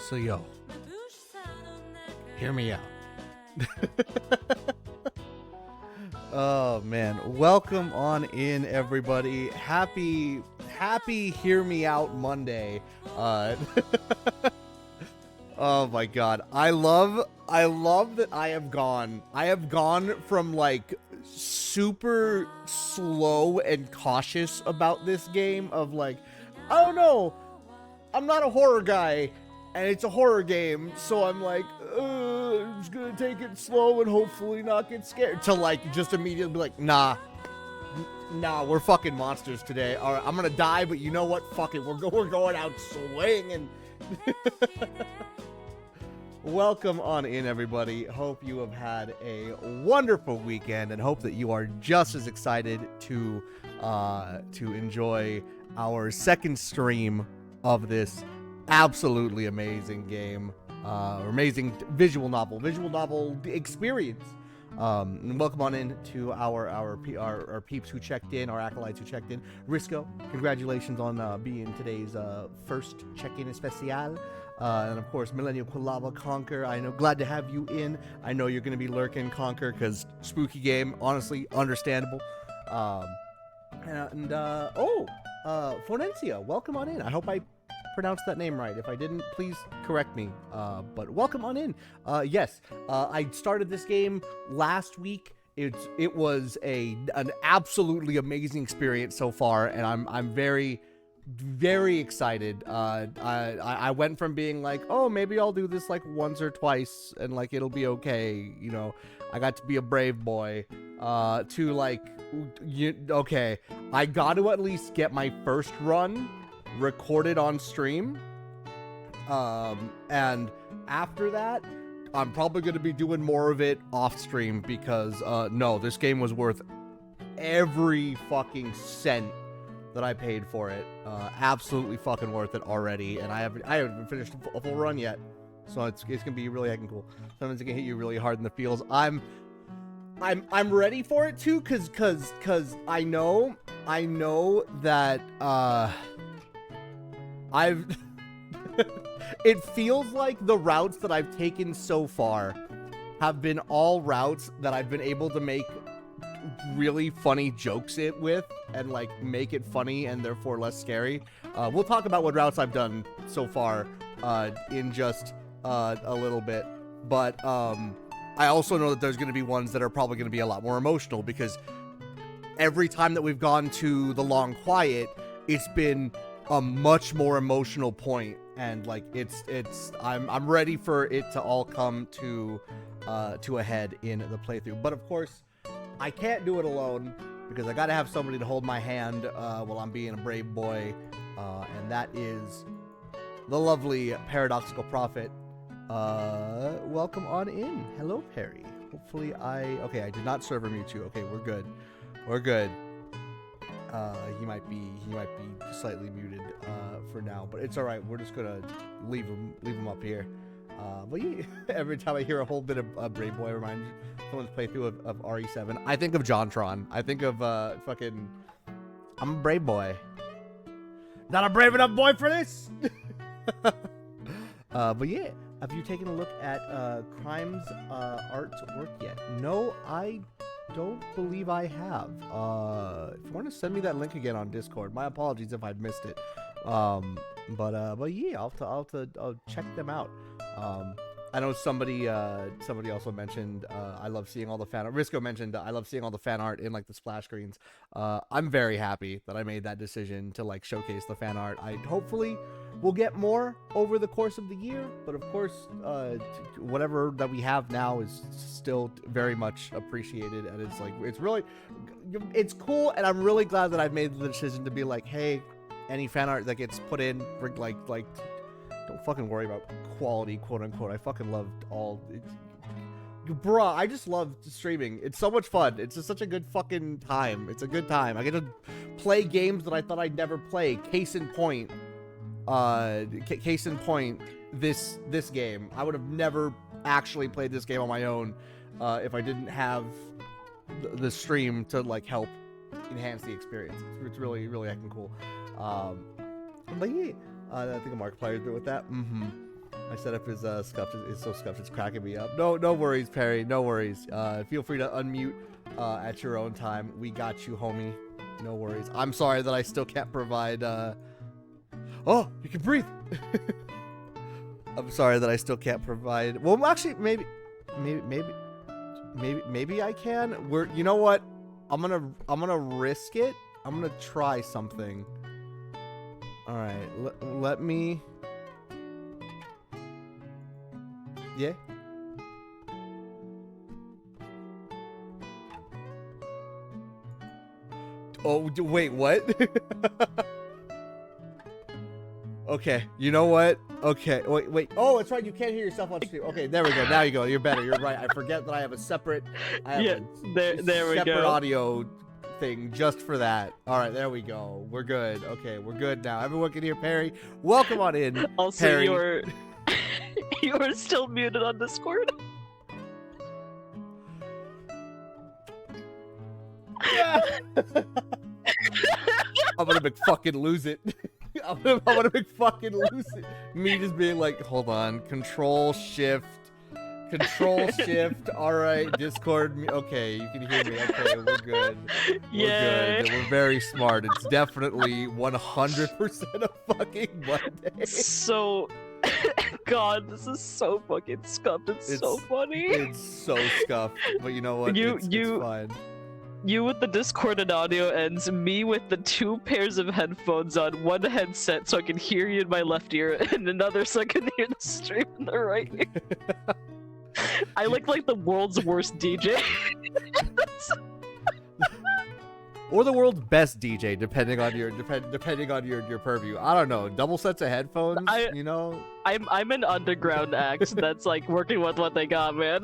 So yo, hear me out. Oh man, welcome on in everybody. Happy Hear Me Out Monday. Oh my god. I love that I have gone from like super slow and cautious about this game of like, oh no, I'm not a horror guy and it's a horror game, so I'm like, I'm just gonna take it slow and hopefully not get scared, to like just immediately be like, nah, we're fucking monsters today. All right, I'm gonna die, but you know what? Fuck it, we're going out swinging. Welcome on in, everybody. Hope you have had a wonderful weekend, and hope that you are just as excited to enjoy our second stream of this absolutely amazing game, amazing visual novel experience. And welcome on in to our peeps who checked in, our acolytes who checked in. Risco, congratulations on being today's first check-in especial. And of course, Millennial Quilava, Conquer, I know, glad to have you in. I know you're going to be lurking, Conquer, because spooky game, honestly, understandable. Fonencia, welcome on in. I hope I pronounced that name right. If I didn't, please correct me. But welcome on in. Yes, I started this game last week. It was an absolutely amazing experience so far, and I'm very excited. I went from being like, oh, maybe I'll do this like once or twice and like it'll be okay, you know, I got to be a brave boy, to like, okay, I got to at least get my first run recorded on stream, and after that I'm probably going to be doing more of it off stream, because no, this game was worth every fucking cent that I paid for it. Absolutely fucking worth it already, and I haven't finished a full run yet, so it's gonna be really heckin' cool. Sometimes it can hit you really hard in the feels. I'm ready for it too, cause I know that I've it feels like the routes that I've taken so far have been all routes that I've been able to make really funny jokes with and like make it funny and therefore less scary. We'll talk about what routes I've done so far in just a little bit, but I also know that there's going to be ones that are probably going to be a lot more emotional, because every time that we've gone to the Long Quiet, it's been a much more emotional point, and like I'm ready for it to all come to a head in the playthrough. But of course, I can't do it alone, because I gotta have somebody to hold my hand while I'm being a brave boy, and that is the lovely Paradoxical Prophet. Welcome on in. Hello, Perry. Hopefully okay, I did not server mute you. Okay, we're good. He might be slightly muted for now, but it's all right. We're just gonna leave him up here. But yeah, every time I hear a whole bit of Brave Boy, reminds someone's playthrough of RE7, I think of JonTron. I think of fucking, I'm a brave boy. Not a brave enough boy for this. But yeah, have you taken a look at Crime's artwork yet? No, I don't believe I have. If you want to send me that link again on Discord, my apologies if I missed it. But yeah, I'll check them out. I know somebody also mentioned, I love seeing all the fan art. Risco mentioned, I love seeing all the fan art in like the splash screens. I'm very happy that I made that decision to like showcase the fan art. I hopefully will get more over the course of the year, but of course, whatever that we have now is still very much appreciated, and it's like, it's cool, and I'm really glad that I've made the decision to be like, hey, any fan art that gets put in, like don't fucking worry about quality, quote unquote. I fucking loved all it. Bruh, I just love streaming. It's so much fun. It's just such a good fucking time. It's a good time. I get to play games that I thought I'd never play. Case in point, this game. I would have never actually played this game on my own if I didn't have the stream to like help enhance the experience. It's really, really heckin' cool. But yeah, I think a Markiplier's bit with that. My setup is scuffed. It's so scuffed. It's cracking me up. No worries, Perry. No worries. Feel free to unmute at your own time. We got you, homie. No worries. I'm sorry that I still can't provide. Oh, you can breathe. I'm sorry that I still can't provide. Well, actually, maybe I can. You know what? I'm gonna risk it. I'm gonna try something. All right. Let me. Yeah. Oh, wait, what? Okay, you know what? Okay, wait. Oh, it's right. You can't hear yourself on stream. Okay, there we go. Now you go. You're better. You're right. I forget that I have a separate. There we separate go. audio thing just for that. All right, there we go. We're good. Okay, we're good now. Everyone can hear Perry. Welcome on in. Also, Perry. you're still muted on Discord. Yeah. I'm gonna make fucking lose it. I'm gonna make fucking lose it. Me just being like, hold on, control shift. All right, Discord. Okay, you can hear me. Okay, we're good. Yeah. We're good. We're very smart. It's definitely 100% a fucking Monday. So, God, this is so fucking scuffed. It's so funny. It's so scuffed. But you know what? It's fine. You with the Discord and audio ends, me with the 2 pairs of headphones on, one headset so I can hear you in my left ear, and another so I can hear the stream in the right ear. I look like the world's worst DJ. Or the world's best DJ, depending on your purview. I don't know. Double sets of headphones, you know. I'm an underground act that's like working with what they got, man.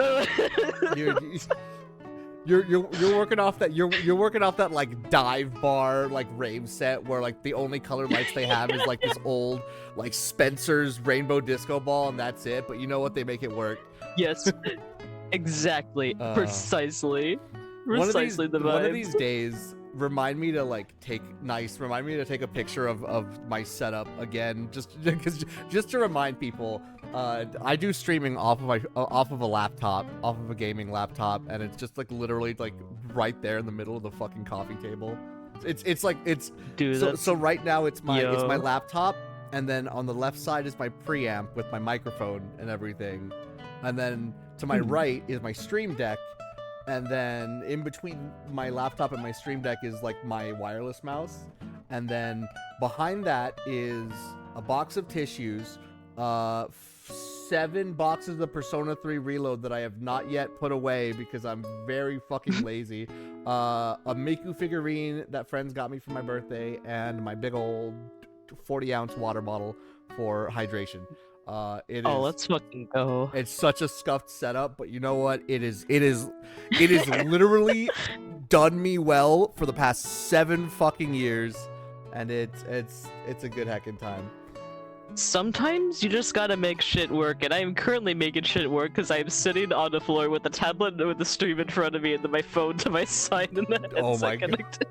You're working off that you're working off that like dive bar like rave set where like the only colored lights they have is like this old like Spencer's rainbow disco ball and that's it. But you know what? They make it work. Yes, exactly, precisely the vibe. One of these days, remind me to take a picture of my setup again, just to remind people. I do streaming off of a laptop, off of a gaming laptop, and it's just like literally like right there in the middle of the fucking coffee table. Dude, so right now it's my laptop, and then on the left side is my preamp with my microphone and everything, and then to my right is my Stream Deck. And then in between my laptop and my Stream Deck is like my wireless mouse. And then behind that is a box of tissues, 7 boxes of Persona 3 Reload that I have not yet put away because I'm very fucking lazy. A Miku figurine that friends got me for my birthday, and my big old 40-ounce water bottle for hydration. Let's fucking go. It's such a scuffed setup, but you know what? It is literally done me well for the past 7 fucking years, and it's a good heckin' time. Sometimes you just gotta make shit work, and I am currently making shit work because I am sitting on the floor with the tablet with the stream in front of me and then my phone to my side and the headset connected.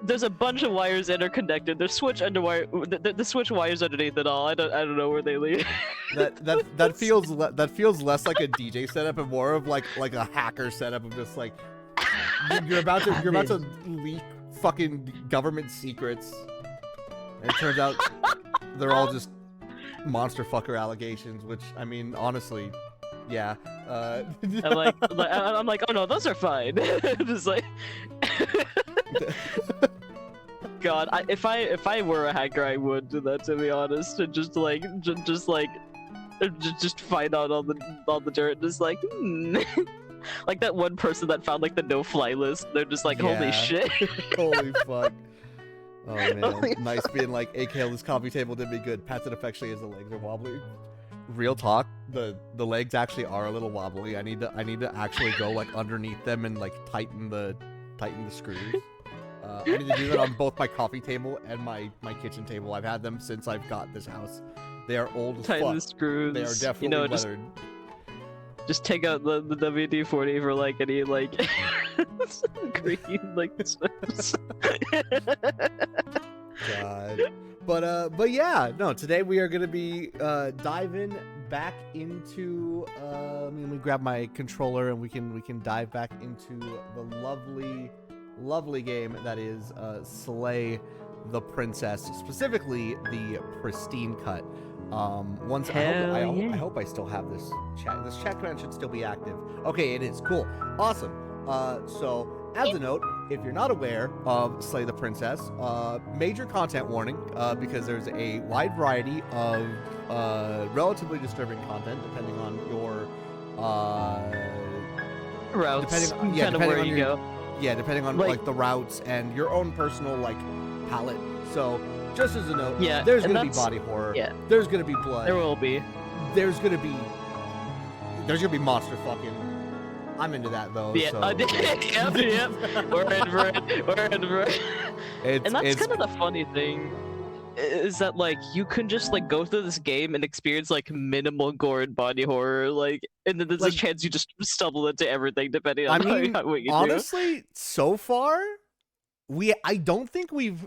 There's a bunch of wires interconnected. There's switch the switch wires underneath it all. I don't know where they lead. That feels less like a DJ setup and more of like a hacker setup of just like you're about to leak fucking government secrets. And it turns out they're all just monster fucker allegations, which, I mean, honestly, yeah. I'm like, oh no, those are fine. Just like, God, if I were a hacker, I would do that, to be honest, and just find out all the dirt, just like, like that one person that found like the no-fly list. They're just like, holy shit. Holy fuck. Oh man, nice being like, AKL, this coffee table did me good. Pats it affectionately as the legs are wobbly. Real talk, the legs actually are a little wobbly. I need to actually go like underneath them and like tighten the screws. I need to do that on both my coffee table and my kitchen table. I've had them since I've got this house. They are old as fuck. Tighten the screws. They are definitely weathered. Just take out the WD-40 for like any like green like. God. But yeah, no. Today we are gonna be diving back into. Let me grab my controller and we can dive back into the lovely game that is Slay the Princess, specifically the Pristine Cut. Once I hope I still have this chat. This chat command should still be active. Okay, it is. Cool. Awesome. So as a note, if you're not aware of Slay the Princess, major content warning, because there's a wide variety of relatively disturbing content depending on your routes, depending where on you your, go. Yeah, depending on like the routes and your own personal like palette. So just as a note, Yeah, there's and gonna be body horror. yeah. There's gonna be blood. There will be. There's gonna be monster fucking. I'm into that though. Yeah, So, yep. We're in for it. And that's kind of the funny thing, is that like you can just like go through this game and experience like minimal gore and body horror, like, and then there's Like, a chance you just stumble into everything depending I on mean, what you honestly, so far, I don't think we've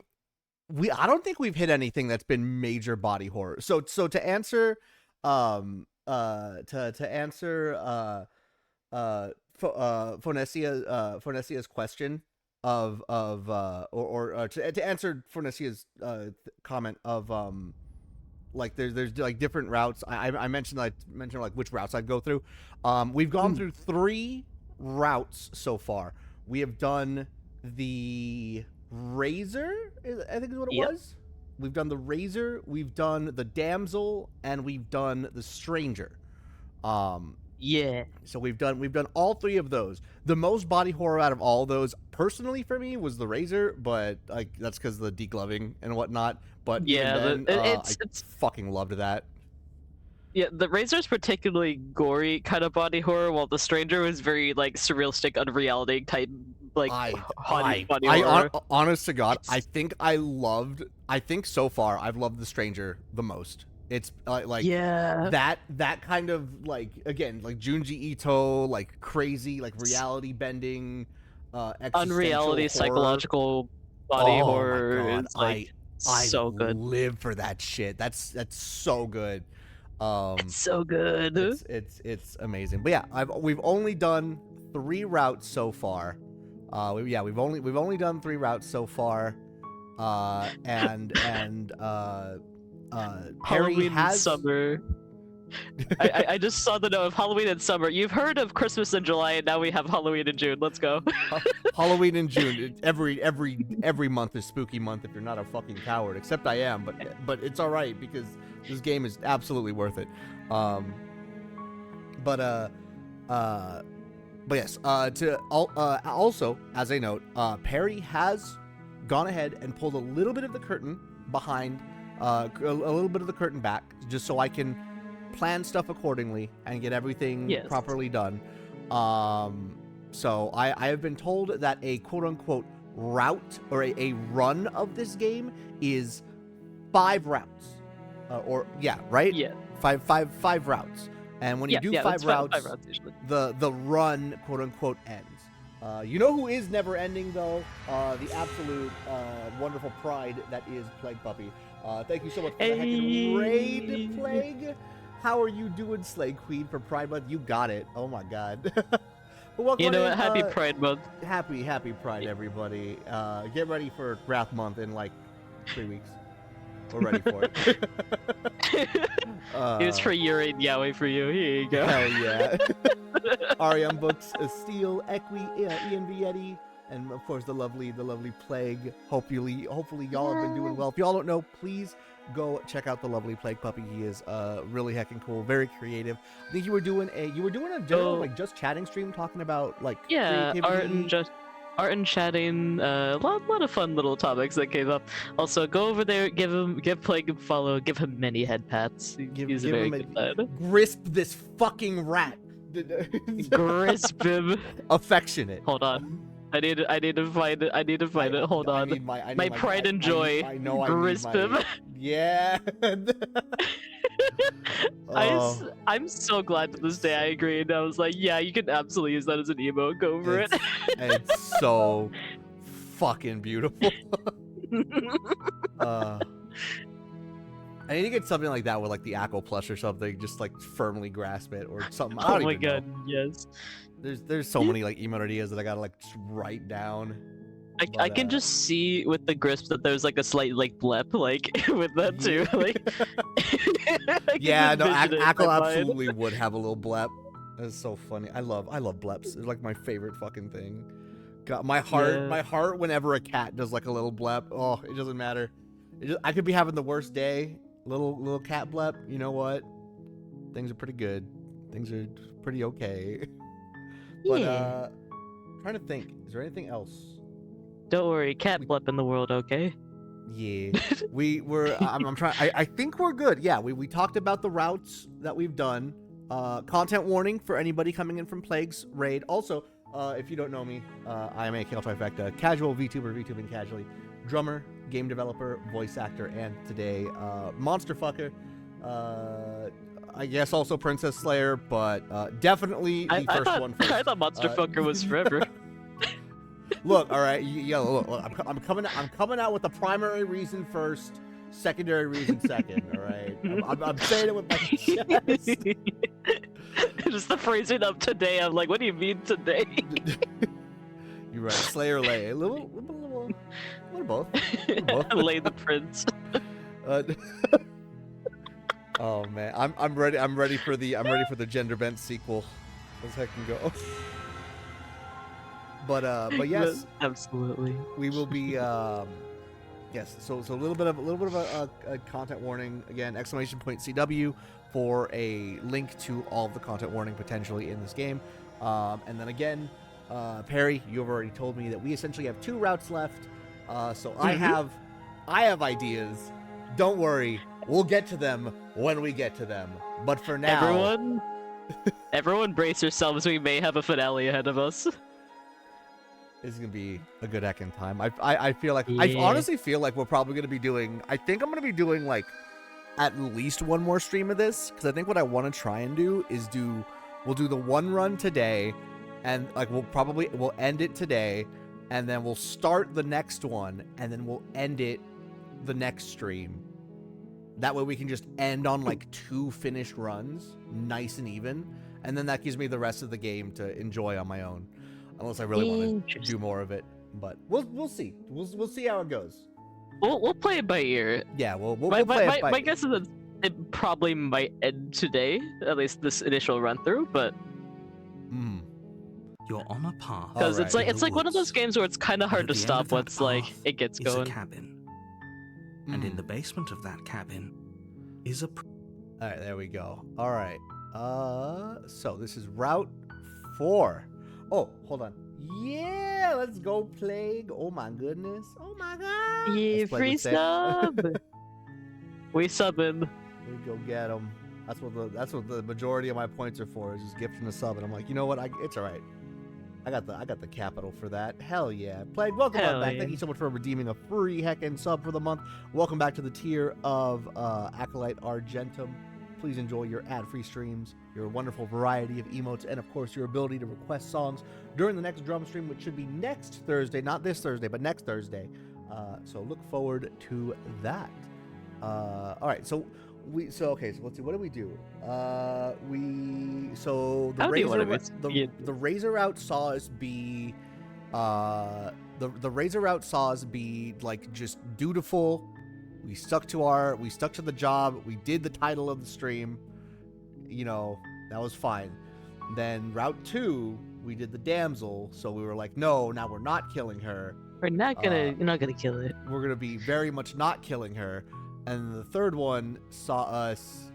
hit anything that's been major body horror. So to answer Phonesia's question to answer Phonesia's comment of like there's like different routes. I mentioned like which routes I'd go through. We've gone through 3 routes so far. We have done the Razor, I think is what it was. We've done the Razor, we've done the Damsel, and we've done the Stranger. Yeah. So we've done all 3 of those. The most body horror out of all those, personally for me, was the Razor, but like that's because of the degloving and whatnot. But yeah, even then, it's fucking loved that. Yeah, the Razor's particularly gory kind of body horror, while the Stranger was very like surrealistic, unreality type, like body horror. Honest to God, I think so far I've loved the Stranger the most. It's like that kind of like, again, like Junji Ito, like crazy, like reality bending, unreality horror. Psychological body horror. My God. It's like so good. I live for that shit. That's so good. It's so good. It's amazing. But yeah, we've only done 3 routes so far. We've only done 3 routes so far. And Harry Halloween has summer. I just saw the note of Halloween and summer. You've heard of Christmas in July, and now we have Halloween in June. Let's go. Halloween in June. Every month is spooky month if you're not a fucking coward. Except I am, but it's all right because this game is absolutely worth it. But yes. Also, as a note, Perry has gone ahead and pulled a little bit of the curtain behind, a little bit of the curtain back, just so I can plan stuff accordingly and get everything properly done. So I have been told that a quote-unquote route or a run of this game is 5 routes. Right? Yeah. Five routes. And when you do 5 routes, five routes usually. the run quote-unquote ends. You know who is never ending though? The absolute wonderful pride that is Plague Puppy. Thank you so much for the heckin' raid, Plague. How are you doing, Slay Queen, for Pride Month? You got it. Oh my God. You know what? Happy Pride Month. Happy Pride, everybody. Get ready for Wrath Month in like 3 weeks. We're ready for it. Here's for Yuri and Yaoi for you. Here you go. Hell yeah. Ariam Books, Steel, Equi, Ian Vietti, and of course the lovely Plague. Hopefully y'all have been doing well. If y'all don't know, please go check out the lovely Plague Puppy. He is really heckin' cool, very creative. I think you were doing a general like just chatting stream talking about like creativity. Art and chatting, a lot of fun little topics that came up. Also, go over there, give Plague a follow, give him many head pats. He's a very good lad. Grisp this fucking rat. Grisp him. Affectionate. Hold on. I need to find it. Hold on. My pride and joy. I know. Grisp him. Yeah. I'm so glad to this day I agreed. I was like, yeah, you can absolutely use that as an emote. Go over it. It's so fucking beautiful. I need to get something like that with like the Akko plush or something. Just like firmly grasp it or something. I Oh don't my even know. god, yes. There's so many like emote ideas that I gotta like just write down. I But, can just see with the grasp that there's like a slight like blep like with that too. Like I can yeah, no, envision it in my Akko mind. absolutely would have a little blep. That's so funny. I love bleps. It's like my favorite fucking thing. God, my heart whenever a cat does like a little blep. Oh, it doesn't matter. I could be having the worst day. Little cat blep. You know what? Things are pretty good. Things are pretty okay. But Yeah. trying to think. Is there anything else? Don't worry, cat blep in the world, okay? Yeah, I'm trying. I think we're good. Yeah, we talked about the routes that we've done. Content warning for anybody coming in from Plague's raid. Also, if you don't know me, I am a Kale Trifecta, casual VTuber, VTubing casually, drummer, game developer, voice actor, and today, monster fucker. I guess also Princess Slayer, but definitely the first one first. I thought Monster Fucker was forever. Look, all right, look, I'm coming out with the primary reason first, secondary reason second. All right, I'm saying it with my chest. Just the phrasing of today. I'm like, what do you mean today? You're right, Slayer Lay, a little both. Lay the prince. Oh man, I'm ready for the gender bent sequel, as heck can go. But yes, absolutely. we will be yes. So a little bit of a content warning again. ! CW for a link to all of the content warning potentially in this game. And then again, Perry, you've already told me that we essentially have 2 routes left. So I have ideas. Don't worry, we'll get to them when we get to them. But for now, everyone brace yourselves. We may have a finale ahead of us. This is gonna be a good heckin' time. I feel like I honestly feel like we're probably gonna be doing. I think I'm gonna be doing like at least one more stream of this, because I think what I want to try and do is we'll do the one run today, and like we'll end it today, and then we'll start the next one, and then we'll end it the next stream. That way we can just end on like 2 finished runs, nice and even, and then that gives me the rest of the game to enjoy on my own. Unless I really want to do more of it, but we'll see. We'll see how it goes. We'll play it by ear. Yeah, we'll play it by ear. My guess is that it probably might end today, at least this initial run through. But you're on a path. Because it's like one of those games where it's kind of hard to stop once like it gets going. A cabin, and in the basement of that cabin is a. All right, there we go. All right. So this is Route 4. Oh, hold on. Yeah, let's go, Plague. Oh my goodness. Oh my god. Yeah, free sub. We subbing. We go get them. That's what the majority of my points are for, is just gifting a sub. And I'm like, you know what? It's all right. I got the capital for that. Hell yeah. Plague, welcome on back. Yeah. Thank you so much for redeeming a free heckin' sub for the month. Welcome back to the tier of Acolyte Argentum. Please enjoy your ad-free streams, your wonderful variety of emotes, and of course your ability to request songs during the next drum stream, which should be next Thursday, not this Thursday, but next Thursday. So look forward to that. All right, so let's see, what do we do? The Razor route saw us be the Razor route saw us be like just dutiful. We stuck to the job. We did the title of the stream. You know, that was fine. Then Route 2, we did the damsel. So we were like, no, now we're not killing her. You're not gonna kill it. We're gonna be very much not killing her. And the third one saw us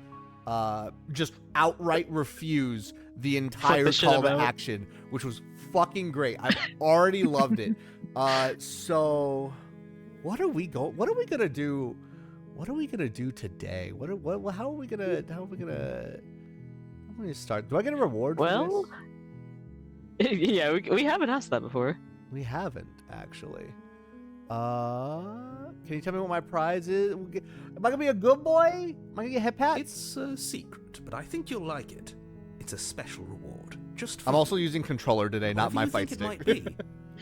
just outright refuse the entire call to action, which was fucking great. I've already loved it. So what are we gonna do? What are we gonna do today? How are we gonna start? Do I get a reward for this? Yeah, we haven't asked that before. We haven't actually. Can you tell me what my prize is? Am I gonna be a good boy? Am I gonna get head pat? It's a secret, but I think you'll like it. It's a special reward. Just for I'm also using controller today, not my fight stick. Might be.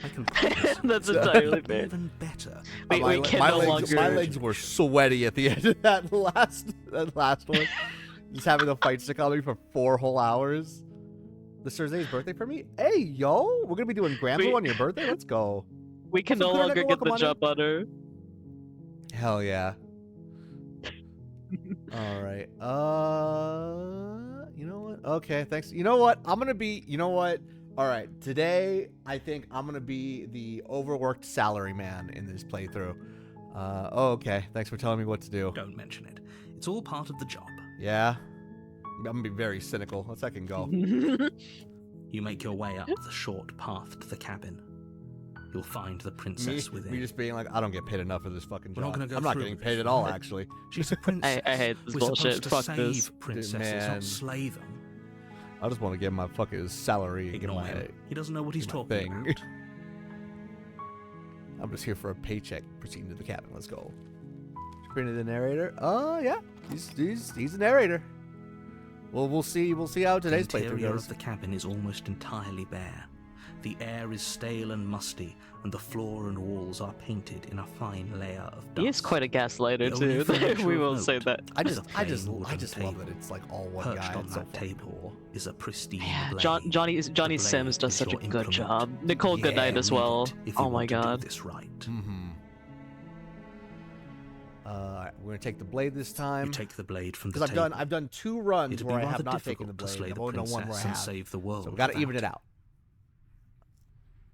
I can promise you That's it's gonna entirely be fair. even better. We can no longer. my legs were sweaty at the end of that last one. Just having the fight stick on me for 4 whole hours. This Thursday's birthday for me? Hey, yo! We're gonna be doing Granblue on your birthday? Let's go. We can Also, no Clear longer Neck, get the welcome on jump on her. Hell yeah. Alright. You know what? Okay, thanks. You know what? Alright, today I think I'm gonna be the overworked salary man in this playthrough. Okay. Thanks for telling me what to do. Don't mention it. It's all part of the job. Yeah? I'm gonna be very cynical. Let's second go. You make your way up the short path to the cabin. You'll find the princess within. Me just being like, I don't get paid enough for this fucking We're not job. gonna go I'm not through getting with paid this, at all, right? actually. She's a princess. I hate this We're bullshit. supposed to Fuck save this. princesses, man. not slay them. I just want to get my fucking salary. Ignore my, him. He doesn't know what he's get my talking thing. about. I'm just here for a paycheck. Proceeding to the cabin. Let's go. Printed the narrator. Oh yeah, he's the narrator. Well, we'll see how today's The playthrough interior goes. of the cabin is almost entirely bare. The air is stale and musty, and the floor and walls are painted in a fine layer of dust. He is quite a gaslighter The only furniture too. We of will note say that. I is just a plain wooden love table. that it's like all one Perched guy. on It's so that table is a pristine Yeah, blade. Johnny The Sims blade does is such a your good implement. job. Nicole Yeah, Goodnight as need well. it if you Oh my want to do god. this right. Mm-hmm. Alright, we're gonna take the blade this time. You take the blade from the Because table. I've done 2 runs It'd be where I rather have not difficult taken the to blade. slay I've the only done one where I princess and have. save the world. So we gotta even without it out.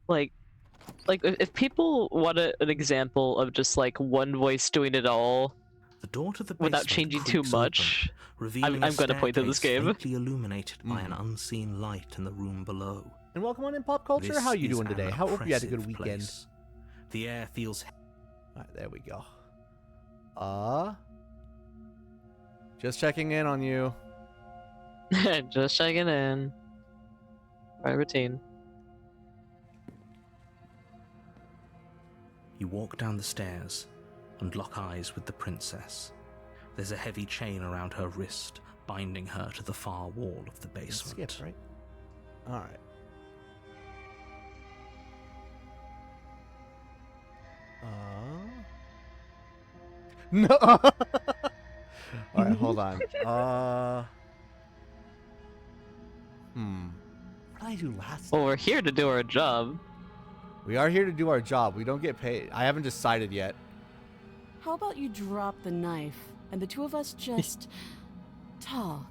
Like if people want an example of just like one voice doing it all The door to the without basement changing too creaks much, open, revealing I'm a gonna point to this staircase game. faintly illuminated by an unseen light in the room below. And welcome on in Pop Culture. This How you is doing an today? How hope you had a good oppressive weekend. place. The air feels Alright, there we go. Just checking in on you. just checking in. My routine. You walk down the stairs and lock eyes with the princess. There's a heavy chain around her wrist, binding her to the far wall of the basement. Skip, right? Alright. No. Alright, hold on. What did I do last Well, time? we're here to do our job. We are here to do our job. We don't get paid. I haven't decided yet. How about you drop the knife and the two of us just talk?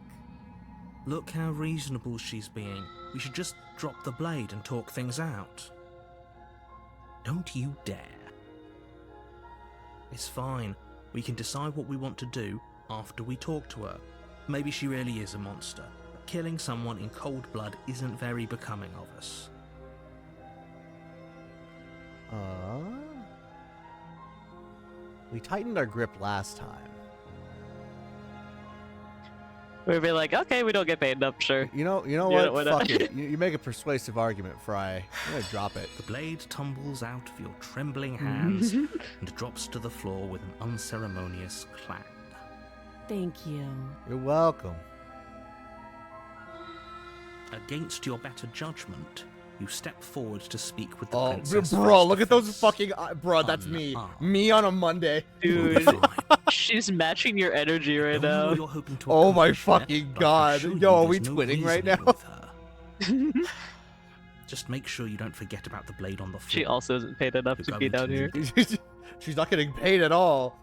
Look how reasonable she's being. We should just drop the blade and talk things out. Don't you dare. It's fine. We can decide what we want to do after we talk to her. Maybe she really is a monster, but killing someone in cold blood isn't very becoming of us. We tightened our grip last time. We'd be like, okay, we don't get paid enough, sure. You know Yeah, what? why not? Fuck it. You make a persuasive argument, Fry. I'm gonna drop it. The blade tumbles out of your trembling hands and drops to the floor with an unceremonious clang. Thank you. You're welcome. Against your better judgment, you step forward to speak with the Oh, princess. bro, face look to at those face. fucking bro. That's me. Unarmed. Me on a Monday. You'll be Dude, fine. she's matching your energy right I don't know now. what you're hoping to Oh my accomplish there, fucking but I God. assure you Yo, are there's we no twinning right reasoning now? with her. Just make sure you don't forget about the blade on the floor. She also isn't paid enough You're to be going down here. need it. She's not getting paid at all.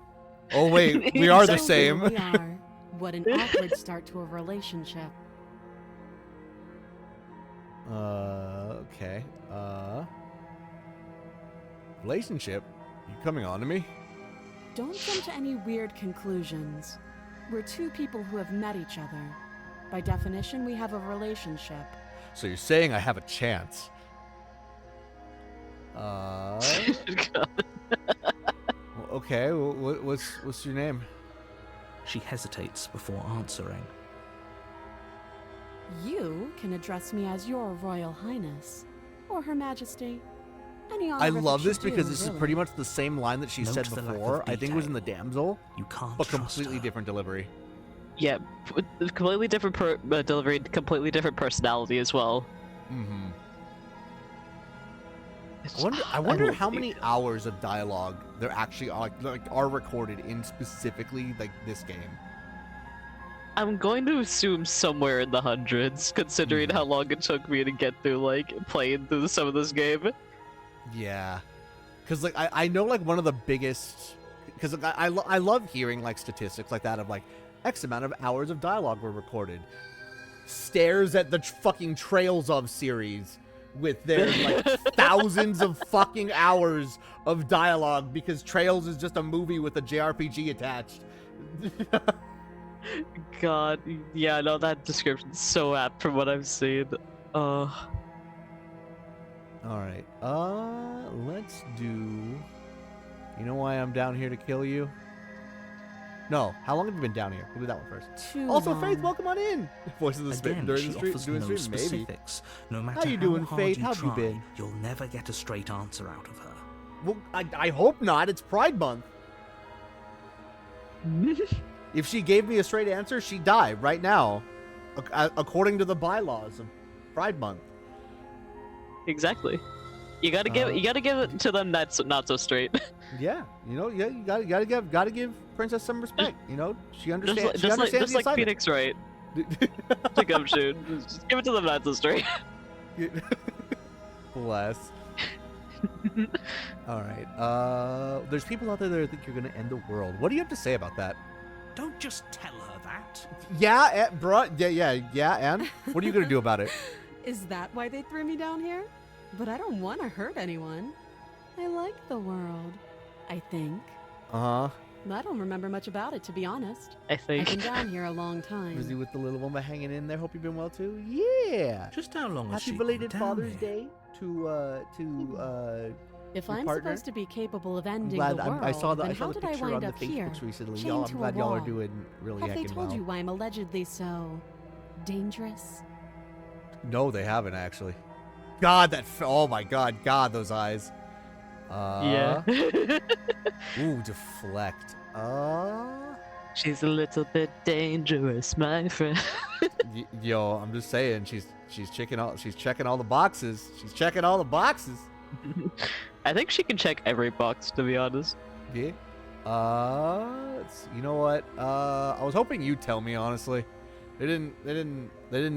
Oh wait, we are the So same. here we are. What an awkward start to a relationship. Okay. Relationship? You coming on to me? Don't jump to any weird conclusions. We're two people who have met each other. By definition, we have a relationship. So you're saying I have a chance? Okay. What's your name? She hesitates before answering. You can address me as your Royal Highness, or Her Majesty. Any I honor love that you this because do, this is really. pretty much the same line that she Note said the lack of before. I think it was in the detail. damsel, You can't but trust completely her. different delivery. Yeah, completely different delivery, completely different personality as well. Mm-hmm. I wonder don't how think- many hours of dialogue there actually are, are recorded in specifically like this game. I'm going to assume somewhere in the hundreds, considering how long it took me to get through, like, playing through some of this game. Yeah, because like I know like one of the biggest, because like, I love hearing like statistics like that of like X amount of hours of dialogue were recorded. Stares at the fucking Trails of series with their like thousands of fucking hours of dialogue because Trails is just a movie with a JRPG attached. God, yeah, no, that description's so apt from what I've seen. All right. Let's do. You know why I'm down here to kill you? No. How long have you been down here? We'll do that one first. Too Also, long. Faith, welcome on in. Voice of the Spit Again, during she the stream. offers During no the stream, maybe. specifics. No matter you doing, hard Faith? you How've you try, been? you'll never get a straight answer out of her. Well, I hope not. It's Pride Month. If she gave me a straight answer, she'd die right now, according to the bylaws of Pride Month. Exactly. You gotta give it to them that's not so straight. Yeah, you know, yeah, you gotta give Princess some respect. You know, she understands. just like the assignment. Phoenix Wright to Gumshoe. Just give it to them not so straight. Bless. All right. There's people out there that think you're gonna end the world. What do you have to say about that? Don't just tell her that. Yeah, bruh. Yeah. And what are you gonna do about it? Is that why they threw me down here? But I don't want to hurt anyone. I like the world, I think. Uh huh. I don't remember much about it, to be honest. I I've been think. down here a long time. Busy with the little woman hanging in there. Hope you've been well too. Yeah. Just how long has she Happy been belated down Father's here? Day to If your I'm partner? supposed to be capable of ending glad the world, I saw the then how the did I picture wind on the up here? Facebooks recently. chained Y'all, I'm to a glad y'all are wall? doing really Have they heckin' told well. you why I'm allegedly so dangerous? No, they haven't actually. God, oh my God, those eyes. Yeah. Ooh, deflect. She's a little bit dangerous, my friend. Yo, I'm just saying, she's checking all the boxes. She's checking all the boxes. I think she can check every box, to be honest. Yeah. You know what? I was hoping you'd tell me honestly. They didn't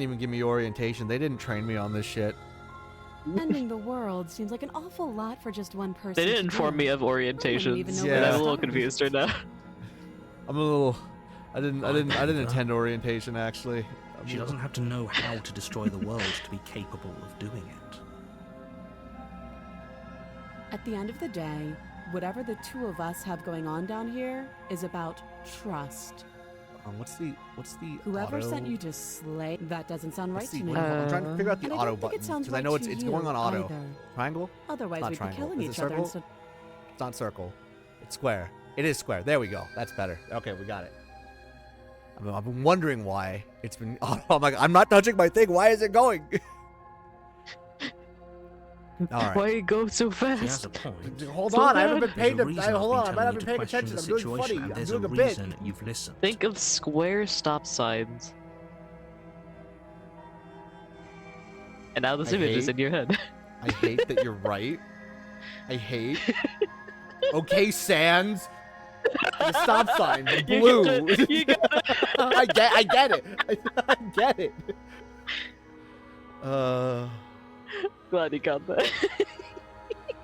even give me orientation. They didn't train me on this shit. Ending the world seems like an awful lot for just one person. They didn't to inform do. me of even orientations, know where and to I'm a little start. confused right now. I'm a little. I didn't Bother. attend orientation actually. She doesn't have to know how to destroy the world to be capable of doing it. At the end of the day, whatever the two of us have going on down here is about trust. What's the Whoever auto? sent you to slay, that doesn't sound right What's to the- me. I'm trying to figure out the And I auto don't think it buttons sounds because I right know to it's you going on auto. either. Triangle? Otherwise, Not we'd triangle. be killing Is it each other circle? instead. It's not circle. It's square. It is square. There we go. That's better. Okay, we got it. I've been wondering why it's been. Oh my God! I'm not touching my thing. Why is it going? All right. Why you go so She has fast? a point. Hold Slow on. I haven't down. been There's paying. a reason Hold on. I I've might been not be telling paying you to question attention. the I'm doing situation, funny. and I'm there's doing a a bit. reason you've listened. Think of square stop signs. And now this I image is hate- in your head. I hate that you're right. I hate. Okay, Sans. The stop sign, the You blue. got it, you got it. I get it. I get it. Glad you got that.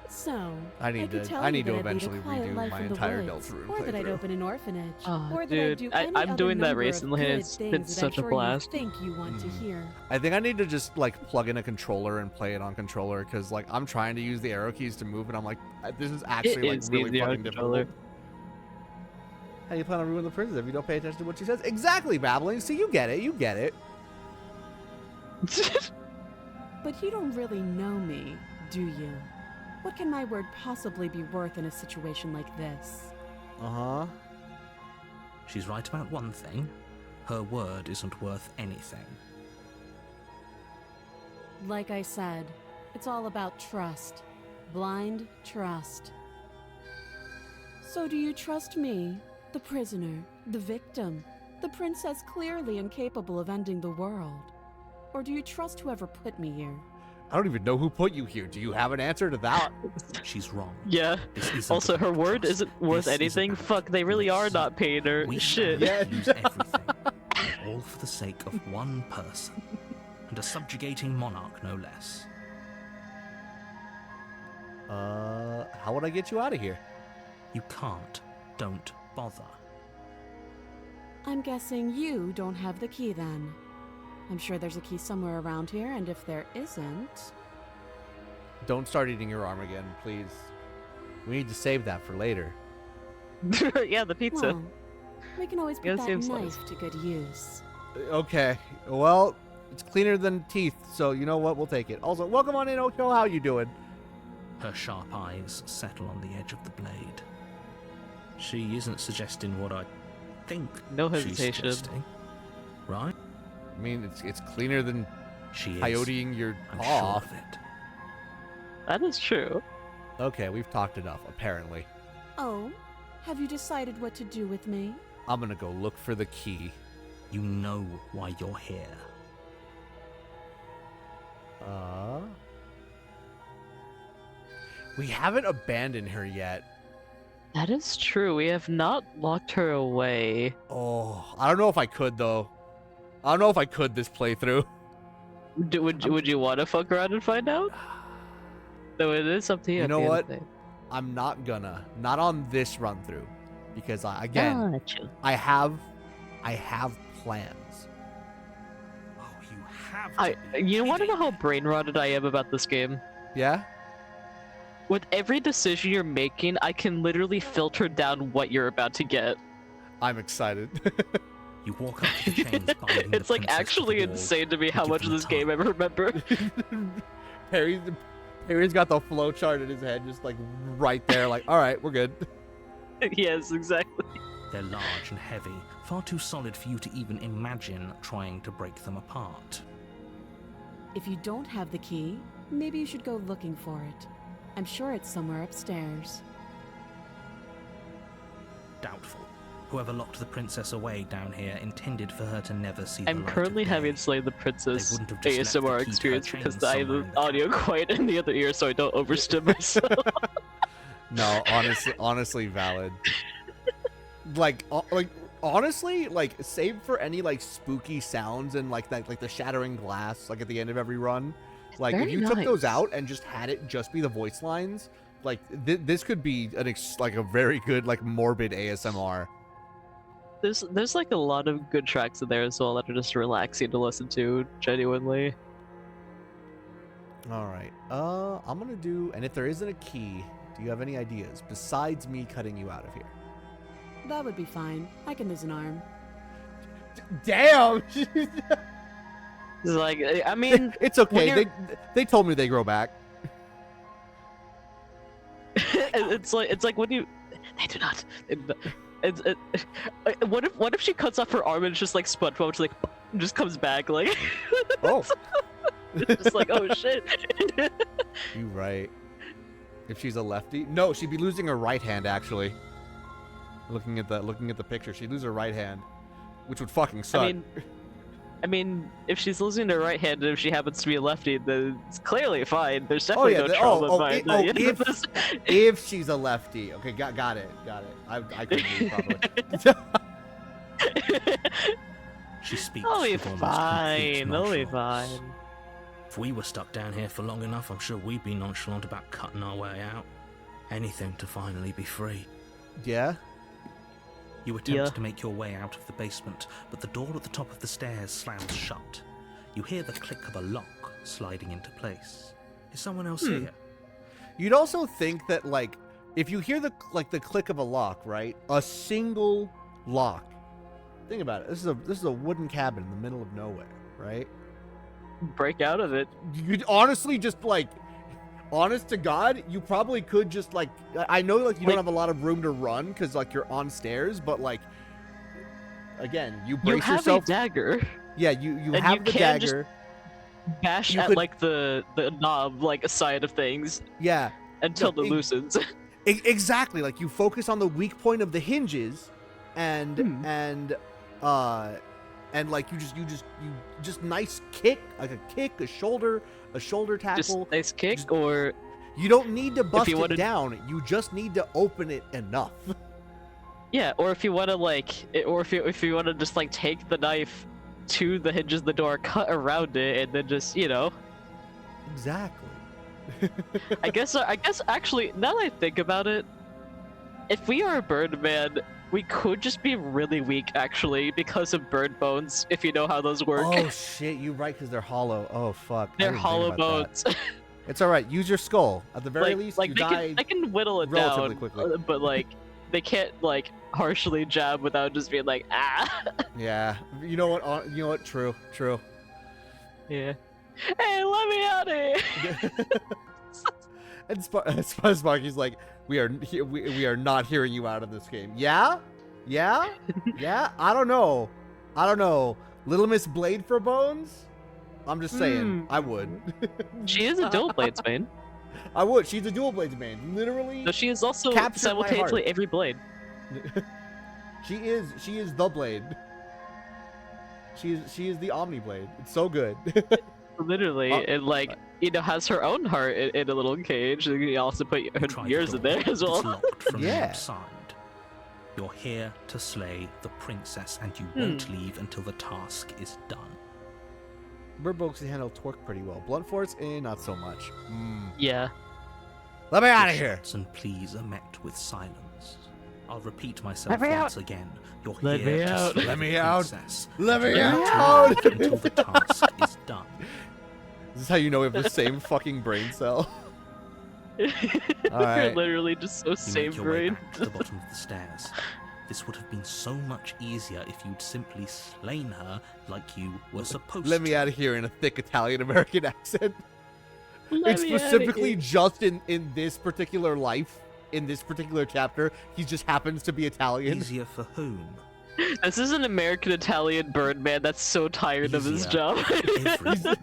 So, I need could to. tell I you need that to I'd lead a eventually quiet redo life my in the entire woods, Deltarune or that I'd playthrough. open an orphanage, Oh, or that I'd dude, do I'm any other doing that number of recently, and good it's things been that such I'm a sure blast. You think you want to hear. I think I need to just like plug in a controller and play it on controller because like I'm trying to use the arrow keys to move and I'm like this is actually like is really easier on fucking controller. difficult. How do you plan on ruining the princess if you don't pay attention to what she says? Exactly, babbling. See, you get it. You get it. But you don't really know me, do you? What can my word possibly be worth in a situation like this? Uh-huh. She's right about one thing. Her word isn't worth anything. Like I said, it's all about trust. Blind trust. So do you trust me, the prisoner, the victim, the princess clearly incapable of ending the world? Or do you trust whoever put me here? I don't even know who put you here. Do you have an answer to that? She's wrong. Yeah. This isn't Also, her about word trust. isn't worth This is anything. about Fuck, they really are bliss. not paying her. We Shit. Yeah. lose everything, all for the sake of one person, and a subjugating monarch, no less. How would I get you out of here? You can't. Don't bother. I'm guessing you don't have the key then. I'm sure there's a key somewhere around here, and if there isn't... Don't start eating your arm again, please. We need to save that for later. Yeah, the pizza. Well, we can always Yeah, put that same knife slice. to good use. Okay. Well, it's cleaner than teeth, so you know what? We'll take it. Also, welcome on in, Ocho. How you doing? Her sharp eyes settle on the edge of the blade. She isn't suggesting what I think No she's hesitation. suggesting, right? I mean, it's cleaner than She is. coyoteing your I'm paw sure off. of it. That is true. Okay, we've talked enough, apparently. Oh, have you decided what to do with me? I'm gonna go look for the key. You know why you're here. We haven't abandoned her yet. That is true. We have not locked her away. Oh, I don't know if I could, though. I don't know if I could this playthrough. Would you want to fuck around and find out? No, it is up to you. You at know the end what? of the day. I'm not gonna. Not on this run through. Because, again, Gotcha. I have plans. Oh, you have You want to know how brain rotted I am about this game? Yeah? With every decision you're making, I can literally filter down what you're about to get. I'm excited. You walk up to the chains binding the It's like princess to actually the wall. insane to me how give much of them this game I time. remember. Harry's got the flow chart in his head, just like right there, like, all right, we're good. Yes, exactly. They're large and heavy, far too solid for you to even imagine trying to break them apart. If you don't have the key, maybe you should go looking for it. I'm sure it's somewhere upstairs. Doubtful. Whoever locked the princess away down here intended for her to never see the I'm light of currently day. having Slay the Princess wouldn't have just left the ASMR key to her experience chain because I have somewhere the in the audio cabinet. quiet in the other ear so I don't overstim myself. No, honestly valid. Like honestly, like save for any like spooky sounds and like that, like the shattering glass, like at the end of every run. Like if Very you took those nice. out and just had it just be the voice lines, like this could be like a very good like morbid ASMR. There's like a lot of good tracks in there as well that are just relaxing to listen to, genuinely. All right. I'm gonna do. And if there isn't a key, do you have any ideas besides me cutting you out of here? That would be fine. I can lose an arm. Damn. It's like, I mean, It's okay. you're- They told me they grow back. it's like when you, they do not. What if she cuts off her arm and it's just like SpongeBob, just like just comes back like, Oh, it's just like oh shit. you right. If she's a lefty, no, she'd be losing her right hand actually. Looking at the picture, she'd lose her right hand, which would fucking suck. I mean, if she's losing her right hand and if she happens to be a lefty, then it's clearly fine. There's Oh, definitely yeah, no trauma if, behind that. Yeah, if, this- if she's a lefty, okay, got it. I couldn't read properly. She speaks I'll be with almost complete fine. I'll be nonchalance. fine. If we were stuck down here for long enough, I'm sure we'd be nonchalant about cutting our way out. Anything to finally be free. Yeah. You attempt Yeah. to make your way out of the basement, but the door at the top of the stairs slams shut. You hear the click of a lock sliding into place. Is someone else here? You'd also think that like if you hear the click of a lock, right? A single lock. Think about it. This is a wooden cabin in the middle of nowhere, right? Break out of it. You'd honestly just like, honest to God, you probably could just like, I know like you don't have a lot of room to run because like you're on stairs, but like, again, you You brace have yourself. a dagger. Yeah, you and have you the can just- dagger. Bash You at could- like the knob like side of things Yeah, until No, it loosens. exactly. Like you focus on the weak point of the hinges, and Hmm. and and like you just nice kick, like a kick, a shoulder tackle. Just nice kick, Just- or You don't need to bust you it wanted- down. You just need to open it enough. yeah, or if you want to if you want to just like take the knife to the hinges of the door, cut around it, and then just Exactly. I guess actually, now that I think about it, if we are a Birdman, we could just be really weak actually because of bird bones, if you know how those work. Oh shit, you're right, because they're hollow. Oh fuck. I They're didn't think hollow about that. bones. It's all right. Use your skull. At the very least, you die. they can whittle it relatively down, quickly. but like they can't like harshly jab without just being like ah. Yeah. You know what? You know what? True. Yeah. Hey, let me out of here. And Sparky's like, we are not hearing you out of this game. Yeah. I don't know. Little Miss Blade for bones. I'm just saying. I would. She is a dual blades main. I would. She's a dual blades main. Literally. So she is also Captured my simultaneously heart. every blade. She is the blade. She is the Omni Blade. It's so good. Literally, and like has her own heart in a little cage. And you also put Try the yours in door. there as It's well. locked from the Yeah. outside. You're here to slay the princess, and you won't leave until the task is done. Bird Bones can handle torque pretty well. Blunt force, not so much. Yeah. Let me out of Your here. shots and pleas are met with silence. I'll repeat myself Let me once again. You're Let here me to out. slay Let the me out. princess. Let me You won't out. leave until the task is done. This is how you know we have the same fucking brain cell. You're Alright. literally just so You same make your way brain. back to the bottom of the stairs. This would have been so much easier if you'd simply slain her like you were supposed Let to. me out of here in a thick Italian American accent. Let It's me outta specifically here. just in this particular life, in this particular chapter, he just happens to be Italian. Easier for whom? This is an American Italian Birdman that's so tired of his Easier job. for everyone.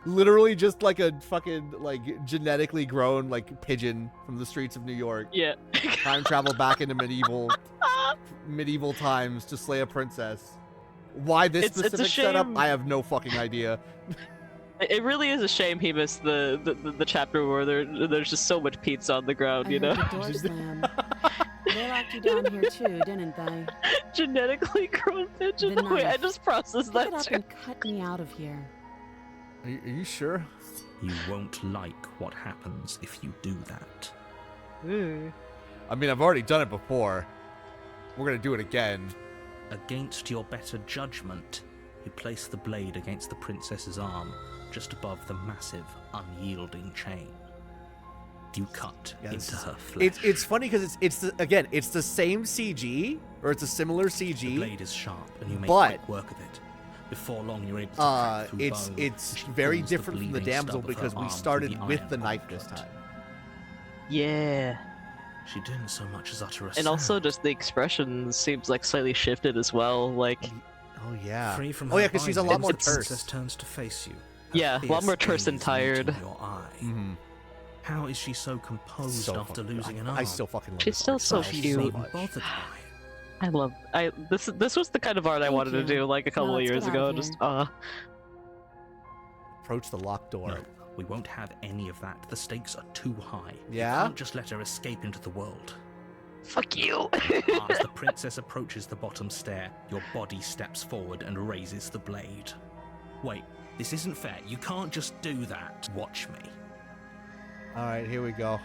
Literally just like a fucking like genetically grown like pigeon from the streets of New York. Yeah. Time travel back into medieval times to slay a princess. Why this It's a specific setup? shame. I have no fucking idea. It really is a shame he missed the chapter where there's just so much pizza on the ground, I you know? heard the door slam. They locked you down here too, didn't they? Genetically grown pigeon. The Wait, I knife. just processed Pick it that up too. and cut me out of here. Are you sure? You won't like what happens if you do that. I mean, I've already done it before. We're gonna do it again. Against your better judgment, you place the blade against the princess's arm, just above the massive, unyielding chain. You cut Yes. into her flesh. It's funny because it's the same CG, or it's a similar The CG. blade is sharp, and you make But- quick work of it. Before long, you're able to crack through It's bone, it's and she very pulls different from the bleeding damsel stub of her because we arm through started with iron the knife this gauntlet. time. Yeah. She didn't so much as utter a And also sound. just the expression seems like slightly shifted as well. Like, Oh yeah. Free from Oh her yeah, because she's a lot binding, more the princess terse. turns to face you. Yeah, a lot more fierce terse and gaze tired. meeting Your eye. Mhm. How is she so composed So after fucking- losing an I arm? still fucking love She's this still art so style She's cute. even much. bothered by it. this was the kind of art I Thank wanted to you. do like a couple Now of let's years get out ago. of Just here. Approach the locked door. No, we won't have any of that. The stakes are too high. Yeah? You can't just let her escape into the world. fuck you. As the princess approaches the bottom stair, your body steps forward and raises the blade. Wait, this isn't fair. You can't just do that. Watch me. All right, here we go.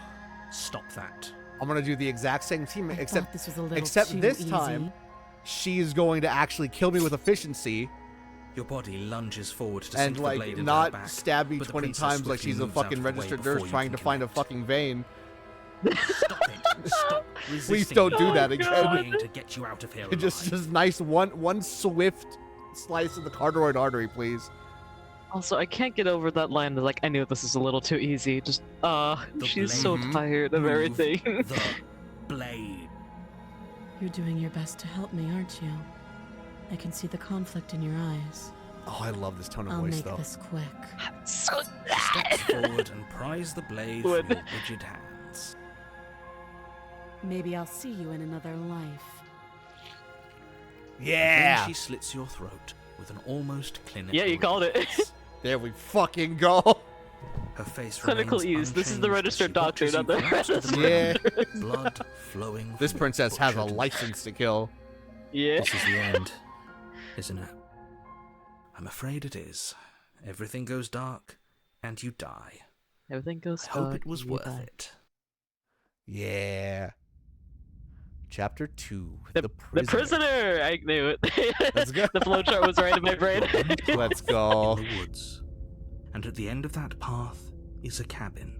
Stop that. I'm gonna do the exact same team, I except thought this was a little except too this easy. time, she's going to actually kill me with efficiency Your body lunges forward to and sink the blade like into not her back, stab me but the 20 princess times like swiftly she's a moves out fucking of the way registered before nurse you trying can to find a connect. fucking vein. Stop it! Stop resisting. Please don't do me. that I'm again. trying to get you out of here alive. Just nice one swift slice of the carotid artery, please. Also, I can't get over that line. Like, I knew this is a little too easy. Just, The she's so blade. tired of Move everything. The blade. You're doing your best to help me, aren't you? I can see the conflict in your eyes. Oh, I love this tone of I'll voice make though. this quick. so Step forward and prise the blade Would. from your rigid hands. Maybe I'll see you in another life. Then Yeah. she slits your throat, with an almost clinical Yeah, you called it. ease. There we fucking go. Her face Clinical remains ease. This is the unchanged as registered she doctor, watches not the you crouch to the registered- ground, blood flowing. This from princess has a butchered license to kill. Yeah. This is the end, isn't it? I'm afraid it is. Everything goes dark, and you die. Everything goes I hope dark it was and you worth die. it. Yeah. Chapter 2. The prisoner! I knew it. Let's go. The flowchart was right in my brain. Let's go. In the woods. And at the end of that path is a cabin.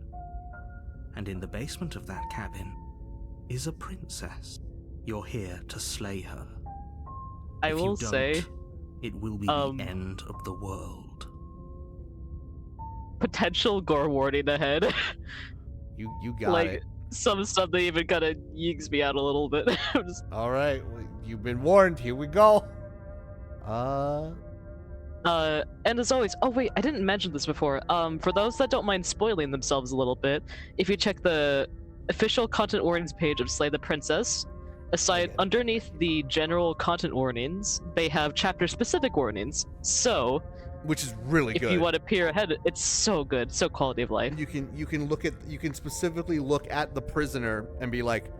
And in the basement of that cabin is a princess. You're here to slay her. I If you will don't, say, it will be um, the end of the world. potential gore warning ahead. You got like, it. some stuff that even kind of yeeks me out a little bit. I'm just, All right. Well, you've been warned. Here we go. and as always, oh wait, I didn't mention this before. For those that don't mind spoiling themselves a little bit, if you check the official content warnings page of Slay the Princess, Okay. underneath the general content warnings, they have chapter-specific warnings. So, which is really if good. you want to peer ahead, it's so good, so quality of life. You can specifically look at the prisoner and be like,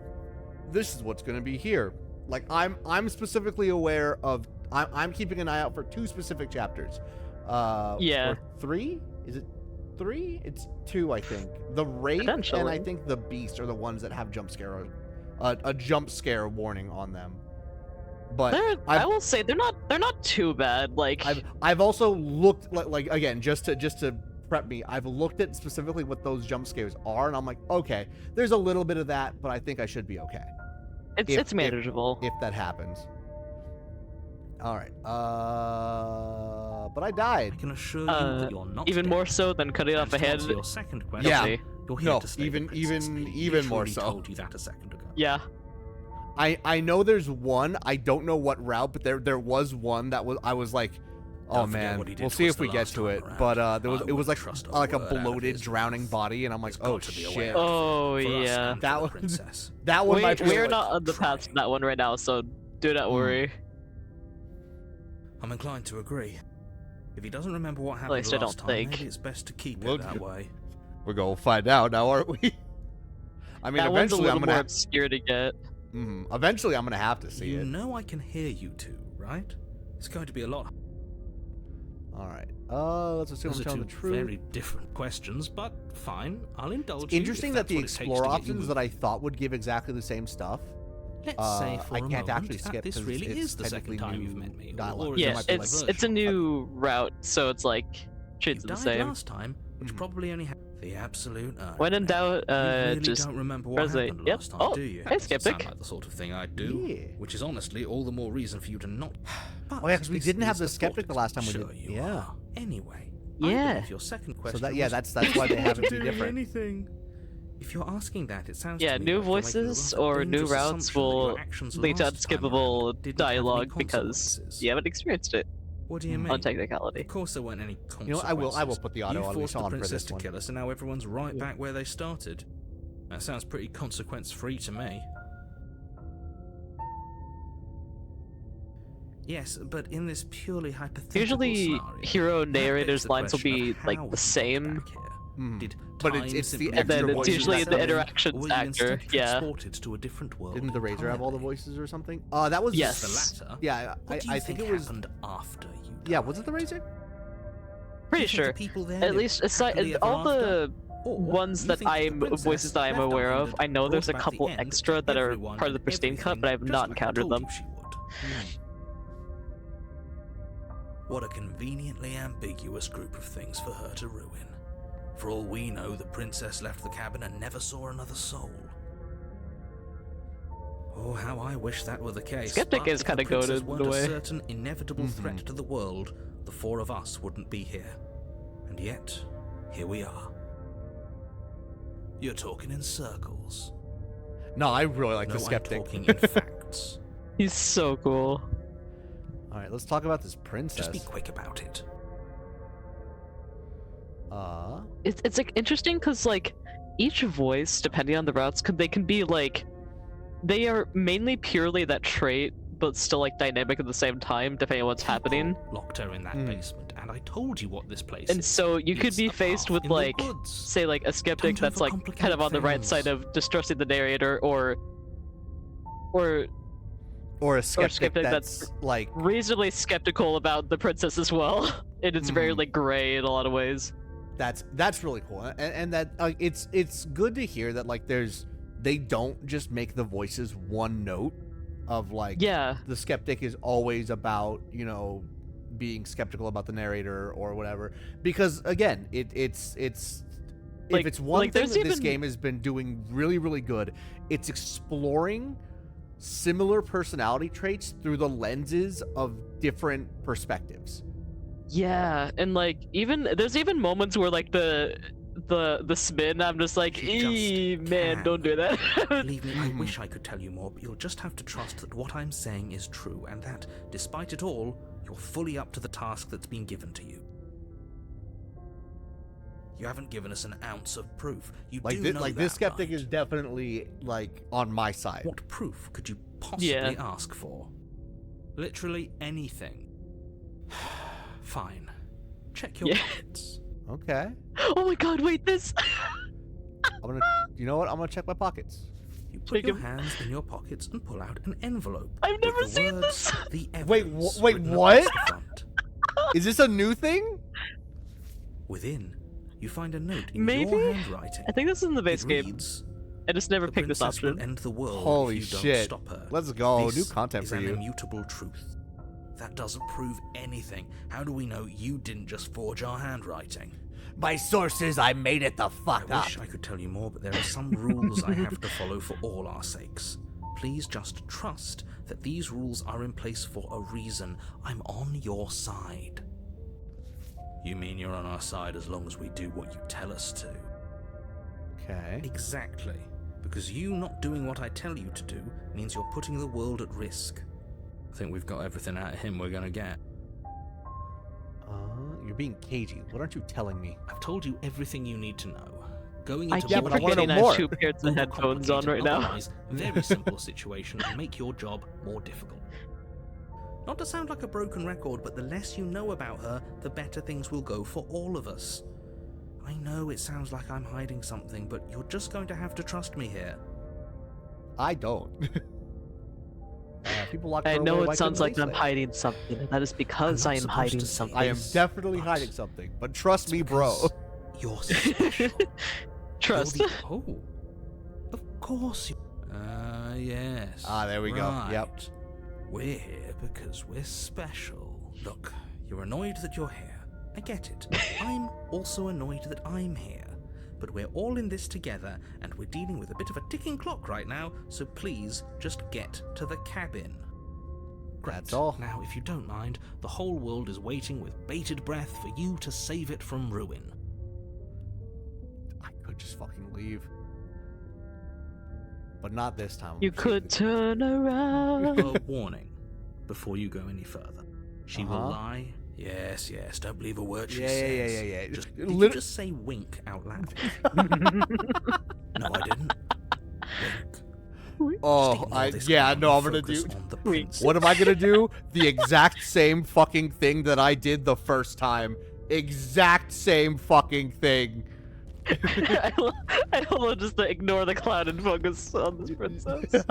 this is what's going to be here. Like I'm specifically aware of. I'm keeping an eye out for 2 specific chapters. Yeah. Or 3? Is it 3? It's 2, I think. The Wraith and I Potentially. think the Beast are the ones that have a jump scare warning on them. But I will say they're not too bad. Like, I've also looked like again just to prep me. I've looked at specifically what those jump scares are, and I'm like, okay, there's a little bit of that, but I think I should be okay it's manageable. if that happens. All right. But I died. I can assure you that you're not Even dead. more so than cutting And off a to head. answer your second question, Yeah. you're here No, to slay the even- princess. even- They even more literally so. told you that a second ago. Yeah. I know there's one. I don't know what route, but there was one that I was like, oh Don't forget man, what he did we'll to see us if we the get last to time it. around. But I it was wouldn't like trust a like a word out of bloated his drowning mouth. body, and I'm like, He's oh got to be aware shit. of it. Oh For us yeah. and for That the was- princess. That one might be We're like, not on the path to that one right now, so do not Hmm. worry. I'm inclined to agree. If he doesn't remember what happened least I last don't time, think. maybe it's best to keep Well, it that way. We're gonna find out now, aren't we? I mean, That one's a eventually little I'm more gonna. obscure to get. Eventually, I'm gonna have to see You it. know I can hear you two, right? It's going to be a lot. All right. Let's assume Those I'm are telling two the truth. very different questions, but fine. I'll indulge It's you. interesting if that that's the what it takes to explore get you options moving. that I thought would give exactly the same stuff. Let's say for I a can't moment actually that skip this 'cause really it's is the second technically time you've new met me. dialogue. Or There Yeah, might be, like, it's a new route, so it's like You treats it the died same. last time, which Mhm. probably only had the absolute. When in doubt, you really just don't remember what press it. happened Yep. last time, Oh, do you? hey, Doesn't Skeptic. sound like the sort of thing I'd do. Yeah. Which is honestly all the more reason for you to not. But Oh, yeah, 'cause we this didn't have is the thought skeptic the last time we sure did- you yeah. are. Anyway. Yeah. I believe your second question. So was, that's why they have it be doing different. Anything. If you're asking that, it sounds Yeah, to me new like you're making a voices rather or new dangerous routes assumption that will your actions lead to last time unskippable around didn't have any dialogue because consequences. you haven't experienced it What do you Hmm. mean? on technicality. Of course there weren't any consequences. You know what, I will put the auto You on forced the for princess this to one. kill us, and now everyone's right back where they started. That sounds pretty consequence-free to me. Yes, but in this purely hypothetical Usually, scenario, hero that begs narrators' the lines will question be of how like we the got same, back here. Mhm. Did But time it's the simply extra and then it's voices usually that the come in. or interactions were you actor. instead Yeah. transported to a different world Didn't the Razor have all the entirely? voices or something? That was Yes. The latter. Yeah, What do you I think it was. happened after you died? Yeah, was it the Razor? Pretty You think the sure. people there At lived least aside happily ever all after? the Or ones you that think the I'm princess voices that I'm left aware of, unhindered, I know there's a brought about the couple end extra to that are everyone part of the and pristine cut, everything, but I've just not like I encountered told them. you she would. What a conveniently ambiguous group of things for her to ruin. For all we know, the princess left the cabin and never saw another soul. Oh, how I wish that were the case. Skeptic but is if kinda the princess goated weren't the way. a certain inevitable Mhm. threat to the world, the 4 of us wouldn't be here. And yet, here we are. You're talking in circles. No, I really like No, the skeptic. I'm talking in facts. He's so cool. All right, let's talk about this princess. Just be quick about it. It's like interesting because like each voice, depending on the routes, they can be like they are mainly purely that trait, but still like dynamic at the same time, depending on what's happening. Locked her in that basement, and I told you what this place And is. so you could It's be a faced path with in the like, woods. say like a skeptic Don't that's like kind of overcomplicate on the right things. side of distrusting the narrator, or Or a skeptic, skeptic that's like, reasonably skeptical about the princess as well. And it's very Mhm. like gray in a lot of ways. that's really cool, and that it's good to hear that like they don't just make the voices one note of like Yeah. the skeptic is always about, you know, being skeptical about the narrator or whatever, because again it's Like- if it's one like, thing there's that this even- game has been doing really good, it's exploring similar personality traits through the lenses of different perspectives. Yeah, and like there's even moments where like the spin, I'm just like, You just "Eee, man, can. don't do that." Believe me, I wish I could tell you more, but you'll just have to trust that what I'm saying is true, and that, despite it all, you're fully up to the task that's been given to you. You haven't given us an ounce of proof. You Like do know like that, this skeptic right? is definitely like on my side. What proof could you possibly Yeah. ask for? Literally anything. Fine. Check your Yeah. pockets. Okay, Oh my god, wait, this. I'm gonna. You know what? I'm gonna check my pockets. You put Check your him. hands in your pockets and pull out an envelope. I've with never the seen words, this. The Wait, evidence wait, written what? across the front. Is this a new thing? Within, you find a note in Maybe? your handwriting. I think this is in the base It game. reads, I just never "The picked this princess will option. end the world Holy if you shit. don't stop her. Let's go. This New content is for an you. immutable truth. That doesn't prove anything. How do we know you didn't just forge our handwriting? My sources, I made it the fuck I up. wish I could tell you more, but there are some rules I have to follow for all our sakes. Please just trust that these rules are in place for a reason. I'm on your side. You mean you're on our side as long as we do what you tell us to? Okay. Exactly. Because you not doing what I tell you to do means you're putting the world at risk. I think we've got everything out of him we're gonna get. You're being cagey. What aren't you telling me? I've told you everything you need to know. Going I into Yeah, keep but I wanna know forgetting I have more. 2 pairs of headphones on right now. Otherwise, very simple situation and make your job more difficult. Not to sound like a broken record, but the less you know about her, the better things will go for all of us. I know it sounds like I'm hiding something, but you're just going to have to trust me here. I don't. People lock I her know away, it why sounds couldn't like they I'm say? hiding something, and that is because I'm I not am supposed hiding to say something. I am Yes, definitely but- hiding something, but trust me, bro. Because You're special. Trust. You're the- oh, of course you. Yes. Ah, there we go. Yep. right. We're here because we're special. Look, you're annoyed that you're here. I get it. I'm also annoyed that I'm here. But we're all in this together, and we're dealing with a bit of a ticking clock right now, so please just get to the cabin. Great. That's all. Now, if you don't mind, the whole world is waiting with bated breath for you to save it from ruin. I could just fucking leave. But not this time. You could turn around. A warning before you go any further. She will Uh-huh. lie. Yes, yes, don't believe a word she Yeah, says. yeah. Just, did you Lit- just say wink out loud? No, I didn't. Wink. Oh, Just ignore I this yeah, and no, I'm gonna focus do. on the Wink. princess. What am I gonna do? The exact same fucking thing that I did the first time. Exact same fucking thing. I love just to ignore the cloud and focus on this princess.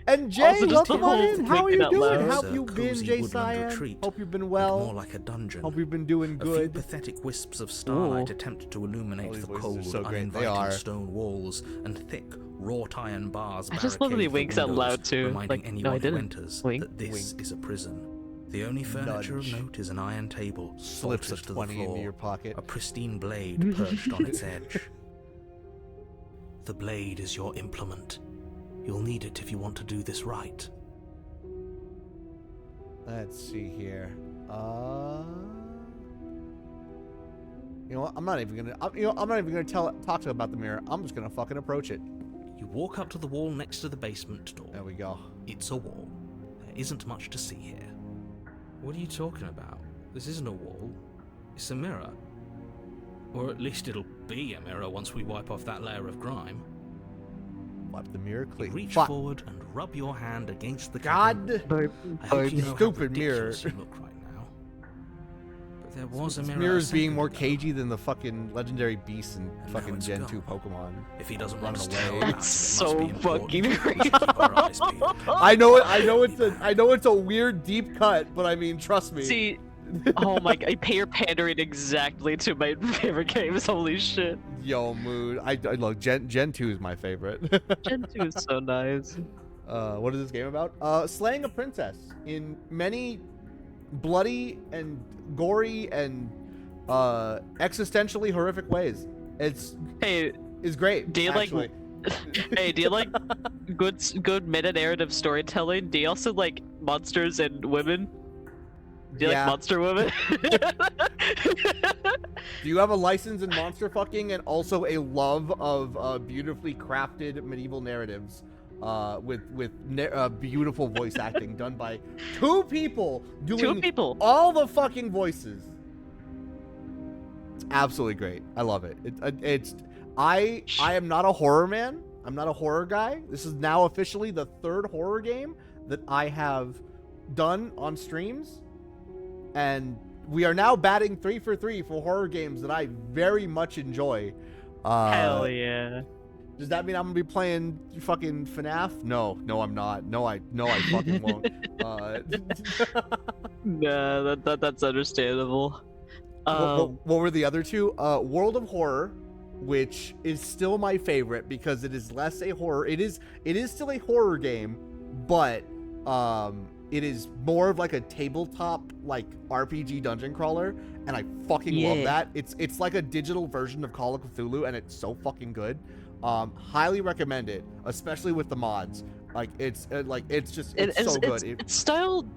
And Jay, Also, just welcome the on whole in. How are thinking you out doing? loud. How It's have a you been, cozy Jay woodland Cyan? retreat, Hope you've been but well. more like a dungeon. Hope you've been doing A few good. pathetic wisps of starlight Ooh. attempt to illuminate Oh, these the voices are cold, so great. They uninviting are. stone walls and thick, wrought iron bars. I just love that he barricade the winks out windows, loud, too. reminding Like, anyone no, I who didn't. enters Wink. that this Wink. is a prison. The only furniture Nudge. of note is an iron table, Slips a bolted to the 20 floor, into your pocket. a pristine blade perched on its edge. The blade is your implement. You'll need it if you want to do this right. Let's see here. You know what? I'm not even gonna. I'm not even gonna talk to her about the mirror. I'm just gonna fucking approach it. You walk up to the wall next to the basement door. There we go. It's a wall. There isn't much to see here. What are you talking about? This isn't a wall. It's a mirror. Or at least it'll be a mirror once we wipe off that layer of grime. Wipe the mirror You clean. reach Fuck. forward and rub your hand against the God. cabin. I hope you know Stupid how mirror. ridiculous you look right now. But there was a This mirror. mirror's a being second more ago. cagey than the fucking legendary beasts and And fucking now it's Gen 2 gone. Pokemon. If he doesn't Running want to away. tell about it, it So must be important fucking that we real. keep our eyes peeled. I know it's a weird deep cut, but I mean, trust me. See, oh my god, you're pandering exactly to my favorite games. Holy shit. Yo, mood. I look. Gen 2 is my favorite. Gen 2 is so nice. What is this game about? Slaying a princess in many bloody and gory and existentially horrific ways. It's Hey, great. do you like- actually. hey, do you like good meta-narrative storytelling? Do you also like monsters and women? Do you Yeah. like monster women? Do you have a license in monster fucking and also a love of beautifully crafted medieval narratives with beautiful voice acting done by two people Two doing people. all the fucking voices? It's absolutely great. I love it. I am not a horror man. I'm not a horror guy. This is now officially the third horror game that I have done on streams, and we are now batting 3 for 3 for horror games that I very much enjoy. Hell yeah. Does that mean I'm gonna be playing fucking FNAF? No, I'm not. No, I fucking won't. Nah, that's understandable. What were the other two? World of Horror, which is still my favorite because it is less a horror. It is still a horror game, but it is more of like a tabletop like RPG dungeon crawler, and I fucking love Yeah. that. It's like a digital version of Call of Cthulhu, and it's so fucking good. Highly recommend it, especially with the mods. Like it's so good. It's styled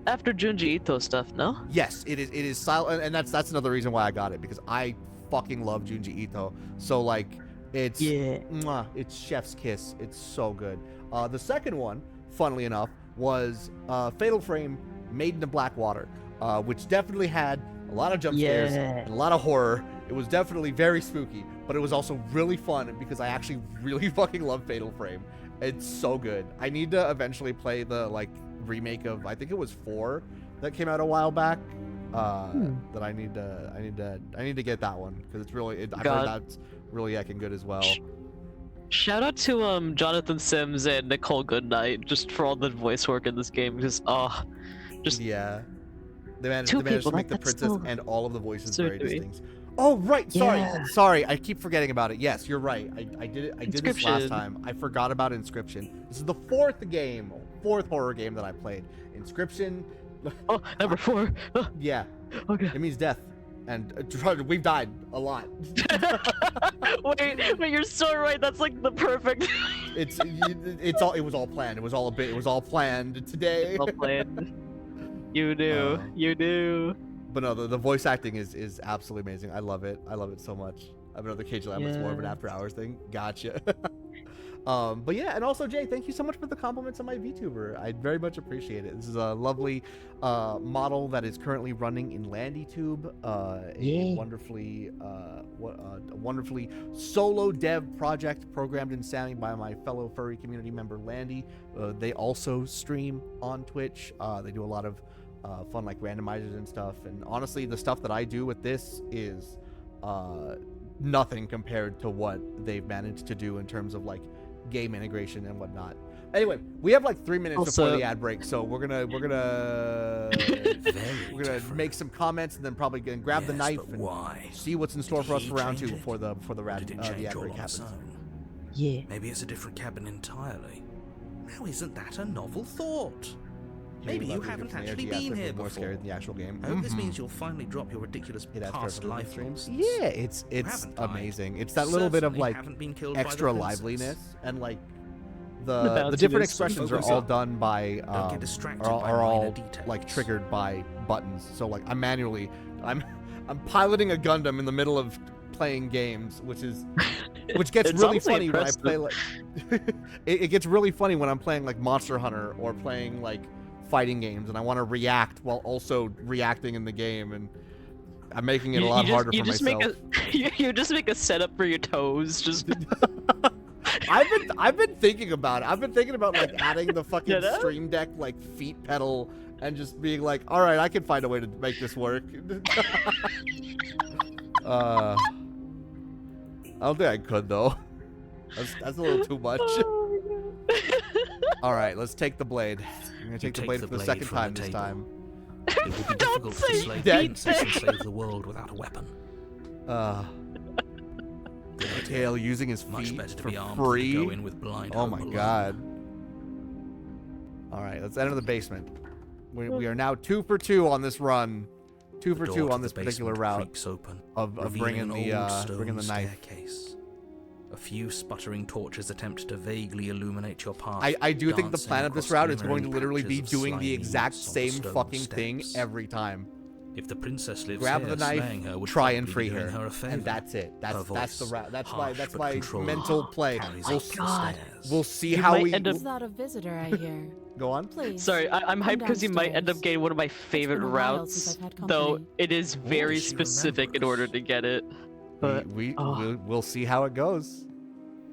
after Junji Ito stuff, no? Yes, it is. It is silent, and that's another reason why I got it, because I fucking love Junji Ito. So like, it's it's chef's kiss. It's so good. The second one, funnily enough, was Fatal Frame: Maiden of Blackwater, which definitely had a lot of jump scares and a lot of horror. It was definitely very spooky, but it was also really fun because I actually really fucking love Fatal Frame. It's so good. I need to eventually play the like remake of, I think it was 4 that came out a while back. That I need to get that one because it's really I've heard that's really heckin' good as well. Shout out to Jonathan Sims and Nicole Goodnight just for all the voice work in this game, because Yeah, they managed two to people, make the that's princess so- and all of the voices so very sweet. distinct. Oh right, Yeah. sorry, I keep forgetting about it. Yes, you're right. I did it. I did this last Inscription. time. I forgot about Inscription. This is the fourth horror game that I played. Inscription. Oh, number 4. Yeah, Okay. it means death, and we've died a lot. Wait, you're so right. That's like the perfect. It was all planned. It was all planned today. Well planned. You knew. You knew. But no, the voice acting is absolutely amazing. I love it. I love it so much. I have another Cage Lab. It's more of an Yeah. after hours thing. Gotcha. But yeah, and also Jay, thank you so much for the compliments on my VTuber. I very much appreciate it. This is a lovely model that is currently running in LandyTube. A wonderfully solo dev project programmed and sounding by my fellow furry community member Landy. They also stream on Twitch. They do a lot of fun like randomizers and stuff, and honestly the stuff that I do with this is nothing compared to what they've managed to do in terms of like game integration and whatnot. Anyway, we have like 3 minutes before Also- the ad break, so we're gonna different. make some comments and then probably gonna grab the Yes, knife but and why? see what's in store Did for us he for round change 2 it? before the Or did it change ad all break on happens. its own? Yeah. Maybe it's a different cabin entirely. Now isn't that a novel thought? Jay Maybe you Love haven't gives an actually ARG been answer here for more scary before. than the actual game. I hope this Mhm. means you'll finally drop your ridiculous It asks past for life streams. nonsense. Yeah, it's haven't died. amazing. It's that little bit of Certainly like haven't been killed by the extra princess. liveliness and like The the different bounciness. expressions are Focus all up. done by Don't get distracted are by all minor details. like triggered by buttons. So like I'm piloting a Gundam in the middle of playing games, which gets It's really honestly funny when I impressive. play like it gets really funny when I'm playing like Monster Hunter or playing like fighting games and I want to react while also reacting in the game, and I'm making it a lot harder for myself. You just make a setup for your toes. Just I've been thinking about it. I've been thinking about like adding the fucking You know? Stream Deck like feet pedal and just being like, all right, I can find a way to make this work. I don't think I could though. That's a little too much. Oh my God. All right, let's take the blade. I'm gonna take the blade for the second from time the this table. time. It would be Don't difficult say to slay dead. the princess and save the world without a weapon. Good idea. Tail using his Much feet better to for be armed than to free. go in with blind Oh hope my alone. god. All right, let's enter the basement. We are now 2 for 2 on this run. 2 The for door 2 to on the this particular basement route creaks open, of revealing bringing an old the stone bringing the knife. staircase. A few sputtering torches attempt to vaguely illuminate your path. I do think the dancing plan of this across route is glimmering going to literally be patches of doing the slimy exact moss on same stone fucking thing steps. every time. If the princess lives Grab here, the knife, slaying her would try and probably free be doing her, a favor. and that's it. Her That's the voice, route. That's harsh my but controlled, mental play. carries We'll, up the God. stairs. we'll see You how might we end up- Is that a visitor I hear? go on. Please. Sorry, I'm hyped because you might end up downstairs. getting one of my favorite been a while since routes, I've had though company. it is very she specific in order remembers. to get it. But We'll see how it goes.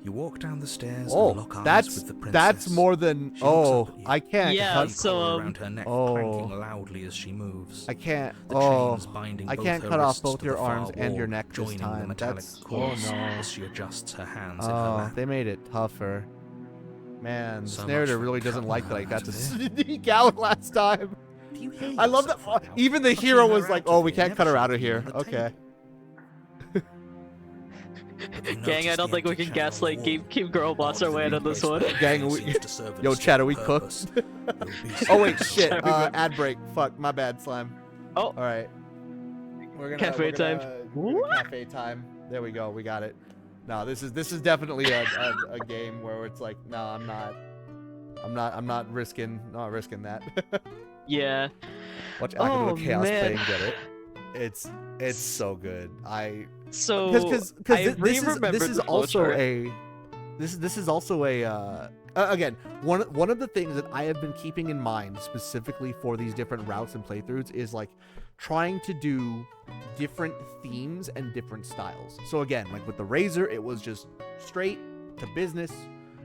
You walk down the stairs and Oh, lock eyes that's with the princess. that's more than. She looks up at you. I can't. Yeah, cut- Chain so, collar around her neck, oh. clanking loudly as she moves. I can't. The Oh, chains binding I both can't her cut off wrists both to your the far arms and your wall, neck this joining time. The metallic That's cords oh no. as she adjusts her hands in her Oh, lap. they made it tougher. Man, this So much narrator for really doesn't cutting like her that I got out to of sneak out last time. Do you hear I love that. yourself right now? Even the Cutting hero her was like, out "Oh, of we here can't never cut her should out of have here." been on the Okay. table. Have you gang, I noticed don't the think we empty can channel gaslight wall? Keep Girl Boss our Part of way the out of this replacement one. of Gang, the we- seems to serve a Yo, Chad, are we distinct cooked? purpose. You'll be Oh wait, successful. shit. Ad break. Fuck, my bad, slime. Oh. All right. We're Cafe time. Cafe time. There we go. We got it. No, this is definitely a game where it's like, no, I'm not risking that. Yeah. Watch Akino Oh, Chaos play man. and get it. It's so good. So Because I this re-remembered is the also flowchart. this is also a again one of the things that I have been keeping in mind specifically for these different routes and playthroughs is like trying to do different themes and different styles. So again, like with the Razor, it was just straight to business,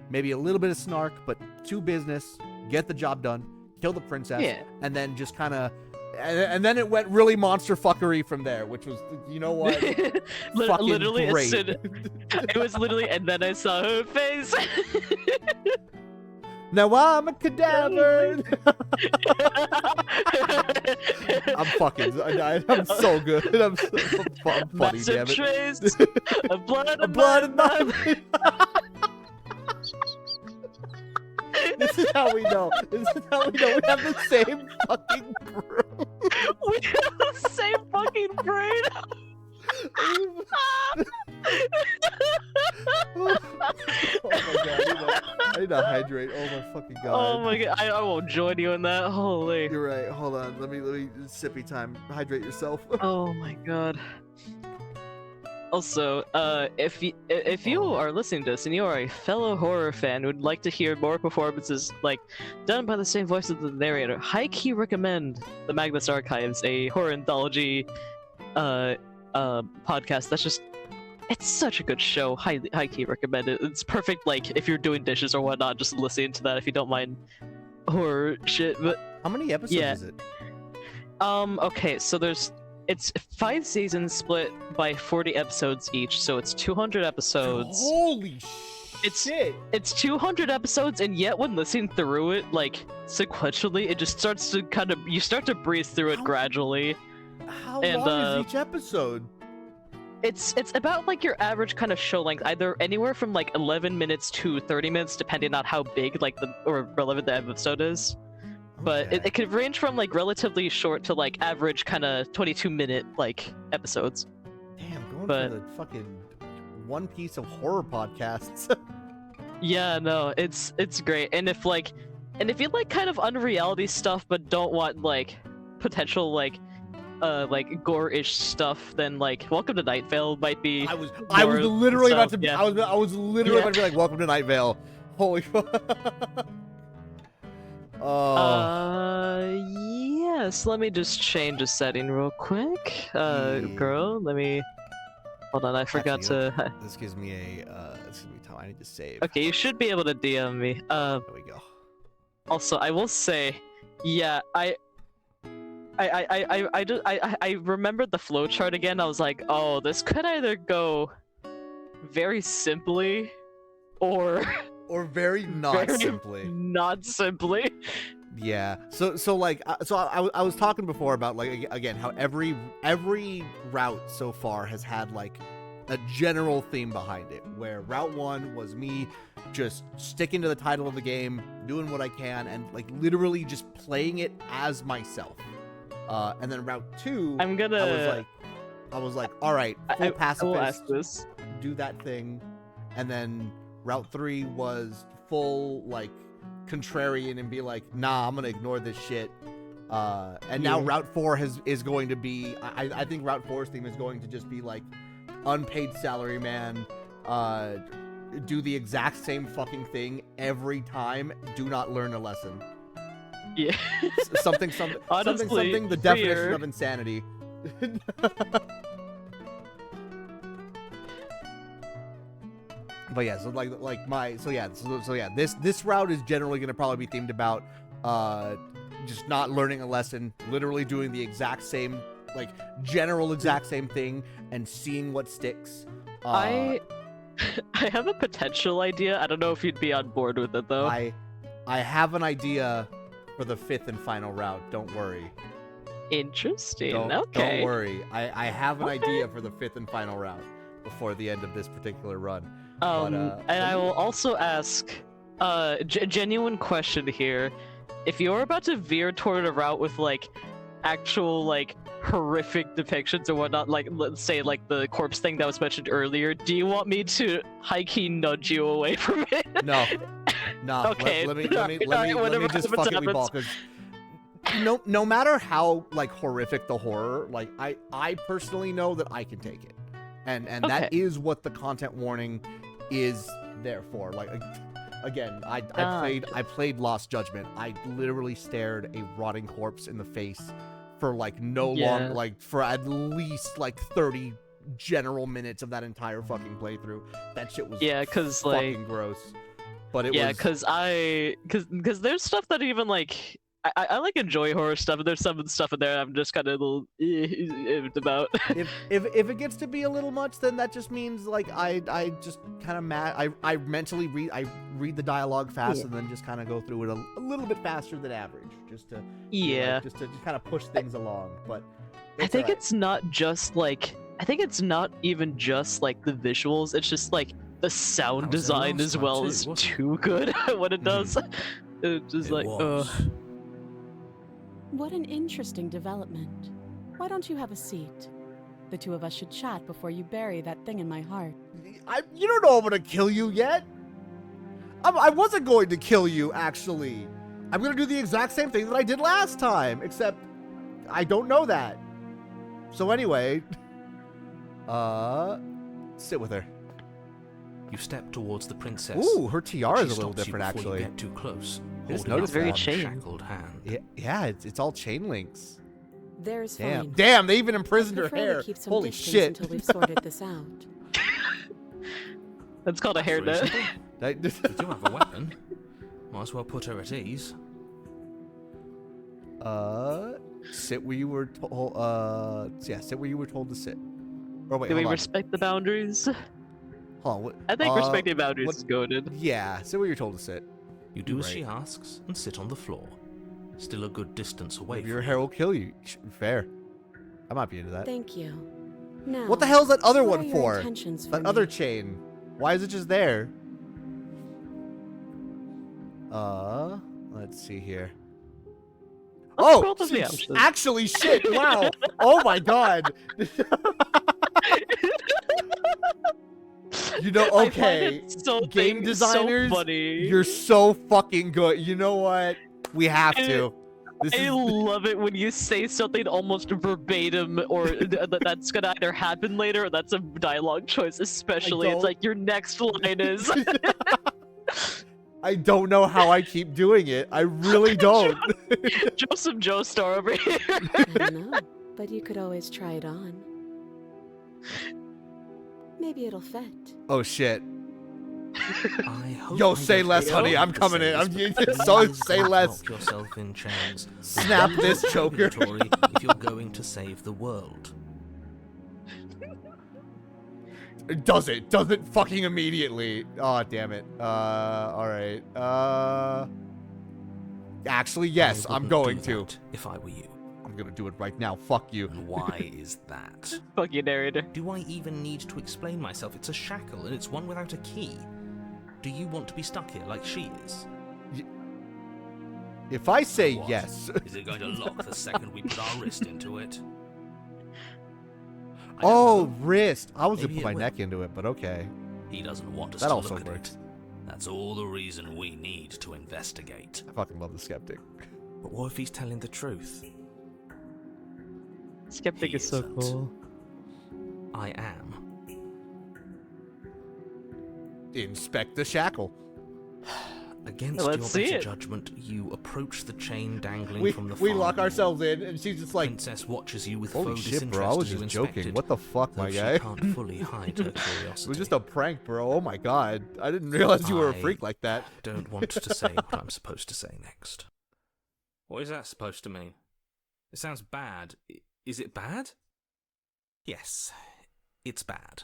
maybe a little bit of snark, but to business, get the job done, kill the princess, Yeah. and then just kind of. And then it went really monster fuckery from there, which was, you know what? Fucking literally, as great. soon, it was literally, and then I saw her face. Now I'm a cadaver. I'm fucking. I'm so good. I'm funny, damn Massive it. trace of blood A and blood in blood. my. This is how we know. This is how we know we have the same fucking brew. We have the same fucking brain. Oh my god, I need to hydrate. Oh my fucking god. Oh my god, I won't join you in that. Holy. You're right. Hold on. Let me sippy time. Hydrate yourself. Oh my god. Also, if you are listening to this and you are a fellow horror fan who would like to hear more performances like done by the same voice as the narrator, high key recommend the Magnus Archives, a horror anthology podcast. That's just, it's such a good show. High key recommend it. It's perfect, like if you're doing dishes or whatnot, just listening to that if you don't mind horror shit. But How many episodes Yeah. is it? okay, so it's 5 seasons split by 40 episodes each, so it's 200 episodes. Holy It's- shit! It's 200 episodes, and yet when listening through it, like, sequentially, it just starts to you start to breeze through it How- gradually. How And, long is each episode? It's about, like, your average kind of show length, either anywhere from, like, 11 minutes to 30 minutes, depending on how big, like, or relevant the episode is. But Okay. it could range from, like, relatively short to, like, average kind of 22-minute, like, episodes. Damn, going but- for the fucking One Piece of horror podcasts. Yeah, no, it's great. And if you like kind of unreality stuff but don't want like potential like gore-ish stuff, then like Welcome to Night Vale might be I was more literally about to. stuff, yeah. I was literally Yeah. about to be like, "Welcome to Night Vale." Holy fuck. Oh. Yes, let me just change a setting real quick. Yeah. Girl, let me Hold on, I forgot Actually, to. This gives me a this gives me time. I need to save. Okay, you should be able to DM me. There we go. Also, I will say, yeah, I remembered the flowchart again. I was like, oh, this could either go very simply, or Or very not very simply. not simply. Yeah. So like I was talking before about like again how every route so far has had like a general theme behind it, where Route 1 was me just sticking to the title of the game, doing what I can, and like literally just playing it as myself. And then Route 2, I'm gonna. I was like, all right, full I will pacifist, ask this. do that thing, and then Route 3 was full like contrarian and be like, nah, I'm gonna ignore this shit. And now Yeah. Route 4 is going to be, I think Route 4's theme is going to just be like unpaid salaryman, do the exact same fucking thing every time, do not learn a lesson. Yeah. Something, Honestly, the definition fair. of insanity. But yeah, so this route is generally going to probably be themed about just not learning a lesson, literally doing the exact same, like general exact same thing and seeing what sticks. I have a potential idea. I don't know if you'd be on board with it though. I have an idea for the 5th and final route. Don't worry. Interesting. Don't Okay. worry. I have an idea for the 5th and final route before the end of this particular run. And I will also ask, genuine question here: if you're about to veer toward a route with like actual like horrific depictions or whatnot, like let's say like the corpse thing that was mentioned earlier, do you want me to high-key nudge you away from it? No. Nah. Okay. Let me Alright, just whatever fuck it, we ball, happens. because no matter how like horrific the horror, like I personally know that I can take it, and that Okay. is what the content warning is there for. Like again, I played Lost Judgment. I literally stared a rotting corpse in the face for like for at least like 30 general minutes of that entire fucking playthrough. That shit was because fucking like gross. But it was because there's stuff that even like I like enjoy horror stuff, and there's some stuff in there I'm just kind of a little about. if it gets to be a little much, then that just means like I just kind of I mentally read the dialogue fast Yeah. and then just kind of go through it a little bit faster than average, just to just to kind of push things along. But I think alright. it's not just like I think it's not even just like the visuals. It's just like the sound That was their design last as one well too, is wasn't it? too good at what it does. It's just It like was. What an interesting development. Why don't you have a seat? The two of us should chat before you bury that thing in my heart. You don't know I'm gonna kill you yet. I wasn't going to kill you, actually. I'm gonna do the exact same thing that I did last time, except I don't know that. So anyway, sit with her. You step towards the princess. Ooh, her tiara She is a little stops you different, before you actually. get too close. I just holding noticed up very one chained. shackled hand. Yeah, it's all chain links. There's Damn, fine. damn, they even I imprisoned her prefer hair. to keep some Holy distance shit. until we've sorted this out. that's called a That's hairnet. reasonable. We do have a weapon. Might as well put her at ease. Sit where you were told. Sit where you were told to sit. Or wait, Do we hold on. respect the boundaries? Hold on. What, I think respecting boundaries what- is goaded. Yeah, sit where you're told to sit. You do as she Right. asks and sit on the floor. Still a good distance away Maybe from your you. hair will kill you. Fair. I might be into that. Thank you. Now, What the hell's that other what one are your for? intentions for That me? other chain. Why is it just there? Let's see here. Let's Oh, roll the options. actually, shit! Wow! Oh my god! You know, I find okay, it so game designers, so funny. you're so fucking good. You know what? We have to. This I is love it when you say something almost verbatim, or that's gonna either happen later, or that's a dialogue choice. Especially, it's don't- like your next line is. I don't know how I keep doing it. I really don't. Joseph Joestar over here. I don't know, but you could always try it on. Maybe it'll fit. Oh shit. I hope Yo, I say don't less, feel honey. I'm to coming say in. I'm this, but so please say don't less. lock yourself in chains. Snap Remember this, it's Joker. obligatory if you're going to save the world. It does it. Does it fucking immediately. Oh, damn it. Alright. Actually, yes, I I'm wouldn't going do to. that if I were you. I'm gonna do it right now. Fuck you. And why is that? Fuck you, narrator. Do I even need to explain myself? It's a shackle, and it's one without a key. Do you want to be stuck here like she is? If I say What? yes. Is it going to lock the second we put our wrist into it? I don't Oh, know. wrist. I was gonna Maybe put it my will. neck into it, but okay. He doesn't want us That to also look at works. it. That's all the reason we need to investigate. I fucking love the skeptic. But what if he's telling the truth? Skeptic He is so isn't. cool. I am. Inspect the shackle. Against Let's your see better it. judgment, you approach the chain dangling We from the lock far ourselves in, and she's just like, Princess watches you with holy faux shit, disinterest bro. I was as you just inspect joking. it, What the fuck, though my she guy? can't fully hide her It curiosity. was just a prank, bro. Oh my god. I didn't realize you were a I freak like that. Don't want to say what I'm supposed to say next. What is that supposed to mean? It sounds bad. Is it bad? Yes, it's bad.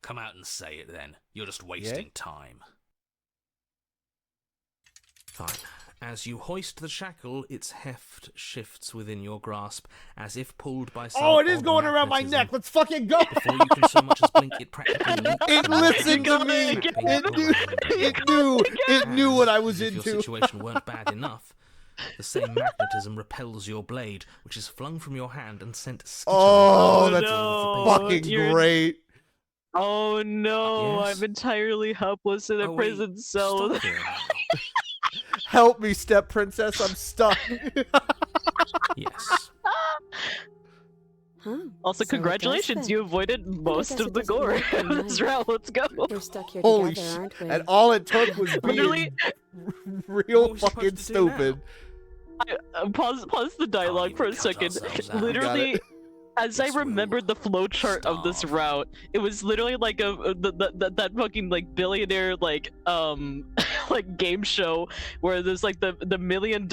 Come out and say it then. You're just wasting time. Fine. As you hoist the shackle, its heft shifts within your grasp, as if pulled by some Oh, it is odd going around my magnetism. neck. Let's fucking go. Before you can so much as blink, it practically leaps It towards listened you, to me. snapping It knew. around you. It knew what I was As if into. Your situation weren't bad enough. The same magnetism repels your blade, which is flung from your hand and sent skittering. Oh, Oh, that's no. fucking You're- great. Oh no, Yes? I'm entirely helpless in a Oh, wait, prison cell. stop here. Help me, step princess. I'm stuck. Yes. Huh? Also, So it does congratulations, fit. you avoided most guess of it the doesn't gore work for in this mine. round. Let's go. We're stuck here Holy together, shit. aren't we? And all it took was Literally, being real What are we supposed fucking to do now? stupid. Pause the dialogue for a even cut second. ourselves out. Literally, as I Yes, we'll remembered the flowchart of this starve. route, it was literally like that fucking like billionaire like like game show where there's like the $1 million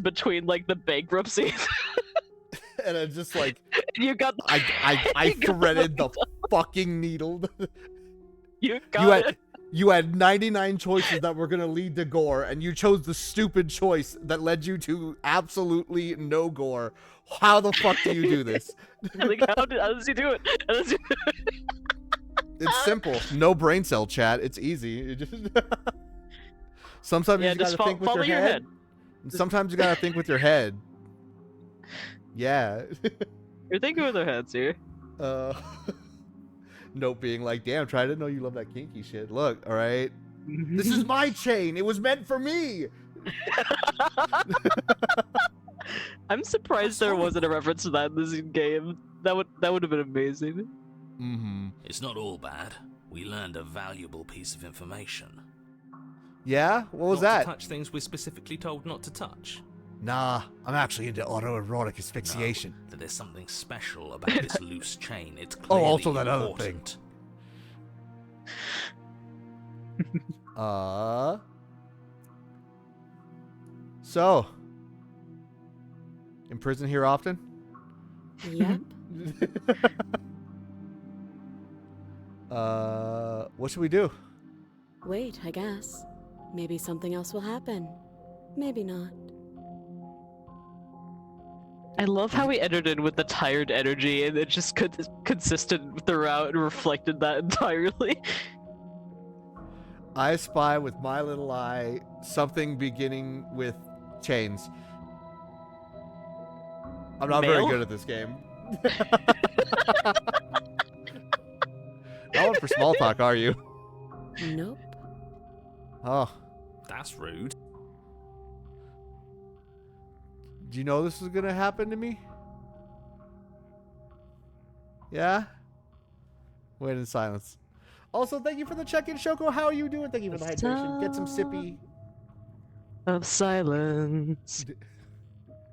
between like the bankruptcies. And I just like, You got I threaded the fucking needle. you got it. You had 99 choices that were gonna lead to gore, and you chose the stupid choice that led you to absolutely no gore. How the fuck do you do this? Like how does he do it? How does he do it? It's simple. No brain cell chat. It's easy. It just sometimes Yeah, you just gotta think with follow your head. And sometimes you gotta think with your head. Yeah. You're thinking with our heads here. Note being like, damn, Try, I didn't know you love that kinky shit. Look, all right. This is my chain. It was meant for me. I'm surprised That's there horrible. wasn't a reference to that in this game. That would have been amazing. Mm-hmm. It's not all bad. We learned a valuable piece of information. Yeah? What was Not that? to touch things we're specifically told not to touch. Nah, I'm actually into autoerotic asphyxiation. No, that there's something special about this loose chain. It's Oh, clearly also that other thing. important. So, in prison here often? Yep. What should we do? Wait, I guess. Maybe something else will happen. Maybe not. I love how he entered in with the tired energy, and it just consistent throughout and reflected that entirely. I spy with my little eye something beginning with chains. I'm not very Male? good at this game. Not one for small talk, are you? Nope. Oh, That's rude. do you know this is gonna happen to me? Yeah? Wait in silence. Also, thank you for the check-in, Shoko. How are you doing? Thank you for the hydration. Get some sippy. Of silence.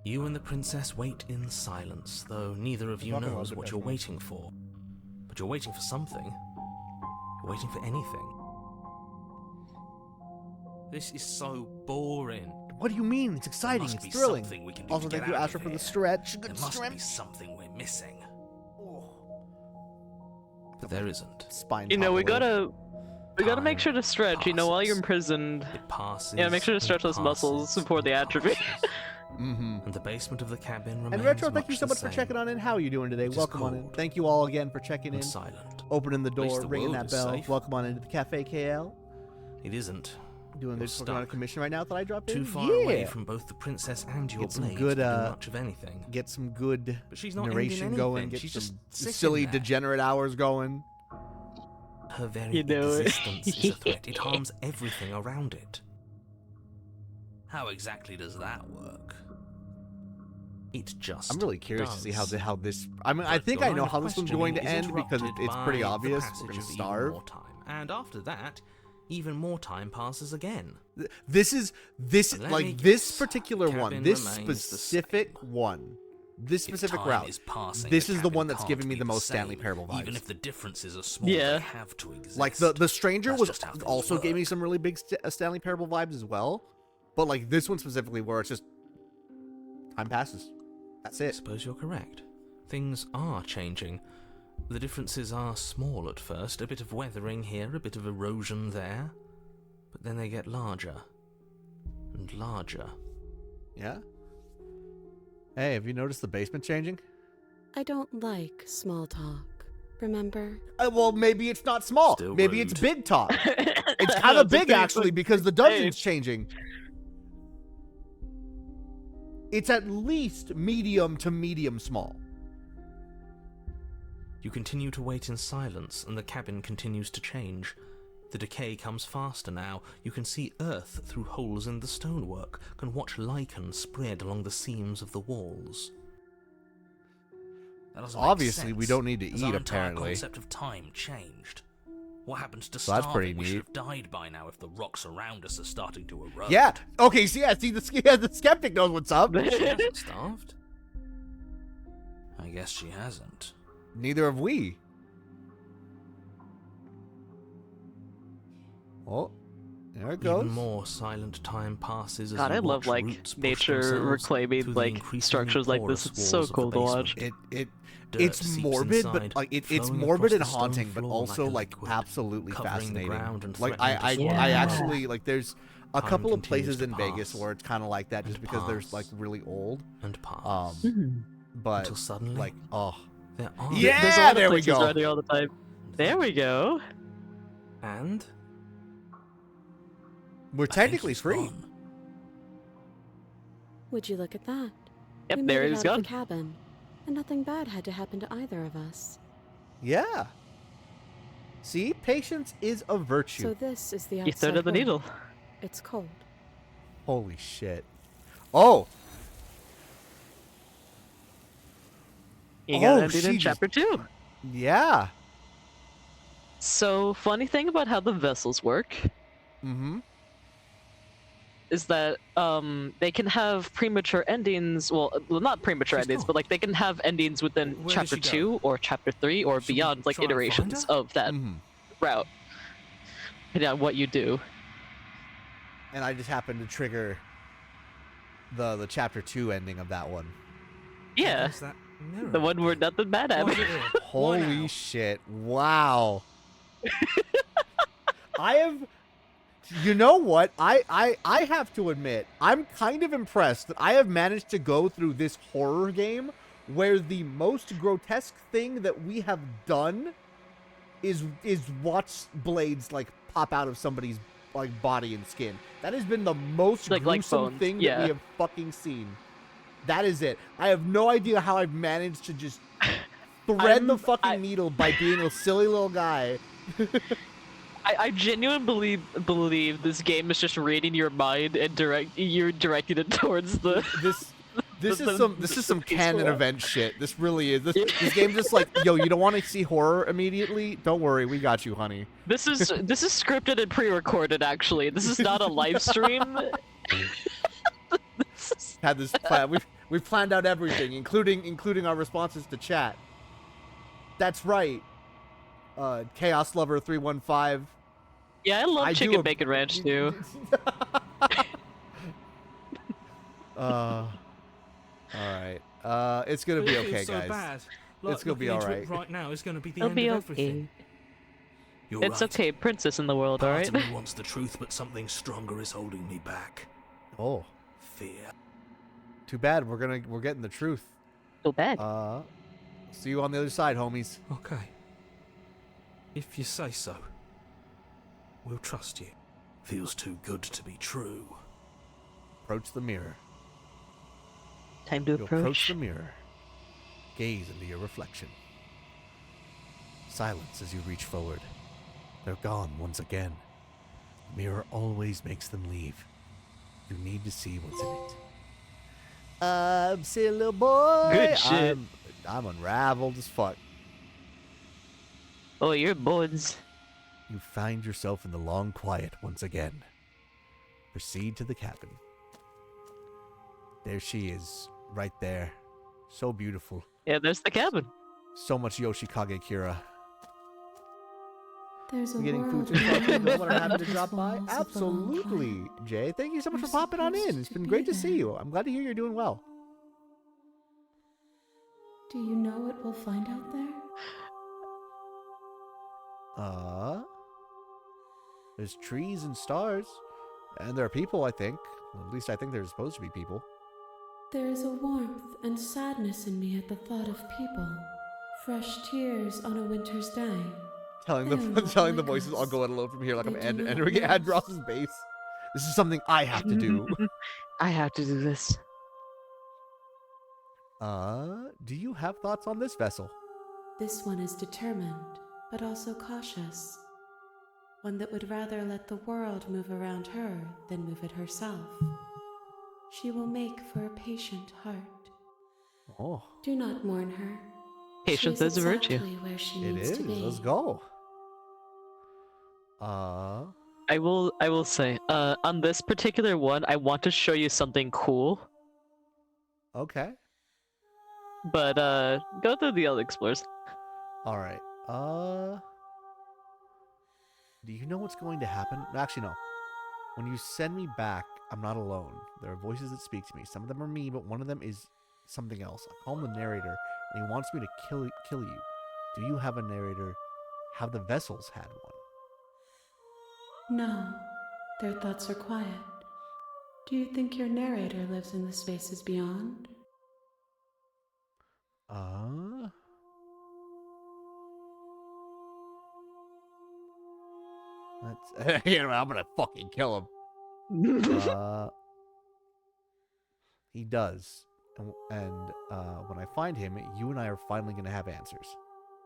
You and the princess wait in silence, though neither of you Talking about knows the what best you're one. waiting for. But you're waiting for something. waiting for anything. This is so boring. What do you mean? It's exciting. There must It's be thrilling. something we can do Also, to thank get you, out Astra, of for the here. stretch. There Good must be stretch. something we're missing. But there isn't. Spine. You know, we topple. gotta make sure to stretch. You know, while you're Passes. imprisoned. It passes. Yeah, make sure to and stretch those muscles passes before they and atrophy. passes. Mm-hmm. And the basement of the cabin remains And Retro, thank you much so the much for same. checking on in. How are you doing today? It is Welcome on in. cold Thank you all again for checking in, and silent. opening the least door, the ringing world that is bell. safe. Welcome on into the Cafe KL. It isn't. Doing You're this working on a stuck. commission right now that I dropped in. Too far yeah. away from both the princess and your Get some blade good, to do much of anything. Get some good But she's not narration ending going. anything. Get She's some just sitting silly there. degenerate hours going. Her very You know it. existence is a threat. It harms everything around it. How exactly does that work? It just I'm really curious to see how does. how this. I mean, I But think the I know line of how this one's going to questioning is end because interrupted it's pretty by the obvious. We're passage gonna of even starve. more time. And after that, even more time passes again. This is Let me like this guess. particular one. Cabin This remains the specific one. This If specific time route. is passing, This is the cabin one that's can't giving me be the most same. Stanley Parable vibes. Even if the differences are small, Yeah. they have to exist. Like the Stranger That's was just how things also gave me work. some really big Stanley Parable vibes as well, but like this one specifically, where it's just time passes. That's I it. suppose you're correct. Things are changing. The differences are small at first, a bit of weathering here, a bit of erosion there, but then they get larger and larger. Yeah. Hey, have you noticed the basement changing? I don't like small talk. Remember? Well, maybe it's not small. Still Maybe it's rude. big talk. It's kind of big actually because the dungeon's changing. It's at least medium to medium small. You continue to wait in silence, and the cabin continues to change. The decay comes faster now. You can see earth through holes in the stonework, can watch lichen spread along the seams of the walls. That doesn't make Obviously, we sense. don't need to Has eat, our entire apparently. concept of time changed? What happens to So that's starving? pretty We should neat. have died by now if the rocks around us are starting to erode. Yeah. Okay. So yeah. See, the skeptic knows what's up. She hasn't starved. I guess she hasn't. Neither have we. Oh, there it goes. Even more silent time passes as God, you I love watch like roots push nature themselves reclaiming through the like increasingly structures like this. porous It's so walls of cool the to watch. basement. It Dirt it's seeps morbid, but inside, like it's flowing morbid and across the stone haunting, but floor also like a like liquid, absolutely covering the fascinating. ground and Like threatening to swallow I Yeah. actually like there's a Time couple of continues places to in Vegas pass where it's kind of like that, just and because there's pass like really old. and pass But until suddenly like oh there are Yeah, There's a lot of there we places go. around here all the time. There we go. And we're I think technically he's free. gone. Would you look at that? Yep, we there made it he's out gone. of the cabin, and nothing bad had to happen to either of us. Yeah. See, patience is a virtue. So this is the You outside threaded the world. needle. It's cold. Holy shit. Oh. You got Oh, ended she in just- chapter 2. Yeah. So, funny thing about how the vessels work Mm-hmm. is that they can have premature endings. Well, not premature She's endings, gone. but like they can have endings within Where did chapter she go? 2 or chapter 3 or Should we beyond, like try and find iterations her? of that Mm-hmm. route. Depending on what you do. And I just happened to trigger the chapter 2 ending of that one. Yeah, There's that mirror. the one where nothing bad Why happened. here? Why Holy now? shit. Wow. I have you know what? I have to admit, I'm kind of impressed that I have managed to go through this horror game where the most grotesque thing that we have done is watch blades like pop out of somebody's like body and skin. That has been the most Like gruesome bones, thing that yeah. we have fucking seen. That is it. I have no idea how I've managed to just thread the fucking needle by being a silly little guy. I genuinely believe this game is just reading your mind and you're directing it towards the. This is some canon peaceful. event shit. This really is. This game's just like, yo, you don't want to see horror immediately? Don't worry, we got you, honey. This is scripted and pre-recorded. Actually, this is not a live stream. Had this plan. We've planned out everything, including our responses to chat. That's right. Chaos Lover 315. Yeah, I love I do Chicken a- Bacon Ranch too. All right. It's gonna be It feels okay, so guys. bad. It's gonna be looking into alright. it right now is going to be the It'll end be of okay. everything. You're It's right. okay, princess in the world, Part alright? of me wants the truth, but something stronger is holding me back. Oh, Fear. too bad. We're getting the truth. Too bad. See you on the other side, homies. Okay. If you say so. We'll trust you. Feels too good to be true. Approach the mirror. Time to You approach approach. the mirror. Gaze into your reflection. Silence as you reach forward. They're gone once again. The mirror always makes them leave. You need to see what's in it. I'm silly little boy. Good shit. I'm unraveled as fuck. Oh, you're bones. You find yourself in the long quiet once again. Proceed to the cabin. There she is, right there. So beautiful. Yeah, there's the cabin. So much Yoshikage Kira. There's a Getting world food to fucking beyond people are the having to drop by? walls of the long Absolutely, quiet. Jay. Thank you so much You're for popping on supposed in. It's to been be great to see there. you. I'm glad to hear you're doing well. Do you know what we'll find out there? There's trees and stars. And there are people, I think. Well, at least I think there's supposed to be people. There is a warmth and sadness in me at the thought of people. Fresh tears on a winter's day. Telling They're the not telling the like voices, I'll us. go it alone from here like They I'm do not entering know us. Adross's base. This is something I have to do. I have to do this. Do you have thoughts on this vessel? This one is determined, but also cautious. One that would rather let the world move around her than move it herself. She will make for a patient heart. Oh, Do not mourn her. Patience She is a virtue. exactly where she it needs is. to be. Let's go. I will say, on this particular one, I want to show you something cool, Okay. but go through the other explorers. All right. Do you know what's going to happen? Actually, no. When you send me back, I'm not alone. There are voices that speak to me. Some of them are me, but one of them is something else. I call him the narrator, and he wants me to kill you. Do you have a narrator? Have the vessels had one? No, their thoughts are quiet. Do you think your narrator lives in the spaces beyond? That's you know, I'm gonna fucking kill him. He does, and when I find him, you and I are finally gonna have answers.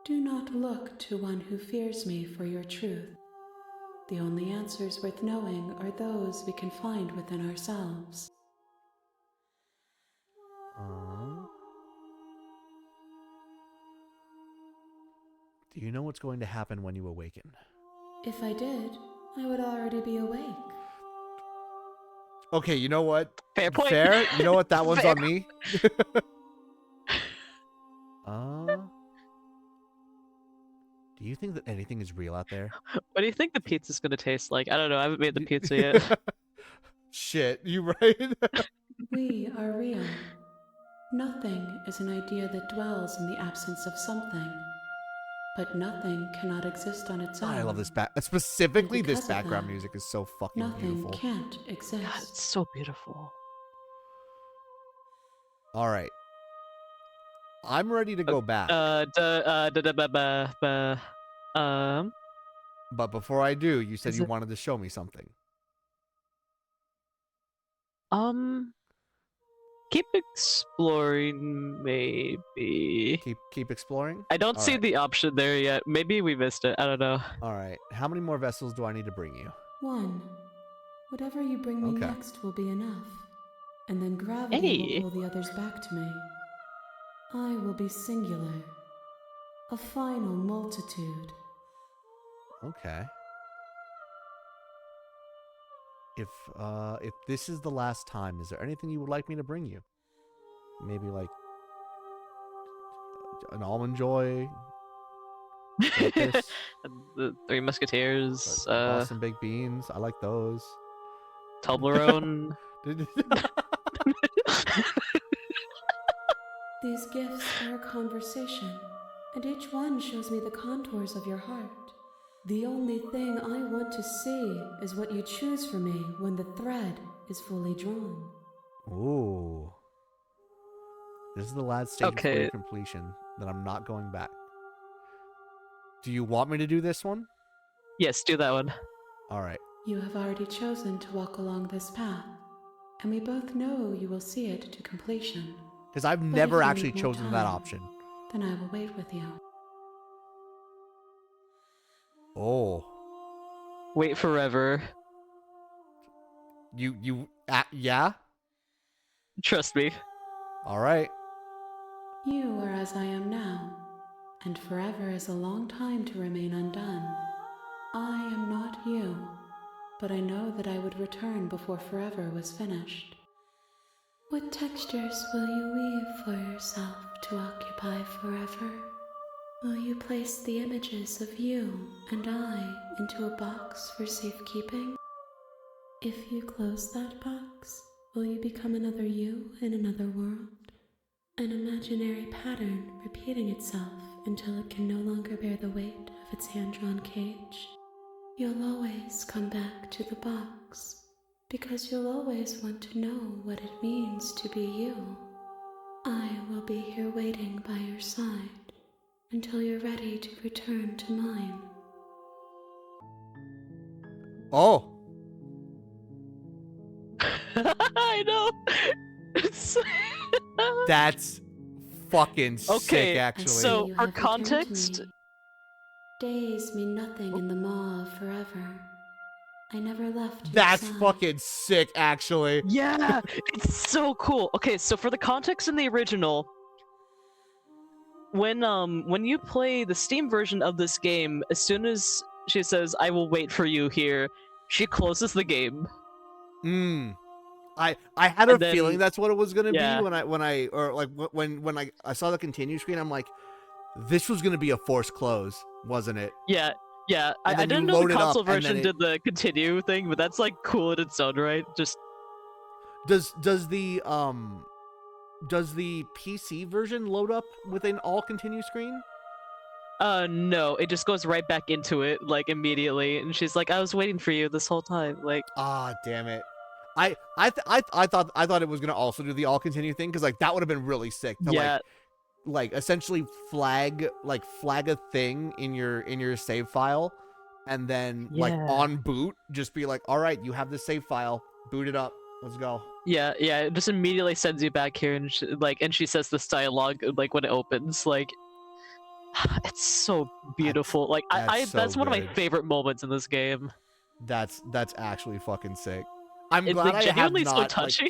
Do not look to one who fears me for your truth. The only answers worth knowing are those we can find within ourselves. Do you know what's going to happen when you awaken? If I did, I would already be awake. Okay, you know what? Fair point. Fair. You know what? That one's Fair. on me. Do you think that anything is real out there? What do you think the pizza's gonna taste like? I don't know. I haven't made the pizza yet. Shit, you right? We are real. Nothing is an idea that dwells in the absence of something. But nothing cannot exist on its own. I love this specifically And this because of background that, music is so fucking Nothing beautiful. can't God, exist. it's so beautiful. All right. I'm ready to go back. But before I do, you said Is you it- wanted to show me something. Keep exploring, maybe. Keep exploring. I don't see Alright. the option there yet. Maybe we missed it. I don't know. All right. How many more vessels do I need to bring you? One. Whatever you bring me Okay. next will be enough. And then gravity Hey. will pull the others back to me. I will be singular. A final multitude. Okay. If this is the last time, is there anything you would like me to bring you? Maybe like an almond joy. Like this? the Three Musketeers, Boston baked beans. I like those. Toblerone. These gifts are a conversation, and each one shows me the contours of your heart. The only thing I want to see is what you choose for me when the thread is fully drawn. Ooh. This is the last stage before Okay. your completion. Then I'm not going back. Do you want me to do this one? Yes, do that one. All right. You have already chosen to walk along this path, and we both know you will see it to completion. Because I've But if never you actually need more chosen that time, option. Then I will wait with you. Oh. Wait forever. Yeah? Trust me. All right. You are as I am now, and forever is a long time to remain undone. I am not you, but I know that I would return before forever was finished. What textures will you weave for yourself to occupy forever? Will you place the images of you and I into a box for safekeeping? If you close that box, will you become another you in another world? An imaginary pattern repeating itself until it can no longer bear the weight of its hand-drawn cage. You'll always come back to the box, because you'll always want to know what it means to be you. I will be here waiting by your side until you're ready to return to mine. Oh. I know. It's- That's fucking sick, Okay, actually. so- You for have returned to context- me. Days mean nothing in the maw of forever. I never left your That's side. fucking sick, actually. Yeah, it's so cool. Okay, so for the context in the original, when you play the Steam version of this game, as soon as she says "I will wait for you here," she closes the game. I had a And then- feeling that's what it was gonna yeah. be when I saw the continue screen. I'm like, this was gonna be a forced close, wasn't it? Yeah, yeah. I And then didn't you know load the it up, console and then version it- did the continue thing, but that's like cool in its own right. Just Does the PC version load up with an all continue screen? no, it just goes right back into it like immediately, and she's like, "I was waiting for you this whole time." Like, Ah, damn it. I thought it was gonna also do the all continue thing, because like that would have been really sick to yeah, like essentially flag a thing in your save file, and then like Yeah. on boot just be like, all right, you have this save file, boot it up, let's go. yeah, yeah. It just immediately sends you back here, and she says this dialogue like when it opens, like. It's so beautiful. Like that's so that's one of my good. favorite moments in this game. That's actually fucking sick. I'm It's glad like I have genuinely not so like, touching.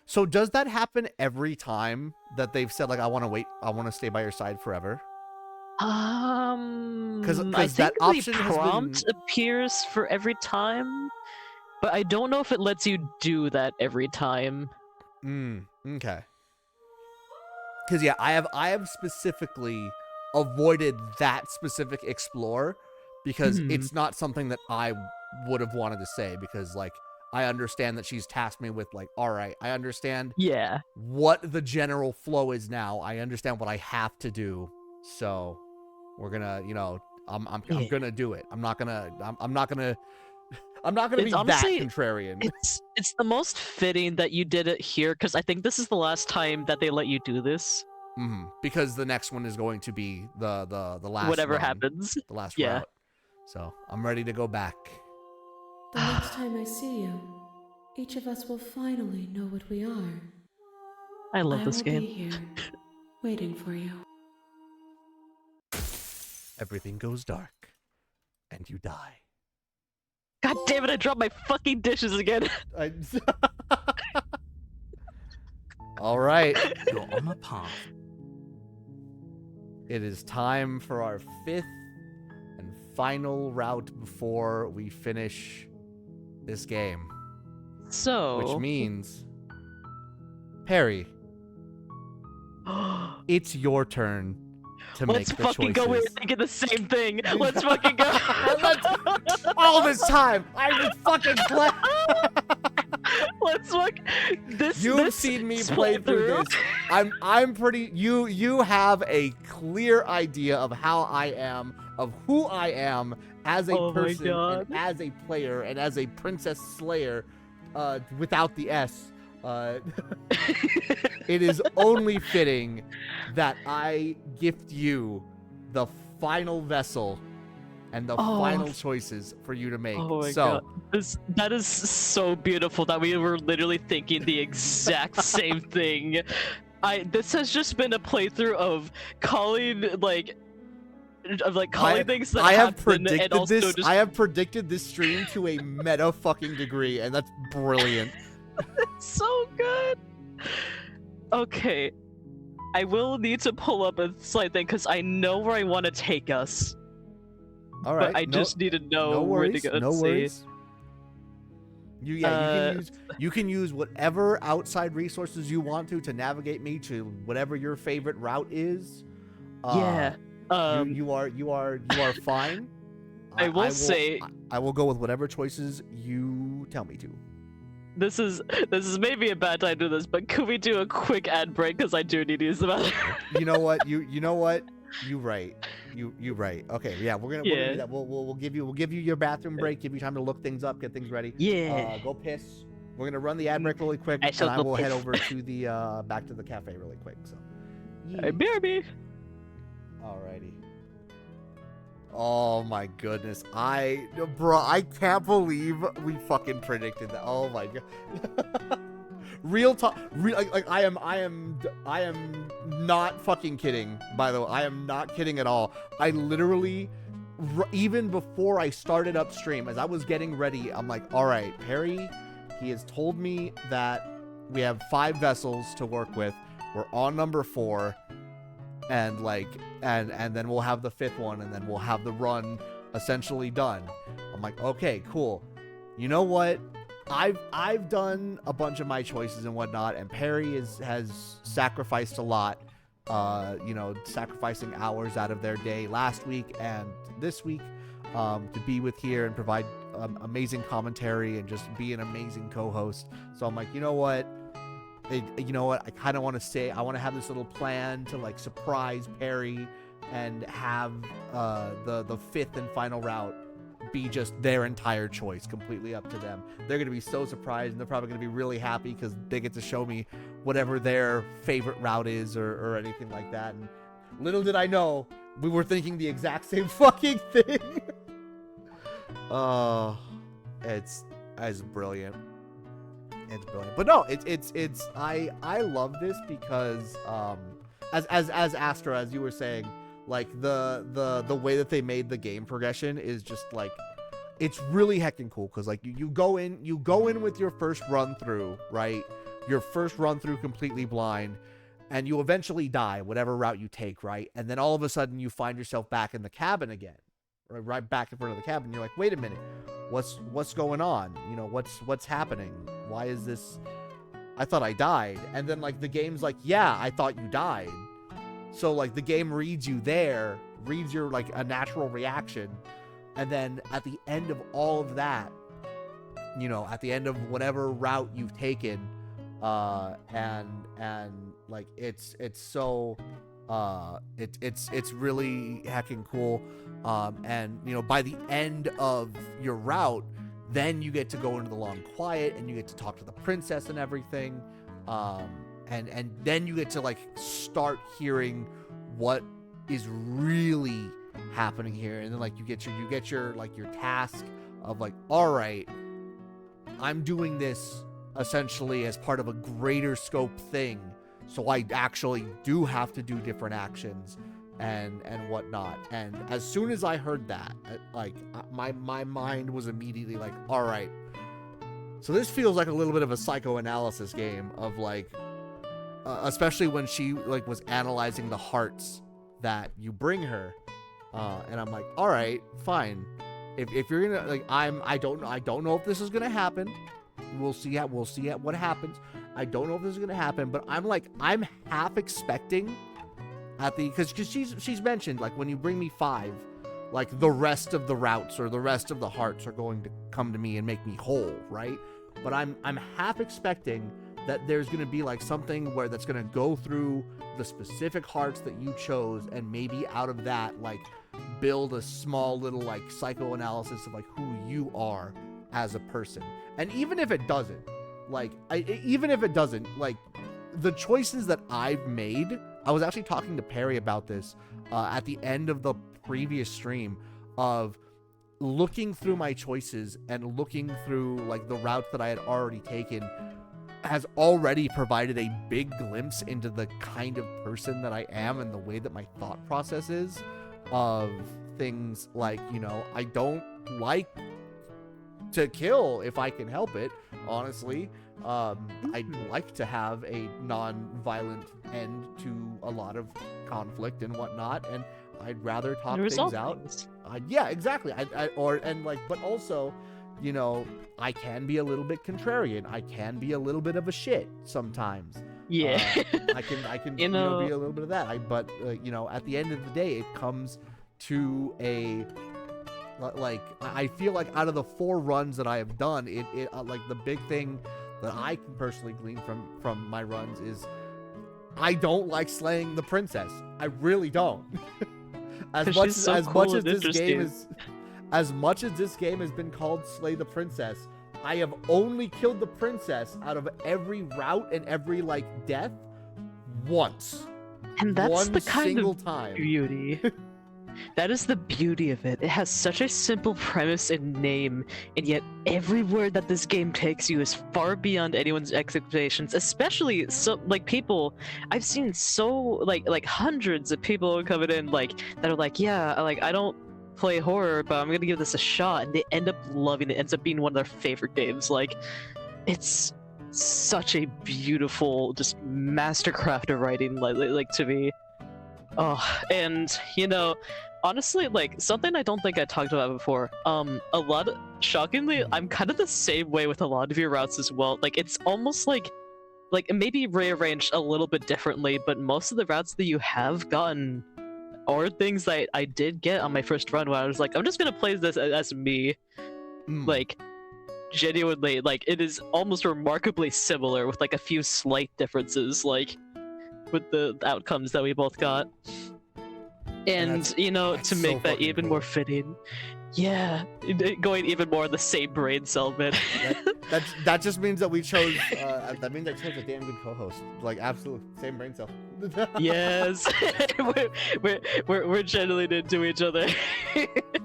so does that happen every time that they've said like I want to stay by your side forever? I 'Cause think that the option has prompt been- appears for every time, but I don't know if it lets you do that every time. Okay. Because yeah, I have specifically avoided that specific explore because Mhm. it's not something that I would have wanted to say, because like I understand that she's tasked me with like, all right, I understand Yeah, what the general flow is now. I understand what I have to do. So we're gonna, I'm Yeah. gonna do it. I'm not gonna be It's honestly- that contrarian. it's the most fitting that you did it here because I think this is the last time that they let you do this. Because the next one is going to be the last Whatever run, happens. the last Yeah. route. So I'm ready to go back. The next time I see you, each of us will finally know what we are. I love I this will game. be here, waiting for you. Everything goes dark, and you die. God damn it! I dropped my fucking dishes again. All right. You're on a path. It is time for our 5th and final route before we finish this game. So. Which means, Perry, it's your turn to Let's make the fucking go. We're choices. thinking the same thing. Let's fucking go. All this time, I've been fucking playing. Let's look. This. You've this seen me play through playthrough- this. I'm pretty. You have a clear idea of how I am, of who I am as a Oh my person, God. and as a player, and as a princess slayer, without the S. It is only fitting that I gift you the final vessel and the Oh. final choices for you to make. Oh my so, god. That is so beautiful that we were literally thinking the exact same thing. This has just been a playthrough of calling calling things that I have happen predicted and also this. just I have predicted this stream to a meta fucking degree, and that's brilliant. so good. Okay. I will need to pull up a slight thing because I know where I want to take us. All right, But I just need to know no where to worries, go. no see. worries. You you can use whatever outside resources you want to navigate me to whatever your favorite route is. Yeah. You are fine. I will say- I will go with whatever choices you tell me to. This is maybe a bad time to do this, but could we do a quick ad break because I do need to use the bathroom. You know what? You know what? You right. You right. Okay, yeah, we're gonna Yeah. do that. We'll give you your bathroom break, give you time to look things up, get things ready. Yeah. Go piss. We're gonna run the ad break really quick, I and shall I go will head piss. over to the back to the cafe really quick. So, yeah. BRB. Alrighty. Oh my goodness, bro, I can't believe we fucking predicted that. Oh my god. Real talk, like I am not fucking kidding. By the way, I am not kidding at all. I literally, even before I started upstream, as I was getting ready, I'm like, all right, Perry, he has told me that we have 5 vessels to work with. We're on number 4. And and then we'll have the 5th one, and then we'll have the run essentially done. I'm like, okay, cool. You know what? I've done a bunch of my choices and whatnot, and Perry has sacrificed a lot. Sacrificing hours out of their day last week and this week to be with here and provide amazing commentary and just be an amazing co-host. So I'm like, you know what? I kind of want to say I want to have this little plan to like surprise Perry and have the 5th and final route be just their entire choice, completely up to them. They're gonna be so surprised, and they're probably gonna be really happy because they get to show me whatever their favorite route is or anything like that. And little did I know we were thinking the exact same fucking thing. It's brilliant. It's brilliant. But no, it's I love this because as Astra, as you were saying, like the way that they made the game progression is just like, it's really heckin' cool because like you go in with your first run through, right? Your first run through completely blind, and you eventually die whatever route you take, right? And then all of a sudden you find yourself back in the cabin again, right back in front of the cabin. You're like, wait a minute, what's going on? What's happening? Why is this? I thought I died. And then like the game's like, yeah, I thought you died. So like the game reads you there, reads your like a natural reaction, and then at the end of all of that, at the end of whatever route you've taken, and like it's so it's really heckin' cool. And by the end of your route, then you get to go into the long quiet and you get to talk to the princess and everything. And then you get to like start hearing what is really happening here. And then like you get your like your task of like, all right, I'm doing this essentially as part of a greater scope thing. So I actually do have to do different actions and whatnot. And as soon as I heard that, like my mind was immediately like, all right, so this feels like a little bit of a psychoanalysis game of like, especially when she like was analyzing the hearts that you bring her, and I'm like, all right, fine. If you're gonna like, I don't know if this is gonna happen. We'll see what happens. I don't know if this is gonna happen, but I'm half expecting because she's mentioned, like, when you bring me 5, like, the rest of the routes or the rest of the hearts are going to come to me and make me whole, right? But I'm half expecting that there's going to be like something where that's going to go through the specific hearts that you chose, and maybe out of that, like, build a small little, like, psychoanalysis of, like, who you are as a person. And even if it doesn't, like, the choices that I've made, I was actually talking to Perry about this at the end of the previous stream, of looking through my choices and looking through, like, the routes that I had already taken has already provided a big glimpse into the kind of person that I am and the way that my thought process is, of things like, you know, I don't like to kill if I can help it, honestly. I'd like to have a non-violent end to a lot of conflict and whatnot, and I'd rather talk things out. Yeah, exactly. But also, you know, I can be a little bit contrarian. I can be a little bit of a shit sometimes. Yeah. I can you know, be a little bit of that. But you know, at the end of the day, it comes to a, like, I feel like out of the 4 runs that I have done, it like, the big thing that I can personally glean from my runs is I don't like slaying the princess. I really don't. As much as this game has been called Slay the Princess, I have only killed the princess out of every route and every, like, death once. And that's the kind of time. beauty. That is the beauty of it. It has such a simple premise and name, and yet every word that this game takes you is far beyond anyone's expectations. Especially people. I've seen like hundreds of people coming in that are like, yeah, like, I don't play horror, but I'm gonna give this a shot, and they end up loving it. It ends up being one of their favorite games. Like, it's such a beautiful, just mastercraft of writing, like to me. Oh, and you know, honestly, like, something I don't think I talked about before. Shockingly, I'm kind of the same way with a lot of your routes as well. Like, it's almost like maybe rearranged a little bit differently, but most of the routes that you have gotten are things that I did get on my first run, where I was like, I'm just gonna play this as me. Like, genuinely, like, it is almost remarkably similar with, like, a few slight differences, like, with the outcomes that we both got. And you know, to make that even more fitting, yeah, going even more the same brain cell, man. that just means that we chose. That means I chose a damn good co-host. Like, absolute same brain cell. Yes, we're channeling into each other.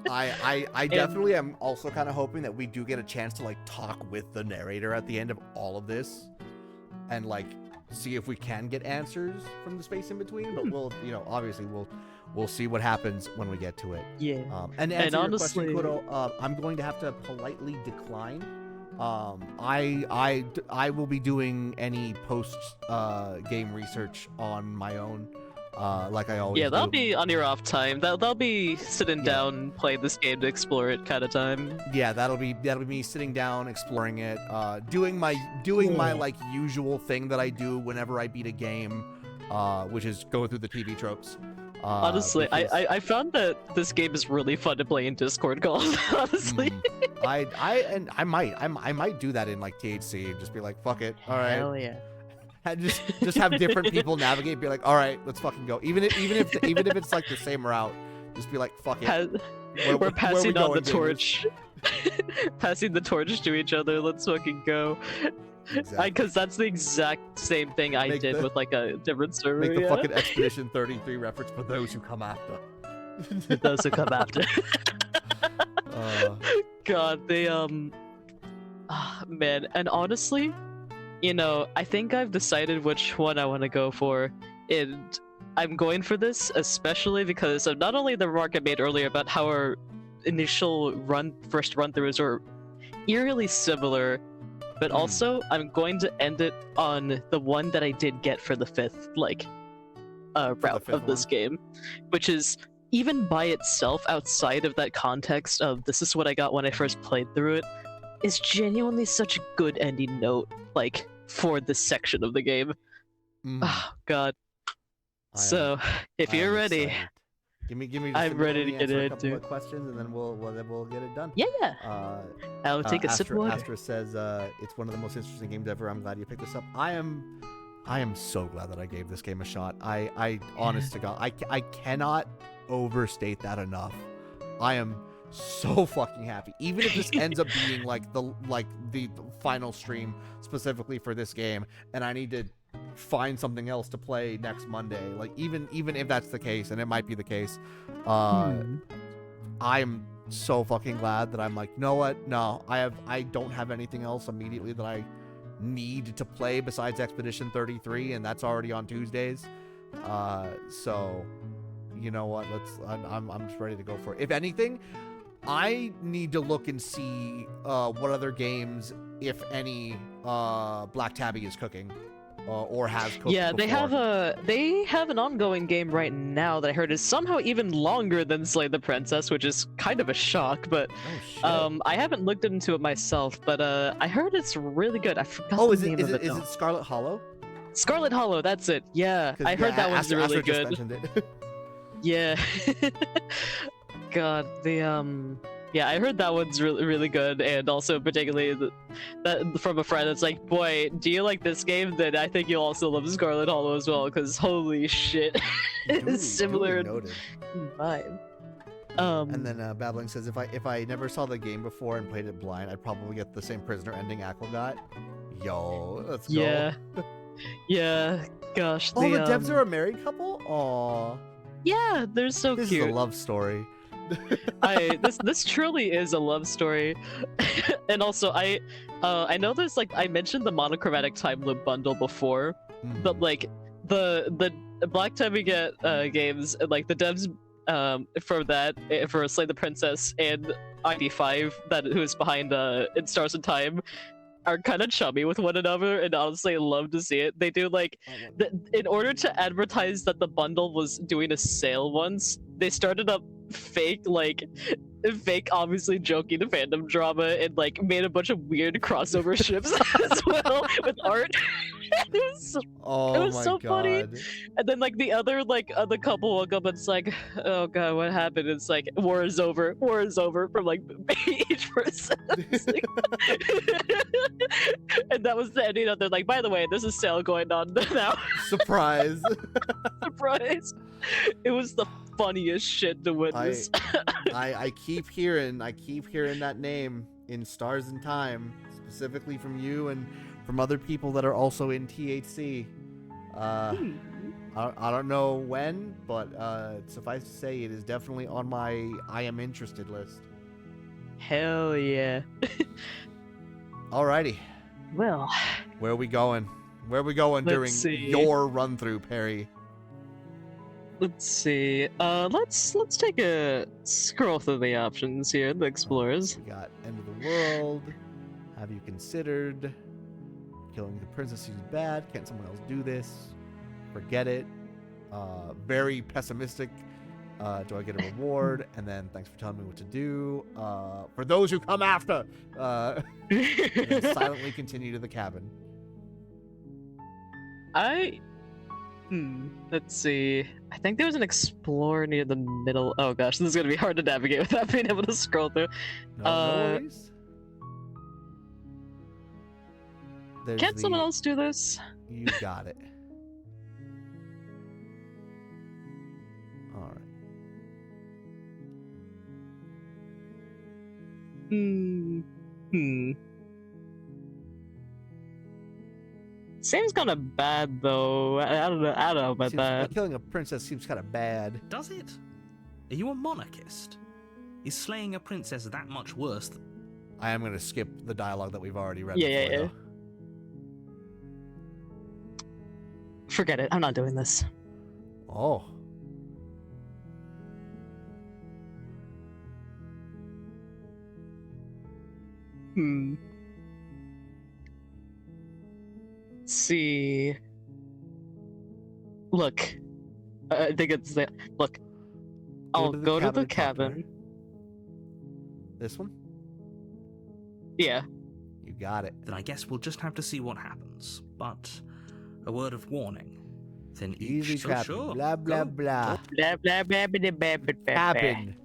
I definitely am also kind of hoping that we do get a chance to, like, talk with the narrator at the end of all of this, and, like, see if we can get answers from the space in between. But we'll, you know, obviously we'll see what happens when we get to it. Yeah. And to answer honestly, your question, Kudo, I'm going to have to politely decline. I will be doing any post game research on my own, like I always do. Yeah, that'll be on your off time. That'll be sitting down, playing this game to explore it kind of time. Yeah, that'll be me sitting down, exploring it, doing my like usual thing that I do whenever I beat a game, which is go through the TV tropes. Honestly, I found that this game is really fun to play in Discord calls. Honestly, I might do that in, like, THC and just be like, fuck it, all right. Hell yeah. And just have different people navigate, be like, all right, let's fucking go. Even if it's like the same route, just be like, fuck it. We're passing on the torch. Passing the torch to each other. Let's fucking go. Exactly. Because that's the exact same thing I did with, like, a different server. Make the fucking Expedition 33 reference for those who come after. Those who come after. God, they man, and honestly, you know, I think I've decided which one I want to go for, and I'm going for this especially because of not only the remark I made earlier about how our initial first run-throughs are eerily similar, but also I'm going to end it on the one that I did get for the 5th, like, route of this game, which is, even by itself, outside of that context of this is what I got when I first played through it, is genuinely such a good ending note, like, for this section of the game. Oh, God. So, if you're ready, excited. Give me just I'm a ready minute to answer get a couple into of questions, and then we'll get it done. yeah, I'll take a sip of water. Astra says it's one of the most interesting games ever. I'm glad you picked this up. I am so glad that I gave this game a shot. I honest to God, I cannot overstate that enough. I am so fucking happy. Even if this ends up being like the final stream specifically for this game, and I need to find something else to play next Monday. Like even if that's the case, and it might be the case, I'm so fucking glad that I'm like, you know what? No, I don't have anything else immediately that I need to play besides Expedition 33, and that's already on Tuesdays. So you know what? I'm just ready to go for it. If anything, I need to look and see what other games, if any, Black Tabby is cooking. Or has cooked Yeah, before. they have an ongoing game right now that I heard is somehow even longer than Slay the Princess, which is kind of a shock. But Oh shit. I haven't looked into it myself, but I heard it's really good. I forgot Oh, the is name it of it. is though. it Scarlet Hollow? Scarlet Hollow? That's it. Yeah, 'Cause, I heard that one's Astra really just good. mentioned it. Yeah. God, yeah, I heard that one's really good, and also particularly that from a friend that's like, boy, do you like this game? Then I think you'll also love Scarlet Hollow as well, because holy shit, Duly it's similar noted. vibe. And then Babbling says, if I never saw the game before and played it blind, I'd probably get the same prisoner ending Aqua got. Yo, let's go. Yeah, yeah, gosh. Oh, the devs are a married couple? Aw. Yeah, they're so This cute. is a love story. This truly is a love story. And also I know there's like, I mentioned the monochromatic time loop bundle before, but like the Black Tabby get games, like the devs for that, for Slay the Princess and ID5 who is behind In Stars in Time, are kind of chummy with one another, and honestly I love to see it. They do like in order to advertise that the bundle was doing a sale once, they started up fake obviously joking fandom drama and like made a bunch of weird crossover ships as well with art. It was my so funny. God. And then like the other couple woke up and it's like, oh god, what happened? It's like war is over from like each person. Like... and that was the ending of. They're like, by the way, there's a sale going on now. Surprise. Surprise. It was the funniest shit to witness. I keep hearing that name in Stars in Time, specifically from you and from other people that are also in THC. I don't know when, but suffice to say, it is definitely on my I am interested list. Hell yeah. Alrighty. Well, Where are we going? During see. your run through, Perry? let's see. Let's take a scroll through the options here, the explorers. We got End of the World. Have you considered killing the princess? Seems bad. Can't someone else do this? Forget it. Very pessimistic. Do I get a reward? And then thanks for telling me what to do. For those who come after. And then silently continue to the cabin. Let's see. I think there was an explorer near the middle. Oh gosh, this is gonna be hard to navigate without being able to scroll through. No worries. There's Can't someone else do this? You got it. All right. Seems kind of bad though. I don't know about that. Killing a princess seems kind of bad. Does it? Are you a monarchist? Is slaying a princess that much worse than... I am going to skip the dialogue that we've already read. Yeah, before, yeah. Forget it. I'm not doing this. though. Oh. Let's see. Look. I think it's the look. I'll go to the and talk to her. cabin. This one? Yeah. You got it. Then I guess we'll just have to see what happens. But a word of warning. Then Easy each trapping. sure. Blah blah Go. blah. Blah, blah, blah, blah, blah, blah, blah. Cabin.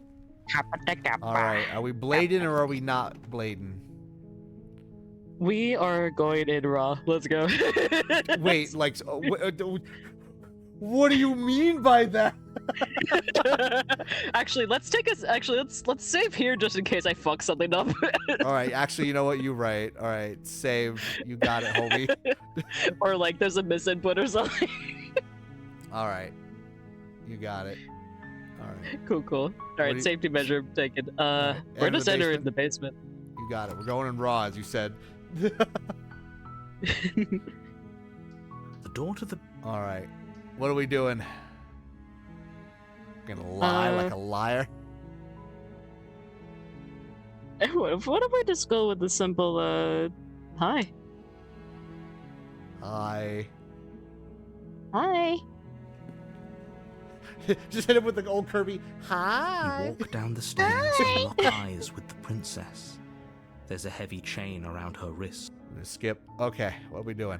All right. Are we blading or are we not blading? We are going in raw. Let's go. Wait, like, what do you mean by that? Actually, let's save here just in case I fuck something up. All right. Actually, you know what? You're right. All right. Save. You got it, homie. Or like there's a misinput or something. All right. You got it. All right. Cool. All do right, you- safety measure taken. Alright, We're enter just the entering basement? the basement. You got it. We're going in raw, as you said. The door to the All right. What are we doing? Gonna lie like a liar? What if we just go with the simple hi? Hi. Hi. Just hit him with the old Kirby. You Hi. walk down the stairs and lock eyes with the princess. There's a heavy chain around her wrist. I'm gonna skip. Okay. What are we doing?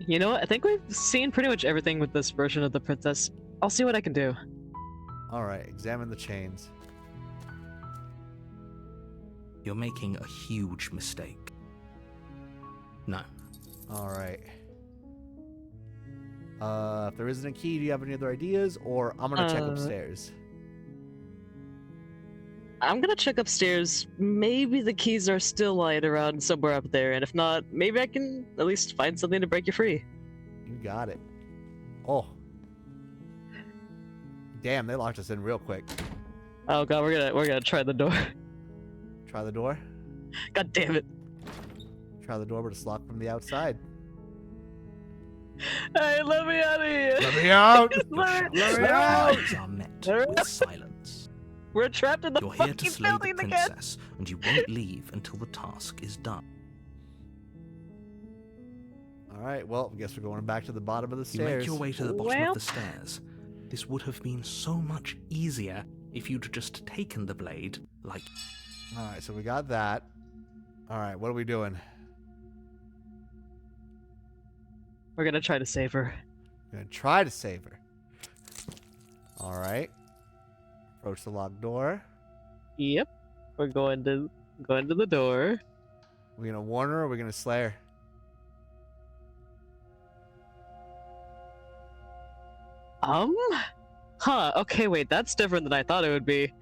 You know what? I think we've seen pretty much everything with this version of the princess. I'll see what I can do. All right. Examine the chains. You're making a huge mistake. No. All right. If there isn't a key, do you have any other ideas? Or I'm gonna check upstairs. I'm gonna check upstairs. Maybe the keys are still lying around somewhere up there, and if not, maybe I can at least find something to break you free. You got it. Oh. Damn, they locked us in real quick. Oh god, we're gonna try the door. Try the door. God damn it. Try the door, but it's locked from the outside. Hey, let me out of here. Let me out! Let me Your out. eyes are met Let me with out. silence. We're trapped in the You're here to fucking slay the building again. princess, and you won't leave until the task is done. All right, well, I guess we're going back to the bottom of the You stairs. make your way to the bottom Well- of the stairs. This would have been so much easier if you'd just taken the blade, like All right, so we got that. All right, what are we doing? We're gonna try to save her. We're gonna try to save her. All right. Approach the locked door. Yep. We're going to the door. We're gonna warn her or we're gonna slay her? Huh, okay, wait, that's different than I thought it would be.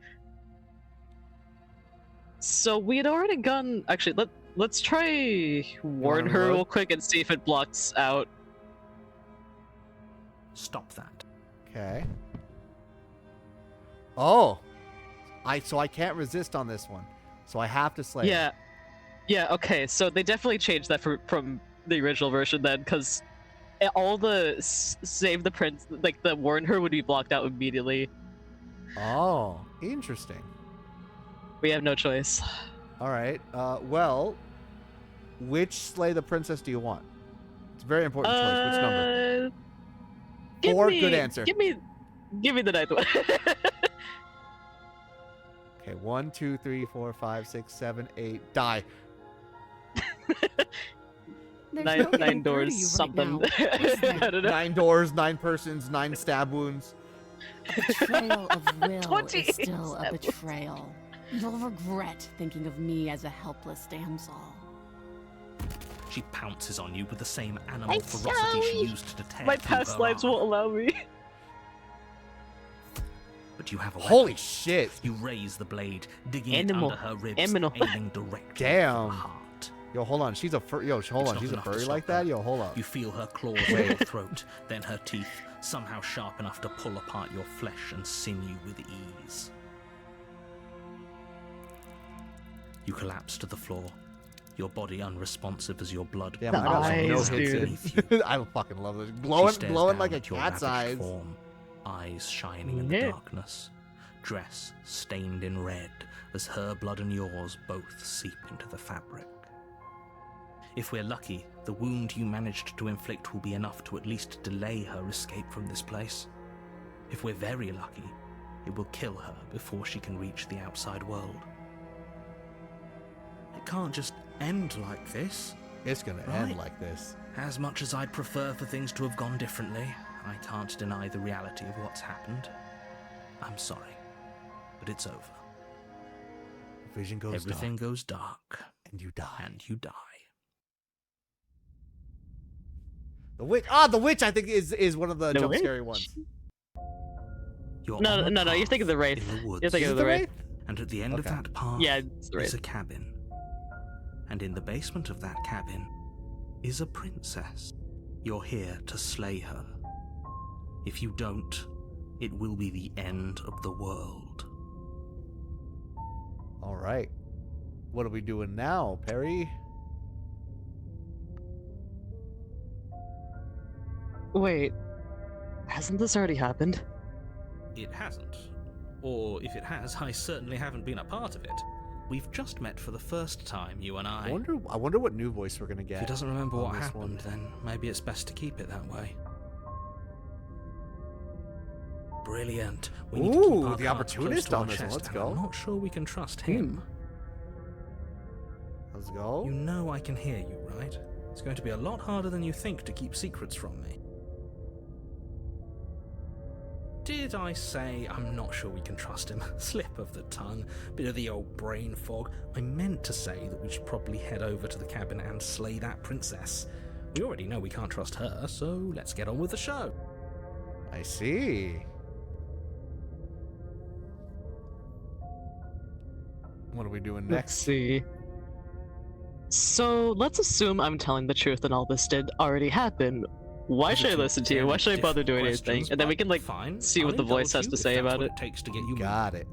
So we had already gone. Actually, let's try warn wanna her reload? real quick and see if it blocks out. stop that. Okay. Oh. So I can't resist on this one. So I have to slay her. Yeah. Yeah, okay, so they definitely changed that from the original version then, because all the save the prince, like the warn her would be blocked out immediately. Oh, interesting. We have no choice. All right. Well, which slay the princess do you want? It's a very important choice. Which number? Give Four, me, good answer. Give me the ninth one. Okay, 1, 2, 3, 4, 5, 6, 7, 8. Die. There's nine no getting nine through to doors, you right something. now. Is there? I don't know. 9 doors, 9 persons, 9 stab wounds. Betrayal of will 28 is still a seconds. betrayal. You'll regret thinking of me as a helpless damsel. She pounces on you with the same animal I'm ferocity she sorry. used to tear My through past her lives arm. won't allow me. But you have a Holy weapon. shit. You raise the blade, digging Animal. it under her ribs, Animal. aiming directly Damn. for the heart. Yo, hold on. She's a hold It's on. not She's a enough to furry stop like her. that? Yo, hold up. You feel her claws in your throat, then her teeth, somehow sharp enough to pull apart your flesh and sinew with ease. You collapse to the floor, your body unresponsive as your blood Damn, The I got like no eyes, hits dude. beneath you. I fucking love this. She Glowing stares like down a at your cat's ravaged eyes. form, eyes shining in the Yeah. darkness, dress stained in red as her blood and yours both seep into the fabric. If we're lucky, the wound you managed to inflict will be enough to at least delay her escape from this place. If we're very lucky, it will kill her before she can reach the outside world. It can't just end like this. It's gonna Right. end like this. As much as I'd prefer for things to have gone differently, I can't deny the reality of what's happened. I'm sorry, but it's over. Vision goes Everything dark, goes dark, and you die. and you die. The witch. Ah, the witch. I think is one of the The jump witch? scary ones. You're No, on a no, you're thinking of the path Wraith. in the woods, You're thinking Is of it the Wraith. Wraith? and at the end of Okay. that path Yeah, it's the is Wraith. a cabin. And in the basement of that cabin is a princess. You're here to slay her. If you don't, it will be the end of the world. All right. What are we doing now, Perry? Wait, hasn't this already happened? It hasn't. Or if it has, I certainly haven't been a part of it. We've just met for the first time, you and I. I wonder what new voice we're gonna If get. he doesn't remember on what this happened, one. then maybe it's best to keep it that way. Brilliant. We need to keep Ooh, our the cards opportunist close to on our this one. chest, Let's and go. I'm not sure we can trust him. Let's go. You know I can hear you, right? It's going to be a lot harder than you think to keep secrets from me. Did I say I'm not sure we can trust him? Slip of the tongue, bit of the old brain fog. I meant to say that we should probably head over to the cabin and slay that princess. We already know we can't trust her, so let's get on with the show. I see. What are we doing Let's next? see. So let's assume I'm telling the truth and all this did already happen. Why Those are should I two listen to you? very Why should I bother different doing questions, anything? And then we but can like fine. see what I'll the voice indulge has you to if say that's about what it. it takes to get you moving. Got it.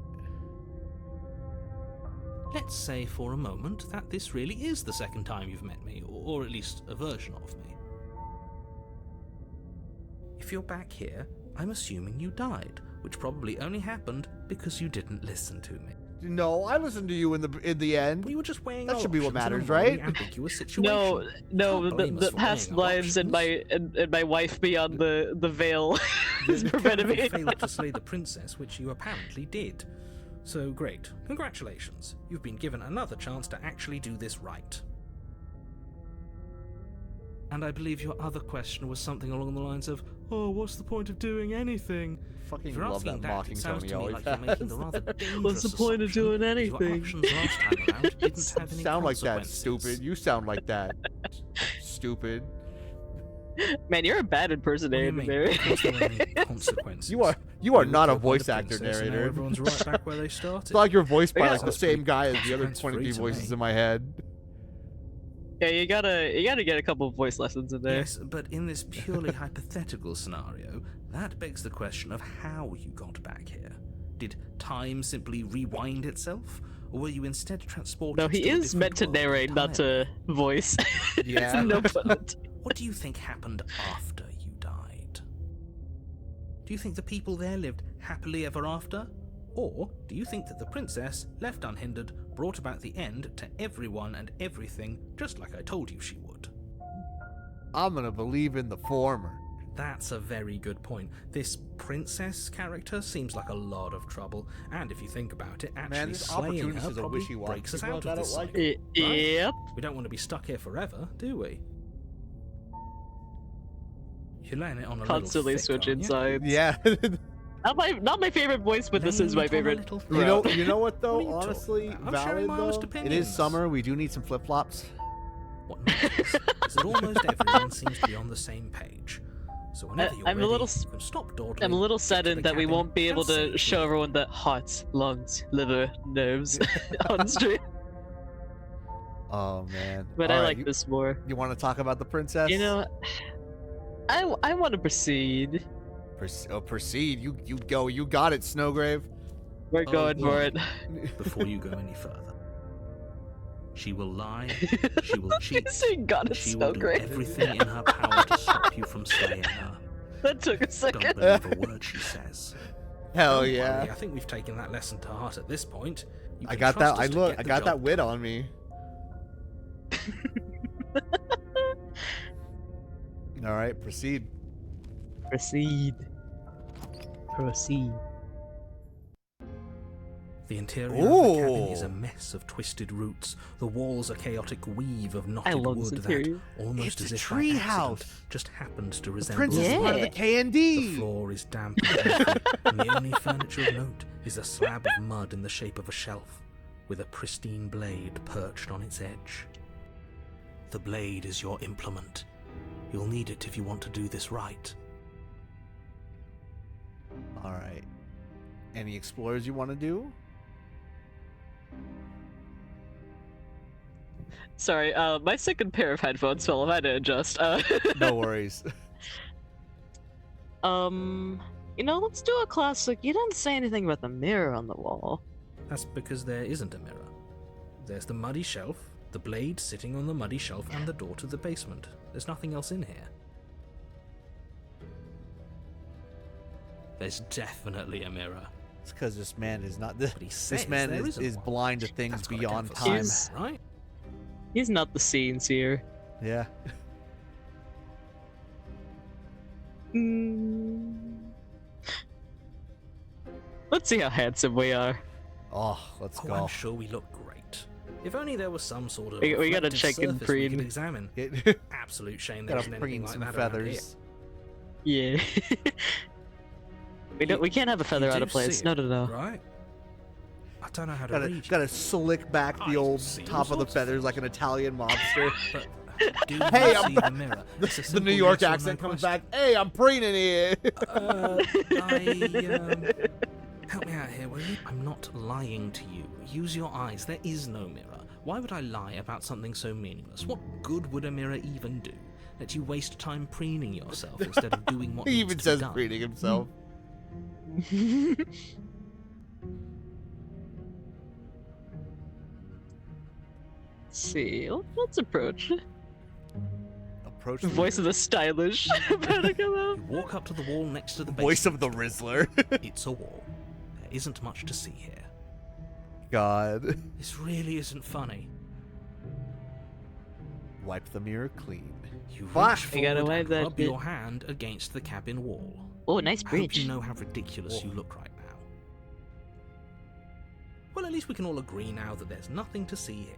Let's say for a moment that this really is the second time you've met me, or at least a version of me. If you're back here, I'm assuming you died, which probably only happened because you didn't listen to me. No, I listened to you in the end. We were just weighing That our should be what options in a matters, morally right? ambiguous situation. No, no, Can't blame us the for past weighing our lives and options. my wife beyond the veil has You prevented me. failed to slay the princess, which you apparently did. So great. Congratulations. You've been given another chance to actually do this right. And I believe your other question was something along the lines of, oh, what's the point of doing anything? Fucking If you're love asking that that, mocking it sounds Tony to me always like you're has. making the rather dangerous What's the point of assumption doing that anything? Your actions last time around didn't have any Sound like that, consequences. stupid. You sound like that, stupid. Man, you're a bad What do you impersonator, mean? Barry. Of course there were any consequences. You are You not a killed by voice the actor princess, and now narrator. everyone's right back where they started. It's like you're voiced by Yeah. like the Sounds same pretty guy as the other consequence-free 23 to voices me. in my head. Yeah, you gotta get a couple of voice lessons in there. Yes, but in this purely hypothetical scenario, that begs the question of how you got back here. Did time simply rewind itself? Or were you instead transported No, he to a is meant to different world narrate, not entirely? to voice. Yeah. No pun. What do you think happened after you died? Do you think the people there lived happily ever after? Or do you think that the princess, left unhindered, brought about the end to everyone and everything, just like I told you she would? I'm gonna believe in the former. That's a very good point. This princess character seems like a lot of trouble, and if you think about it, actually this slaying opportunist her is a probably wishy-washy breaks us one. out I of don't this like cycle. it. Yep. We don't want to be stuck here forever, do we? You're laying it on a Constantly little thick, switching aren't you? sides. Yeah. Not my favorite voice, but this Laying is my it on a favorite. little thick. You know what though? What are you Honestly, talking about? I'm sharing valid my though. honest It opinions. is summer. We do need some flip flops. What matters is that almost everyone seems to be on the same page. So whenever you're I'm a ready, little you can stop dawdling. I'm a little get to saddened the that we cabin, won't be able and say to show everyone the hearts, lungs, liver, nerves on stream. Oh man. But All I right, like this more. You want to talk about the princess? You know, I want to proceed. Proceed. You go. You got it, Snowgrave. We're going for it. before you go any further. She will lie, she will cheat, Saying God, and it's she so will do great. everything in her power to stop you from slaying her. That took a Don't second. believe a word she says. Hell Don't yeah. worry, I think we've taken that lesson to heart at this point. You I can got trust that. us to get I the got job that wit done. on me. All right, proceed. Proceed. Proceed. The interior of the cabin is Ooh. a mess of twisted roots. The walls a chaotic weave of knotted love this wood that, interior. almost It's as a if tree by house. accident, just happens to The resemble princess Yeah. part of the The K&D. floor is damp and earthy, and the only furniture of note is a slab of mud in the shape of a shelf, with a pristine blade perched on its edge. The blade is your implement. You'll need it if you want to do this right. All right. Any explorers you want to do? Sorry, my second pair of headphones fell. If I had to adjust. No worries. You know, let's do a classic. You didn't say anything about the mirror on the wall. That's because there isn't a mirror. There's the muddy shelf, the blade sitting on the muddy shelf, and the door to the basement. There's nothing else in here. There's definitely a mirror. It's because this man is not this. But he This says man there is isn't one. blind to things That's gotta beyond count for time. something, right? He's not the scenes here. Yeah. Let's see how handsome we are. Oh, let's Oh, go. I'm sure we look great. If only there was some sort of We gotta reflective check and surface we could preen. examine. It, Absolute shame there gotta isn't bring anything in like some that around here. feathers. Yeah. We can't have a feather You out do of place. see No, it, no, no. Right? I don't know how to Gotta read you. gotta slick back I the can old see all top of the sorts of feathers like an Italian mobster. But do you Hey, I'm see back. the mirror? It's a The simple New York yes or no accent comes question. back. Hey, I'm preening here. Help me out here, will you? I'm not lying to you. Use your eyes. There is no mirror. Why would I lie about something so meaningless? What good would a mirror even do? Let you waste time preening yourself instead of doing what He needs even to says be done. preening himself. See, let's approach. Approach The voice of the stylish Pentagon. You walk up to the wall next to the voice basement. of the Rizzler. It's a wall. There isn't much to see here. God. This really isn't funny. Wipe the mirror clean. You Fuck. reach You gotta forward wipe and that rub bit. your hand against the cabin wall. Oh, nice I hope bridge. you know how ridiculous you look right now. Well, at least we can all agree now that there's nothing to see here.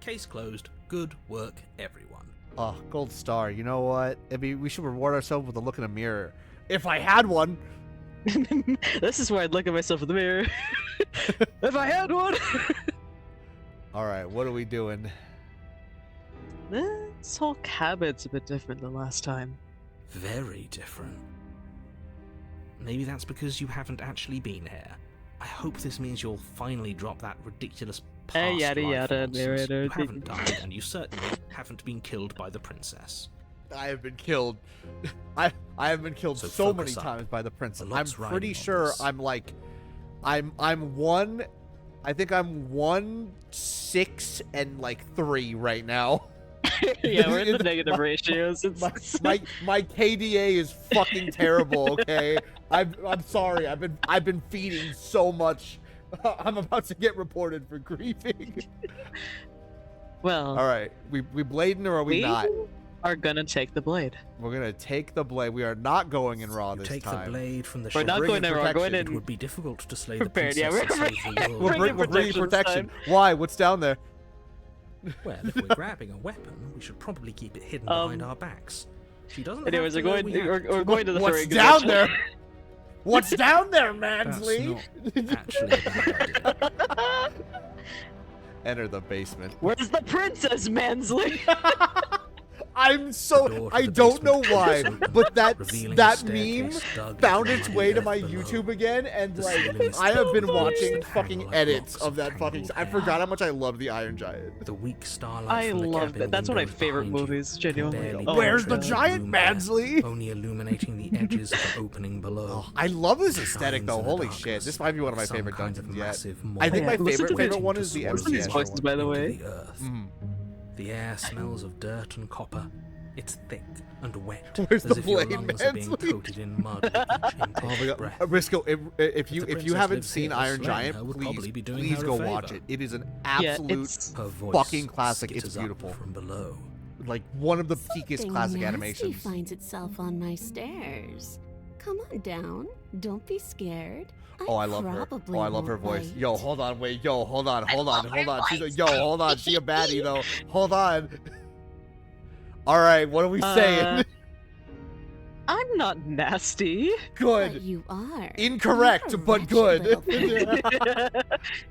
Case closed. Good work, everyone. Oh, gold star. You know what? We should reward ourselves with a look in a mirror. If I had one. This is where I'd look at myself in the mirror. If I had one. All right, what are we doing? This whole cabin's a bit different than last time. Very different. Maybe that's because you haven't actually been here. I hope this means you'll finally drop that ridiculous past Yada life yada, nonsense. narrator. You haven't died, and you certainly haven't been killed by the princess. I have been killed. I have been killed So so many focus up. times by the princess. A I'm lot's pretty riding on sure this. I'm one. I think I'm 1, 6, and like 3 right now. Yeah, we're in the My- negative ratios. It's My KDA is fucking terrible. Okay, I'm sorry. I've been feeding so much. I'm about to get reported for griefing. well, All right, we blading or are we not? are gonna take the blade. We're gonna take the blade. We are not going in raw You this take time. the blade from the We're shelf. not bring going in there. We're going protection. It in. would be difficult to slay the Prepared, princess yeah, and we're save the bringing- world. We're bringing bringing protection protection. this Why? What's down there? Well, if we're grabbing a weapon, we should probably keep it hidden behind our backs. She doesn't Anyways, have we're to know going. we have We're going to the What's furry down convention. there? What's down there, That's Mansley? not actually a bad idea. Enter the basement. Where's the princess, Mansley? I'm The so door to I the don't know basement why, is open, but that revealing that a meme staircase dug found into its the way to earth my below. YouTube again, and The like ceiling is I have been covered with watching that fucking hang like edits locks of that fucking. tangled I hair. forgot how much I love the Iron Giant. The weak starlight I from the love cabin it. That's one of my windows favorite behind you movies, can genuinely. barely Oh, Where's the penetrate giant, room there, Mansley? only illuminating the edges of the opening below. Oh, I love this aesthetic Shines though. in the Holy darkness, shit, this might be one of my like some favorite kind of dungeons yet. massive I think maw. my Yeah, listen to favorite these- one is the Listen to these MCS voices, one. by the way. Into the earth. Mhm. The air smells of dirt and copper. It's thick and wet, Where's as the if your blade, lungs are being Mansley? coated in mud with each Oh intake my god, breath. Risco, if the you princess haven't lives seen here, Iron slaying Giant, her would please probably be doing please her a go watch favor. it. It is an Yeah, absolute it's Her voice fucking classic. It's skitters up beautiful. from below. Like one of the peakiest Something classic nasty animations. finds itself on my stairs. Come on down. Don't be scared. Oh, I love her. probably Oh, I love her won't voice. bite. Yo, hold on, wait. Yo, hold on. She's a, yo, hold on. She a baddie though. Hold on. All right, what are we saying? I'm not nasty. But Good. you are. Incorrect, You're a but wretched good. little thing.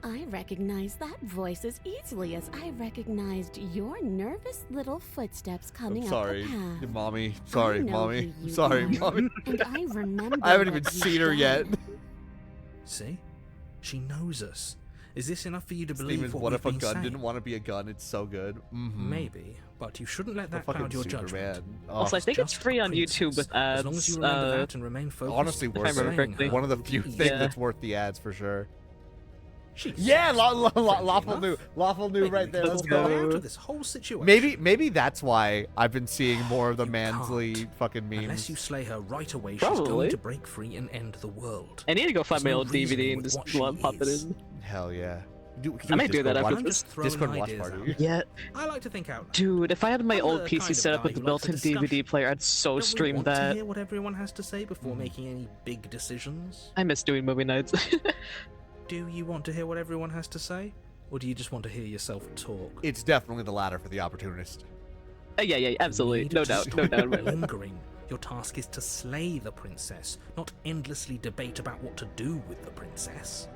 I recognize that voice as easily as I recognized your nervous little footsteps coming I'm up sorry, the path. mommy. Sorry, I know mommy. who you Sorry, are, mommy. And I remember. I haven't what even you've seen her yet. done. See? She knows us. Is this enough for you to Steven, believe what if a we've been gun saying? didn't want to be a gun? It's so good. Mm-hmm. Maybe, but you shouldn't let The that fucking cloud your Superman. judgment. Oh, Also, I think it's Just free a on YouTube with princess. As long as you remember ads. that and remain focused. honestly on worth remember it. correctly. One of the few peace. things Yeah. that's worth the ads for sure. She Yeah, sounds lawful friendly new, enough. lawful new Maybe right we there. can Let's talk her way go. out of this whole situation. Maybe that's why I've been seeing more of the You Mansley can't. fucking memes. Unless you slay her right away, she's Probably. going to break free and end the world. I need to go find There's my no old reasoning DVD and with just what she pop it is. in. Hell yeah. Do I might do that Discord after watch- this. Just throwing Discord watch ideas party. out. Yeah, I like to think out loud. dude, if I had my I'm old the PC kind of set up guy with the who likes a built-in DVD discussion. player, I'd so Don't we stream want to that. hear what everyone has to say before making any big decisions? I miss doing movie nights. Do you want to hear what everyone has to say? Or do you just want to hear yourself talk? It's definitely the latter for the opportunist. Yeah, absolutely, Need no to doubt, stop no doubt about it. lingering. Your task is to slay the princess, not endlessly debate about what to do with the princess.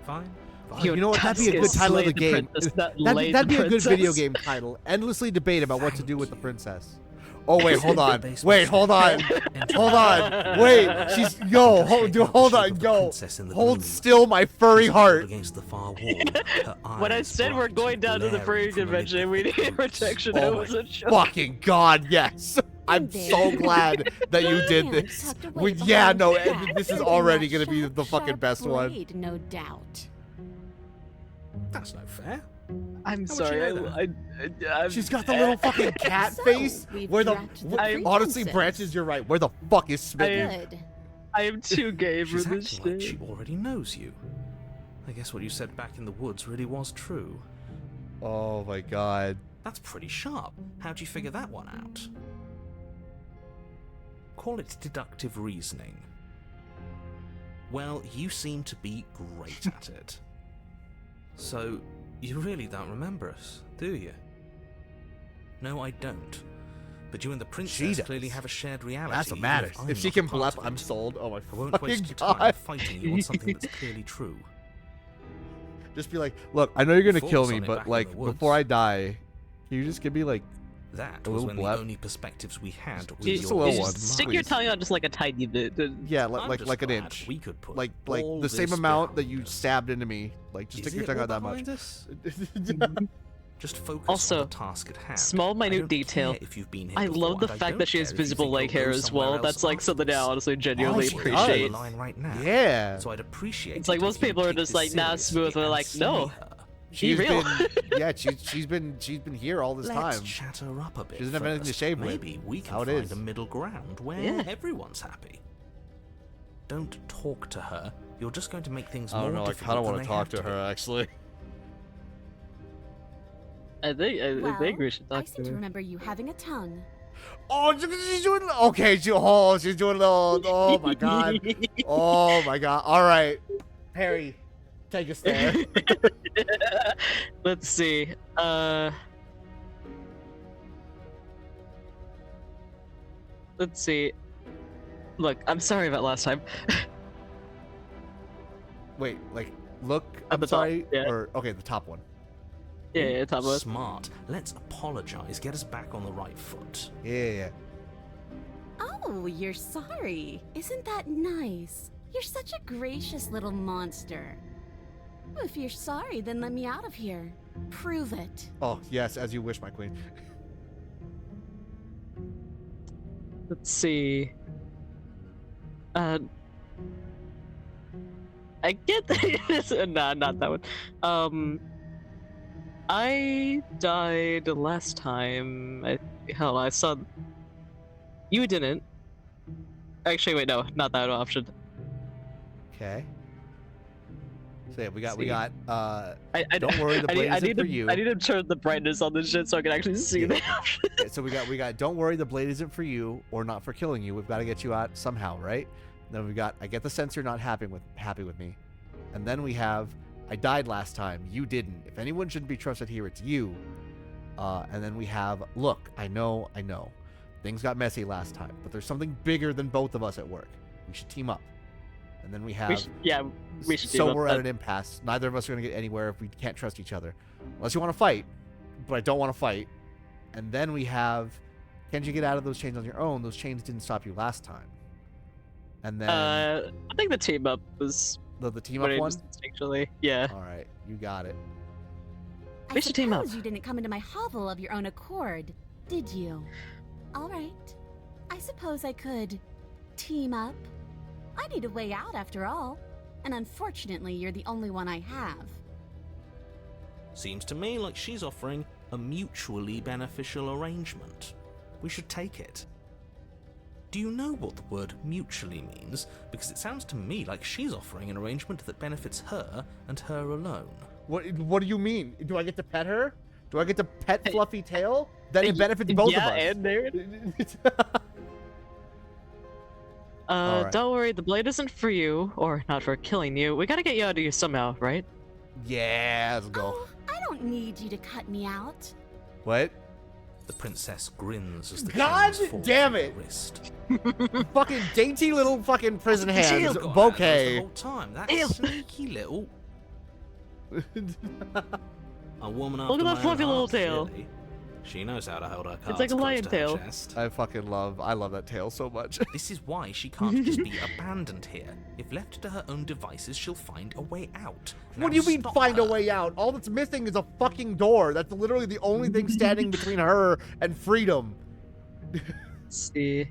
Fine. Fine. Your You know what? That'd be a task good is title of slay the game. princess, not That'd, lay that'd the be a good video princess. game title. Endlessly debate about what to do with the princess. Oh wait, This hold is the on. base Wait, hold on. Enter Hold the on. room. Wait, she's yo, hold, dude, hold on, yo. Hold still my furry heart. Against the far wall, her When I eyes said we're bright going and down to the glaring furry from amid convention, the we needed fruits. protection. I Oh my wasn't sure. fucking god, yes. I'm There so you glad that you did Hand this. tucked away We, yeah, behind no, your back, this is and already that gonna be sharp, the fucking sharp best one. blade, no doubt. That's no fair. I'm How would sorry. you know I'm, She's got the little fucking cat So, face. we've Where the tracked the I'm- honestly, princess. Branches, you're right. Where the fuck is Smitten? Good. I am too gay for She's this acting like shit. she already knows you. I guess what you said back in the woods really was true. Oh my god. That's pretty sharp. How'd you figure that one out? Call it deductive reasoning. Well, you seem to be great at it. So, you really don't remember us, do you? No, I don't. But you and the princess does. clearly have a shared reality. That's what even matters. I'm If she not can a part blep, of I'm it. sold. Oh my I won't fucking waste your time god. fighting you on something that's clearly true. Just be like, look, I know you're gonna kill Thoughts me, on it but back in like the woods. before I die, can you just give me like That A was little when blep. the only perspectives we had were Just yours. a little You one, stick your please. tongue out just like a tiny bit. yeah, I'm like just like an glad inch, We could put like all the same this amount that behind you us. stabbed into me. Like just Is stick your it tongue all out that much. behind us? Just focus Also, on the task at hand. small, I minute don't detail. care if you've been here I before, love the and I fact don't that she has care if you visible think leg you'll hair go as somewhere well. else That's like something I afterwards. honestly genuinely she appreciate. does. Line right now. Yeah. So I'd appreciate It's like it most if you people are take just this like, nah, seriously smooth, and they're and like, no. slay her. She's real. been yeah, she's been here all this Let's time. chat her up a bit. She doesn't have anything to first. shave with. Maybe we How can it find is. a middle ground where Yeah. everyone's happy. Don't talk to her. You're just going to make things I more don't know. I difficult kind of than want to they talk have to be. her actually. I think we should I talk seem to to her. remember you having a tongue. Oh, she's doing okay. She's doing a little. Oh my god. Oh my god. All right, Perry, take us there. Let's see. Let's see. Look, I'm sorry about last time. Wait, like look. At I'm the top, sorry. yeah. Or okay, the top one. Yeah, top of us. Smart. Let's apologize. Get us back on the right foot. Yeah. Oh, you're sorry. Isn't that nice? You're such a gracious little monster. If you're sorry, then let me out of here. Prove it. Oh yes, as you wish, my queen. Let's see. I get that. Nah, not that one. I died last time. Hell, I saw. You didn't. Actually, wait, no, not that option. Okay. So yeah, we See. got. I Don't worry, the blade isn't for you. I need to turn the brightness on this shit so I can actually see Yeah. them. So we got. Don't worry, the blade isn't for you or not for killing you. We've got to get you out somehow, right? Then we got. I get the sensor not happy with me, and then we have. I died last time. You didn't. If anyone shouldn't be trusted here, it's you. And then we have. Look, I know. Things got messy last time, but there's something bigger than both of us at work. We should team up. And then we have. We should. So we're at an impasse. Neither of us are going to get anywhere if we can't trust each other. Unless you want to fight, but I don't want to fight. And then we have, can you get out of those chains on your own? Those chains didn't stop you last time. And then I think the team up was the team what up I one. just instinctually. Yeah. All right, you got it. I We should team up. suppose you didn't come into my hovel of your own accord, did you? All right. I suppose I could team up. I need a way out after all. And unfortunately, you're the only one I have. Seems to me like she's offering a mutually beneficial arrangement. We should take it. Do you know what the word mutually means? Because it sounds to me like she's offering an arrangement that benefits her and her alone. What do you mean? Do I get to pet her? Do I get to pet Fluffy Tail? Then it benefits both of us. and there. Alright. Don't worry, the blade isn't for you, or not for killing you. We gotta get you out of here somehow, right? Yeah, let's go. Oh, I don't need you to cut me out. What? The princess grins as the God chains fall damn from her it! wrist. Fucking dainty little fucking prison hands. She's got her nose the Bouquet. whole time. That Ew. sneaky little. A woman after Look at that my own fluffy little heart, tail. really. She knows how to hold her cards like a close lion to her tail. chest. I love that tail so much. This is why she can't just be abandoned here. If left to her own devices, she'll find a way out. What do Now you mean stop find her. a way out? All that's missing is a fucking door. That's literally the only thing standing between her and freedom. See.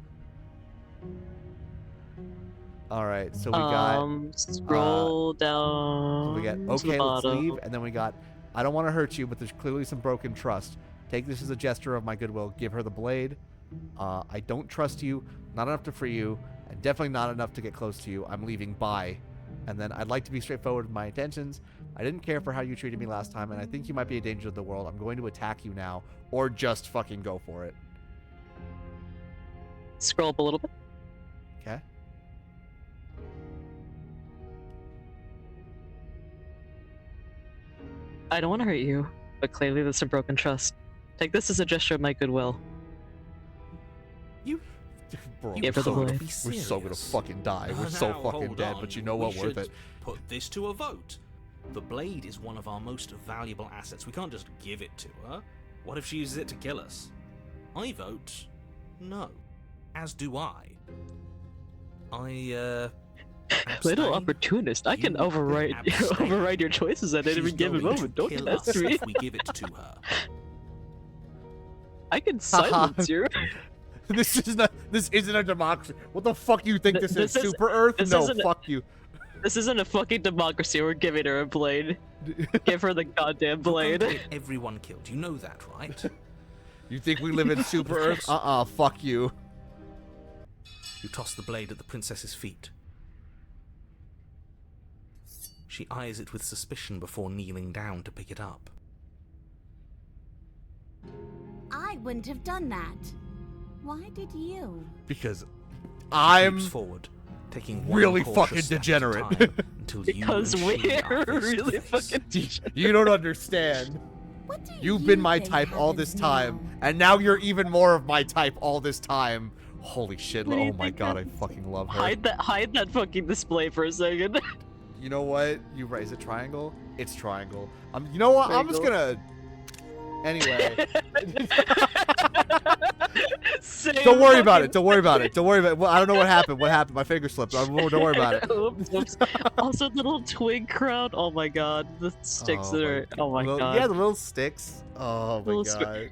All right, so we got Scroll down. we got to the okay, let's bottom. leave, and then we got I don't want to hurt you, but there's clearly some broken trust. Take this as a gesture of my goodwill. Give her the blade. I don't trust you, not enough to free you, and definitely not enough to get close to you. I'm leaving. Bye. And then I'd like to be straightforward with my intentions. I didn't care for how you treated me last time, and I think you might be a danger to the world. I'm going to attack you now, or just fucking go for it. Scroll up a little bit. Okay. I don't want to hurt you, but clearly there's some broken trust. Take this as a gesture of my goodwill. You Bro, Give her the can't blade. be we're so gonna serious. fucking die. We're so Now, fucking hold dead, on. but you know We what? Worth should it. Put this to a vote. The blade is one of our most valuable assets. We can't just give it to her. What if she uses it to kill us? I vote no. As do I. Little abstain. opportunist. I can You override abstain. override your choices at any She's given going to moment. Don't kill test us me. if we give it to her. I can silence you. This isn't a democracy. What the fuck you think this is? This is- Super Earth? this No, isn't- fuck you. This isn't a fucking democracy. We're giving her a blade. Give her the goddamn You're going blade. to get everyone killed. You know that, right? You think we live in Super Earth? Fuck you. You toss the blade at the princess's feet. She eyes it with suspicion before kneeling down to pick it up. I wouldn't have done that. Why did you? Because She I'm leaps forward, taking one really cautious fucking step at a degenerate. time until Because you and she we're are face to really face. fucking. you don't understand. What do You've you been my think type all this happens time, now? and now you're even more of my type all this time. Holy shit! What do you Oh my think god, I happens? fucking love her. Hide that fucking display for a second. You know what? You right? Is it triangle? It's triangle. You know what? I'm just gonna. Anyway. Don't worry about it. Don't worry about it. Don't worry about it. Well, I don't know what happened. What happened? My finger slipped. Don't worry about it. Oops, oops. Also, the little twig crown. Oh my god, the sticks that are. Oh my god. Yeah, the little sticks. Oh my Little god.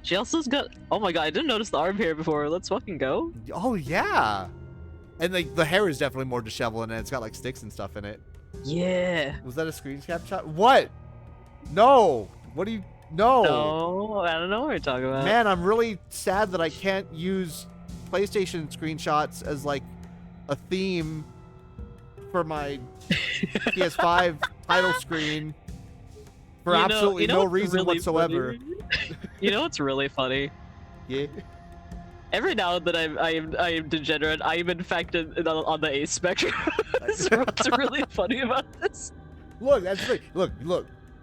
She also's got. Oh my god, I didn't notice the arm hair before. Let's fucking go. Oh yeah. And like the hair is definitely more disheveled, and it's got like sticks and stuff in it. Yeah. Was that a screen cap shot? What? No. What do you? No. No, I don't know what you're talking about. Man, I'm really sad that I can't use PlayStation screenshots as like a theme for my PS5 title screen for You know- absolutely you know no what's reason really whatsoever. funny? You know what's really funny? Yeah. Every now and then I am degenerate. I am in fact on the ace spectrum. That's what's really funny about this. Look, that's the thing. Look.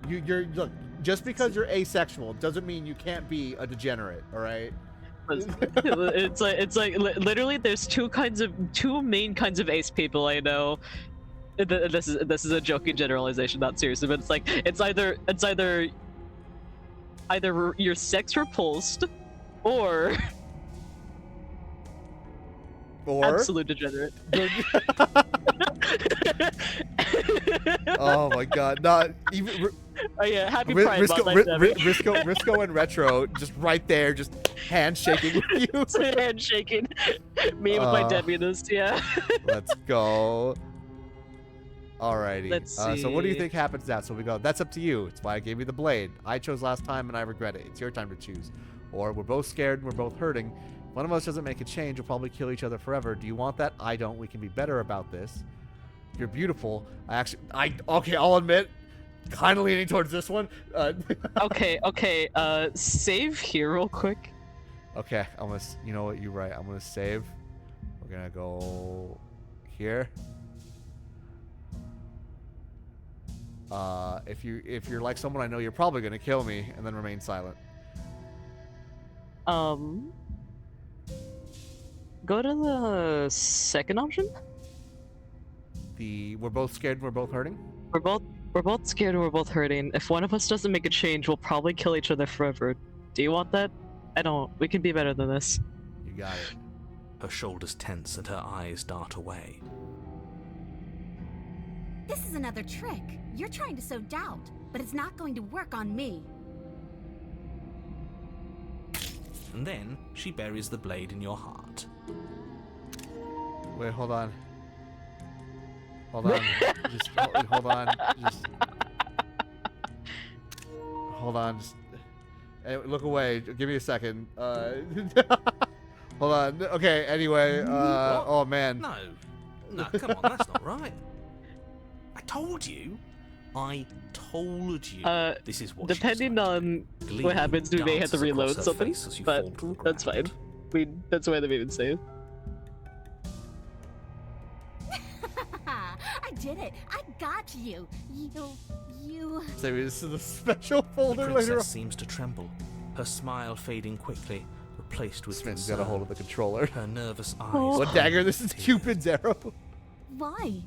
You're look. Just because you're asexual doesn't mean you can't be a degenerate. All right. It's like literally there's two main kinds of ace people I know. This is a joking generalization, not seriously, but it's either you're sex repulsed or absolute degenerate. Oh my god! Not even. Oh yeah, happy Pride Risco, Month, Debbie. Risco and Retro just right there, just handshaking with you. It's a handshaking. Me with my Debbiness, yeah. Let's go. Alrighty. Let's So what do you see. think happens now? So we go, that's up to you. It's why I gave you the blade. I chose last time and I regret it. It's your time to choose. Or we're both scared and we're both hurting. If one of us doesn't make a change, we'll probably kill each other forever. Do you want that? I don't. We can be better about this. You're beautiful. Okay, I'll admit, kind of leaning towards this one. Okay, save here real quick. Okay, you know what, you're right. I'm gonna save. We're gonna go here. If you're like someone I know, you're probably gonna kill me, and then remain silent. Go to the second option. We're both scared and we're both hurting. We're both scared and we're both hurting. If one of us doesn't make a change, we'll probably kill each other forever. Do you want that? I don't. We can be better than this. You got it. Her shoulders tense and her eyes dart away. This is another trick. You're trying to sow doubt, but it's not going to work on me. And then she buries the blade in your heart. Wait, hold on. Hold on. Just hold on. Just hold on. Just look away. Give me a second. Hold on. Okay. Anyway. Oh man. No, come on, that's not right. I told you. This is what. Depending on what happens, we may have to reload something, but that's fine. That's why they made it save. I did it. I got you. You. Say this is a special The folder later on. princess seems to tremble, her smile fading quickly, replaced with Sven's concern. got a hold of the controller. Her nervous eyes. What hide dagger? This is tears. Cupid's arrow. Why?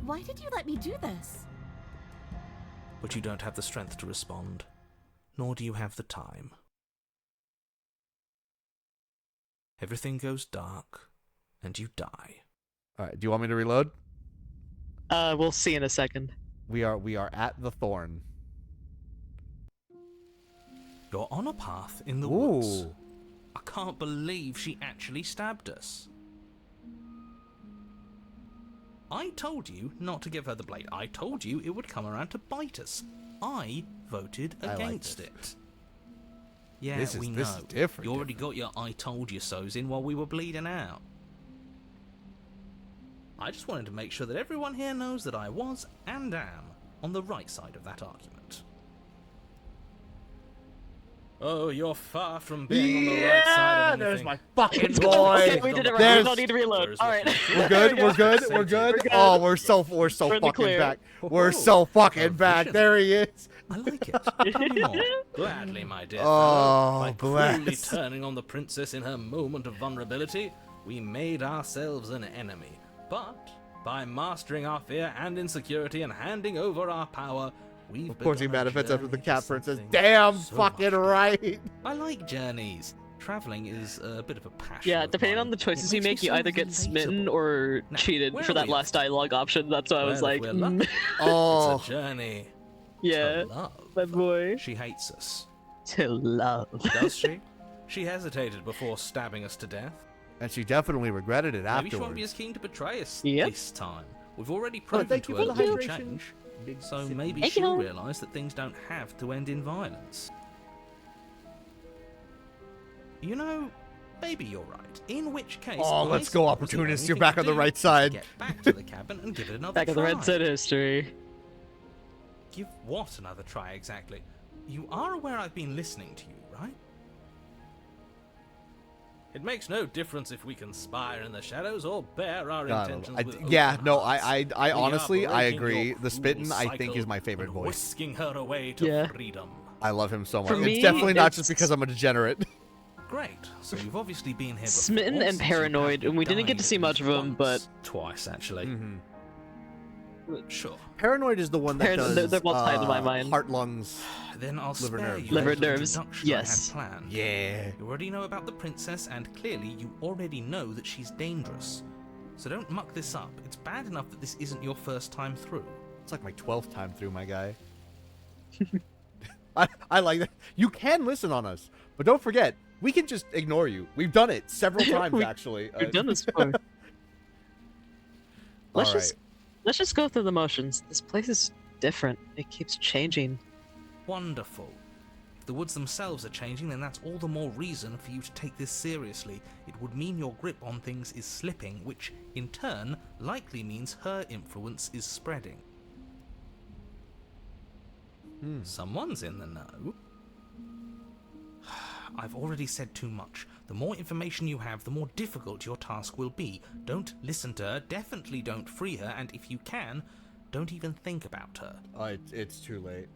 Why did you let me do this? But you don't have the strength to respond, nor do you have the time. Everything goes dark, and you die. All right. Do you want me to reload? We'll see in a second. We are at the thorn. You're on a path in the Ooh. woods. I can't believe she actually stabbed us. I told you not to give her the blade. I told you it would come around to bite us. I voted I like against this. it. Yeah, This is we know. different. You already got your I told you so's in while we were bleeding out. I just wanted to make sure that everyone here knows that I was and am on the right side of that argument. Oh, you're far from being on the right side of there's anything. my fucking Okay, boy. we did it right. There's- We don't need to reload. All right. We're good. We're good. Thank We're you. good. We're good. Oh, we're so We're in the fucking clear. back. We're Oh, so fucking oh, back. vision. There he is. I like it. Tell me more. Gladly, my dear Oh, fellow. By cruelly bless. turning on the princess in her moment of vulnerability, we made ourselves an enemy. But by mastering our fear and insecurity and handing over our power, we've Of course, he begun a manifests after the journey cat to princess. something Damn, so fucking much right. I like journeys. Traveling is a bit of a passion. Yeah, of depending mine. on the choices It you makes me make, you so either get smitten relatable. or Now, cheated where for are that we last off? dialogue option. That's why I was Well, like, if we're lucky, Oh, it's a journey yeah, to love. my boy. She hates us. To love. Does she? She hesitated before stabbing us to death. and she definitely regretted it Maybe she won't be afterwards. as keen to betray us Yep. this time. We've already Oh, proven thank to you her for that the we can hydration. change. Big So sip. maybe Thank she'll you. realise that things don't have to end in violence. You know, Maybe you're right. In which case, Oh, I let's go, suppose the opportunist. only You're thing back to on the do right is side. Get back to the cabin and give it another Back try. of the red set history. Give what another try exactly? You are aware I've been listening to you, right? It makes no difference if we conspire in the shadows or bear our God, intentions with yeah, open no, hearts. I We are honestly, I breaking agree. your The spittin', cruel I think, is cycle my favorite and voice. whisking her away to Yeah. freedom. I love him so much. For It's me, definitely not just it's- because I'm a degenerate. Great. So you've obviously been here before. Smitten and since you paranoid, apparently and we didn't get to died see at much of least him, once. Twice, actually. Mm-hmm. Sure. Paranoid is the one that does they're both tied in my mind. heart, lungs. Then I'll Liver spare nerves, you Liver the little nerves, introduction yes. I had planned. Yeah. You already know about the princess, and clearly you already know that she's dangerous. So don't muck this up. It's bad enough that this isn't your first time through. It's like my 12th time through, my guy. I like that. You can listen on us, but don't forget, we can just ignore you. We've done it several times, actually. We've done this before. Let's All right. let's just go through the motions. This place is different. It keeps changing. Wonderful. If the woods themselves are changing, then that's all the more reason for you to take this seriously. It would mean your grip on things is slipping, which, in turn, likely means her influence is spreading. Someone's in the know. I've already said too much. The more information you have, the more difficult your task will be. Don't listen to her, definitely don't free her, and if you can, don't even think about her. It's too late.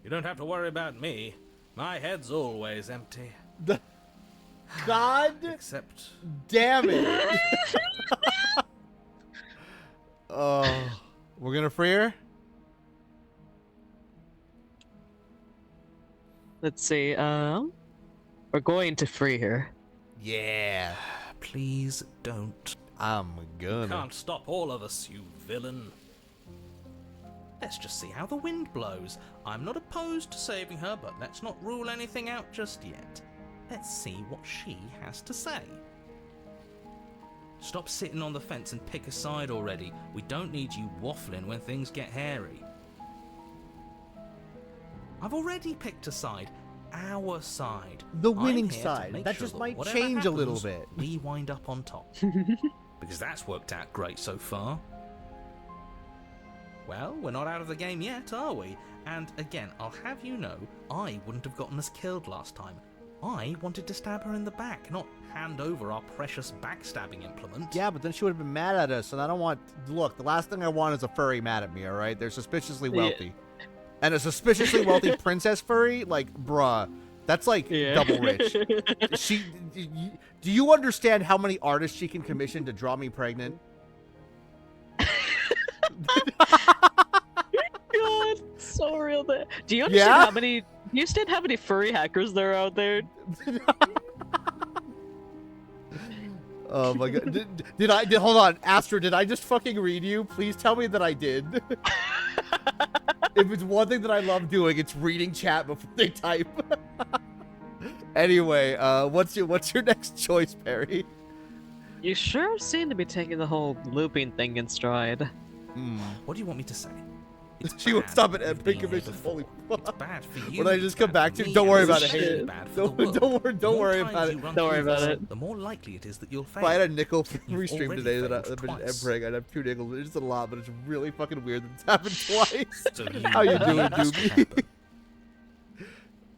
You don't have to worry about me. My head's always empty. God Except damn it. Oh, we're gonna free her? Let's see. We're going to free her. Yeah, Please don't. I'm gonna. can't stop all of us, you villain. Let's just see how the wind blows. I'm not opposed to saving her, but let's not rule anything out just yet. Let's see what she has to say. Stop sitting on the fence and pick a side already. We don't need you waffling when things get hairy. I've already picked a side. Our side. The I'm winning here to side. make That sure just might whatever change a little happens, bit. We wind up on top. Because that's worked out great so far. Well, we're not out of the game yet, are we? And again, I'll have you know, I wouldn't have gotten us killed last time. I wanted to stab her in the back, not hand over our precious backstabbing implement. Yeah, but then she would have been mad at us, and I don't want. Look, the last thing I want is a furry mad at me. All right, they're suspiciously wealthy, and a suspiciously wealthy princess furry, like, bruh, that's like double rich. She, do you understand how many artists she can commission to draw me pregnant? God, so real. Do you understand Yeah? how many? Do you understand how many furry hackers there are out there? Oh my god! Did I? Hold on, Astra. Did I just fucking read you? Please tell me that I did. If it's one thing that I love doing, it's reading chat before they type. Anyway, what's your next choice, Perry? You sure seem to be taking the whole looping thing in stride. What do you want me to say? It's She would bad stop that at you've Epic been here Commission. before. Holy It's fuck! bad for you. When I it's just come bad back for to, me, don't worry and about it's it. shit. bad for the world. Don't The more worry times about you it. run Don't worry through about this, it. The more likely it is that you'll fail. If I had a nickel You've free stream already today that failed I've been twice. Emperor, I'd have 2 nickels. It's a lot, but it's really fucking weird that it's happened twice. So How you doing, need this to Doobie? happen.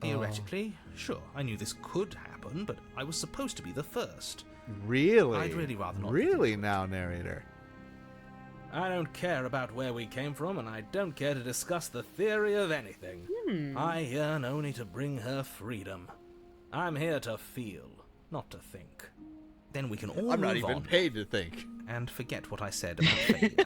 Theoretically, sure, I knew this could happen, but I was supposed to be the first. Really? I'd really rather not Really now, narrator. I don't care about where we came from, and I don't care to discuss the theory of anything. I yearn only to bring her freedom. I'm here to feel, not to think. Then we can all I'm not move even on paid to think. and forget what I said about failure.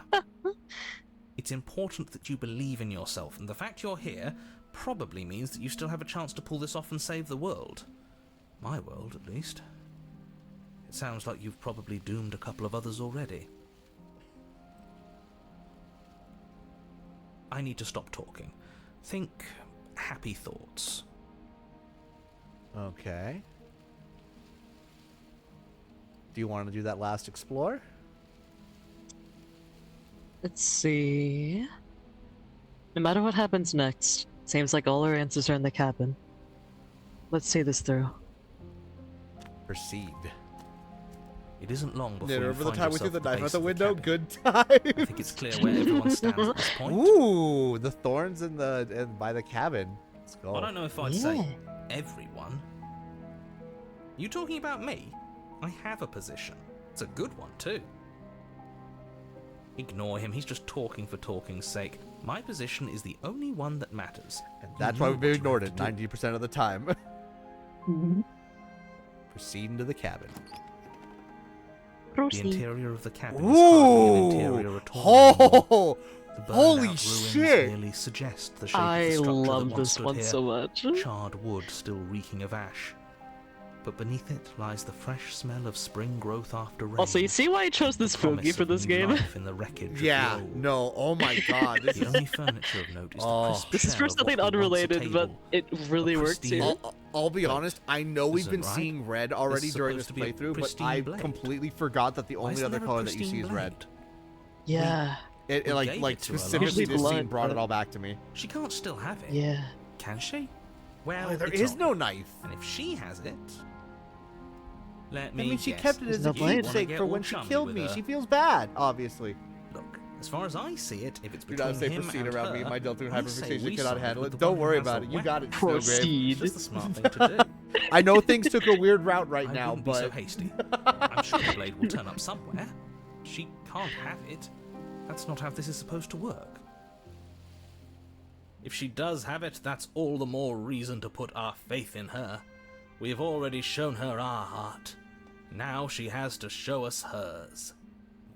It's important that you believe in yourself, and the fact you're here probably means that you still have a chance to pull this off and save the world. My world, at least. It sounds like you've probably doomed a couple of others already. I need to stop talking. Think happy thoughts. Okay. Do you want to do that last explore? Let's see. No matter what happens next, seems like all our answers are in the cabin. Let's see this through. Proceed. It isn't long before Yeah, you remember the find time we threw yourself the at knife base out the of window? cabin. Good I times. think it's clear where everyone stands at this point. Ooh, the thorns in the by the cabin. Let's go. I don't know if I'd say everyone. You talking about me? I have a position. It's a good one, too. Ignore him, he's just talking for talking's sake. My position is the only one that matters. And You that's know why we've what you ignored have it to do. 90% of the time. Proceed into the cabin. The interior of the cabin is hardly an interior at all. anymore. Oh, The burned holy out ruins shit! merely suggest the shape of I the structure love that once this stood one here. so much. Charred wood still reeking of ash. But beneath it lies the fresh smell of spring growth after rain. Also, you see why I chose this the promise Foogie for of this new game? life in the wreckage of Yeah, the old. no, oh my god. This The is, only furniture of note is the Oh. crisp This is shell for of something what was once a unrelated, but table. it really A works pristine- here. I'll be honest, I know we've been Isn't right. seeing red already is during this supposed to be a playthrough, but pristine I blade. completely forgot that the Why only isn't other there a color that you see pristine is red. blade? Yeah. It We like gave like it to her last specifically time. this scene Blood, brought it but- all back to me. She can't still have it. Yeah. Can she? Well, Oh, there it's is on no her. knife. And if she has it, let I me mean, she guess. kept it as There's a no blade. keepsake Wanna for get when all she chummy killed with me. her? She feels bad, obviously. Look, as far as I see it, if it's Do between not say him proceed and around me. her, My Deltoon I say we hyperfixation cannot sided handle with it. the Don't one who worry has about the it. You got it, weapon. Snowgrave. Proceed. It's just the smart thing to do. I know things took a weird route right I now, wouldn't be so but hasty. I'm sure the blade will turn up somewhere. She can't have it. That's not how this is supposed to work. If she does have it, that's all the more reason to put our faith in her. We've already shown her our heart. Now she has to show us hers.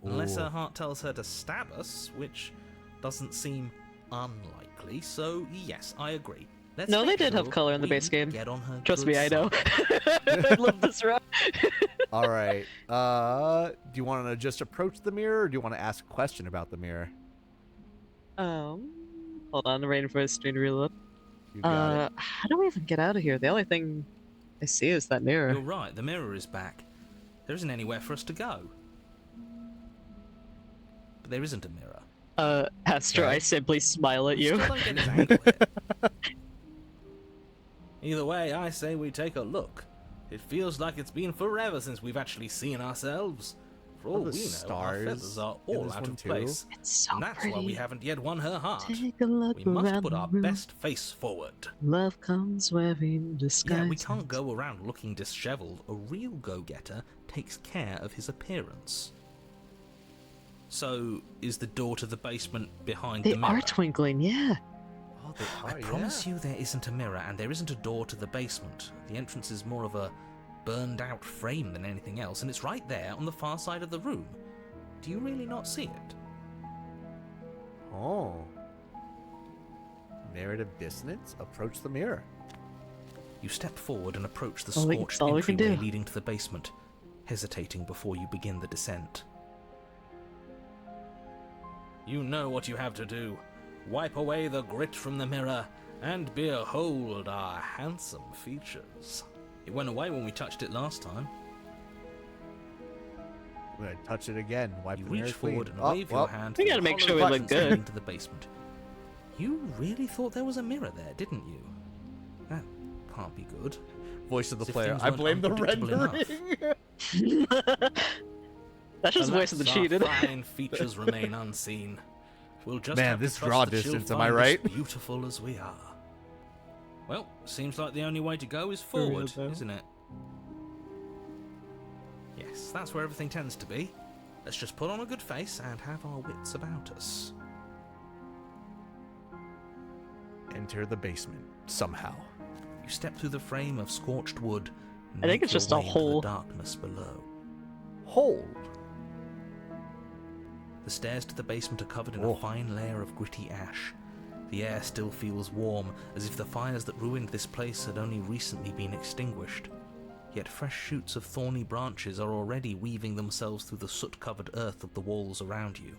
Unless Ooh. her heart tells her to stab us, which doesn't seem unlikely, so yes, I agree. Let's No, they make did have sure color in the we base game. Get on her Trust good me, I know. side. I love this route. all right. Do you want to just approach the mirror, or do you want to ask a question about the mirror? Hold on, I'm waiting for his screen to reload. You got it. How do we even get out of here? The only thing I see is that mirror. You're right, the mirror is back. There isn't anywhere for us to go. But there isn't a mirror. Astro, Okay. I simply smile at you. Still don't get his angle here. Either way, I say we take a look. It feels like it's been forever since we've actually seen ourselves. For all the we know, our stars feathers are in all this out one of too? place. It's so And that's pretty. why we haven't yet won her heart. Take a look We must around put the our room. best face forward. Love comes wearing disguises. Yeah, we can't go around looking disheveled. A real go-getter takes care of his appearance. So, is the door to the basement behind They the mirror? are twinkling, yeah. Oh, they I promise you there isn't a mirror, and there isn't a door to the basement. The entrance is more of a burned-out frame than anything else, and it's right there on the far side of the room. Do you really not see it? Oh. Narrative dissonance? Approach the mirror. You step forward and approach the All we- scorched all we can entryway do. leading to the basement, hesitating before you begin the descent. You know what you have to do. Wipe away the grit from the mirror, and behold our handsome features. It went away when we touched it last time. I'm gonna touch it again. Wipe You the mirror reach clean. forward and Oh, wave well, your hand. We through gotta the make hollow sure we look buttons good. leading to the basement. You really thought there was a mirror there, didn't you? That can't be good. Voice of the As if player. things I weren't blame the unpredictable rendering. That's just voice of the Alas, our cheated. fine features remain unseen. We'll just Man, have to this trust draw that she'll distance, am I find us right? Beautiful as we are. Well, seems like the only way to go is forward, though. isn't it? Yes, that's where everything tends to be. Let's just put on a good face and have our wits about us. Enter the basement somehow. You step through the frame of scorched wood. And I think make it's your just a way into the hole. darkness below. Hold. The stairs to the basement are covered in Oh. a fine layer of gritty ash. The air still feels warm, as if the fires that ruined this place had only recently been extinguished. Yet fresh shoots of thorny branches are already weaving themselves through the soot-covered earth of the walls around you.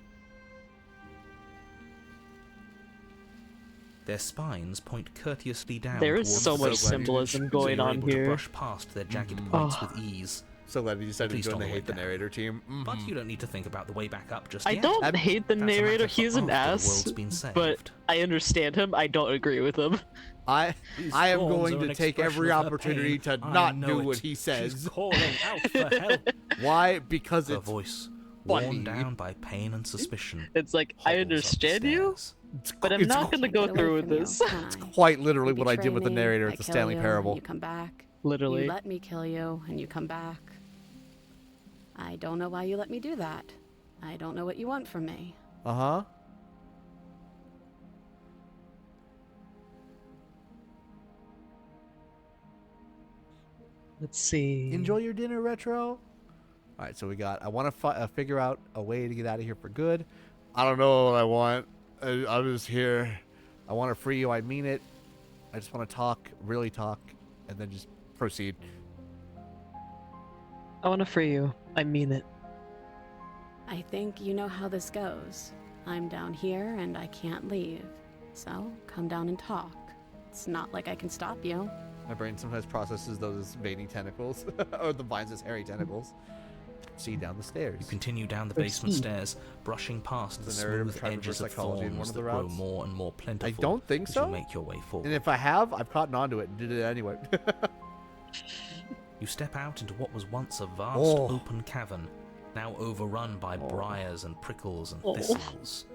Their spines point courteously down There is towards so the much basement, symbolism so going you're on able to here. brush past their jagged Mhm. points Oh. with ease. So glad you said At he's least doing on the the hate the way down. narrator team. But Mhm. you don't need to think about the way back up just I yet. don't hate the That's a matter narrator. for He's an after the ass, world's been saved. but I understand him. I don't agree with him. I These am thorns going are to an take expression every of her opportunity pain. to I not know do it. what he She's says. calling out for help. Why? Because Her it's voice, funny. worn down by pain and suspicion. It's like, I hobbles up the understand you, stairs. but I'm it's not gonna go Get away through with from you, this. can I? quite literally You what I did betray with the me, narrator I at the kill Stanley you, Parable. and you come back. Literally. You let me kill you, and you come back. I don't know why you let me do that. I don't know what you want from me. Uh-huh. Let's see. Enjoy your dinner, Retro. All right, so we got, I want to figure out a way to get out of here for good. I don't know what I want. I'm just here. I want to free you. I mean it. I just want to talk, really talk, and then just proceed. I want to free you. I mean it. I think you know how this goes. I'm down here, and I can't leave. So, come down and talk. It's not like I can stop you. My brain sometimes processes those as veiny tentacles, or the vines as hairy tentacles. See down the stairs. You continue down the basement stairs, brushing past the The narrative smooth tried edges reverse of psychology in one thorns of that the grow routes? more and more plentiful. I don't think as so. You make your way forward. And if I have, I've caught on to it and did it anyway. You step out into what was once a vast Oh. open cavern, now overrun by briars and prickles and Oh. thistles.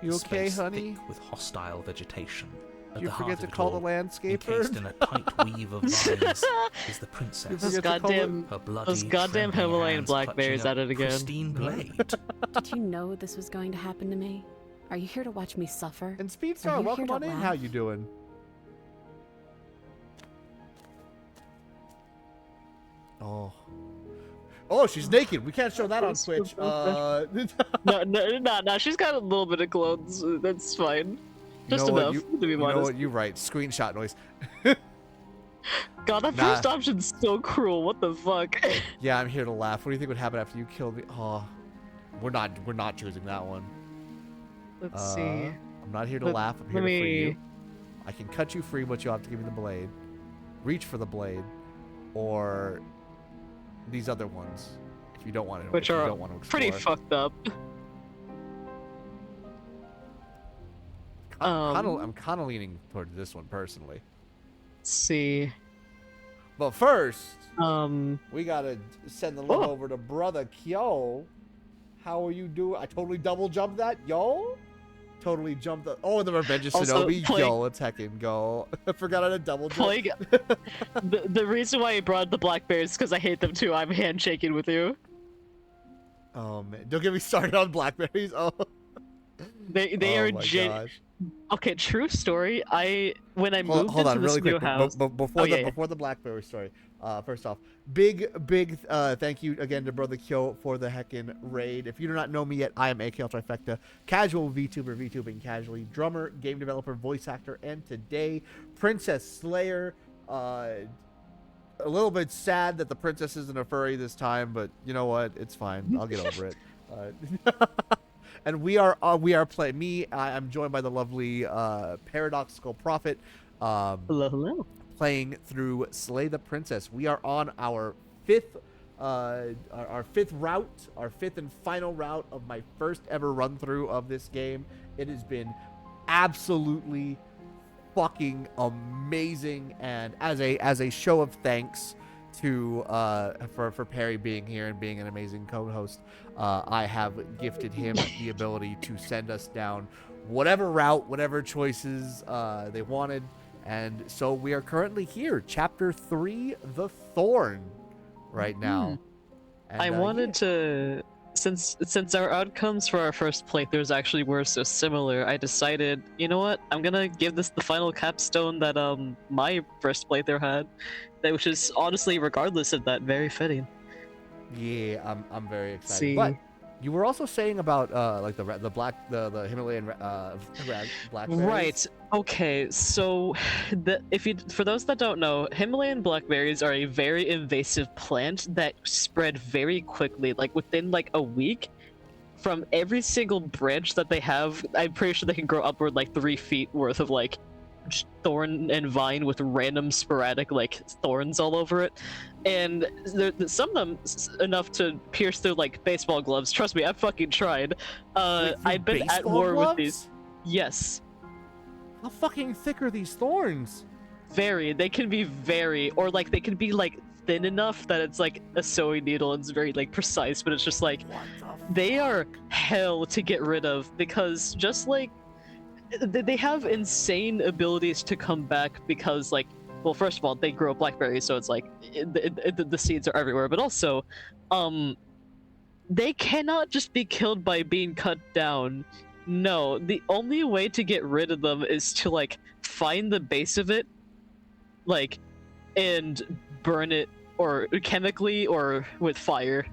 You A okay, space honey? thick with hostile vegetation. At You the heart forget of to it call the all, landscaper? encased in a tight weave of vines, is the princess. You Those forget to call it- goddamn, Her bloody, those goddamn trembling Himalayan hands blackberries clutching at a it again. pristine blade. Did you know this was going to happen to me? Are you here to watch me suffer? And Are Speedstar, you welcome here on to in. laugh? How you doing? Oh. Oh, she's naked. We can't show that on Twitch. No, she's got a little bit of clothes. That's fine. Just enough, to be You know honest. what? You right. Screenshot noise. God, that Nah. first option's so cruel. What the fuck? Yeah, I'm here to laugh. What do you think would happen after you killed me? Oh, we're not choosing that one. Let's see. I'm not here to Let- laugh. I'm here let to free me- you. I can cut you free, but you'll have to give me the blade. Reach for the blade, or these other ones, if you don't want to. Which if you are don't want to Pretty explore. fucked up. I'm kind of leaning towards this one personally. Let's see. But first, Um, we gotta send the link Oh. over to Brother Kyo. How are you doing? I totally double jumped that, yo. Totally jumped the. Oh, the Revenge of Also, Shinobi, playing- yo, let's heckin' go. I forgot how to double jump. playing, the reason why I brought the blackberries is because I hate them too. I'm handshaking with you. Oh man, don't get me started on blackberries. Oh, They oh are my gosh. Okay, true story. When I Hold, moved hold on, into really this new quick. house. Before Oh, the yeah, yeah. before the blackberry story. First off, big thank you again to Brother Kyo for the heckin' raid. If you do not know me yet, I am AKL Trifecta, casual VTuber, VTubing casually, drummer, game developer, voice actor, and today Princess Slayer. A little bit sad that the princess isn't a furry this time, but you know what? It's fine. I'll get over it. And we are playing. I'm joined by the lovely Paradoxical Prophet. Hello, hello. Playing through Slay the Princess. We are on our fifth route, our fifth and final route of my first ever run through of this game. It has been absolutely fucking amazing, and as a show of thanks to for Perry being here and being an amazing co-host, I have gifted him the ability to send us down whatever route, whatever choices they wanted. And so we are currently here, Chapter 3, The Thorn, right now. And, I wanted to, since our outcomes for our first playthroughs actually were so similar, I decided, you know what, I'm gonna give this the final capstone that my first playthrough had, which is honestly, regardless of that, very fitting. Yeah, I'm very excited. See. But you were also saying about like the Himalayan blackberries. Right. Okay. So, for those that don't know, Himalayan blackberries are a very invasive plant that spread very quickly. Like within like a week, from every single branch that they have, I'm pretty sure they can grow upward like 3 feet worth of like thorn and vine with random sporadic like thorns all over it, and some of them enough to pierce through like baseball gloves. Trust me, I've fucking tried. Wait, I've been at baseball war gloves? with these. Yes. How fucking thick are these thorns? Very. They can be very, or like they can be like thin enough that it's like a sewing needle and it's very like precise, but it's just like What the they fuck? are hell to get rid of because just like they have insane abilities to come back because like, well, first of all, they grow blackberries, so it's like the seeds are everywhere, but also they cannot just be killed by being cut down. No, the only way to get rid of them is to like find the base of it, like, and burn it or chemically or with fire,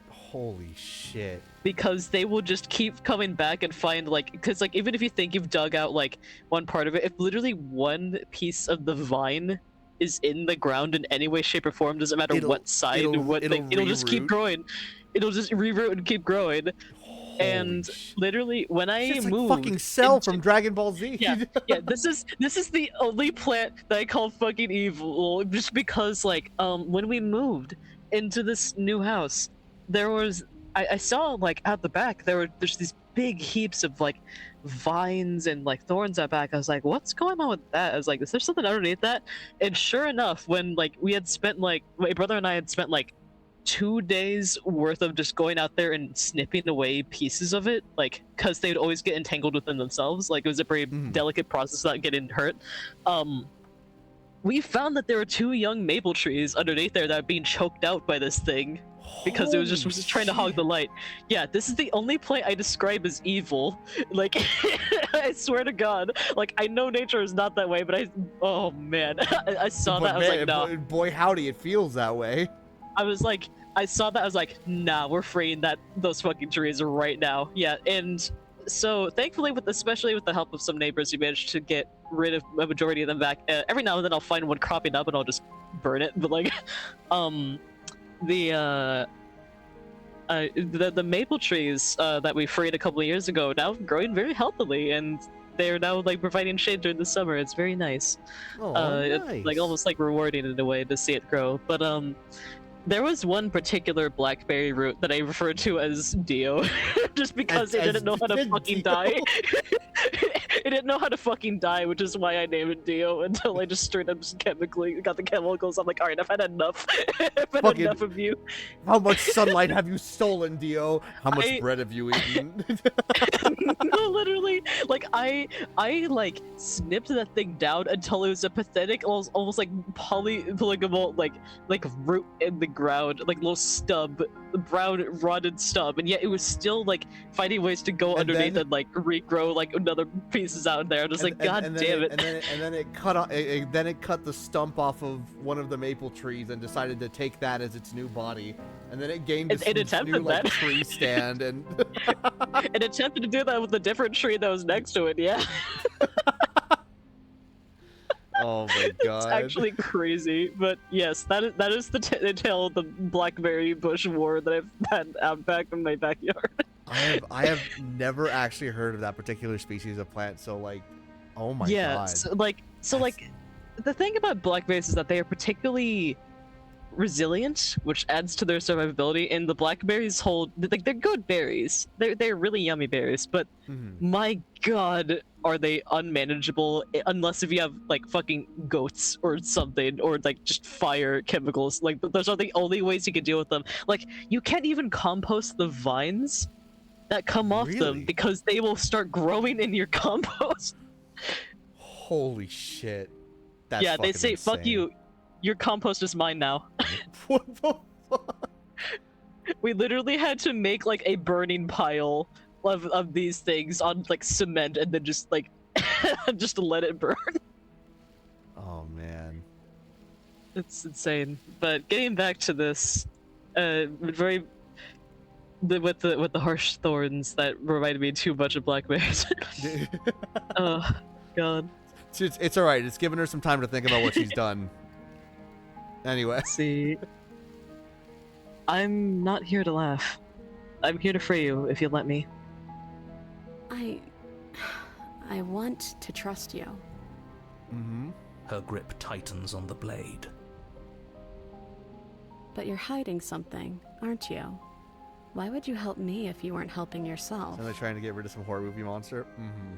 Holy shit. because they will just keep coming back and find like, because like even if you think you've dug out like one part of it, if literally one piece of the vine is in the ground in any way, shape, or form, doesn't matter It'll- what side, it'll- what it'll thing, it'll just keep reroot. growing. It'll just reroot and keep growing. Holy And shit. literally, when I It's like moved, fucking Cell into- from Dragon Ball Z. yeah, yeah. This is the only plant that I call fucking evil, just because like when we moved into this new house, there was I saw like at the back there's these big heaps of like vines and like thorns at back. I was like, what's going on with that? I was like, is there something underneath that? And sure enough, when like we had spent like my brother and I had spent like 2 days worth of just going out there and snipping away pieces of it, like because they'd always get entangled within themselves. Like it was a very delicate process without getting hurt. We found that there were 2 young maple trees underneath there that are being choked out by this thing because it was just trying to hog the light. Yeah, this is the only plant I describe as evil. Like I swear to God, like I know nature is not that way, but oh man, I saw that. I was like, no. Boy, howdy, it feels that way. I was like, I saw that. I was like, nah, we're freeing those fucking trees right now. Yeah, and so thankfully, especially with the help of some neighbors, we managed to get rid of a majority of them back. Every now and then, I'll find one cropping up, and I'll just burn it. But like, the maple trees that we freed a couple of years ago now growing very healthily, and they're now like providing shade during the summer. It's very nice. Oh, It's like nice. almost like rewarding in a way to see it grow. But there was one particular blackberry root that I referred to as Dio, just because it didn't know how to fucking Dio? die. It didn't know how to fucking die, which is why I named it Dio until I just straight up just chemically got the chemicals. I'm like, all right, I've had enough. I've had Fucking- enough of you. How much sunlight have you stolen, Dio? How much I- bread have you eaten? No, literally, like I like snipped that thing down until it was a pathetic, almost like polygonal, like root in the ground, like little stub, brown rotted stub, and yet it was still like finding ways to go And underneath then- and like regrow like another pieces out there. I'm just like, God damn it! And then it cut then it cut the stump off of one of the maple trees and decided to take that as its new body. And then it gained It this new attempted like that. tree stand and It attempted to do that with a different tree that was next to it. Yeah, oh my god. it's actually crazy. But yes, that is the tale of the blackberry bush war that I've had out back in my backyard. I have never actually heard of that particular species of plant, so like, oh my god. So like the thing about blackberries is that they are particularly resilient, which adds to their survivability. And the blackberries hold like they're good berries. They're really yummy berries, but Mhm. my god, are they unmanageable unless if you have like fucking goats or something, or like just fire chemicals. Like those are the only ways you can deal with them. Like you can't even compost the vines that come off them Really? because they will start growing in your compost. Holy shit. That's Yeah, they fucking say, fuck insane. you, your compost is mine now. What the fuck? We literally had to make like a burning pile of these things on like cement and then just like just let it burn. Oh man. It's insane. But getting back to this, with the harsh thorns that reminded me too much of blackberries. Oh god. It's all right. It's giving her some time to think about what she's done. Anyway. See, I'm not here to laugh. I'm here to free you if you let me. I want to trust you. Mm-hmm. Her grip tightens on the blade. But you're hiding something, aren't you? Why would you help me if you weren't helping yourself? And they're trying to get rid of some horror movie monster. Mm-hmm.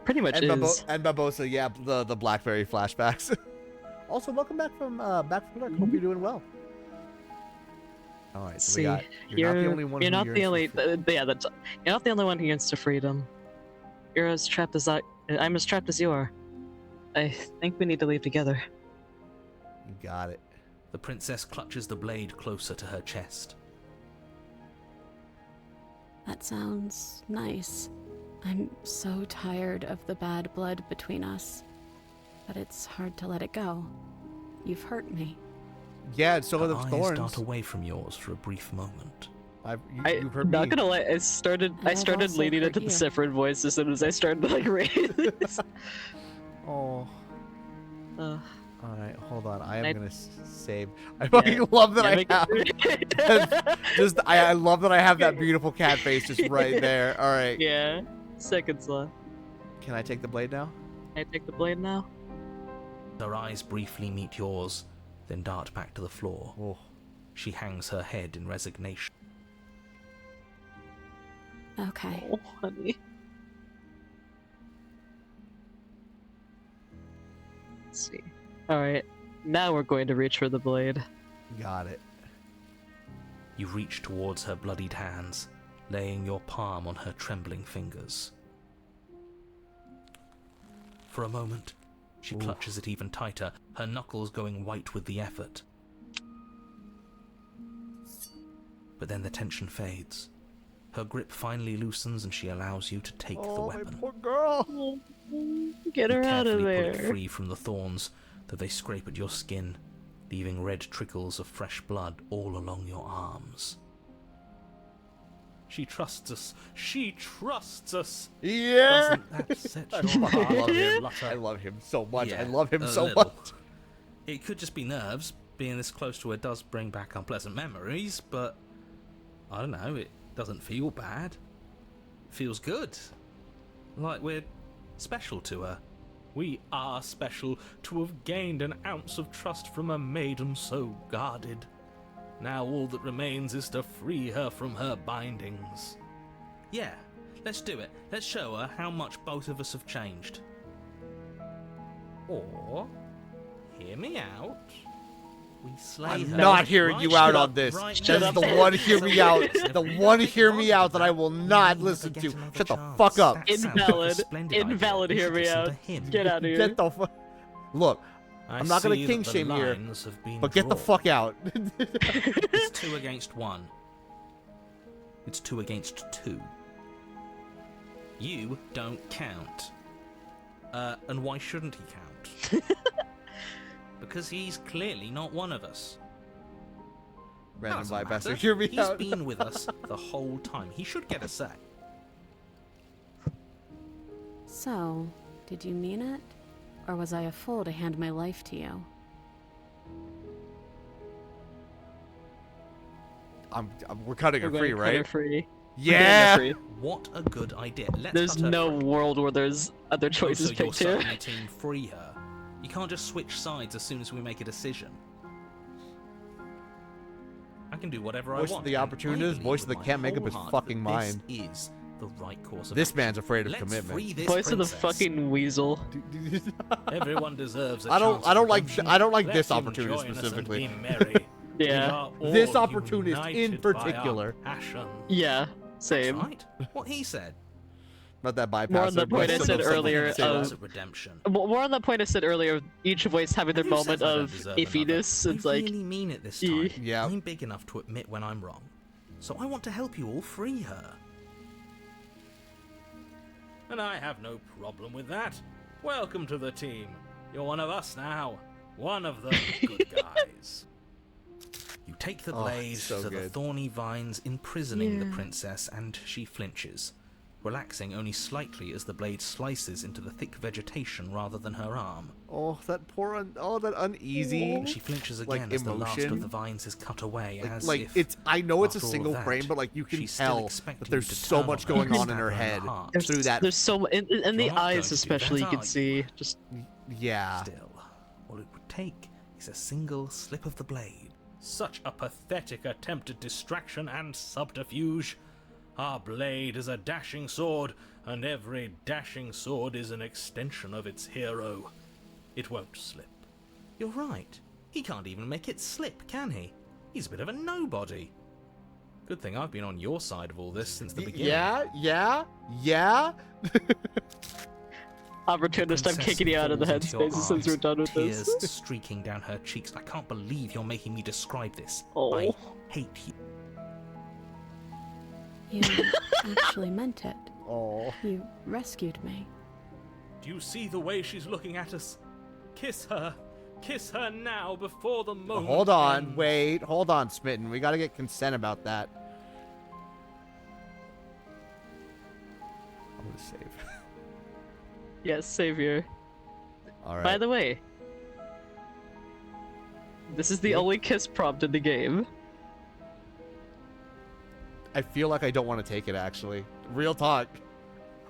Pretty much And, is. and Barbosa, yeah, the Blackberry flashbacks. Also, welcome back from dark. Hope you're doing well. All right, so See, you're not the only one. You're who not the yearns only. for freedom. Yeah, that's. You're not the only one who yearns to freedom. You're as trapped as I'm as trapped as you are. I think we need to leave together. You got it. The princess clutches the blade closer to her chest. That sounds nice. I'm so tired of the bad blood between us. But it's hard to let it go. You've hurt me. Yeah, and so are Her the eyes thorns. dart away from yours for a brief moment. You've heard Not me. gonna lie, I started I've also leaning hurt into the you. separate voice as soon as I started like reading this. Oh. Uh, All right, hold on. I am I- gonna save. I fucking love that yeah, I make have. it- Just I love that I have that beautiful cat face just right there. All right. Yeah. Seconds left. Can I take the blade now? Can I take the blade now? Her eyes briefly meet yours, then dart back to the floor. Oh. She hangs her head in resignation. Okay. Oh, honey. Let's see. Alright. Now we're going to reach for the blade. Got it. You reach towards her bloodied hands, laying your palm on her trembling fingers. For a moment, she clutches it even tighter, her knuckles going white with the effort. But then the tension fades. Her grip finally loosens and she allows you to take the Oh, my weapon. poor girl. Get You her out of carefully pull it there. free from the thorns, though they scrape at your skin, leaving red trickles of fresh blood all along your arms. She trusts us. She trusts us. Yeah. Doesn't that set I your heart love him. flutter? I love him so much. I Yeah, love him a so little. much. It could just be nerves. Being this close to her does bring back unpleasant memories, but I don't know, it doesn't feel bad. It feels good. Like we're special to her. We are special to have gained an ounce of trust from a maiden so guarded. Now all that remains is to free her from her bindings. Yeah, let's do it. Let's show her how much both of us have changed. Or, hear me out. We slay I'm her. not hearing right you out now, on this. right That now. is the one hear me out. The one hear me out that I will not listen to. Shut the fuck up. That sounds like a Invalid. splendid idea. Invalid, We hear should me listen out. to him. Get out of here. Get the fuck. Look, I I'm not gonna see king that the shame here, lines have been but get the drawn. fuck out. It's 2 against 1. It's 2 against 2. You don't count. And why shouldn't he count? Because he's clearly not one of us. Random Doesn't bypasser, matter. hear me He's out. been with us the whole time. He should get a say. So, did you mean it? Or was I a fool to hand my life to you? We're cutting her We're free, going to cut her right? free. Yeah. Free. What a good idea. Let's There's cut her no free. world where there's other choices So you're picked here. starting a team free her. You can't just switch sides as soon as we make a decision. I can do whatever Voice I of want. the and I opportunist, believe voice of with the my can't make up whole his heart fucking that mind. This is the right course of This action. man's afraid of Let's commitment. free this Voice of the princess. fucking weasel. Everyone deserves a I don't- chance I at don't like- redemption. I don't like Let this him opportunist join us and specifically. be merry. We Yeah. are all This opportunist in united by our particular. passion. Yeah, That's same. right. What he said. Not that bypasser. More on the but point I still said something earlier to say of- that. redemption. More on the point I said earlier, of each voice having their Who says moment I don't of deserve iffiness. another? It's I like, really mean it this eh. time. Yeah. I'm big enough to admit when I'm wrong, so I want to help you all free her. And I have no problem with that. Welcome to the team. You're one of us now. One of the good guys. You take the Oh, blade so to the good. thorny vines imprisoning the princess, and she flinches. relaxing only slightly as the blade slices into the thick vegetation rather than her arm. Oh, that poor, that uneasy. She flinches Like, again as the last emotion. of the vines is cut away, as Like if, it's. I know it's a after all single that, frame, but like you can she still tell expected that there's you to so turn much on her going and on in stab her her in the head heart. through that. There's so in the You're not going eyes to do especially that, you are can you? see just Yeah. Still, all it would take is a single slip of the blade. Such a pathetic attempt at distraction and subterfuge. Our blade is a dashing sword, and every dashing sword is an extension of its hero. It won't slip. You're right. He can't even make it slip, can he? He's a bit of a nobody. Good thing I've been on your side of all this since the beginning. Yeah. opportunist. I'm Princess kicking you out of the falls into your headspace as soon as we're arms, done with tears this. streaking down her cheeks. I can't believe you're making me describe this. Oh. I hate you. You actually meant it. Oh. You rescued me. Do you see the way she's looking at us? Kiss her. Kiss her now before the moment Hold on. ends. Wait. Hold on, Smitten. We gotta get consent about that. I'm gonna save. Yes, savior. All right. By the way, this is the only kiss prompt in the game. I feel like I don't want to take it. Actually, real talk.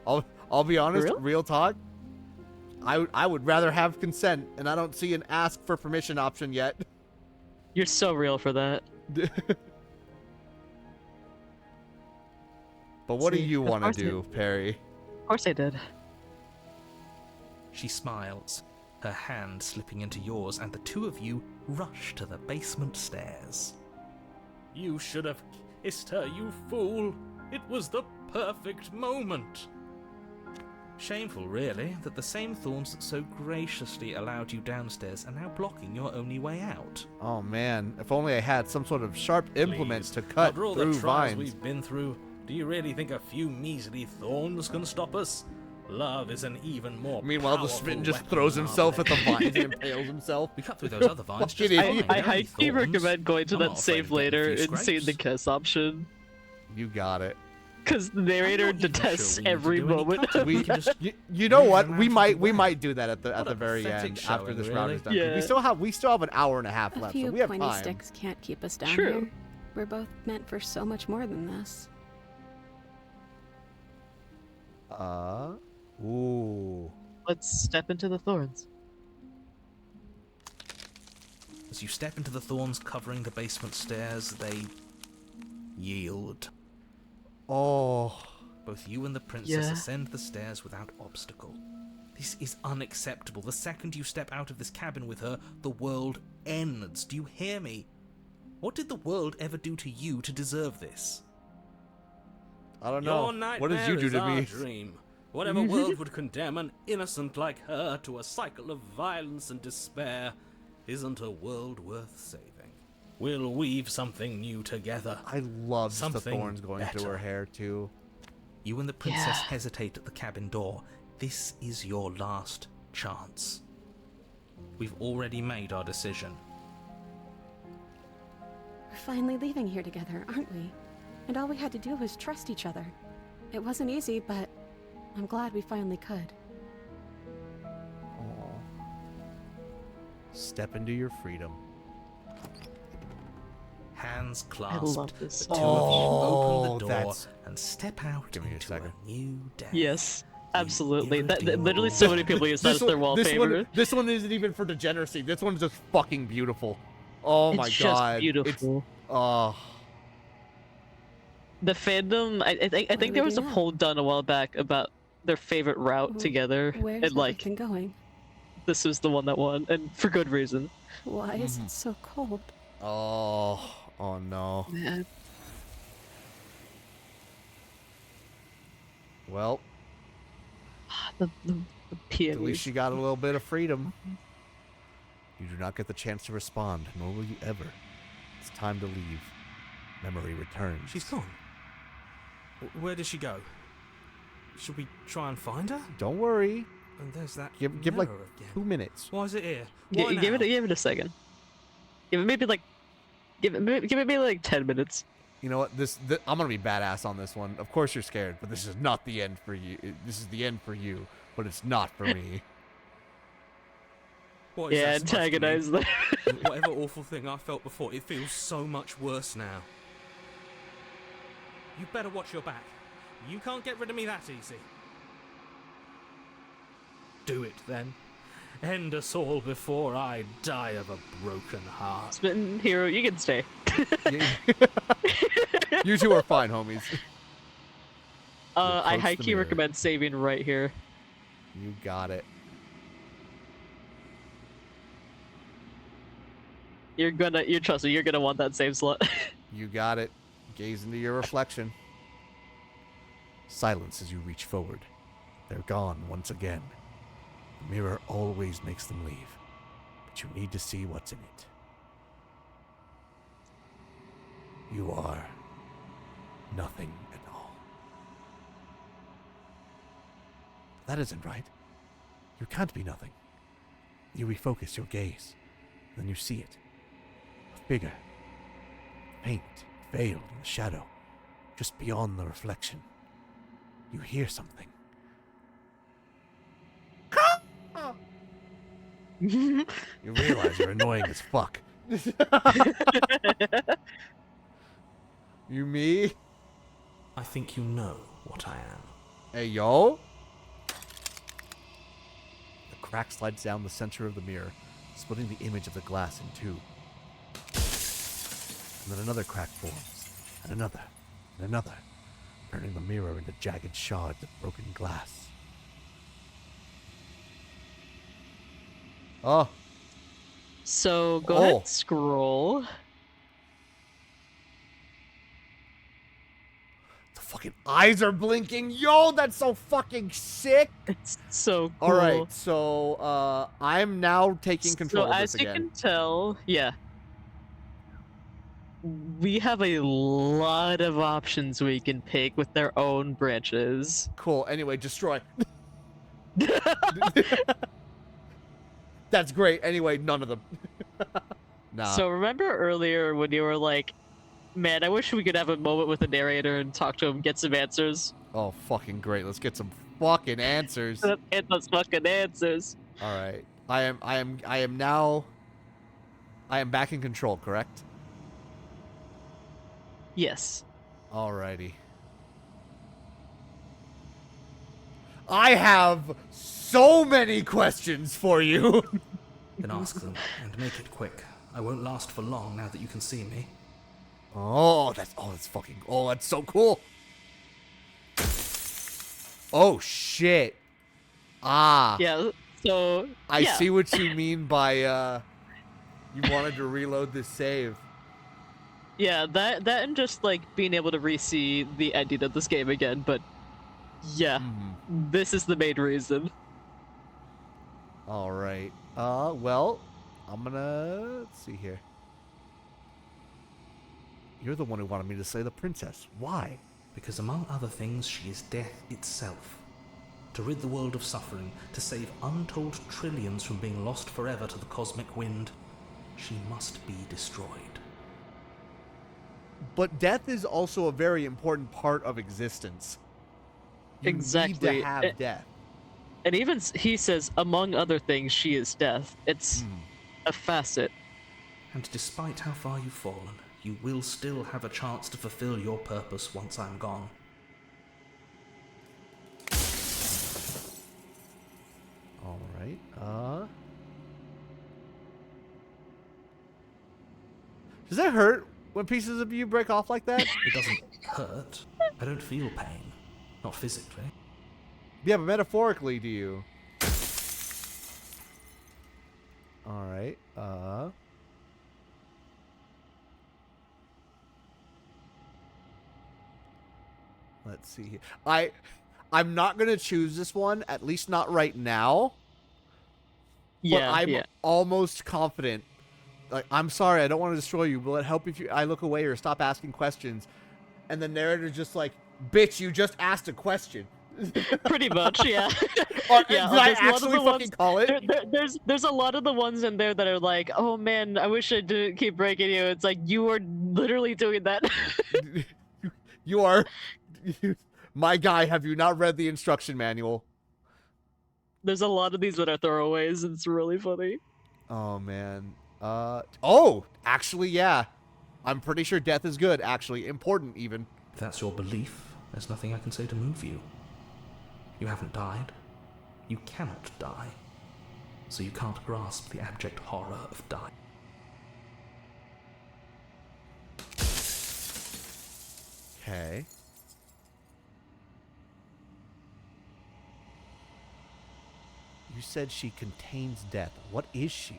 I'll be honest. real? Real talk. I would rather have consent, and I don't see an ask for permission option yet. You're so real for that. But what do See, you of want course to do, Perry? Of course I did. She smiles, her hand slipping into yours, and the two of you rush to the basement stairs. You should have kissed her, you fool. It was the perfect moment. Shameful, really, that the same thorns that so graciously allowed you downstairs are now blocking your only way out. Oh man, if only I had some sort of sharp implement Please, to cut after all through the trials vines. we've been through, do you really think a few measly thorns can stop us? Love is an even more Meanwhile, the powerful Smitten just weapon throws than our himself at the blade. vines and impales himself. We cut through those other vines just Fucking fine. idiot. I They're only highly thorns. recommend going to I'm that not afraid save of getting a later few and seeing the scrapes. kiss option. You got it. Because the narrator I'm not even detests sure we need to every do any moment. cutting. We We can just you know what? move We around might the we way. might do that at the What a very pathetic end after showing, this round really. is done. Yeah. We still have an hour and a half A left, few so we have pointy time. sticks can't keep us down True. here. We're both meant for so much more than this. Ooh. Let's step into the thorns. As you step into the thorns covering the basement stairs, they yield. Oh. Both you and the princess Yeah. ascend the stairs without obstacle. This is unacceptable. The second you step out of this cabin with her, the world ends. Do you hear me? What did the world ever do to you to deserve this? I don't Your know. nightmare What did you do is to our me? dream. Whatever world would condemn an innocent like her to a cycle of violence and despair isn't a world worth saving. We'll weave something new together. I love the Something thorns going through her better. hair too. You and the princess Yeah. hesitate at the cabin door. This is your last chance. We've already made our decision. We're finally leaving here together, aren't we? And all we had to do was trust each other. It wasn't easy, but I'm glad we finally could. Aw. Step into your freedom. Hands I clasped, love this the two song. of you Oh, open the door that's- and step out Give me a into second. a new day. Yes, You absolutely. That irredeemable literally so many people use that as their wallpaper. This one isn't even for degeneracy. This one's just fucking beautiful. Oh It's my just god. beautiful. It's, oh. The fandom, I What do think we there was do a now? poll done a while back about their favorite route together, Where's and like everything going? this was the one that won, and for good reason. Why is it so cold? Oh. Oh no. Man. Well, The at peonies. least you got a little bit of freedom. You do not get the chance to respond, nor will you ever. It's time to leave. Memory returns. She's gone. Where did she go? Should we try and find her? Don't worry. And there's that Give like mirror again. 2 minutes. Why is it here? Give Why it now? give it a second. Give it maybe like 10 minutes. You know what? I'm gonna be badass on this one. Of course you're scared, but this is not the end for you. This is the end for you, but it's not for me. What is that supposed to mean? antagonize them. Whatever awful thing I felt before, it feels so much worse now. You better watch your back. You can't get rid of me that easy. Do it then. End us all before I die of a broken heart. Smitten hero, you can stay. You two are fine, homies. I approach the high key mirror. recommend saving right here. You got it. Trust me, you're gonna want that save slot. You got it. Gaze into your reflection. Silence as you reach forward. They're gone once again. The mirror always makes them leave, but you need to see what's in it. You are nothing at all. That isn't right. You can't be nothing. You refocus your gaze, then you see it. Bigger, faint, veiled in the shadow, just beyond the reflection. You hear something. You realize you're annoying as fuck. You me? I think you know what I am. Hey, yo? The crack slides down the center of the mirror, splitting the image of the glass in two. And then another crack forms, and another, turning the mirror into jagged shards of broken glass. Oh, So go Oh. ahead, scroll. the fucking eyes are blinking. Yo, that's so fucking sick. It's so cool. All right, so I'm now taking control So of this as you again. can tell, yeah, we have a lot of options we can pick with their own branches. Cool. Anyway, destroy. That's great. Anyway, none of them. Nah. So remember earlier when you were like, man, I wish we could have a moment with the narrator and talk to him, get some answers. Oh, fucking great. Let's get some fucking answers. Get those fucking answers. All right. I am back in control, correct? Yes. Alrighty. I have so many questions for you. Then ask them, and make it quick. I won't last for long now that you can see me. that's so cool. Oh shit. Ah. Yeah. So I yeah. see what you mean by you wanted to reload this save. Yeah, that and just like being able to re-see the ending of this game again, but yeah, this is the main reason. All right. Well, I'm gonna let's see here. You're the one who wanted me to slay the princess. Why? Because among other things, she is death itself. To rid the world of suffering, to save untold trillions from being lost forever to the cosmic wind, she must be destroyed. But death is also a very important part of existence. You Exactly. need to have death. And even he says, among other things, she is death. It's a facet. And despite how far you've fallen, you will still have a chance to fulfill your purpose once I'm gone. All right. Does that hurt when pieces of you break off like that? It doesn't hurt. I don't feel pain. Not physically. Yeah, but metaphorically, do you? All right. Let's see here. I'm not gonna choose this one, at least not right now. Yeah, but I'm yeah. almost confident. Like, I'm sorry, I don't want to destroy you. Will it help if I look away or stop asking questions? And the narrator's just like, bitch, you just asked a question. Pretty much, yeah. Yeah, did I there's a lot of actually the fucking ones- call it? There's a lot of the ones in there that are like, oh man, I wish I didn't keep breaking you. It's like you are literally doing that. You are, my guy. Have you not read the instruction manual? There's a lot of these that are throwaways. It's really funny. Oh man. Oh, actually, yeah. I'm pretty sure death is good. Actually, important even. If that's your belief, there's nothing I can say to move you. You haven't died. You cannot die. So you can't grasp the abject horror of dying. Okay. You said she contains death. What is she?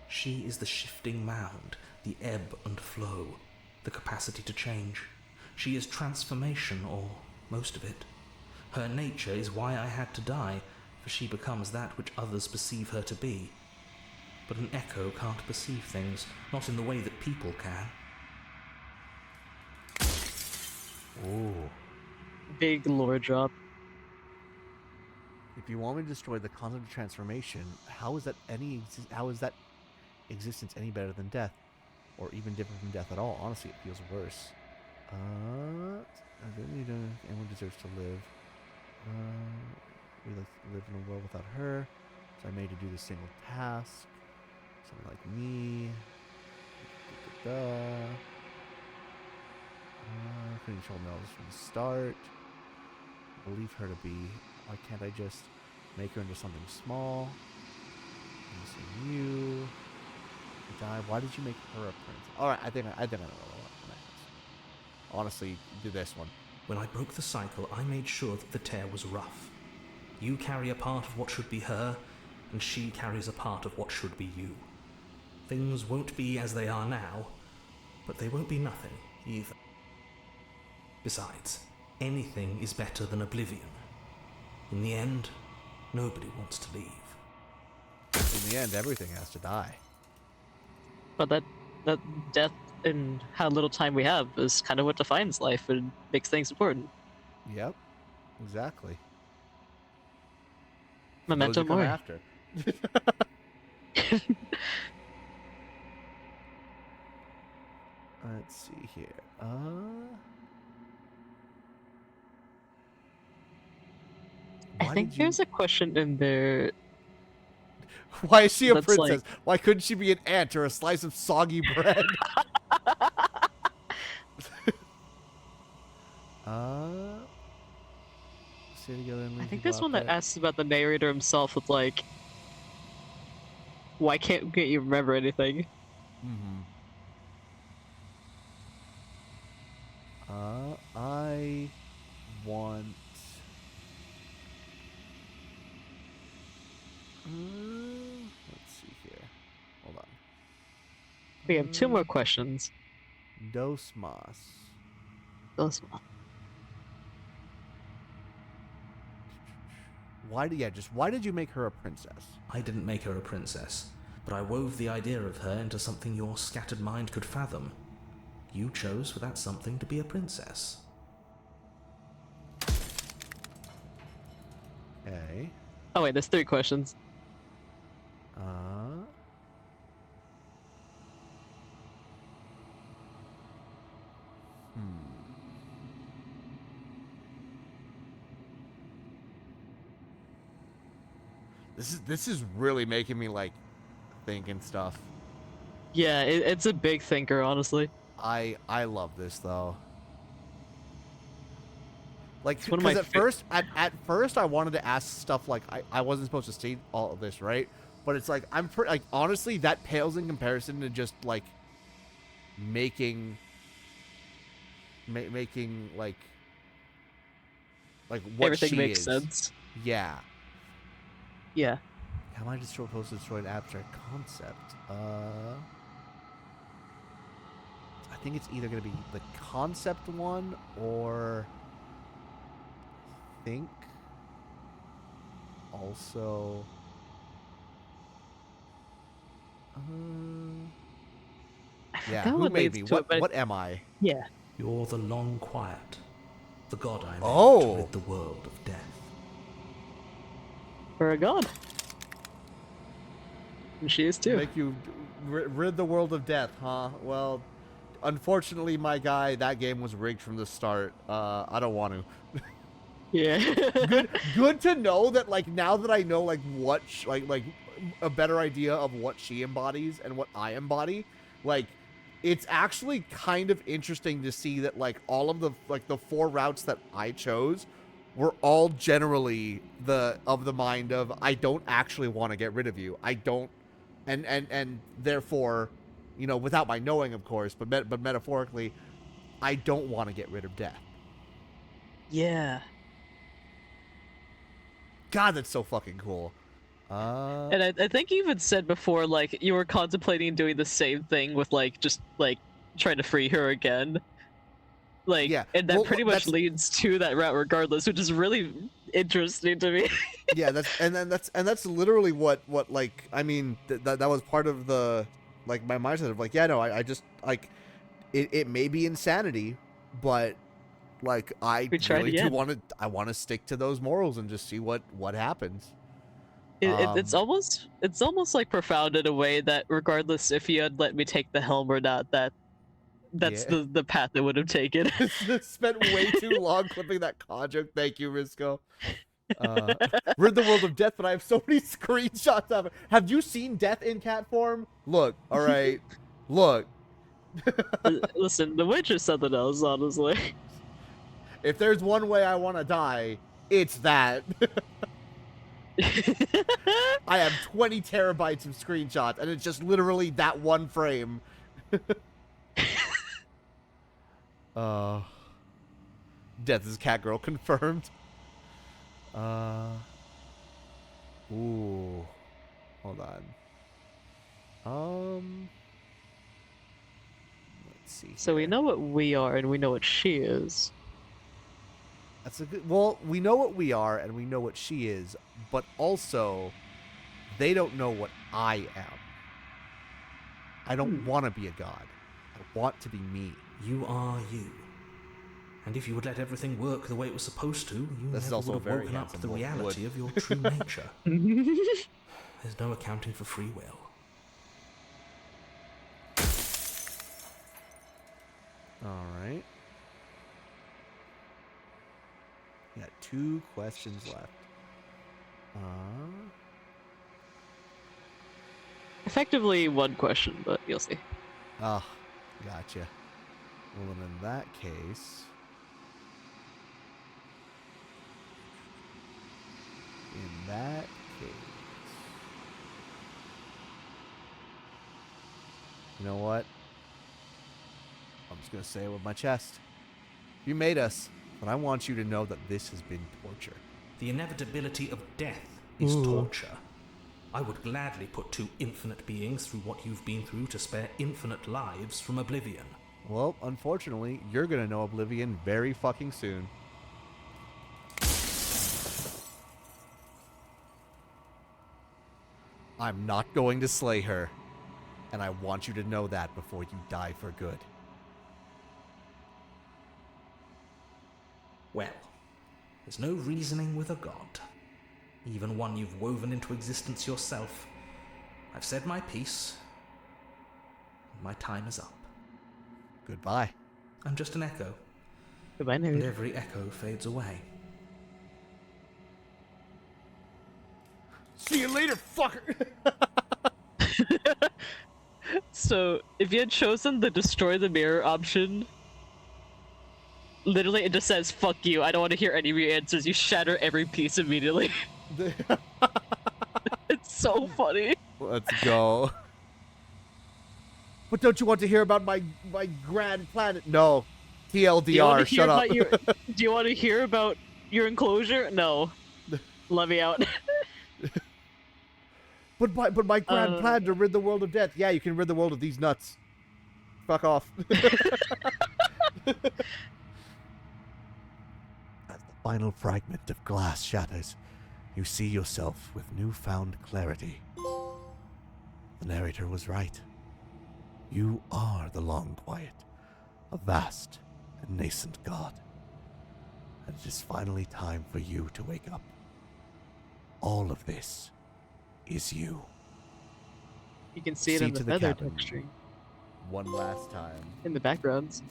She is the shifting mound, the ebb and flow, the capacity to change. She is transformation, or most of it. Her nature is why I had to die, for she becomes that which others perceive her to be. But an echo can't perceive things, not in the way that people can. Ooh. Big lore drop. If you want me to destroy the concept of transformation, how is that existence any better than death, or even different from death at all? Honestly, it feels worse. I don't need to. Anyone deserves to live. We like to live in a world without her, so I made to do this single task. Someone like me. Couldn't control Mel's from the start. Believe her to be. Why can't I just make her into something small? I'm missing you. Die. Why did you make her a prince? All right, I think I know what I honestly do this one. When I broke the cycle, I made sure that the tear was rough. You carry a part of what should be her, and she carries a part of what should be you. Things won't be as they are now, but they won't be nothing either. Besides, anything is better than oblivion. In the end, nobody wants to leave. In the end, everything has to die. But that death and how little time we have is kind of what defines life and makes things important. Yep, exactly. Memento Those who come mori. after. Let's see here. I think there's a question in there. Why is she a That's princess? Why couldn't she be an ant or a slice of soggy bread? Stay together and I leave think people this one out that asks about the narrator himself with like, why can't you remember anything? I want. Let's see here. Hold on. We have two more questions. Dos mas. Those one. Why did you make her a princess? I didn't make her a princess, but I wove the idea of her into something your scattered mind could fathom. You chose for that something to be a princess. Okay. Oh wait, there's three questions. This is really making me like think and stuff. Yeah, it's a big thinker, honestly. I love this though. Like, It's one of because my at first I wanted to ask stuff like I wasn't supposed to say all of this, right? But it's like like honestly that pales in comparison to just like making like what Everything she makes is. sense. Yeah. Yeah. How am I just supposed to destroy an abstract concept? I think it's either gonna be the concept one or think also yeah, forgot who what made leads me? to it, but- What am I? Yeah. You're the long quiet, the god I made Oh. to rid the world of death. For a god. And she is too. Make you rid the world of death, huh? Well, unfortunately, my guy, that game was rigged from the start. I don't want to. Yeah. Good to know that, like, now that I know, like, what, like a better idea of what she embodies and what I embody, like, it's actually kind of interesting to see that, like, all of the, like, the 4 routes that I chose were all generally of the mind of, I don't actually want to get rid of you. I don't, and therefore, you know, without my knowing, of course, but metaphorically, I don't want to get rid of death. Yeah. God, that's so fucking cool. And I think you even said before, like, you were contemplating doing the same thing with, like, just, like, trying to free her again. Like, Yeah, and that well, pretty much that's- leads to that route regardless, which is really interesting to me. Yeah, that's literally what like, I mean, that was part of the, like, my mindset of, like, yeah, no, I just, like, it may be insanity, but, like, I We tried really do again. want to stick to those morals and just see what happens. It's almost like profound in a way that regardless if you had let me take the helm or not, that's Yeah. the path it would have taken. Spent way too long clipping that con joke. Thank you, Risco. Rid the world of death, but I have so many screenshots of it. Have you seen death in cat form? Look, all right, look. Listen, The Witch is something else, honestly. If there's one way I want to die, it's that. I have 20 terabytes of screenshots, and it's just literally that one frame. Death is Catgirl confirmed. Ooh. Hold on. Let's see. So we here. know what we are and we know what she is. That's a good. Well, we know what we are and we know what she is, but also, they don't know what I am. I don't want to be a god. I want to be me. You are you. And if you would let everything work the way it was supposed to, you This is never also would a have very woken up to the handsome reality wood. of your true nature. There's no accounting for free will. All right. We got 2 questions left. Effectively one question, but you'll see. Ah, gotcha. Well, then in that case... You know what? I'm just going to say it with my chest. You made us, but I want you to know that this has been torture. The inevitability of death is torture. I would gladly put 2 infinite beings through what you've been through to spare infinite lives from oblivion. Well, unfortunately, you're going to know Oblivion very fucking soon. I'm not going to slay her, and I want you to know that before you die for good. Well, there's no reasoning with a god. Even one you've woven into existence yourself. I've said my piece. My time is up. Goodbye. I'm just an echo, Goodbye, and nerd. every echo fades away. See you later, fucker! So, if you had chosen the destroy the mirror option, literally it just says, fuck you, I don't want to hear any of your answers, you shatter every piece immediately. It's so funny. Let's go. But don't you want to hear about my grand planet? No. Do you wanna TLDR, hear shut up. about your- do you want to hear about your enclosure? No. Let me out. But my grand Uh. plan to rid the world of death. Yeah, you can rid the world of these nuts. Fuck off. As the final fragment of glass shatters, you see yourself with newfound clarity. The narrator was right. You are the Long Quiet, a vast and nascent god. And it is finally time for you to wake up. all of this is you. You can see it See in the to the feather cabin. texture One last time. in the backgrounds.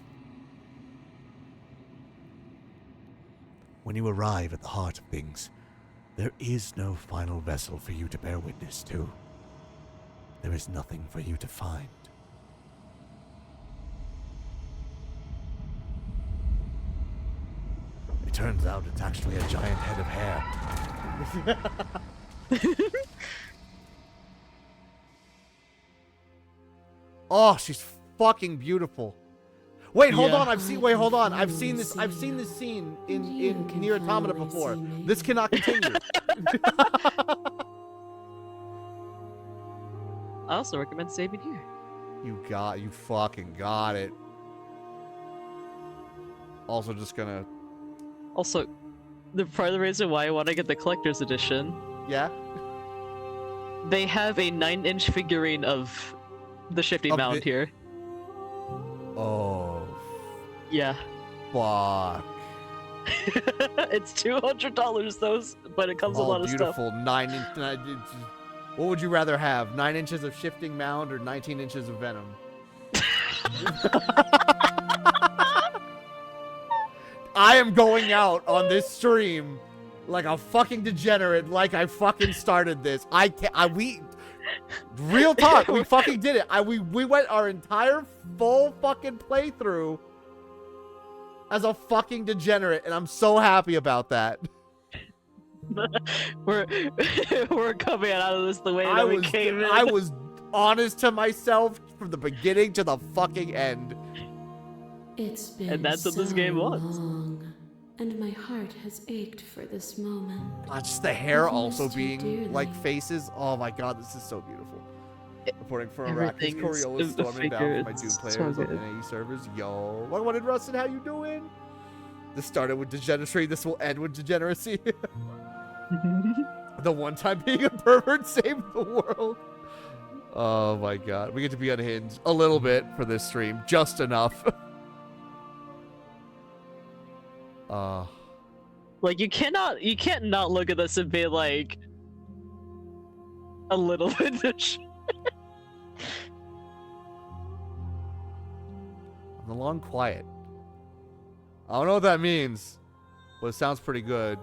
When you arrive at the heart of things, there is no final vessel for you to bear witness to. There is nothing for you to find. It turns out it's actually a giant head of hair. Oh, she's fucking beautiful. Wait, hold Yeah. on. Wait, hold on. I've seen this scene in Nier Automata before. This cannot continue. I also recommend saving here. You fucking got it. Also just gonna, Also, the part of the reason why I want to get the collector's edition, yeah? they have a 9-inch figurine of the shifting Of mound it- here. Oh, Yeah. fuck. It's $200 though, but it comes with a lot of stuff. Beautiful 9-inch. What would you rather have? 9 inches of shifting mound or 19 inches of venom? I am going out on this stream like a fucking degenerate, like I fucking started this. I can't. Real talk. We fucking did it. We went our entire full fucking playthrough as a fucking degenerate, and I'm so happy about that. we're coming out of this the way that we came in. I was honest to myself from the beginning to the fucking end. It's been And that's what so this game was. long, and my heart has ached for this moment. Just the hair I've also missed you being dearly. like faces. Oh my god, this is so beautiful. Reporting for Arrakis, Everything is Coriolis a storming down figure, for my it's Doom so players on good. NAE servers. Yo, what did Rustin? How you doing? This started with degeneracy. This will end with degeneracy. The one time being a pervert saved the world. Oh my god, we get to be unhinged a little bit for this stream, just enough. Like you can't not look at this and be like a little bit. The long quiet. I don't know what that means, but it sounds pretty good.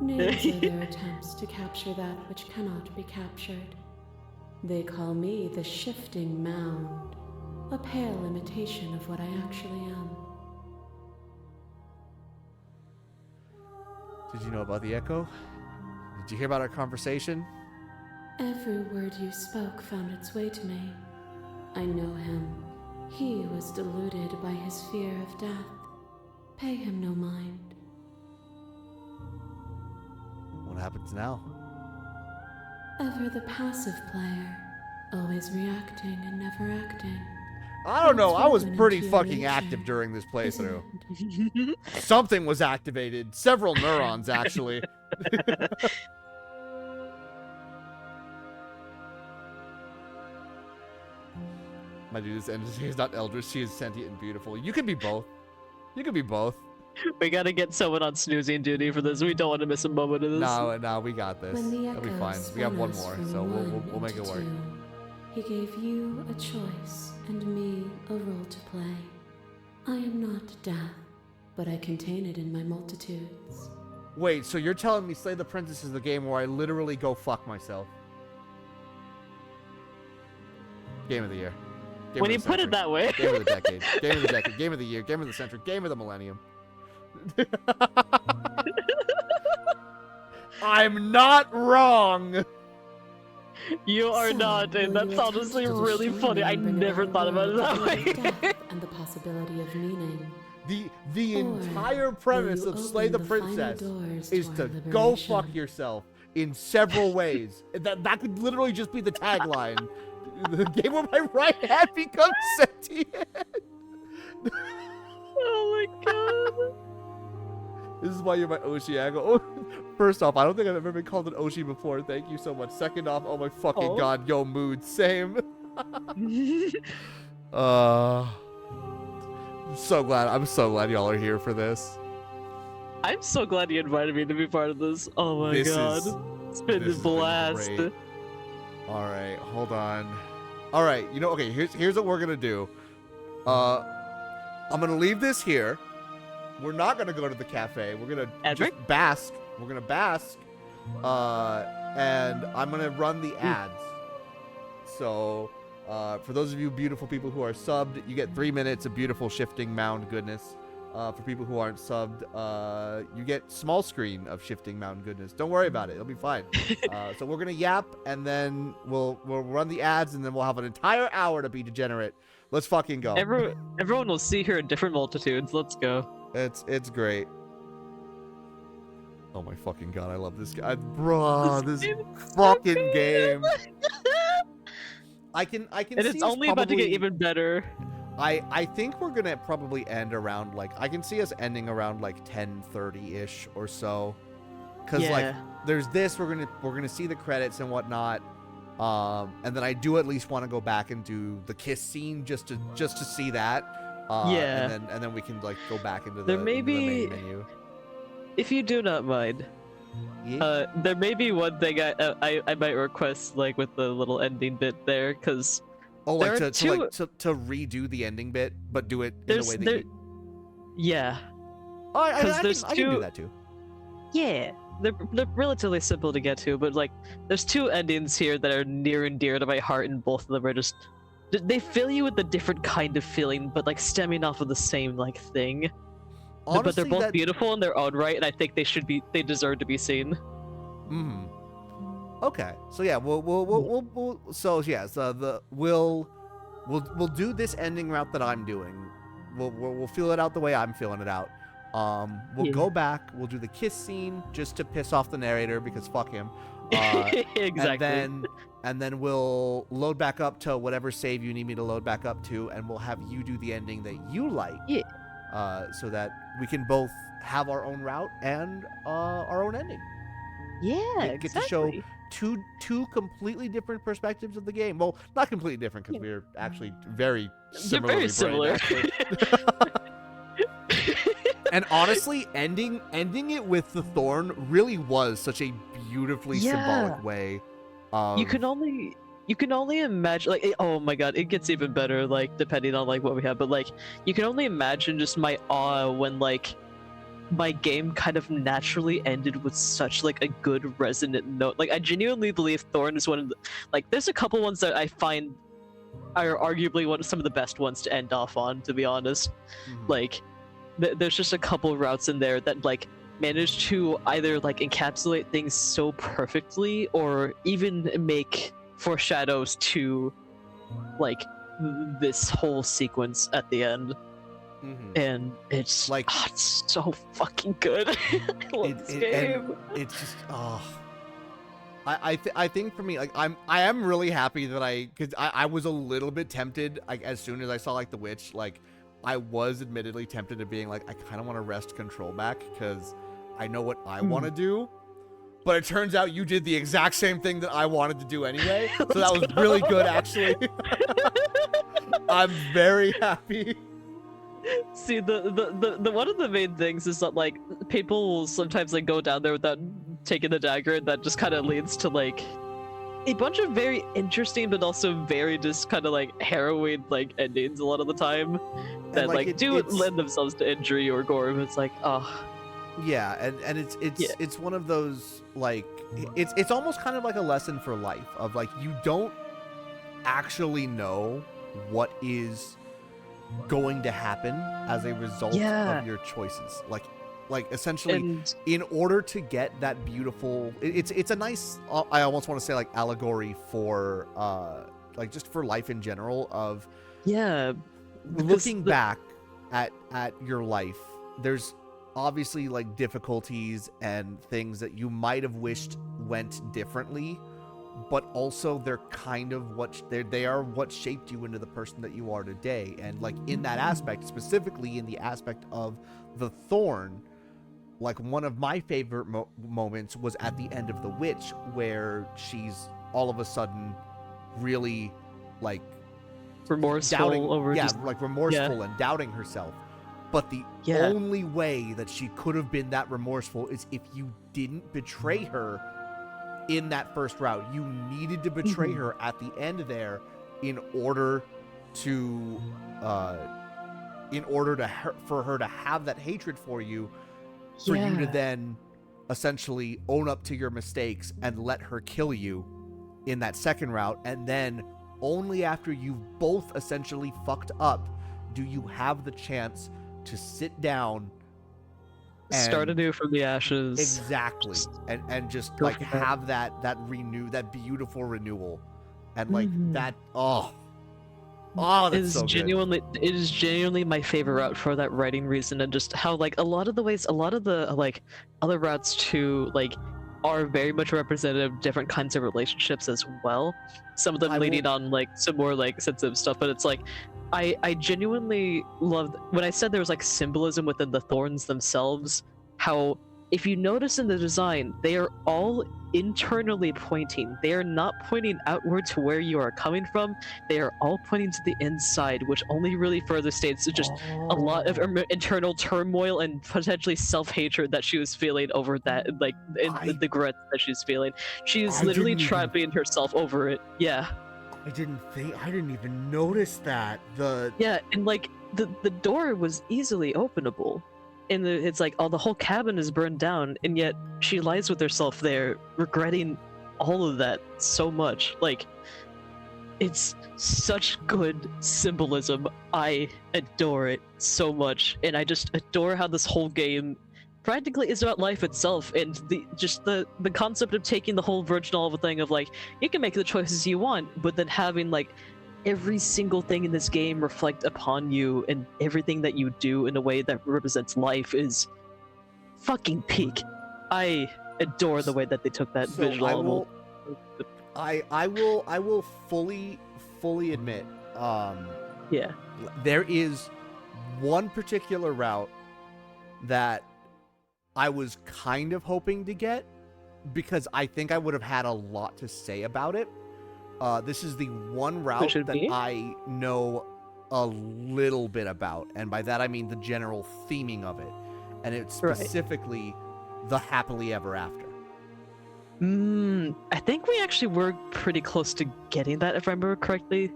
Names are their attempts to capture that which cannot be captured. They call me the Shifting Mound, a pale imitation of what I actually am. Did you know about the Echo? Did you hear about our conversation? Every word you spoke found its way to me. I know him. He was deluded by his fear of death. Pay him no mind. What happens now? Ever the passive player, always reacting and never acting. I don't know. That's I was woven pretty into your fucking nature, active during this isn't playthrough. it? Something was activated. Several neurons, actually. My dude, this entity is not eldritch. She is sentient and beautiful. You can be both. You can be both. We gotta get someone on snoozing duty for this. We don't want to miss a moment of this. No, we got this. When the It'll be fine. echoes We have spun one us more, from so we'll one make it into work. two, he gave you a choice and me a role to play. I am not death, but I contain it in my multitudes. Wait, so you're telling me Slay the Princess is the game where I literally go fuck myself? Game of the year. Game When of you the put it century. that way. Game of the decade. Game of the decade. Game of the year. Game of the century. Game of the millennium. I'm not wrong. You are So, not, and will you that's honestly attempt to really destroy funny. me I and bring never about thought about it world that of way. death and the possibility of meaning. The Or entire will premise you of Slay open the final Princess doors is to to our go liberation? fuck yourself in several ways. That could literally just be the tagline. The game where my right hand becomes sentient. Oh my god. This is why you're my Oshiago. Oh, first off, I don't think I've ever been called an Oshi before. Thank you so much. Second off, oh my fucking Oh. god, yo, mood, same. I'm so glad y'all are here for this. I'm so glad you invited me to be part of this. Oh my This god. is It's been This a has been blast. great. All right, hold on. All right, okay. Here's what we're gonna do. I'm gonna leave this here. We're not gonna go to the cafe. We're gonna Ad just break? bask. We're gonna bask. And I'm gonna run the ads. So, for those of you beautiful people who are subbed, you get 3 minutes of beautiful shifting mound goodness. For people who aren't subbed, you get small screen of shifting mound goodness. Don't worry about it; it'll be fine. So we're gonna yap, and then we'll run the ads, and then we'll have an entire hour to be degenerate. Let's fucking go. Everyone will see her in different multitudes. Let's go. It's great. Oh my fucking god, I love this guy, bruh. This fucking game. I can. And see it's us only about to get probably- even better. I think we're gonna probably end around like I can see us ending around like 10:30 ish or so, because like there's this we're gonna see the credits and whatnot, and then I do at least want to go back and do the kiss scene just to see that, Yeah. and then we can like go back into the, There may into the main be- menu. If you do not mind, Yeah. there may be one thing I might request, like with the little ending bit there, because Oh, like there to are like to redo the ending bit, but do it in the there's way that there, you. yeah, Oh, I 'cause can there's do two- that too. yeah, they're relatively simple to get to, but like there's two endings here that are near and dear to my heart, and both of them are just they fill you with a different kind of feeling, but like stemming off of the same like thing. But they're Honestly, both that- beautiful in their own right, and I think they deserve to be seen. Mm-hmm. Okay, so yeah, we'll so yeah, so we'll do this ending route that I'm doing. We'll feel it out the way I'm feeling it out. We'll Yeah. go back. We'll do the kiss scene just to piss off the narrator because fuck him. Exactly. And then we'll load back up to whatever save you need me to load back up to, and we'll have you do the ending that you like. Yeah. So that we can both have our own route and our own ending. Yeah, Get to show exactly. two completely different perspectives of the game. Well, not completely different because we're actually very They're similarly very similar. brained, actually. And honestly, ending it with the thorn really was such a beautifully symbolic way. You can only imagine, like, oh my god, it gets even better, like, depending on like what we have, but like you can only imagine just my awe when like my game kind of naturally ended with such like a good resonant note. Like I genuinely believe Thorn is one of the, like there's a couple ones that I find are arguably some of the best ones to end off on, to be honest. Mhm. Like there's just a couple routes in there that like manage to either like encapsulate things so perfectly or even make foreshadows to like this whole sequence at the end. Mhm. And it's Like- like it's so fucking good. I love this game. It's just I think for me, like I am really happy that because I was a little bit tempted, like as soon as I saw like the witch, like I was admittedly tempted to being like I kind of want to wrest control back because I know what I want to do, but it turns out you did the exact same thing that I wanted to do anyway, so that was really good actually. I'm very happy. See, the one of the main things is that like people will sometimes like go down there without taking the dagger, and that just kind of leads to like a bunch of very interesting but also very just kind of like harrowing like endings a lot of the time that like do lend themselves to injury or gore. But it's like, oh Yeah, and it's one of those like it's almost kind of like a lesson for life of like you don't actually know what is going to happen as a result Yeah. of your choices. Like essentially and in order to get that beautiful it's a nice I almost want to say like allegory for like just for life in general of yeah, looking back at your life. There's obviously like difficulties and things that you might have wished went differently, but also they're kind of they are what shaped you into the person that you are today. And like in that aspect, specifically in the aspect of the thorn, like one of my favorite moments was at the end of The Witch, where she's all of a sudden really like remorseful doubting, over yeah, just like remorseful and doubting herself. But the Yeah. only way that she could have been that remorseful is if you didn't betray her in that first route. You needed to betray her at the end there in order to for her to have that hatred for you, for you to then essentially own up to your mistakes and let her kill you in that second route. And then only after you've both essentially fucked up do you have the chance to sit down and Start anew from the ashes. exactly and just Go like for that. have that beautiful renewal, and like that that's It is so good. genuinely my favorite route for that writing reason, and just how like a lot of the like other routes too like are very much representative of different kinds of relationships as well. Some of them I will- leading on like some more like sensitive stuff, but it's like I genuinely loved when I said there was like symbolism within the thorns themselves. How if you notice in the design, they are all internally pointing. They are not pointing outward to where you are coming from. They are all pointing to the inside, which only really further states just a lot of internal turmoil and potentially self-hatred that she was feeling over that, like I- the regret that she's feeling. She's I literally didn't even- trampling herself over it. Yeah. I didn't even notice that. Yeah, and like the door was easily openable. And it's like, oh, the whole cabin is burned down, and yet she lies with herself there, regretting all of that so much. Like, it's such good symbolism. I adore it so much, and I just adore how this whole game practically is about life itself, and the concept of taking the whole virgin olive thing of like, you can make the choices you want, but then having like every single thing in this game reflect upon you, and everything that you do in a way that represents life is fucking peak. I adore the way that they took that So visual I novel. will fully admit, Yeah. there is one particular route that I was kind of hoping to get, because I think I would have had a lot to say about it. This is the one route would that be? I know a little bit about, and by that I mean the general theming of it, and it's Right. specifically the happily ever after. I think we actually were pretty close to getting that, if I remember correctly.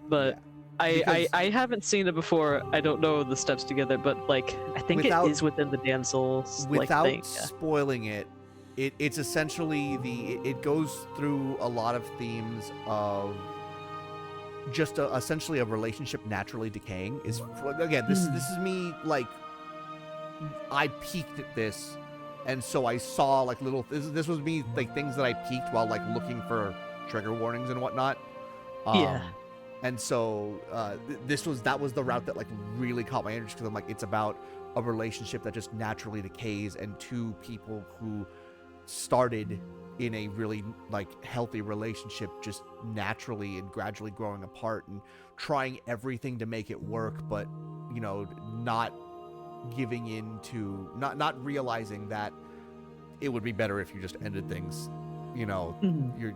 But because- I haven't seen it before. I don't know the steps together, but like I think Without- it is within the damsel's like Without thing. Yeah. spoiling it, it's essentially it goes through a lot of themes of just essentially a relationship naturally decaying. Is again, this is me, like, I peeked at this, and so I saw like little this was me, like, things that I peeked while like looking for trigger warnings and whatnot. Yeah. And so that was the route that like really caught my interest, because I'm like, it's about a relationship that just naturally decays, and two people who started in a really like healthy relationship just naturally and gradually growing apart and trying everything to make it work, but you know, not giving in to not realizing that it would be better if you just ended things. You know,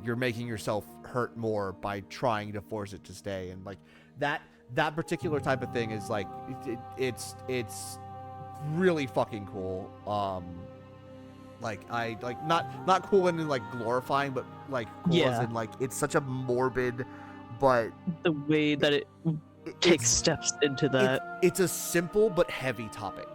you're making yourself hurt more by trying to force it to stay, and like that particular type of thing is like it's really fucking cool. Like I like not cool in like glorifying, but like cool as Yeah. in like it's such a morbid, but The way that it takes it's- steps into that. it's a simple but heavy topic,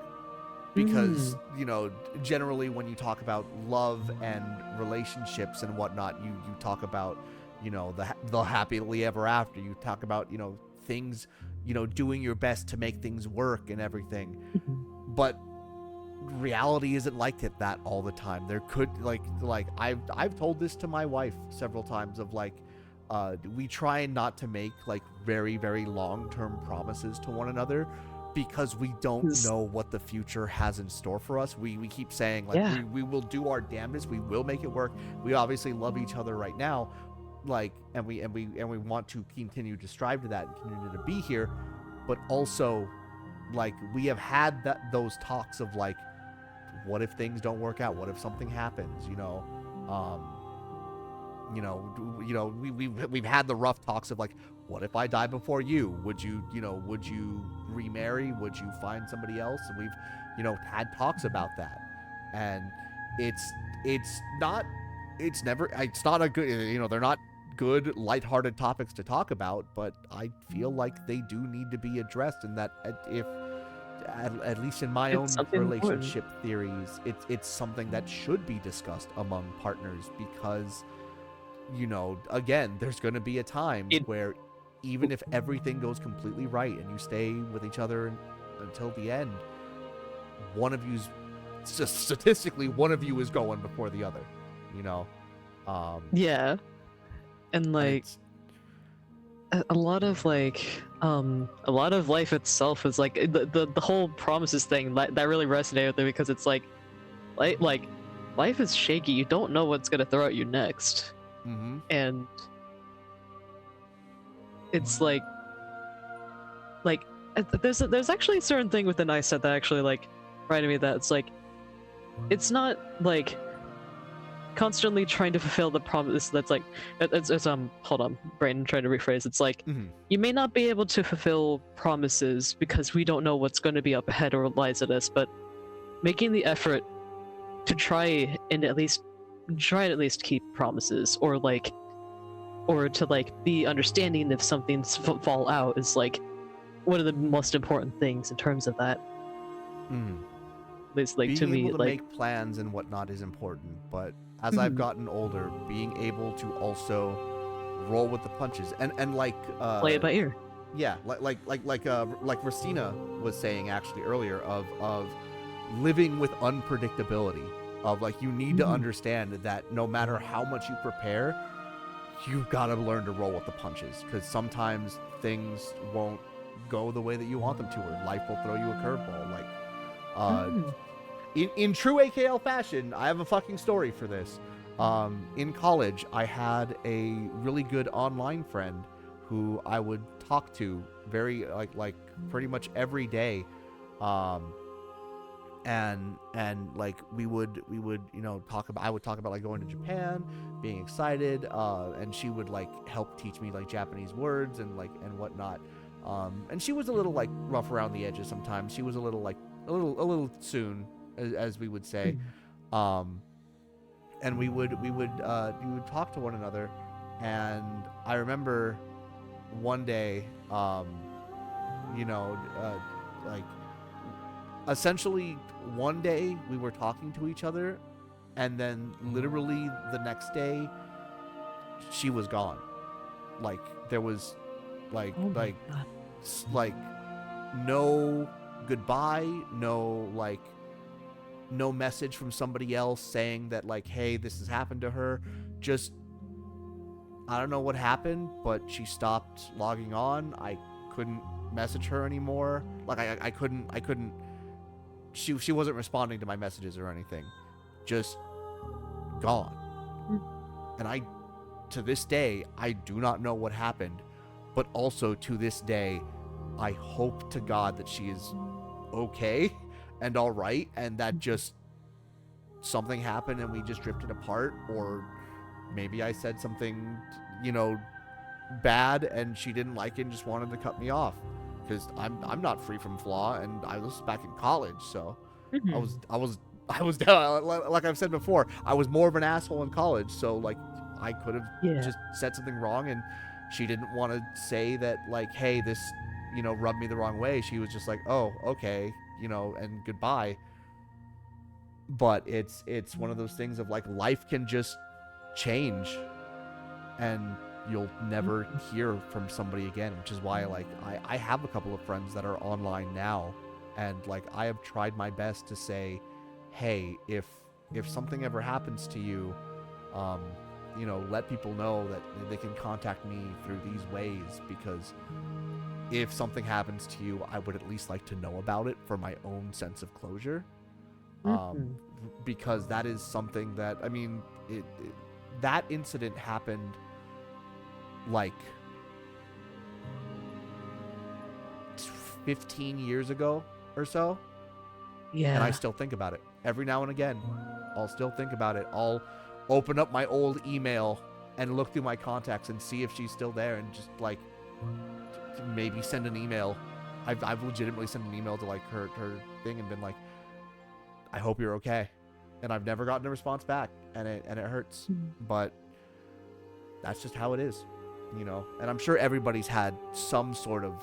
because you know, generally when you talk about love and relationships and whatnot, you talk about, you know, the happily ever after. You talk about, you know, things, you know, doing your best to make things work and everything, but reality isn't like that all the time. There could like I've told this to my wife several times of like, we try not to make like very, very long-term promises to one another, because we don't know what the future has in store for us. We keep saying like, Yeah. we will do our damnedest, we will make it work. We obviously love each other right now, like, and we want to continue to strive to that and continue to be here, but also like we have had those talks of like, what if things don't work out? What if something happens? You know, we've had the rough talks of like, what if I die before you? Would you remarry? Would you find somebody else? And we've, you know, had talks about that, and it's not it's not a good, they're not good lighthearted topics to talk about, but I feel like they do need to be addressed, and that if at least in my own It's something relationship theories, it's something that should be discussed among partners, because again, there's going to be a time where even if everything goes completely right and you stay with each other until the end, one of you's statistically one of you is going before the other, Yeah. And like a lot of life itself is like the whole promises thing that really resonated with me, because it's like life is shaky. You don't know what's gonna throw at you next. Mm-hmm. And it's like there's actually a certain thing within I said that actually like reminded me that it's like, it's not like constantly trying to fulfill the promise that's like it's hold on, brain, trying to rephrase. It's like, you may not be able to fulfill promises because we don't know what's going to be up ahead or lies at us, but making the effort to try and at least keep promises, or to like be understanding if something's fall out, is like one of the most important things in terms of that. At least like being to me, able to like make plans and whatnot is important, but as I've gotten older, being able to also roll with the punches and like play it by ear. Yeah, like Racina was saying actually earlier, of living with unpredictability, of like, you need to understand that no matter how much you prepare, you've got to learn to roll with the punches, because sometimes things won't go the way that you want them to, or life will throw you a curveball. Like in true AKL fashion, I have a fucking story for this. In college, I had a really good online friend who I would talk to very like pretty much every day, and like we would talk about, I would talk about like going to Japan, being excited, and she would like help teach me like Japanese words and whatnot. And she was a little like rough around the edges sometimes. She was a little soon, as we would say. And we would talk to one another, and I remember one day, like essentially one day we were talking to each other, and then literally the next day she was gone. Like there was like no goodbye, no message from somebody else saying that like, hey, this has happened to her. Just, I don't know what happened, but she stopped logging on. I couldn't message her anymore. Like I couldn't she wasn't responding to my messages or anything. Just gone. And to this day, I do not know what happened, but also to this day, I hope to God that she is okay and all right, and that just something happened and we just drifted apart, or maybe I said something, bad and she didn't like it and just wanted to cut me off, because I'm not free from flaw, and I was back in college, so I was like I've said before, I was more of an asshole in college, so like I could have just said something wrong, and she didn't want to say that like, hey, this rubbed me the wrong way. She was just like, oh, okay, and goodbye. But it's one of those things of like, life can just change and you'll never hear from somebody again, which is why like I have a couple of friends that are online now, and like I have tried my best to say, hey, if something ever happens to you, let people know that they can contact me through these ways, because if something happens to you, I would at least like to know about it for my own sense of closure. Because that is something that, I mean, that incident happened like 15 years ago or so. Yeah. And I still think about it. Every now and again, I'll still think about it. I'll open up my old email and look through my contacts and see if she's still there, and just like maybe send an email. I've legitimately sent an email to like her thing and been like, I hope you're okay. and I've never gotten a response back, and it hurts, but that's just how it is, you know. And I'm sure everybody's had some sort of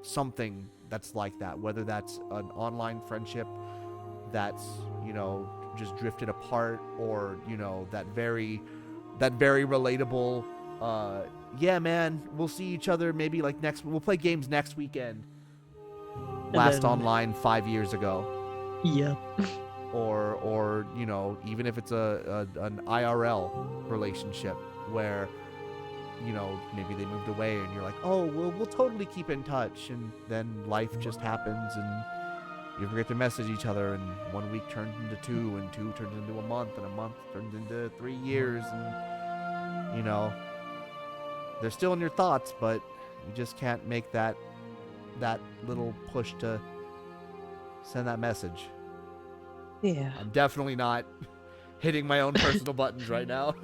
something that's like that, whether that's an online friendship that's, you know, just drifted apart, or, you know, that very relatable, yeah, man, we'll see each other maybe like we'll play games next weekend. Last online 5 years ago. Yeah. Or you know, even if it's an IRL relationship where, you know, maybe they moved away and you're like, oh, we'll totally keep in touch, and then life just happens and you forget to message each other, and 1 week turns into 2, and 2 turns into a month, and a month turns into 3 years, and, you know, they're still in your thoughts, but you just can't make that little push to send that message. Yeah. I'm definitely not hitting my own personal buttons right now.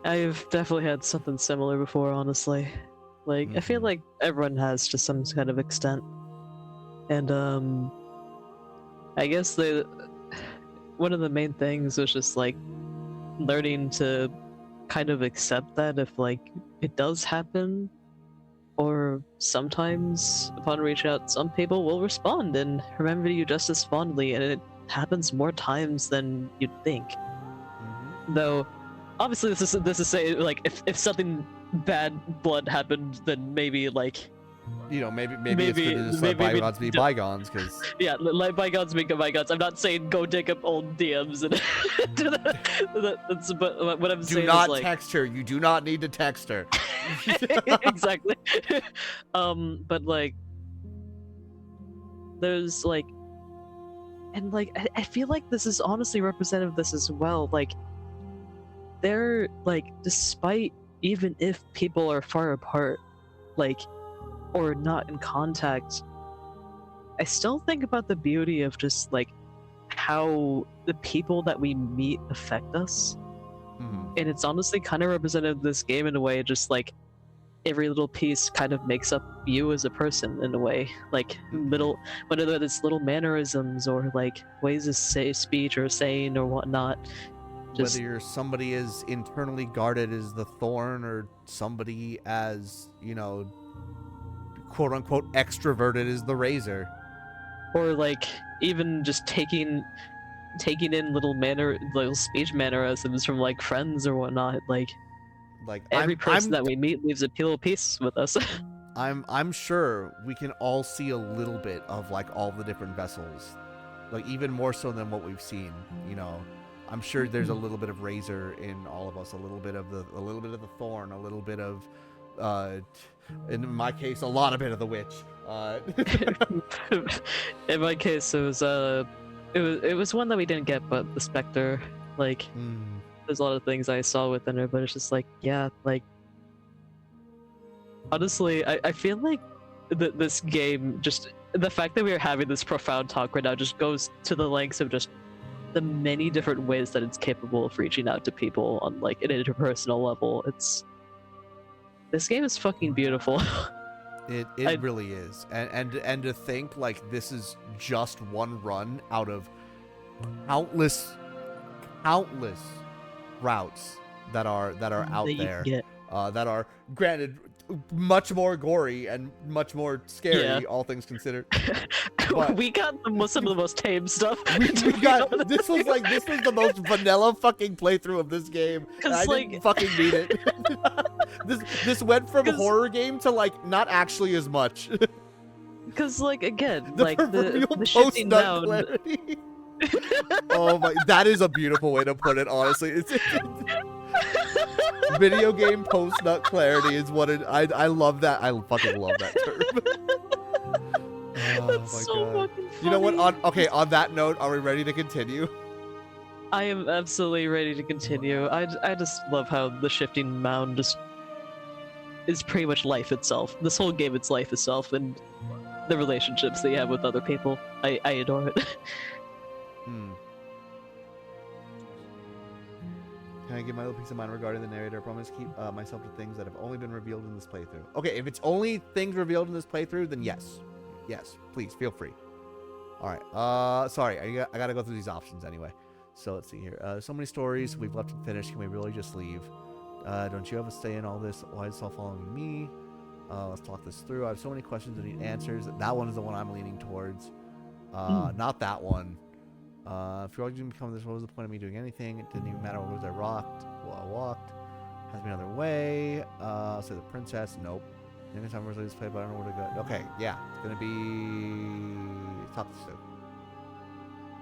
I've definitely had something similar before, honestly. Like, I feel like everyone has to some kind of extent. And, I guess one of the main things was just, like, learning to kind of accept that if, like, it does happen, or sometimes upon reaching out, some people will respond and remember you just as fondly, and it happens more times than you'd think. Though, obviously, this is saying, like, if something bad blood happened, then maybe, like, you know, maybe it's good to just let bygones be bygones, because yeah, let bygones be bygones. I'm not saying go dig up old DMs and do that. That's, but what I'm saying is, like, do not text her. You do not need to text her. Exactly. But, like, there's, like, and, like, I feel like this is honestly representative of this as well. Like, they're, like, despite, even if people are far apart, like, or not in contact, I still think about the beauty of just, like, how the people that we meet affect us. And it's honestly kind of representative of this game in a way, just like every little piece kind of makes up you as a person in a way. Like, whether it's little mannerisms or, like, ways to say speech or saying or whatnot. Just, whether you're somebody as internally guarded as the thorn, or somebody as, you know, quote unquote extroverted as the razor, or, like, even just taking in little speech mannerisms from, like, friends or whatnot. Like every person that we meet leaves a little piece with us. I'm sure we can all see a little bit of, like, all the different vessels, like, even more so than what we've seen, you know. I'm sure there's a little bit of razor in all of us, a little bit of the thorn, a little bit of, in my case, a lot of bit of the witch. In my case, it was one that we didn't get, but the Spectre. Like, there's a lot of things I saw within her, but it's just like, yeah, like, honestly, I feel like this game, just the fact that we are having this profound talk right now, just goes to the lengths of just the many different ways that it's capable of reaching out to people on, like, an interpersonal level. This game is fucking beautiful. It really is, and to think, like, this is just one run out of countless routes that are out there, that are, granted, much more gory and much more scary, yeah, all things considered. We got some of the most tame stuff. We got this was the most vanilla fucking playthrough of this game. I didn't fucking need it. This went from horror game to, like, not actually as much. Because, like, again, the like, proverbial the shifting down. clarity. Oh my, that is a beautiful way to put it, honestly. It's video game post-nut clarity is what it. I love that. I fucking love that term. That's so fucking funny. You know what? On that note, are we ready to continue? I am absolutely ready to continue. I just love how the shifting mound just is pretty much life itself. This whole game, it's life itself, and the relationships that you have with other people. I adore it. Can I give my little piece of mind regarding the narrator? I promise to keep myself to things that have only been revealed in this playthrough. Okay, if it's only things revealed in this playthrough, then yes. Yes, please, feel free. All right. Sorry, I gotta go through these options anyway. So let's see here. So many stories we've left unfinished. Can we really just leave? Don't you ever stay in all this? Why is it all following me? Let's talk this through. I have so many questions that need answers. That one is the one I'm leaning towards. Not that one. If you're all going to become this, what was the point of me doing anything? It didn't even matter what roads I walked. Has me another way. Say the princess. Nope. Anytime we're this play, but I don't know where to go. Okay, yeah. It's going to be... Talk this through.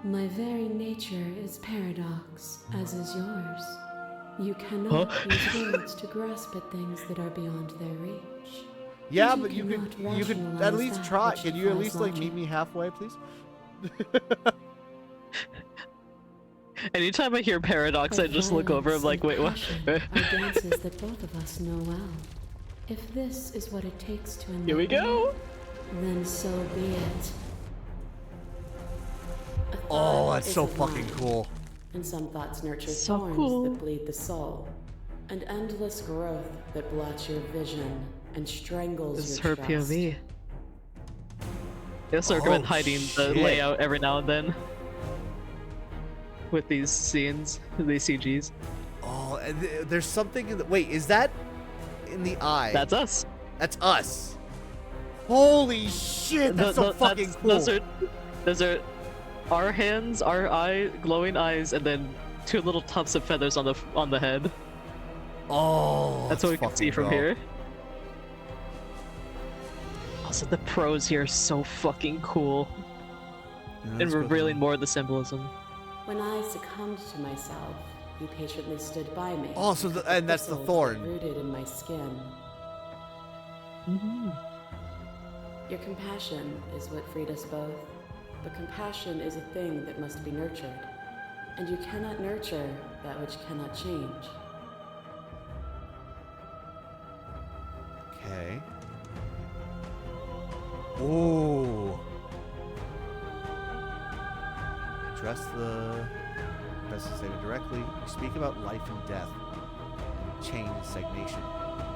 My very nature is paradox, as is yours. You cannot use words to grasp at things that are beyond their reach. Yeah, And but you could cannot at rationalize least that try. which Can you at defies least like logic. meet me halfway, please? Anytime I hear paradox, I But just look over. I'm violence like, and wait, what? passion are dances that both of us know well. If this is what it takes to Here we enlighten go. me, then so be it. A Oh, thought that's is so a fucking vine, cool. And some thoughts nurture So thorns cool. that bleed the soul, and endless growth that blots your vision and strangles This is your her trust. POV. I also recommend Oh, hiding the shit. layout every now and then with these scenes, these CGs. Oh, and there's something in the... Wait, is that in the eye? That's us. That's us. Holy shit, that's so fucking cool. Those are our hands, our eye, glowing eyes, and then two little tufts of feathers on the head. Oh, That's what we can see fucking from dope. here. Also, the prose here are so fucking cool, Yeah, and let's go revealing through. more of the symbolism. When I succumbed to myself, you patiently stood by me. Oh, so because and that's the thistles thorn. were rooted in my skin. Your compassion is what freed us both. But compassion is a thing that must be nurtured. And you cannot nurture that which cannot change. Okay. Ooh. Address the statement directly. You speak about life and death. Change and stagnation.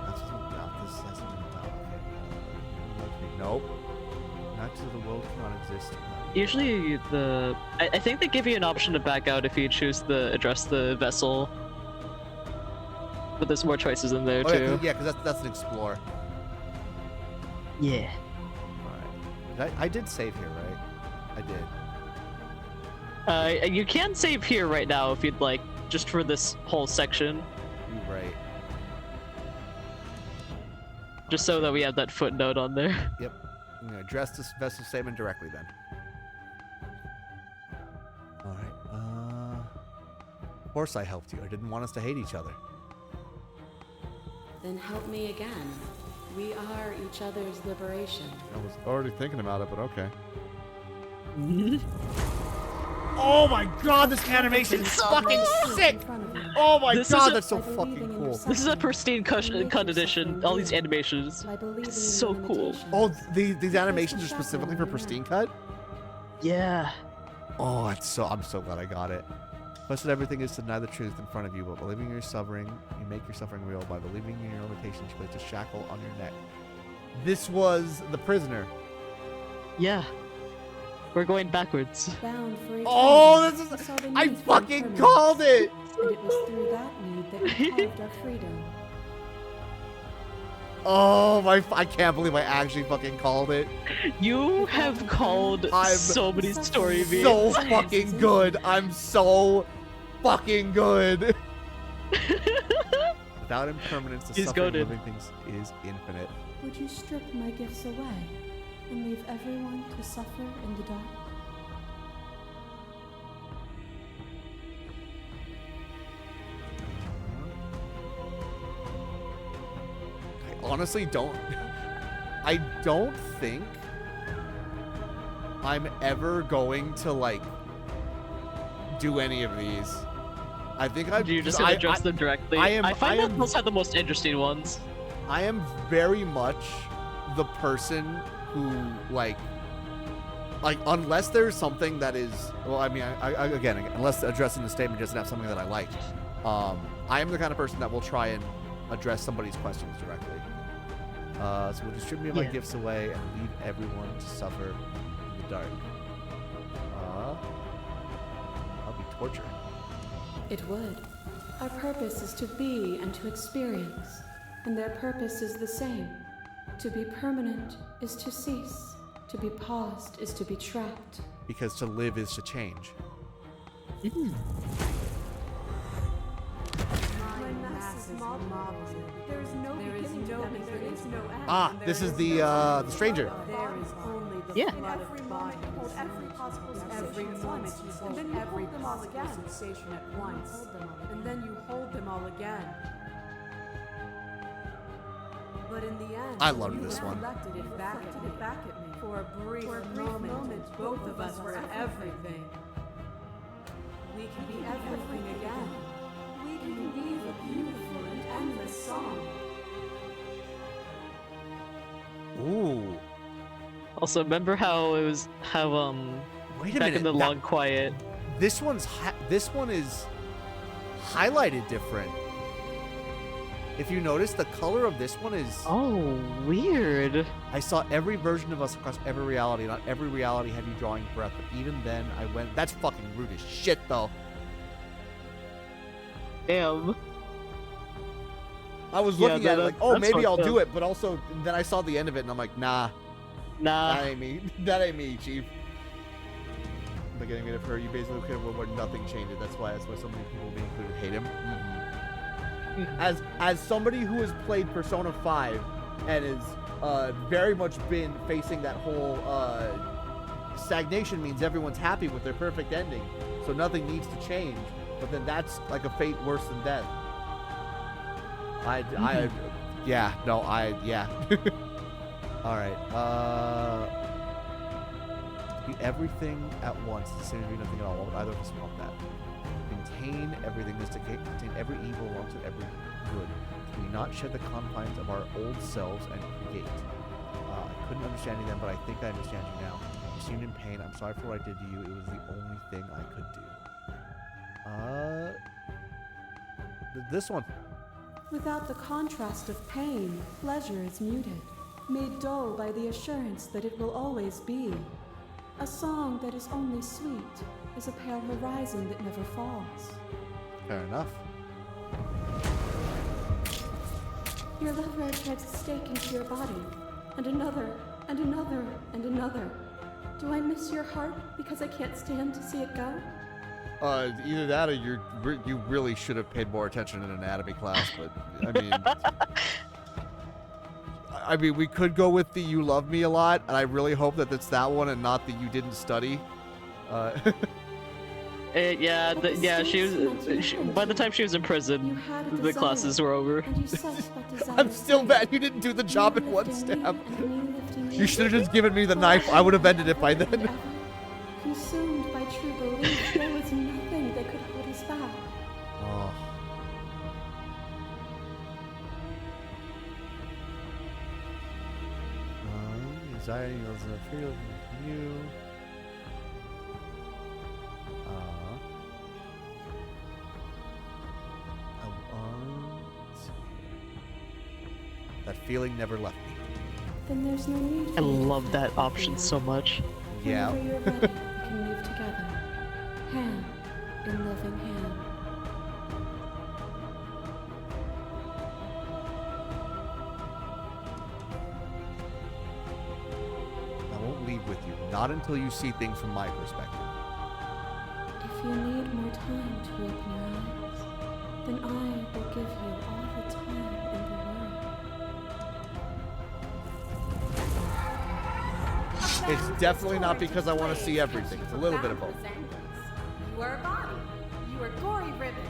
That's what about this has something about. Okay. Nope. Not to the world cannot exist. Usually, I think they give you an option to back out if you choose to address the vessel. But there's more choices in there Oh, too. yeah, because that's an explore. Yeah. Alright. I did save here, right? I did. You can save here right now if you'd like, just for this whole section, You're right. just so that we have that footnote on there. Yep. I'm gonna address this vessel statement directly then. Alright, of course I helped you. I didn't want us to hate each other. Then help me again. We are each other's liberation. I was already thinking about it, but okay. Oh my god, this animation is fucking sick! In front of you. Oh my This god, is a- that's so By believing fucking in cool. yourself. This is a pristine cut edition. All these animations. By believing It's in so your cool. limitations. Oh, these animations are specifically for Pristine Cut? Yeah. Oh, I'm so glad I got it. Plus, everything is to deny the truth in front of you, but believing you're suffering, you make your suffering real. By believing in your limitations, you place a shackle on your neck. This was The Prisoner. Yeah. We're going backwards. Bound for Oh, eternity. this is... Saw the I need for fucking impermanence. called it! And it was through that need that we carved our freedom. Oh, I can't believe I actually fucking called it. You have called I'm so many story beats. So fucking good. I'm so fucking good. Without impermanence, the He's suffering of goated. living things is infinite. Would you strip my gifts away and leave everyone to suffer in the dark? I honestly don't. I don't think I'm ever going to like do any of these. I think I'm. You just gonna address them directly. I am- find I that am- those are the most interesting ones. I am very much the person who like unless there's something that is well, I mean, I again, unless addressing the statement doesn't have something that I like, I am the kind of person that will try and address somebody's questions directly. So we'll distribute my Yeah. gifts away and leave everyone to suffer in the dark. torture. It would. Our purpose is to be and to experience, and their purpose is the same. To be permanent is to cease. To be paused is to be trapped. Because to live is to change. There is no beginning to them, there is no end. Ah, this is the stranger. There is only the Yeah. flood of bodies. Hold every possible sensation at once, and then you hold them all again. Sensation at once, and then you hold them all again. But in the end, I loved you this one. reflected it back at me. For a brief moment, both of us were everything. We can be everything again. We can weave a beautiful and endless song. Ooh. Also, remember how it was Wait a back minute. in the that- long quiet. This one is highlighted different. If you notice, the color of this one is. Oh, weird. I saw every version of us across every reality. Not every reality had you drawing breath, but even then, I went. That's fucking rude as shit, though. Damn. I was Yeah, looking at it that- like, oh, that's maybe I'll fucked do up. it, but also then I saw the end of it and I'm like, nah, Nah. that ain't me. That ain't me, Chief. But getting rid of her, you basically look at a world where nothing changes. That's why so many people, me included, hate him. As somebody who has played Persona 5 and is very much been facing that whole stagnation means everyone's happy with their perfect ending, so nothing needs to change. But then that's like a fate worse than death. Yeah. All right. Be everything at once. It's the same as be nothing at all. What would either of us want that? Contain everything. This to contain every evil alongside every good. Can we not shed the confines of our old selves and create? I couldn't understand you then, but I think I understand you now. You seemed in pain. I'm sorry for what I did to you. It was the only thing I could do. This one. Without the contrast of pain, pleasure is muted, made dull by the assurance that it will always be. A song that is only sweet is a pale horizon that never falls. Fair enough. Your lover drives a stake into your body, and another, and another, and another. Do I miss your heart because I can't stand to see it go? Either that or you really should have paid more attention in anatomy class, but I mean, we could go with the "You Love Me a Lot," and I really hope that it's that one and not the "You Didn't Study." By the time she was in You prison, had a the classes were over. and you said what desire I'm still said. mad you didn't do the job in Me one lifting me stab. and me lifting You you. should have just given me the knife. I would have ended it by then. Ever, consumed by true belief, there was nothing that could hold us back. Oh. Anxiety, loves and fear from you. That feeling never left me. Then there's no need for I you to love fight that with option me. so much. Yeah. Whenever you're ready, we can move together, hand in loving hand. I won't leave with you. Not until you see things from my perspective. If you need more time to open your eyes, then I will give you all the time in the world. It's definitely not because I want to see everything. It's a little bit of both. You are a body. You are gory ribbons.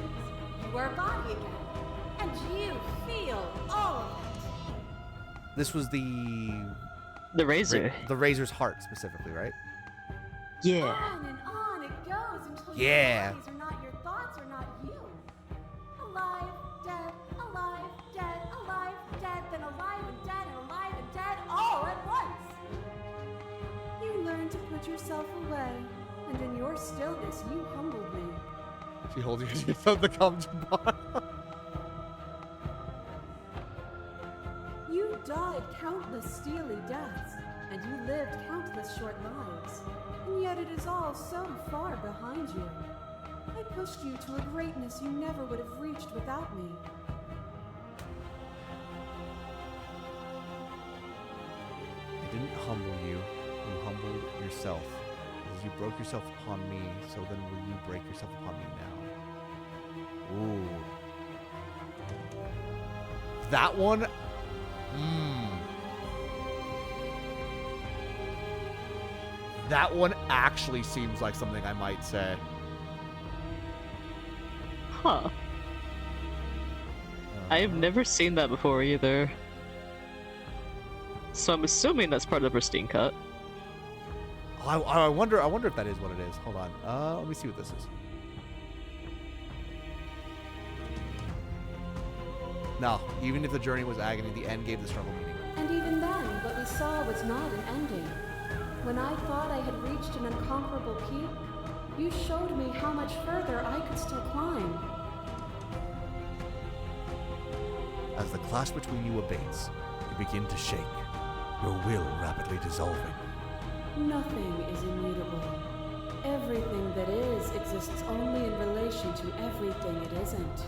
You are a body again. And you feel all of it. This was the The razor. Razor's heart specifically, right? Yeah. On it goes until Yeah. your bodies are not your thoughts or not you. Alive, dead, alive, dead, alive, dead, then alive and dead and alive and dead all at once. You learn to put yourself away, and in your stillness you humbled me. She holds you to the comes bar. You died countless steely deaths, and you lived countless short lives, and yet it is all so far behind you. I pushed you to a greatness you never would have reached without me. I didn't humble you. You humbled yourself. As you broke yourself upon me, so then will you break yourself upon me now. Ooh. That one? That one actually seems like something I might say. Huh. I've never seen that before either. So I'm assuming that's part of her Steam cut. I wonder if that is what it is. Hold on. Let me see what this is. No, even if the journey was agony, the end gave the struggle meaning. And even then, what we saw was not an ending. When I thought I had reached an unconquerable peak, you showed me how much further I could still climb. As the clash between you abates, you begin to shake, your will rapidly dissolving. Nothing is immutable. Everything that is exists only in relation to everything it isn't.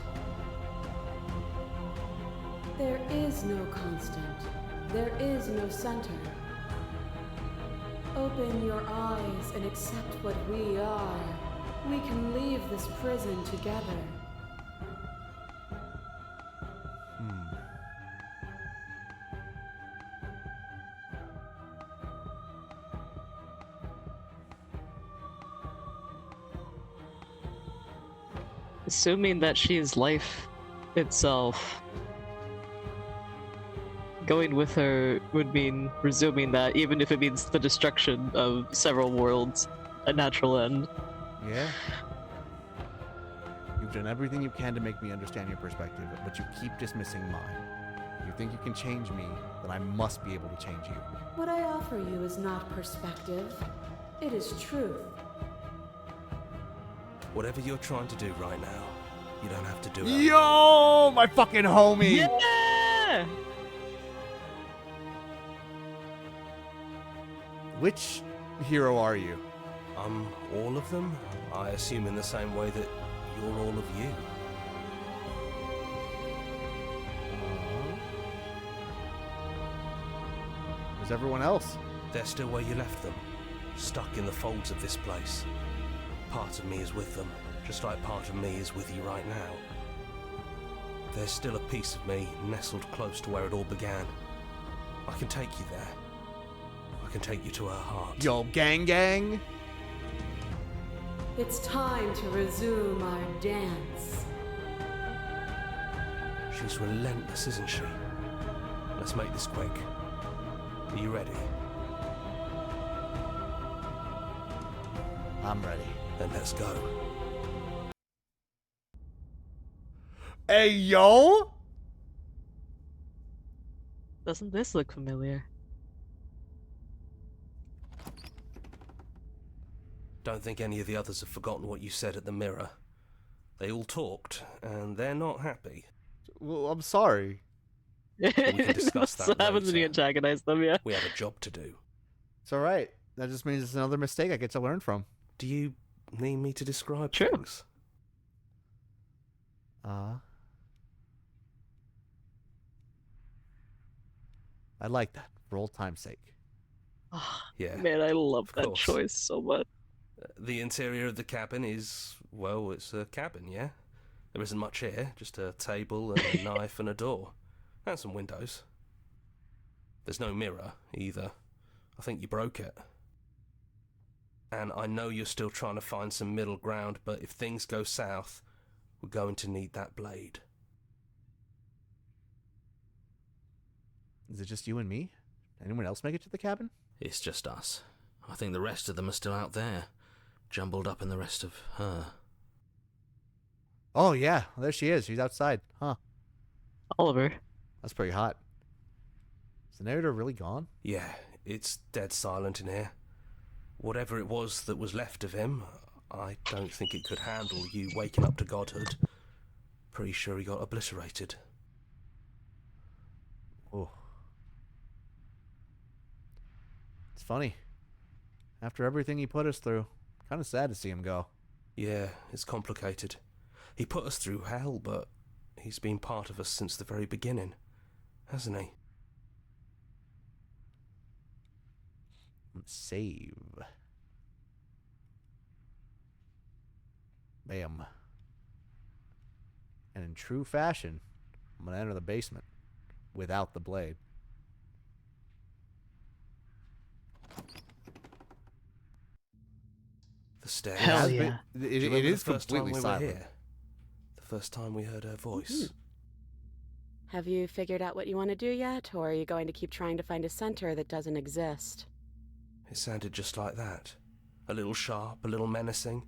There is no constant. There is no center. Open your eyes and accept what we are. We can leave this prison together. Assuming that she is life itself, going with her would mean resuming that, even if it means the destruction of several worlds, a natural end. Yeah. You've done everything you can to make me understand your perspective, but you keep dismissing mine. You think you can change me, then I must be able to change you. What I offer you is not perspective. It is truth. Whatever you're trying to do right now, you don't have to do it. Yo, my fucking homie! Yeah! Which hero are you? I'm all of them. I assume in the same way that you're all of you. Where's everyone else? They're still where you left them, stuck in the folds of this place. Part of me is with them, just like part of me is with you right now. There's still a piece of me nestled close to where it all began. I can take you there. I can take you to her heart. Yo, gang. It's time to resume our dance. She's relentless, isn't she? Let's make this quick. Are you ready? I'm ready. Then let's go. Hey, yo! Doesn't this look familiar? Don't think any of the others have forgotten what you said at the mirror. They all talked, and they're not happy. Well, I'm sorry. We can discuss that What happens when you later. antagonize them, yeah? We have a job to do. It's alright. That just means it's another mistake I get to learn from. Do you need me to describe Sure. things? I like that, for old time's sake. Yeah. Man, I love Of that course. choice so much. The interior of the cabin is, well, it's a cabin, yeah? There isn't much here, just a table and a knife and a door. And some windows. There's no mirror, either. I think you broke it. And I know you're still trying to find some middle ground, but if things go south, we're going to need that blade. Is it just you and me? Anyone else make it to the cabin? It's just us. I think the rest of them are still out there, jumbled up in the rest of her. Oh, yeah. Well, there she is. She's outside. Huh. Oliver. That's pretty hot. Is the narrator really gone? Yeah, it's dead silent in here. Whatever it was that was left of him, I don't think it could handle you waking up to godhood. Pretty sure he got obliterated. Oh. It's funny. After everything he put us through, kind of sad to see him go. Yeah, it's complicated. He put us through hell, but he's been part of us since the very beginning, hasn't he? Save. Bam. And in true fashion, I'm going to enter the basement without the blade. The stairs. Hell It has yeah. been- Do it you remember is the first time completely we silent. were here? The first time we heard her voice. Have you figured out what you want to do yet, or are you going to keep trying to find a center that doesn't exist? It sounded just like that. A little sharp, a little menacing.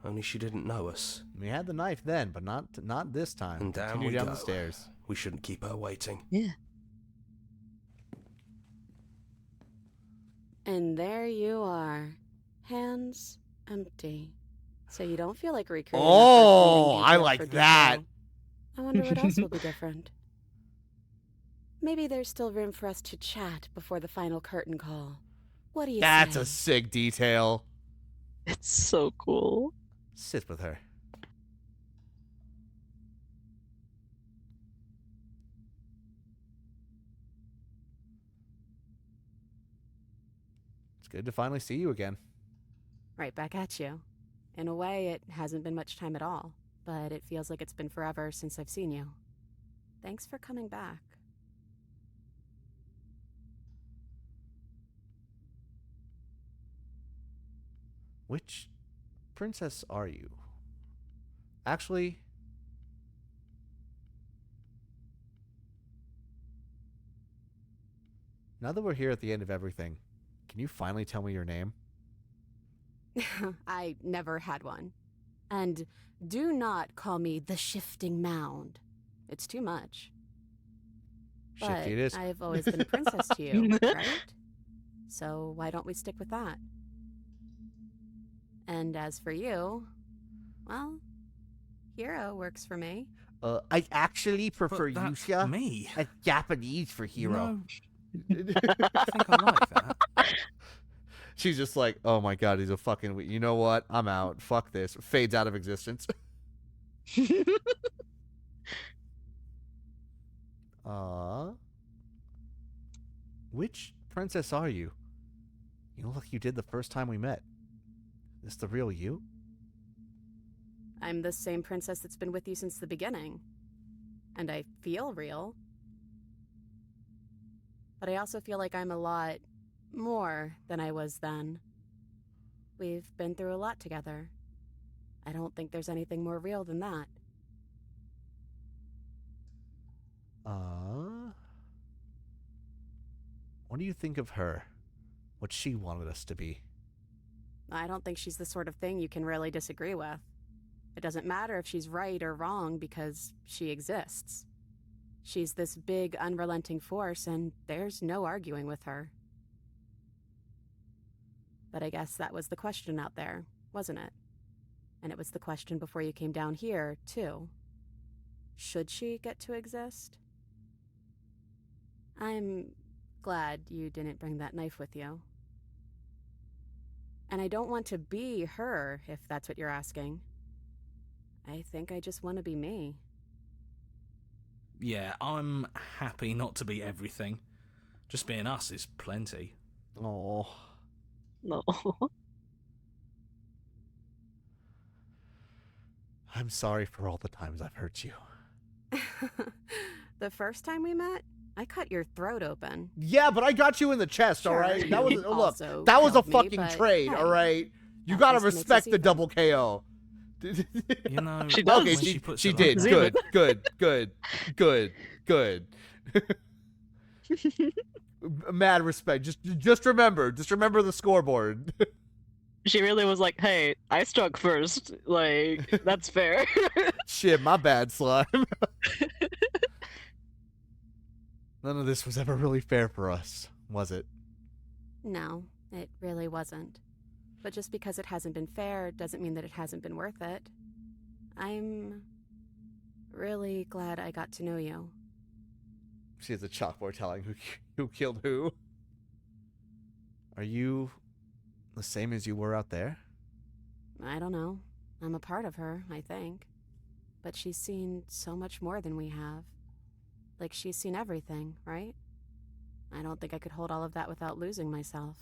Only she didn't know us. We had the knife then, but not this time. And down Continue we down go. the stairs. We shouldn't keep her waiting. Yeah. And there you are, hands empty. So you don't feel like recreating. that Oh, first I meeting like detail for that. detail. I wonder what else will be different. Maybe there's still room for us to chat before the final curtain call. What do you That's say? a sick detail. It's so cool. Sit with her. It's good to finally see you again. Right back at you. In a way, it hasn't been much time at all, but it feels like it's been forever since I've seen you. Thanks for coming back. Which princess are you? Actually, now that we're here at the end of everything, can you finally tell me your name? I never had one. And do not call me the Shifting Mound. It's too much. But Shifty it is. I've always been a princess to you, right? So why don't we stick with that? And as for you, well, hero works for me. I actually prefer But that's Yusha me. as Japanese for hero. No, I think I like that. She's just like, oh my god, he's a fucking. You know what? I'm out. Fuck this. Fades out of existence. Which princess are you? You look like you did the first time we met. Is this the real you? I'm the same princess that's been with you since the beginning. And I feel real. But I also feel like I'm a lot more than I was then. We've been through a lot together. I don't think there's anything more real than that. What do you think of her? What she wanted us to be? I don't think she's the sort of thing you can really disagree with. It doesn't matter if she's right or wrong because she exists. She's this big, unrelenting force, and there's no arguing with her. But I guess that was the question out there, wasn't it? And it was the question before you came down here, too. Should she get to exist? I'm glad you didn't bring that knife with you. And I don't want to be her, if that's what you're asking. I think I just want to be me. Yeah, I'm happy not to be everything. Just being us is plenty. Oh, No. I'm sorry for all the times I've hurt you. The first time we met, I cut your throat open. Yeah, but I got you in the chest, all Sure, right? That was you look, also that was a killed me, fucking but trade, hey, all right? You that gotta just makes us respect the even. double KO. You know, She does. Okay, when she puts she it like did. that- Good. Mad respect. Just remember the scoreboard. She really was like, hey, I struck first. Like, that's fair. Shit, my bad, slime. None of this was ever really fair for us, was it? No, it really wasn't. But just because it hasn't been fair doesn't mean that it hasn't been worth it. I'm really glad I got to know you. She has a chalkboard telling who killed who. Are you the same as you were out there? I don't know. I'm a part of her, I think. But she's seen so much more than we have. Like, she's seen everything, right? I don't think I could hold all of that without losing myself.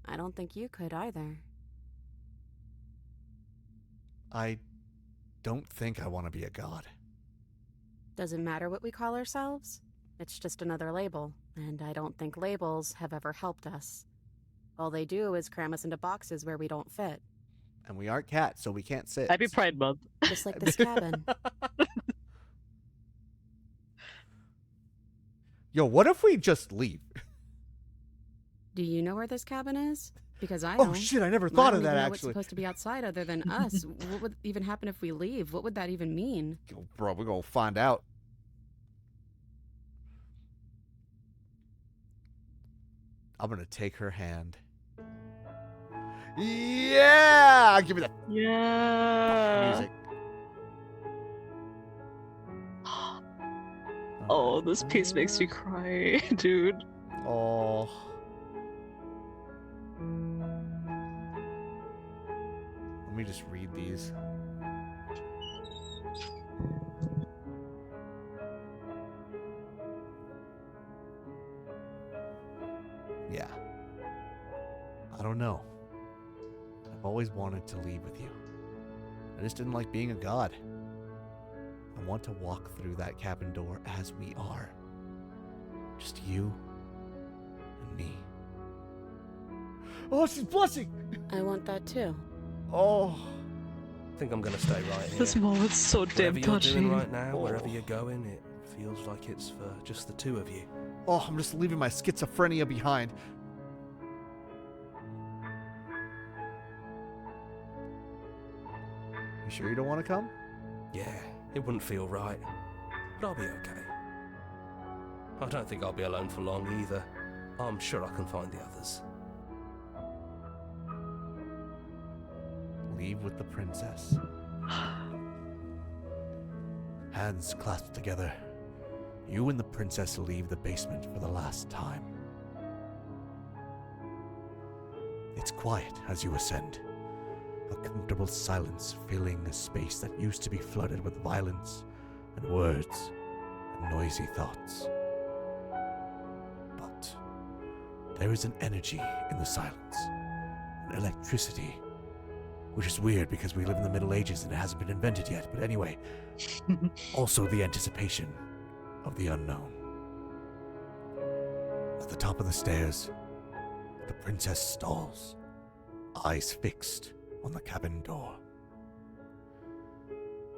I don't think you could either. I don't think I want to be a god. Doesn't matter what we call ourselves. It's just another label, and I don't think labels have ever helped us. All they do is cram us into boxes where we don't fit. And we aren't cats, so we can't sit. Happy Pride Month. Just like this cabin. Yo, what if we just leave? Do you know where this cabin is? Because I know. Oh shit, I never I thought don't of that even know what's actually. supposed to be outside other than us. What would even happen if we leave? What would that even mean? Yo, bro, we're gonna find out. I'm gonna take her hand. Yeah! Give me that Yeah. music. Oh, this piece makes me cry, dude. Oh. Let me just read these. Yeah. I don't know. I've always wanted to leave with you. I just didn't like being a god. I want to walk through that cabin door as we are. Just you and me. Oh, she's blushing! I want that too. Oh. I think I'm gonna stay right here. This moment's so damn Whatever you're doing touching. right now, wherever Oh. you're going, it feels like it's for just the two of you. Oh, I'm just leaving my schizophrenia behind. You sure you don't want to come? Yeah, it wouldn't feel right, but I'll be okay. I don't think I'll be alone for long either. I'm sure I can find the others. Leave with the princess. Hands clasped together. You and the princess leave the basement for the last time. It's quiet as you ascend. A comfortable silence filling a space that used to be flooded with violence and words and noisy thoughts. But there is an energy in the silence, an electricity, which is weird because we live in the Middle Ages and it hasn't been invented yet. But anyway, also the anticipation of the unknown. At the top of the stairs, the princess stalls, eyes fixed on the cabin door.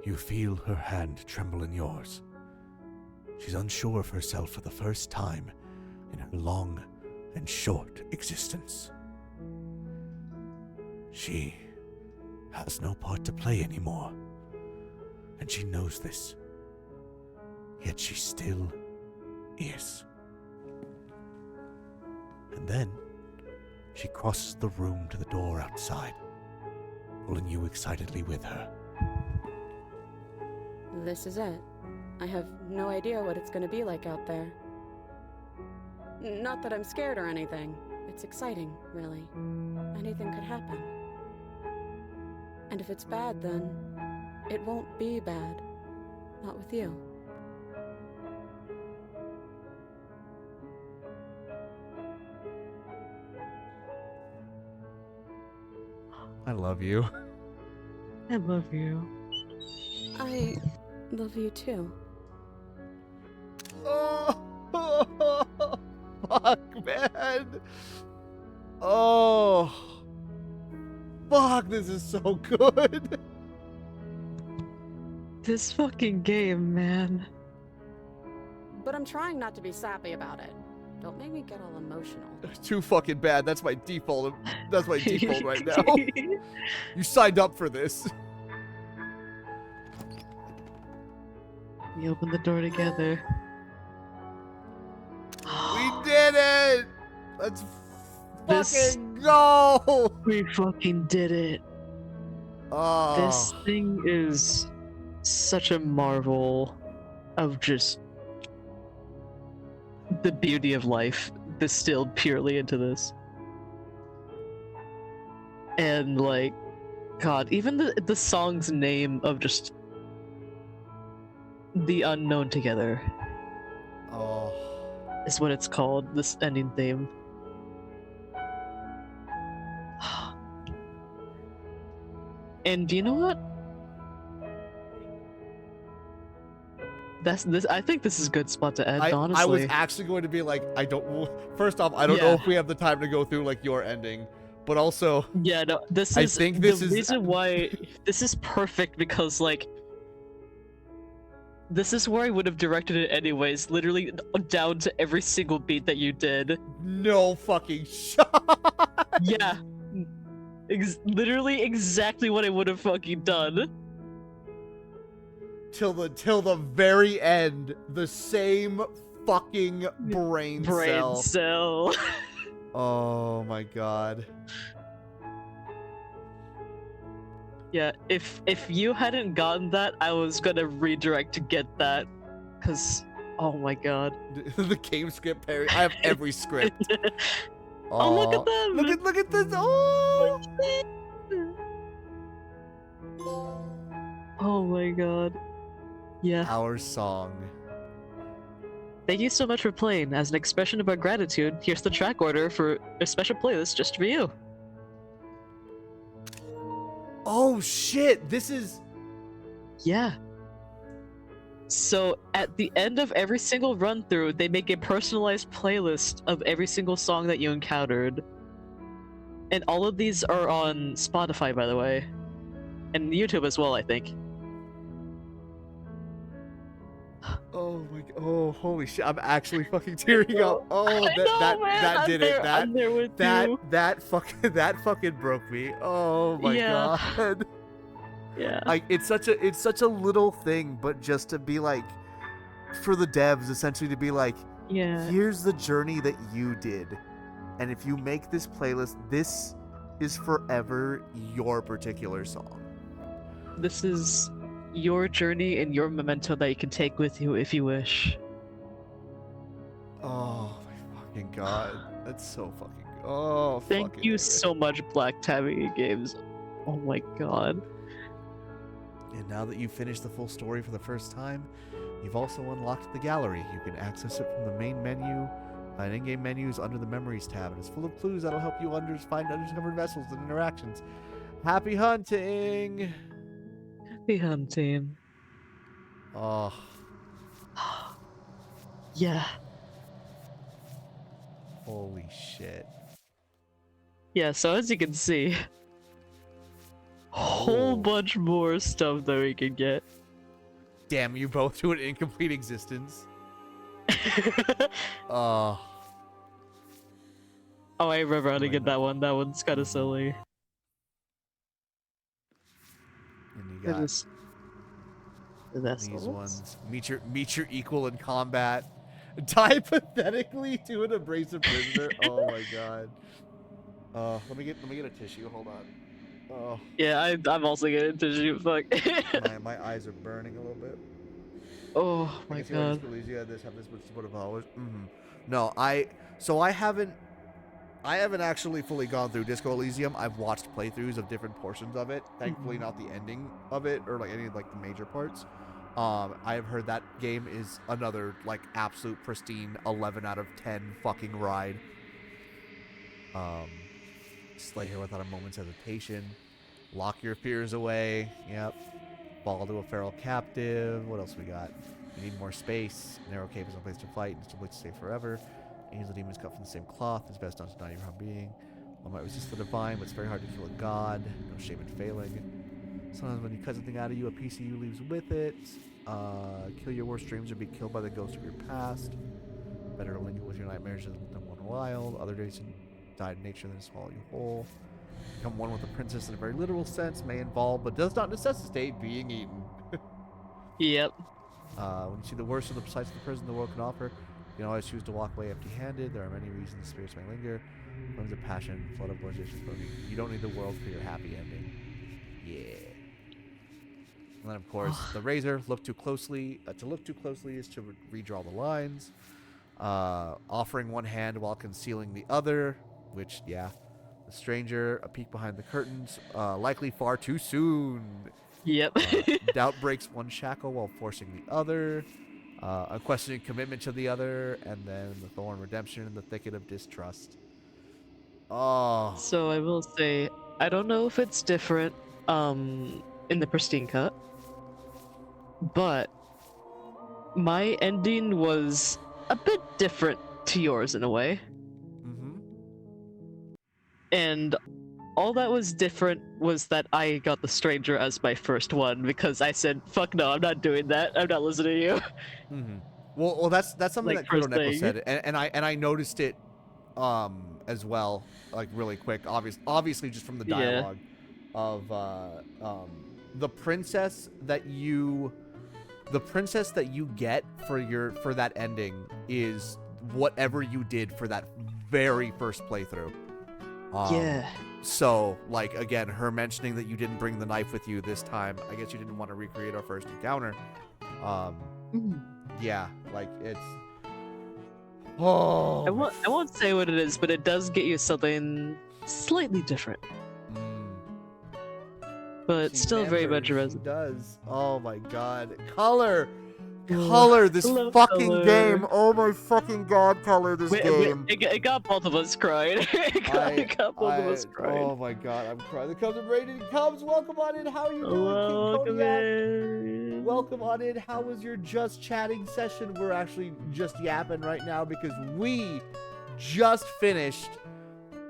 You feel her hand tremble in yours. She's unsure of herself for the first time in her long and short existence. She has no part to play anymore, and she knows this. Yet she still is. And then she crosses the room to the door outside, pulling you excitedly with her. This is it. I have no idea what it's going to be like out there. Not that I'm scared or anything. It's exciting, really. Anything could happen. And if it's bad, then it won't be bad. Not with you. I love you. I love you. I love you too. Oh, fuck, man. Oh, fuck, this is so good. This fucking game, man. But I'm trying not to be sappy about it. Don't make me get all emotional. Too fucking bad. That's my default. That's my default right now. You signed up for this. We opened the door together. We did it. Let's This- fucking go. We fucking did it. Oh. This thing is such a marvel of just the beauty of life distilled purely into this. And like God, even the song's name of just the unknown together Oh. is what it's called. This ending theme. And do you know what? I think this is a good spot to end. Honestly, I was actually going to be like, first off, I don't know if we have the time to go through like your ending, but also, yeah, no, this I is think this the is reason why this is perfect because like this is where I would have directed it anyways, literally down to every single beat that you did. no fucking shot. Yeah, literally exactly what I would have fucking done. Till the very end, the same fucking brain cell. Oh my god. Yeah, if you hadn't gotten that, I was gonna redirect to get that, cause oh my god. The game script parry. I have every script. Oh, look at them! Look at this! Oh! Oh my god. Yeah. Our song. Thank you so much for playing. As an expression of our gratitude, here's the track order for a special playlist just for you. Oh shit! This is. Yeah. So at the end of every single run through, they make a personalized playlist of every single song that you encountered. And all of these are on Spotify, by the way. And YouTube as well, I think. Oh my god! Oh holy shit! I'm actually fucking tearing up. Oh, that did it. That fucking broke me. Oh my god. Yeah. Like it's such a little thing, but just to be like, for the devs essentially to be like, yeah, here's the journey that you did, and if you make this playlist, this is forever your particular song. This is your journey and your memento that you can take with you if you wish. Oh my fucking god. That's so fucking. Oh, thank you so much, Black Tabby Games. Oh my god. And now that you've finished the full story for the first time, you've also unlocked the gallery. You can access it from the main menu. An in-game menu is under the Memories tab, and it's full of clues that'll help you find undiscovered vessels and interactions. Happy hunting! Happy hunting. Oh. Yeah. Holy shit. Yeah, so as you can see, whole bunch more stuff that we can get. Damn, you both to an incomplete existence. Oh, I remember how to get that one. That one's kind of silly. And you got these ones. Meet your equal in combat. Die pathetically to an abrasive prisoner. Oh my god. Let me get a tissue. Hold on. Oh. Yeah, I'm also getting a tissue. Fuck. my eyes are burning a little bit. Oh my god. No, I haven't actually fully gone through Disco Elysium. I've watched playthroughs of different portions of it. Thankfully, not the ending of it or like any of like the major parts. I have heard that game is another like absolute pristine 11 out of 10 fucking ride. Slay her without a moment's hesitation. Lock your fears away. Yep. Fall to a feral captive. What else we got? We need more space. Narrow cave is no place to fight. It's no place to stay forever. Angel demons cut from the same cloth. It's best not to deny your own being. One might resist the divine, but it's very hard to kill a god. No shame in failing. Sometimes when you cut something out of you, a piece of you leaves with it. Kill your worst dreams or be killed by the ghost of your past. Better to linger with your nightmares than one wild. Other days you die in nature than swallow you whole. Become one with the princess in a very literal sense may involve, but does not necessitate being eaten. Yep. When you see the worst of the sights of the prison the world can offer, you can always choose to walk away empty-handed. There are many reasons spirits may linger. Flames of passion, flood of blizzards. You don't need the world for your happy ending. Yeah. And then, of course, the razor. Look too closely. To look too closely is to redraw the lines. Offering one hand while concealing the other, which, yeah. The stranger, a peek behind the curtains, likely far too soon. Yep. Doubt breaks one shackle while forcing the other. Unquestioning commitment to the other, and then the thorn redemption in the thicket of distrust. Oh. So I will say, I don't know if it's different in the pristine cut, but my ending was a bit different to yours in a way. Mm-hmm. And all that was different was that I got the stranger as my first one because I said, "Fuck no, I'm not doing that. I'm not listening to you." Mm-hmm. Well, that's something Like, that Kudo first Neko thing. said, and I noticed it, as well, like really quick. Obviously, just from the Yeah. dialogue of the princess that you get for that ending is whatever you did for that very first playthrough. Yeah. So, like, again, her mentioning that you didn't bring the knife with you this time, I guess you didn't want to recreate our first encounter. Yeah, like, it's... Oh. I won't say what it is, but it does get you something slightly different. But She still very never- much a she resident. does. Oh my god. Color! Color this Love fucking Color. game! Oh my fucking god, Color this game! It got both of us crying. it got both of us crying. Oh my god, I'm crying. The comes and rated comes. Welcome on in. How are you doing, Welcome King Kodiak? in. Welcome on in. How was your just chatting session? We're actually just yapping right now because we just finished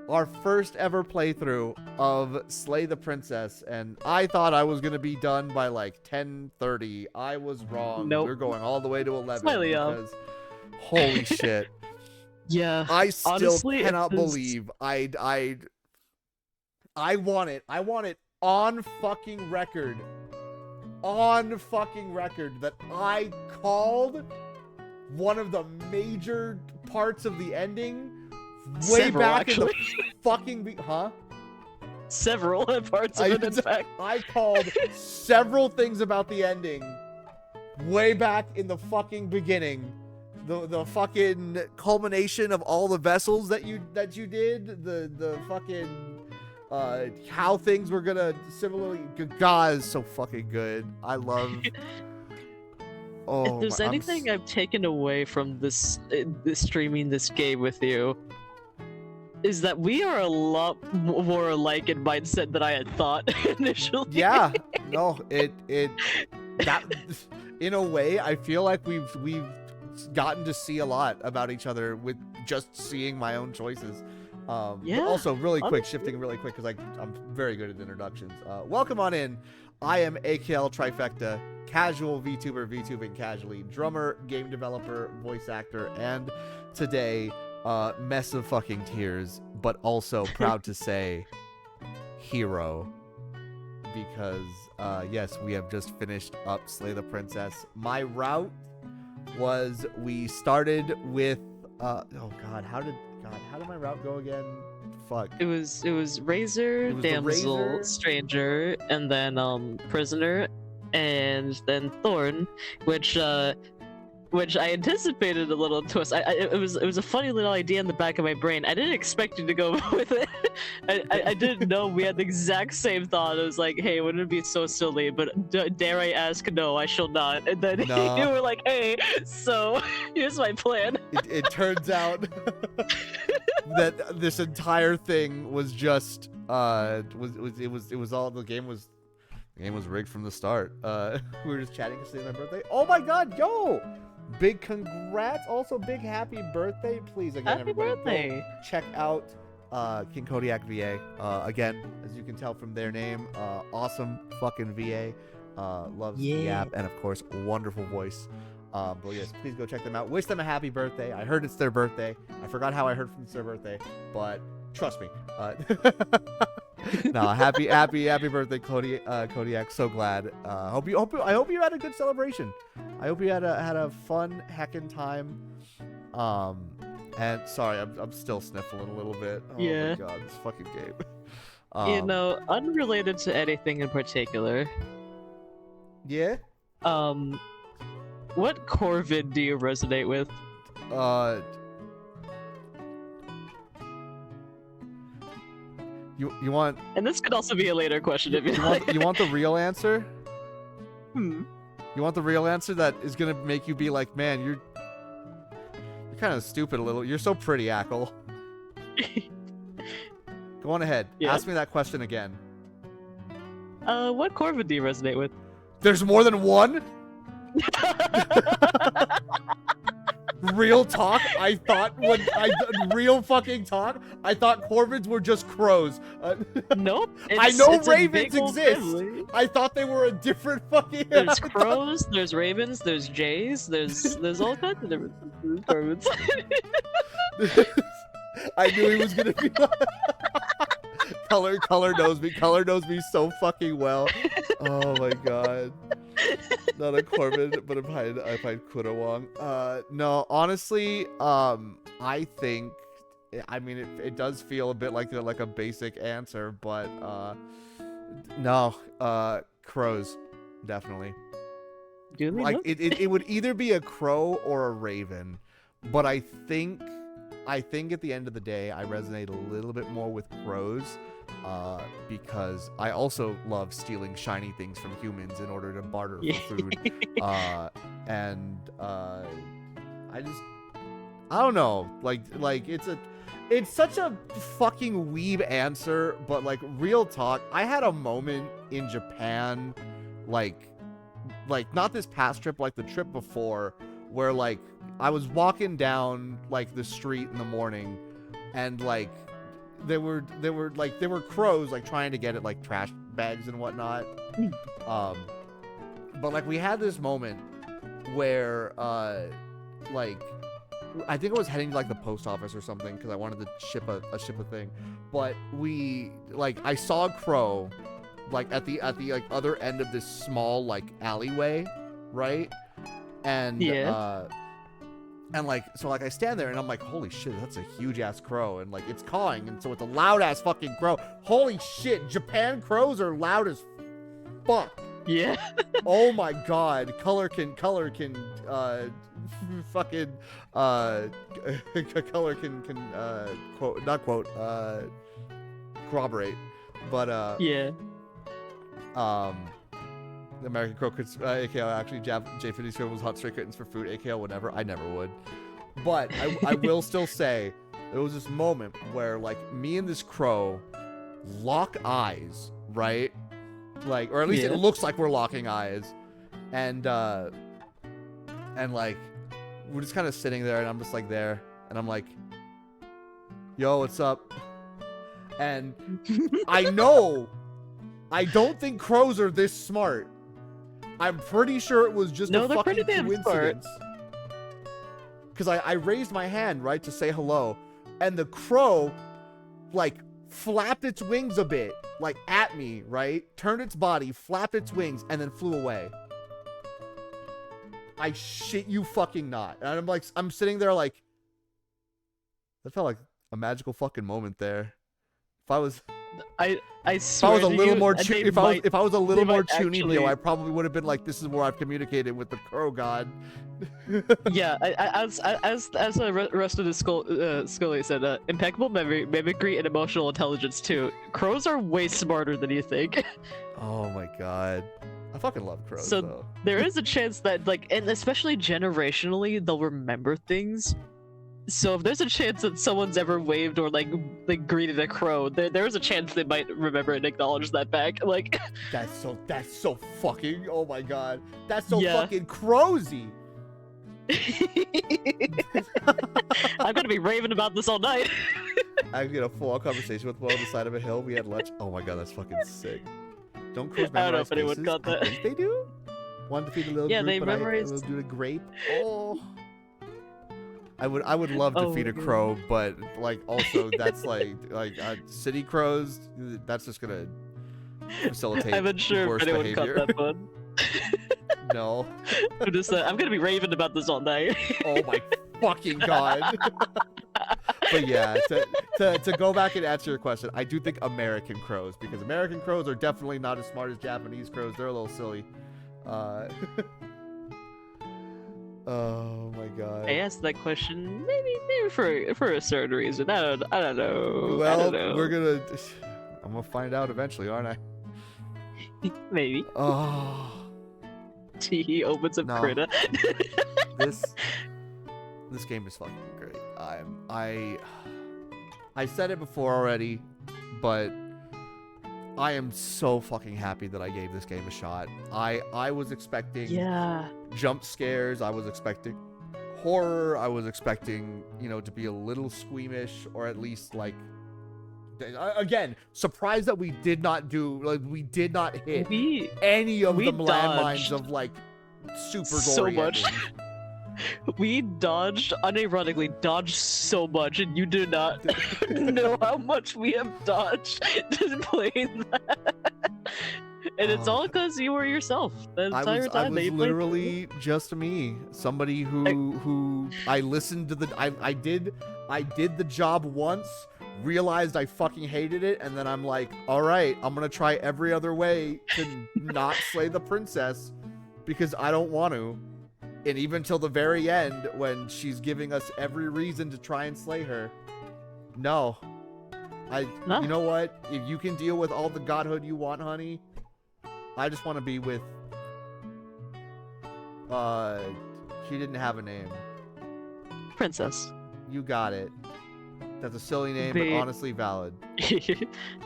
our first ever playthrough of Slay the Princess, and I thought I was gonna be done by like 10:30. I was wrong. Nope. We're going all the way to 11 Slightly off. because holy shit. Yeah. I still Honestly, it cannot was- believe I want it. I want it on fucking record. On fucking record that I called one of the major parts of the ending way Several, back in actually. the fucking huh? Several parts of it, in fact. I called several things about the ending way back in the fucking beginning. The fucking culmination of all the vessels that you did, the fucking how things were gonna similarly. God, is so fucking good. I love. Oh, If there's my- I'm anything I've taken away from this streaming this game with you, is that we are a lot more alike in mindset than I had thought initially. Yeah, no, it that in a way I feel like we've gotten to see a lot about each other with just seeing my own choices. But Yeah, also really quick, honestly. shifting really quick because I'm very good at introductions. Welcome on in. I am AKL Trifecta, casual VTuber, VTubing casually, drummer, game developer, voice actor, and today, mess of fucking tears, but also proud to say, hero. Because, yes, we have just finished up Slay the Princess. My route was we started with, oh god, how did my route go again? Fuck. It was Razor, It was the Damsel, Razor. Stranger, and then Prisoner, and then Thorn, which I anticipated a little twist. It was a funny little idea in the back of my brain. I didn't expect you to go with it. I didn't know we had the exact same thought. I was like, hey, wouldn't it be so silly? But dare I ask? No, I shall not. And then No. you were like, hey, so here's my plan. It turns out that this entire thing was just it was all the game was rigged from the start. We were just chatting to say my birthday. Oh my god, yo! Big congrats! Also, big happy birthday! Please, again, Happy everybody, go birthday. check out King Kodiak VA. Again, as you can tell from their name, awesome fucking VA. Loves the Yeah. app, and of course, wonderful voice. But yes, please go check them out. Wish them a happy birthday. I heard it's their birthday. I forgot how I heard from it's their birthday, but trust me. No, happy birthday, Kodiak. So glad. I hope you had a good celebration. I hope you had a fun heckin' time. And sorry, I'm still sniffling a little bit. Oh Yeah. my god, this fucking game. You know, unrelated to anything in particular, Yeah. what Corvid do you resonate with? You want And this could also be a later question if you like. you want the real answer? Hmm. You want the real answer that is gonna make you be like, man, you're kind of stupid a little. You're so pretty, Ackle. Go on ahead. Yeah. Ask me that question again. What Corvid do you resonate with? There's more than one? Real talk? I thought real fucking talk? I thought Corvids were just crows. Nope. I know it's a ravens big old exist. family. I thought they were a different fucking. There's crows, there's ravens, there's jays, there's all kinds of different Corvids. I knew he was gonna be like... Color knows me. Color knows me so fucking well. Oh my god. Not a Corvid, but I find Kurowong. No, honestly, I think, I mean, it does feel a bit like a basic answer, but no, crows, definitely. Like it would either be a crow or a raven, but I think at the end of the day, I resonate a little bit more with crows. Because I also love stealing shiny things from humans in order to barter for food. I don't know. Like it's such a fucking weeb answer, but like real talk, I had a moment in Japan, like not this past trip, like the trip before, where like I was walking down like the street in the morning, and like there were crows like trying to get at like trash bags and whatnot. But like we had this moment where like I think I was heading to like the post office or something because I wanted to ship a thing. But I saw a crow like at the like other end of this small like alleyway, right? And and like, so like I stand there and I'm like, holy shit, that's a huge ass crow. And like it's cawing. And so it's a loud ass fucking crow. Holy shit. Japan crows are loud as fuck. Yeah. Oh my God. Color can fucking, color can corroborate. But, yeah. American Crow could, AKL actually, J50's Crow was hot straight kittens for food, AKL whatever, I never would. But I will still say, there was this moment where, like, me and this crow lock eyes, right? Like, or at least it looks like we're locking eyes. And like, we're just kind of sitting there, and I'm just, like, there, and I'm like, yo, what's up? And I know, I don't think crows are this smart. I'm pretty sure it was just a fucking coincidence. Because I raised my hand, right, to say hello, and the crow, like, flapped its wings a bit, like, at me, right? Turned its body, flapped its wings, and then flew away. I shit you fucking not. And I'm like, I'm sitting there like, that felt like a magical fucking moment there. If I was... I if I was a little more if I was a little more actually... I probably would have been like, this is where I've communicated with the crow god. Yeah, as the rest of the Scully said, impeccable memory, mimicry, and emotional intelligence too. Crows are way smarter than you think. Oh my god, I fucking love crows. So though. There is a chance that, like, and especially generationally, they'll remember things. So if there's a chance that someone's ever waved or like greeted a crow, there is a chance they might remember and acknowledge that back. Like that's so fucking, oh my god, that's so fucking crowsy. I'm gonna be raving about this all night. I get a full-on conversation with one on the side of a hill. We had lunch. Oh my god, that's fucking sick. Don't crows memorize I don't know if anyone faces? got that. I think they do. One to feed a little group, they but memorized. I will do a grape. Oh. I would love to feed a crow, but like also that's like city crows. That's just gonna facilitate I'm not sure worse if anyone behavior. caught that one. No. I'm gonna be raving about this all night. Oh my fucking god. But yeah, to go back and answer your question, I do think American crows, because American crows are definitely not as smart as Japanese crows. They're a little silly. Oh my god. I asked that question maybe for a certain reason. I don't know. Well, I don't know. I'm gonna find out eventually, aren't I? Maybe. Oh, He opens up No. Krita. this game is fucking great. I said it before already, but I am so fucking happy that I gave this game a shot. I was expecting Yeah. jump scares. I was expecting horror. I was expecting, to be a little squeamish, or at least like, again, surprised that we did not hit We any of we the landmines dodged of like super so gory much. endings. We unironically dodged so much, and you do not know how much we have dodged just playing that. And it's Oh. all because you were yourself the entire I time that was you played. literally just me, somebody who I listened to I did the job once, realized I fucking hated it, and then I'm like, all right, I'm gonna try every other way to not slay the princess because I don't want to. And even till the very end, when she's giving us every reason to try and slay her, no. No. You know what? If you can deal with all the godhood you want, honey, I just want to be with. She didn't have a name. Princess. You got it. That's a silly name, The- but honestly valid.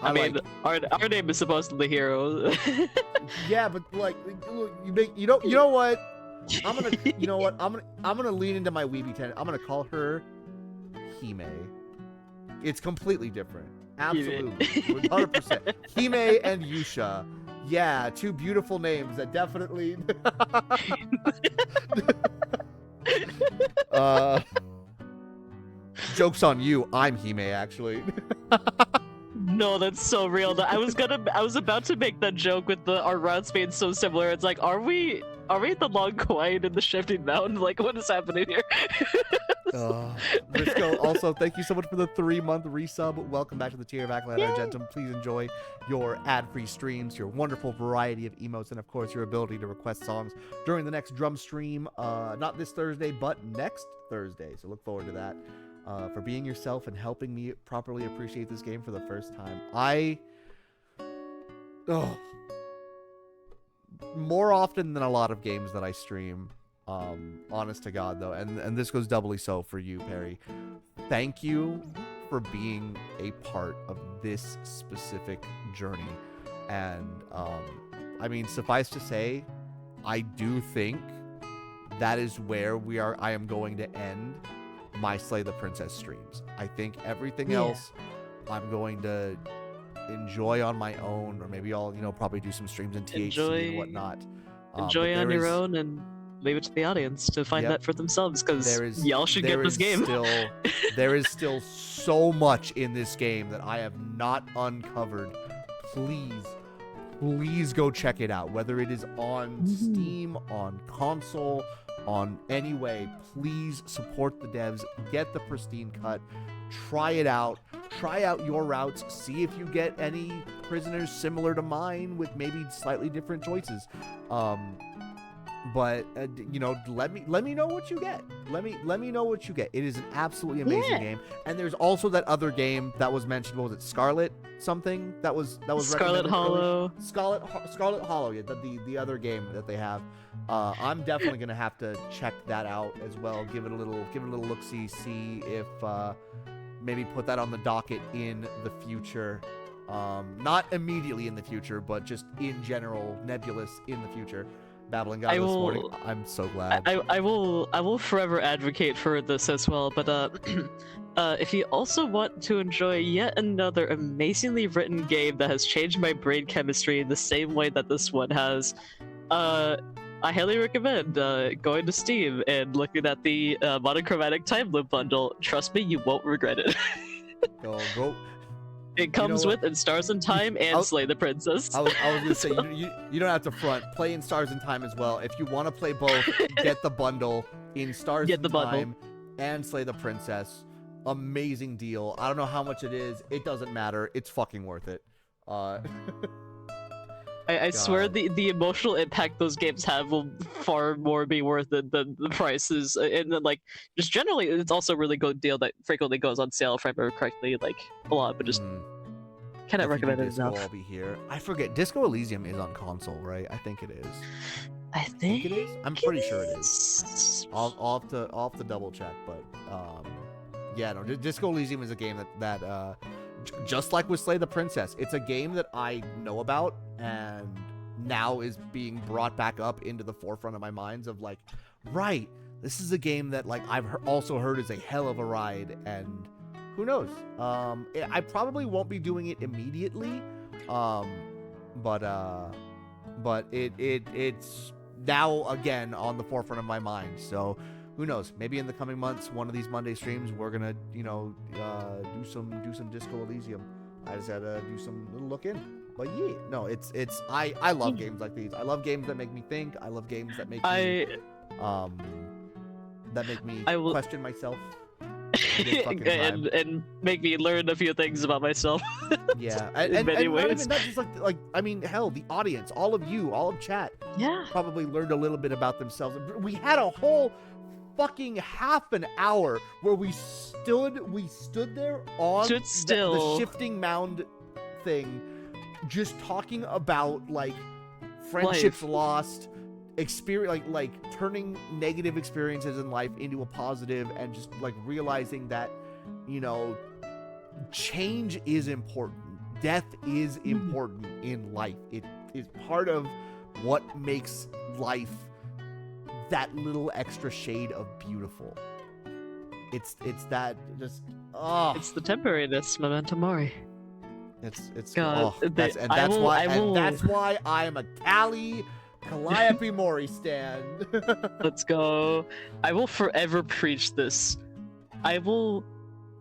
I mean, like- our name is supposed to be the hero. Yeah, but like, look, you know what? I'm gonna, you know what? I'm gonna lean into my weeby tendency. I'm gonna call her Hime. It's completely different. Absolutely, 100%. Hime and Yusha. Yeah, two beautiful names that definitely. Joke's on you. I'm Hime, actually. No, that's so real. I was about to make that joke with our routes being so similar. It's like, are we the Long Quiet in the Shifting Mountain? Like, what is happening here? Risco, also, thank you so much for the 3-month resub. Welcome back to the tier of Acolyte Argentum. Please enjoy your ad-free streams, your wonderful variety of emotes, and of course, your ability to request songs during the next drum stream. Not this Thursday, but next Thursday. So look forward to that. For being yourself and helping me properly appreciate this game for the first time. More often than a lot of games that I stream, honest to God though, and this goes doubly so for you, Perry. Thank you for being a part of this specific journey. And I mean, suffice to say, I do think that is where I am going to end my Slay the Princess streams. I think everything else I'm going to enjoy on my own, or maybe I'll probably do some streams in THC and whatnot. Enjoy on your own and leave it to the audience to find that for themselves, because y'all should get this game. There is still so much in this game that I have not uncovered. Please go check it out, whether it is on Steam, on console, on any way. Please support the devs, get the pristine cut, try it out, try out your routes, see if you get any prisoners similar to mine with maybe slightly different choices. But let me know what you get. Let me know what you get. It is an absolutely amazing game. And there's also that other game that was mentioned. What was it? Scarlet something that was Scarlet Hollow. Scarlet Hollow. Yeah, the other game that they have. I'm definitely gonna have to check that out as well. Give it a little look see if maybe put that on the docket in the future. Not immediately in the future, but just in general, Nebulous in the future. Babbling God this morning. I'm so glad. I will forever advocate for this as well. But if you also want to enjoy yet another amazingly written game that has changed my brain chemistry in the same way that this one has, I highly recommend going to Steam and looking at the Monochromatic Time Loop bundle. Trust me, you won't regret it. Go. It comes with In Stars and Time and Slay the Princess. I was gonna say you don't have to front. Play In Stars and Time as well. If you want to play both, get the bundle In Stars and Time and Slay the Princess. Amazing deal. I don't know how much it is. It doesn't matter. It's fucking worth it. I swear the emotional impact those games have will far more be worth it than the prices. And then, like, just generally, it's also a really good deal that frequently goes on sale, if I remember correctly, like, a lot, but just Cannot If you do recommend it Disco, enough. I'll be here. I forget. Disco Elysium is on console, right? I think it is. I think it is. I'm pretty sure it is. I'll have to double check, but yeah, no. Disco Elysium is a game that just like with Slay the Princess, it's a game that I know about and now is being brought back up into the forefront of my minds of like, right, this is a game that like I've also heard is a hell of a ride, and who knows? I probably won't be doing it immediately, but it's now again on the forefront of my mind. So who knows? Maybe in the coming months, one of these Monday streams, we're gonna do some Disco Elysium. I just had to do some little look in. But yeah, no, I love games like these. I love games that make me think. I love games that make me question myself. and make me learn a few things about myself. Yeah, in many not ways. even that, just like I mean, hell, the audience, all of you, all of chat, Yeah. probably learned a little bit about themselves. We had a whole fucking half an hour where we stood there on Stood still. the shifting mound thing, just talking about like friendships lost, experience, like turning negative experiences in life into a positive, and just like realizing that, you know, change is important. Death is important in life. It is part of what makes life that little extra shade of beautiful. It's that just It's the temporariness, memento mori. it's God, that's why I am a Calliope Mori stan. Let's go. I will forever preach this. I will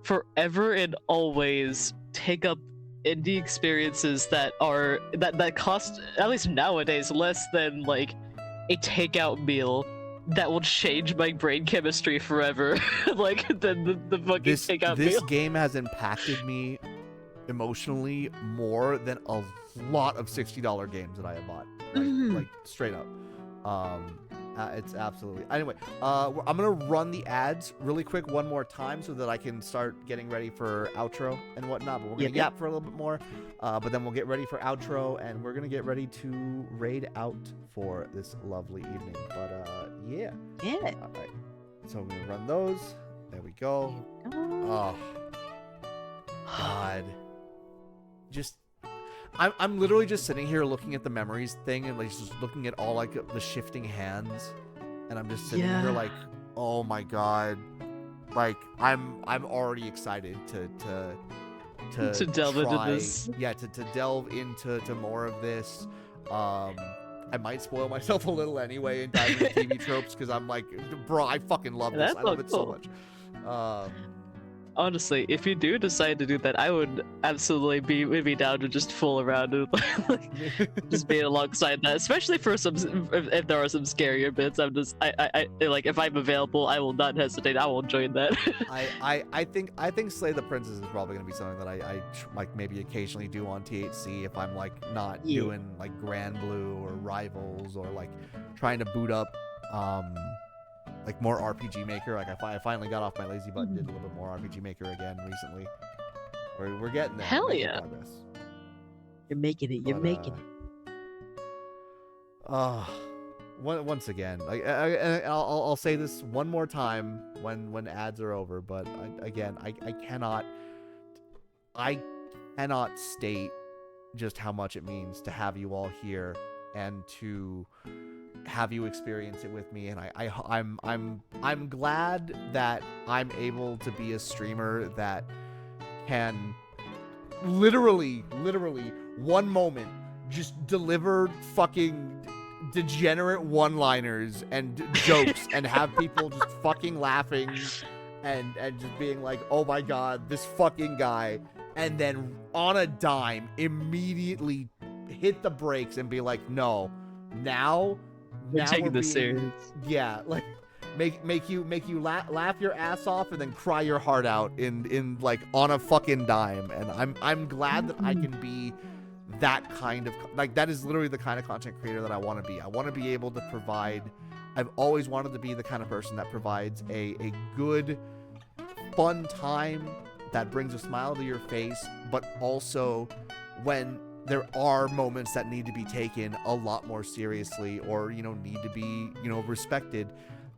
forever and always take up indie experiences that cost, at least nowadays, less than like a takeout meal that will change my brain chemistry forever. Like the fucking takeout meal. This game has impacted me emotionally more than a lot of $60 games that I have bought. Like straight up. It's absolutely. Anyway, I'm gonna run the ads really quick one more time so that I can start getting ready for outro and whatnot. But we're gonna yap for a little bit more, but then we'll get ready for outro, and we're gonna get ready to raid out for this lovely evening. But yeah. Yeah. All right. So we're gonna run those. There we go. Oh God. Just. I'm literally just sitting here looking at the memories thing and like just looking at all like the shifting hands, and I'm just sitting here like, oh my God, like I'm already excited to delve into try, this. Yeah, to delve into more of this. I might spoil myself a little anyway and dive into TV tropes because I'm like, bro, I fucking love this. I love it so much. Honestly, if you do decide to do that, I would absolutely be down to just fool around and like, just be alongside that. Especially for some, if there are some scarier bits, I like if I'm available, I will not hesitate. I will join that. I think Slay the Princess is probably gonna be something that I like maybe occasionally do on THC if I'm like not doing like Grand Blue or Rivals or like trying to boot up like more RPG Maker. Like I finally got off my lazy butt and did a little bit more RPG Maker again recently. We're getting there. Hell We're making yeah. progress. You're making it. You're making it. Once again, like I'll say this one more time when ads are over, but I cannot state just how much it means to have you all here and to have you experience it with me. And I'm glad that I'm able to be a streamer that can literally one moment just deliver fucking degenerate one-liners and jokes and have people just fucking laughing and just being like, oh my God, this fucking guy, and then on a dime immediately hit the brakes and be like, no, now taking this serious. Yeah, like make you laugh your ass off and then cry your heart out in like on a fucking dime. And I'm glad that I can be that kind of, like, that is literally the kind of content creator that I want to be. I want to be able to provide. I've always wanted to be the kind of person that provides a good, fun time that brings a smile to your face, but also when there are moments that need to be taken a lot more seriously, or, you know, need to be, you know, respected,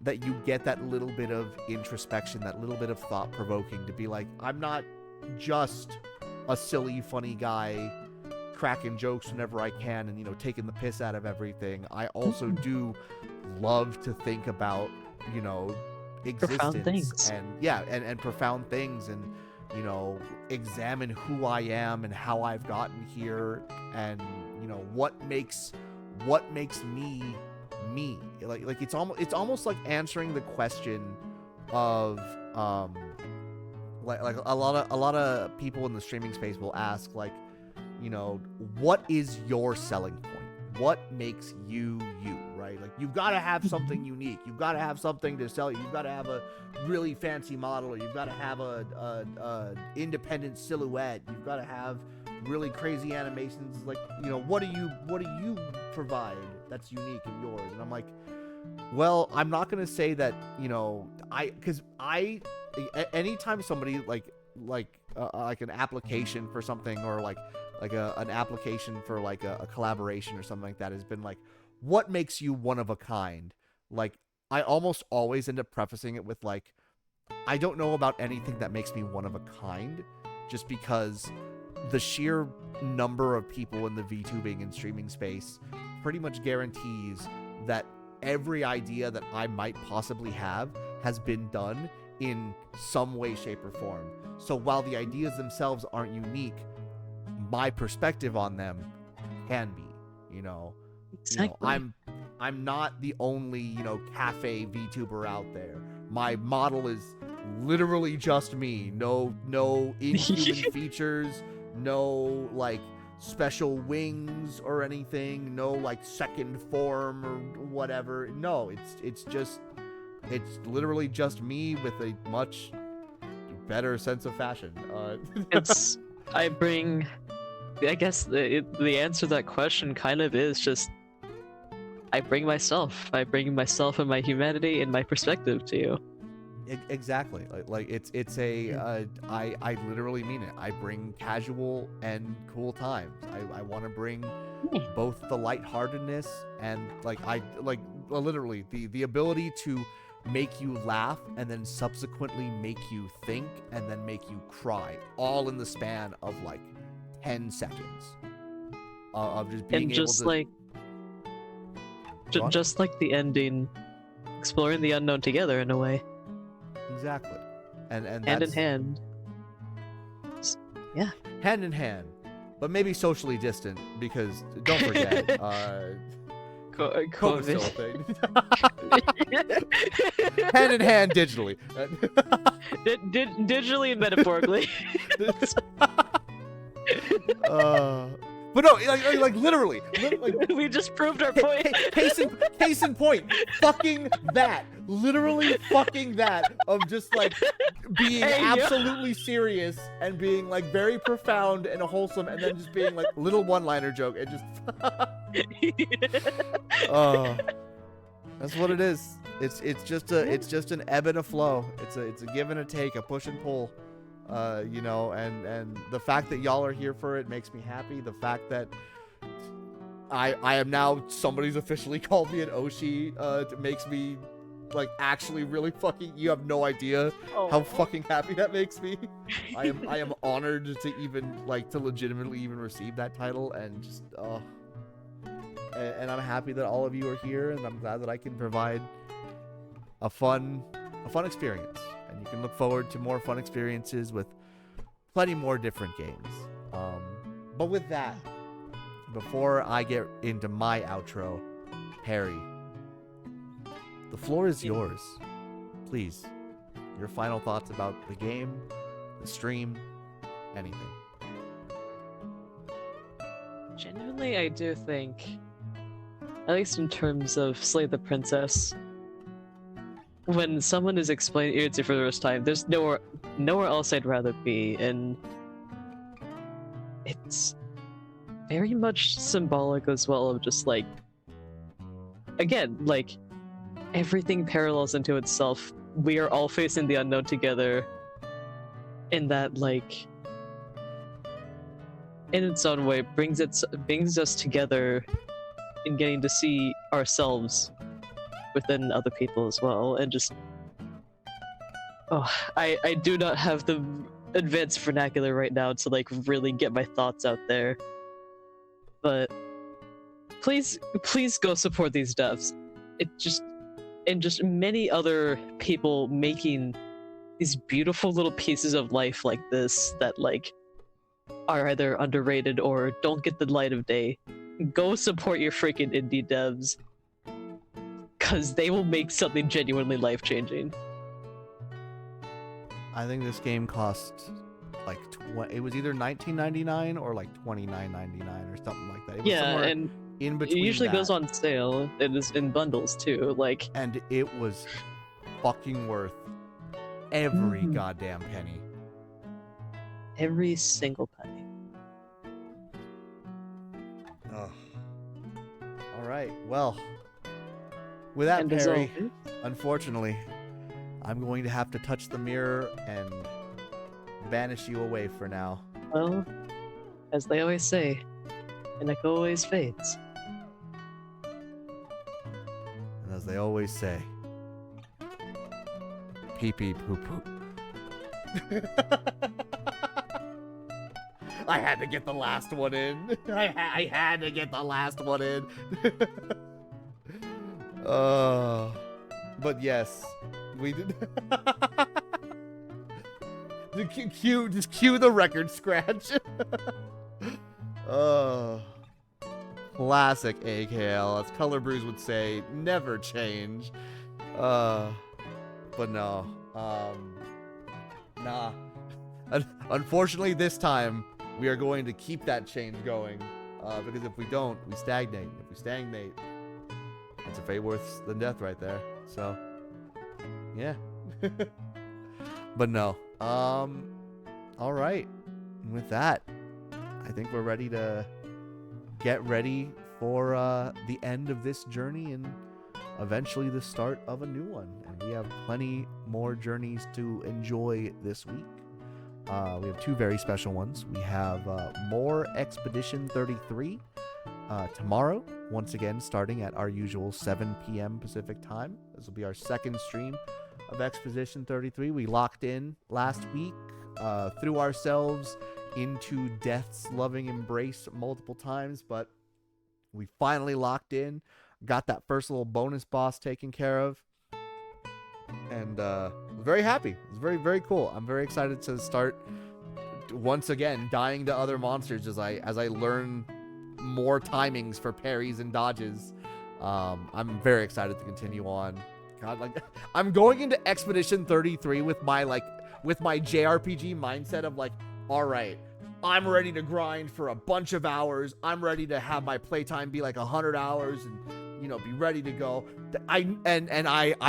that you get that little bit of introspection, that little bit of thought-provoking to be like, I'm not just a silly, funny guy cracking jokes whenever I can and, you know, taking the piss out of everything. I also do love to think about, you know, Profound existence things. and profound things, and, you know, examine who I am and how I've gotten here, and, you know, what makes me me. Like it's almost like answering the question of like a lot of people in the streaming space will ask, like, you know, what is your selling point? What makes you you, right? Like, you've got to have something unique. You've got to have something to sell. You've got to have a really fancy model, or you've got to have a independent silhouette. You've got to have really crazy animations. Like, you know, what do you provide that's unique in yours? And I'm like, well, I'm not gonna say that, you know, anytime somebody like an application for something, or like an application for like a collaboration or something like that has been like, what makes you one of a kind? Like, I almost always end up prefacing it with like, I don't know about anything that makes me one of a kind, just because the sheer number of people in the VTubing and streaming space pretty much guarantees that every idea that I might possibly have has been done in some way, shape, or form. So while the ideas themselves aren't unique, my perspective on them can be, you know. Exactly. You know, I'm not the only, you know, cafe VTuber out there. My model is literally just me. No inhuman features, no like special wings or anything, no like second form or whatever. No, it's literally just me with a much better sense of fashion. I guess the answer to that question kind of is just, I bring myself and my humanity and my perspective to you. Exactly. Like it's a I literally mean it. I bring casual and cool times. I want to bring both the lightheartedness and literally the ability to make you laugh and then subsequently make you think and then make you cry, all in the span of like 10 seconds of just being able just to like just like the ending, exploring the unknown together in a way. Exactly. And Hand in that's- hand. Yeah. hand in hand, but maybe socially distant, because don't forget COVID's still a thing. Hand in hand digitally. Digitally and metaphorically. But no, like literally, like, We just proved our point. case in point, fucking that, literally fucking that, of just like being Hey, yo. absolutely serious and being like very profound and wholesome, and then just being like little one-liner joke and just that's what it is. It's just an ebb and a flow. It's a give and a take, a push and pull. You know, and the fact that y'all are here for it makes me happy. The fact that I am now, somebody's officially called me an Oshi, makes me like actually really fucking, you have no idea how fucking happy that makes me. I am honored to even like to legitimately even receive that title, and just and I'm happy that all of you are here, and I'm glad that I can provide a fun experience. And you can look forward to more fun experiences with plenty more different games. But with that, before I get into my outro, Harry, the floor is yours. Please, your final thoughts about the game, the stream, anything. Genuinely, I do think, at least in terms of Slay the Princess, when someone is explaining it for the first time, there's nowhere else I'd rather be, and it's very much symbolic as well of just like, again, like, everything parallels into itself. We are all facing the unknown together, in that, like, in its own way, brings us together in getting to see ourselves within other people as well, and just I do not have the advanced vernacular right now to like really get my thoughts out there, but please go support these devs. And just many other people making these beautiful little pieces of life like this that like are either underrated or don't get the light of day. Go support your freaking indie devs, because they will make something genuinely life-changing. I think this game cost like it was either $19.99 or like $29.99 or something like that. It was Yeah, somewhere and in it between usually that. goes on sale. It is in bundles too. Like, And it was fucking worth every Mhm. goddamn penny. every single penny. Oh. All right. Well, with that, And as Perry, always, unfortunately, I'm going to have to touch the mirror and banish you away for now. well, as they always say, an echo always fades. And as they always say, pee pee poo poo. I had to get the last one in. I had to get the last one in. But yes, we did. Just cue the record scratch. Classic AKL, as Color Brews would say, never change. But no, nah. Unfortunately, this time we are going to keep that change going, because if we don't, we stagnate. If we stagnate, it's a fate worse than death right there. So, yeah. But no. All right. With that, I think we're ready to get ready for the end of this journey and eventually the start of a new one. And we have plenty more journeys to enjoy this week. We have two very special ones. We have more Expedition 33 tomorrow, once again starting at our usual 7 p.m. Pacific time. This will be our second stream of Expedition 33. We locked in last week, threw ourselves into death's loving embrace multiple times, but we finally locked in, got that first little bonus boss taken care of, and very happy. It's very, very cool. I'm very excited to start once again dying to other monsters as I learn more timings for parries and dodges. I'm very excited to continue on. God, like, I'm going into Expedition 33 with my JRPG mindset of like, all right, I'm ready to grind for a bunch of hours. I'm ready to have my playtime be like 100 hours and, you know, be ready to go. I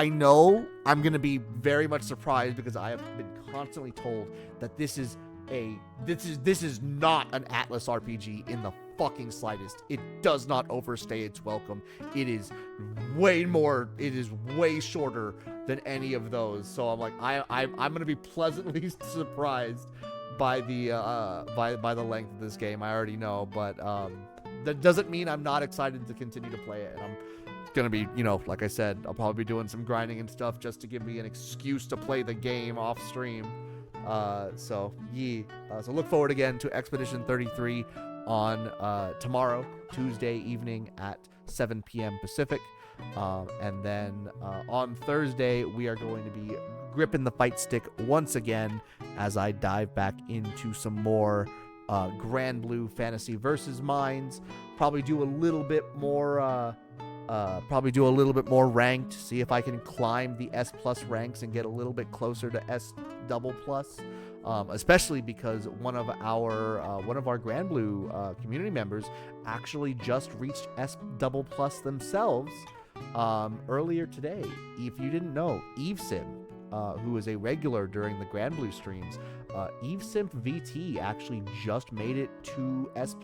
know I'm going to be very much surprised because I have been constantly told that this is not an Atlas RPG in the fucking slightest. It does not overstay its welcome. It is way shorter than any of those. So I'm like, I'm gonna be pleasantly surprised by the length of this game. I already know, but that doesn't mean I'm not excited to continue to play it. And I'm gonna be, you know, like I said, I'll probably be doing some grinding and stuff just to give me an excuse to play the game off stream. So look forward again to Expedition 33 on tomorrow, Tuesday evening at 7 p.m. Pacific. And then on Thursday, we are going to be gripping the fight stick once again as I dive back into some more Grand Blue Fantasy Versus Minds. Probably do a little bit more ranked, see if I can climb the S+ ranks and get a little bit closer to S++. Especially because one of our Grand Blue community members actually just reached S++ themselves earlier today. If you didn't know, EveSim, who is a regular during the Grand Blue streams, EveSim VT actually just made it to S++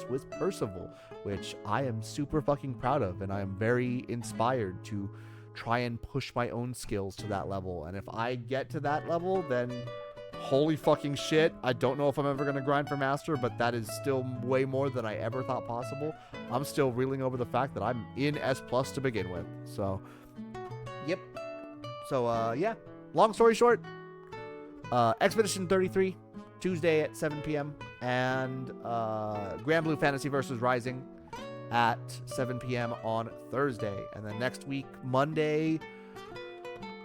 with Percival, which I am super fucking proud of, and I am very inspired to try and push my own skills to that level. And if I get to that level, then holy fucking shit. I don't know if I'm ever going to grind for master, but that is still way more than I ever thought possible. I'm still reeling over the fact that I'm in S+ to begin with. So, yep. So, yeah. Long story short, Expedition 33, Tuesday at 7 p.m. And Grand Blue Fantasy vs. Rising at 7 p.m. on Thursday. And then next week, Monday,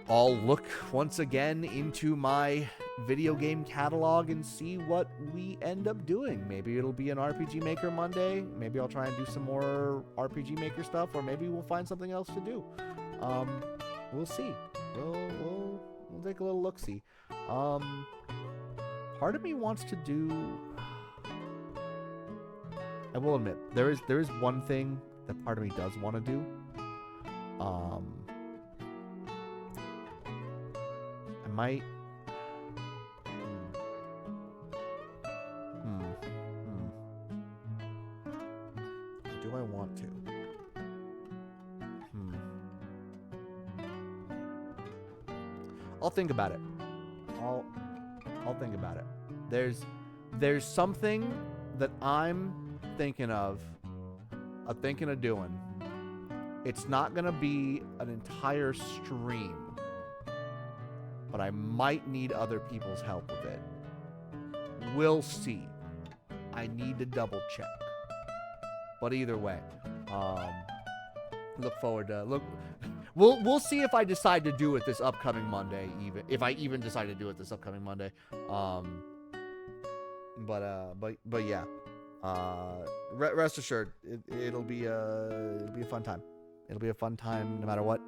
I'll look once again into my video game catalog and see what we end up doing. Maybe it'll be an RPG Maker Monday. Maybe I'll try and do some more RPG Maker stuff, or maybe we'll find something else to do. We'll see. We'll take a little look-see. Part of me wants to do... I will admit, there is one thing that part of me does want to do. I might... Do I want to? I'll think about it. I'll think about it. There's something that I'm thinking of doing. It's not gonna be an entire stream, but I might need other people's help with it. We'll see. I need to double check. But either way, look forward to We'll see if I decide to do it this upcoming Monday. Even if I even decide to do it this upcoming Monday. But yeah. Rest assured, it'll be a fun time. It'll be a fun time no matter what.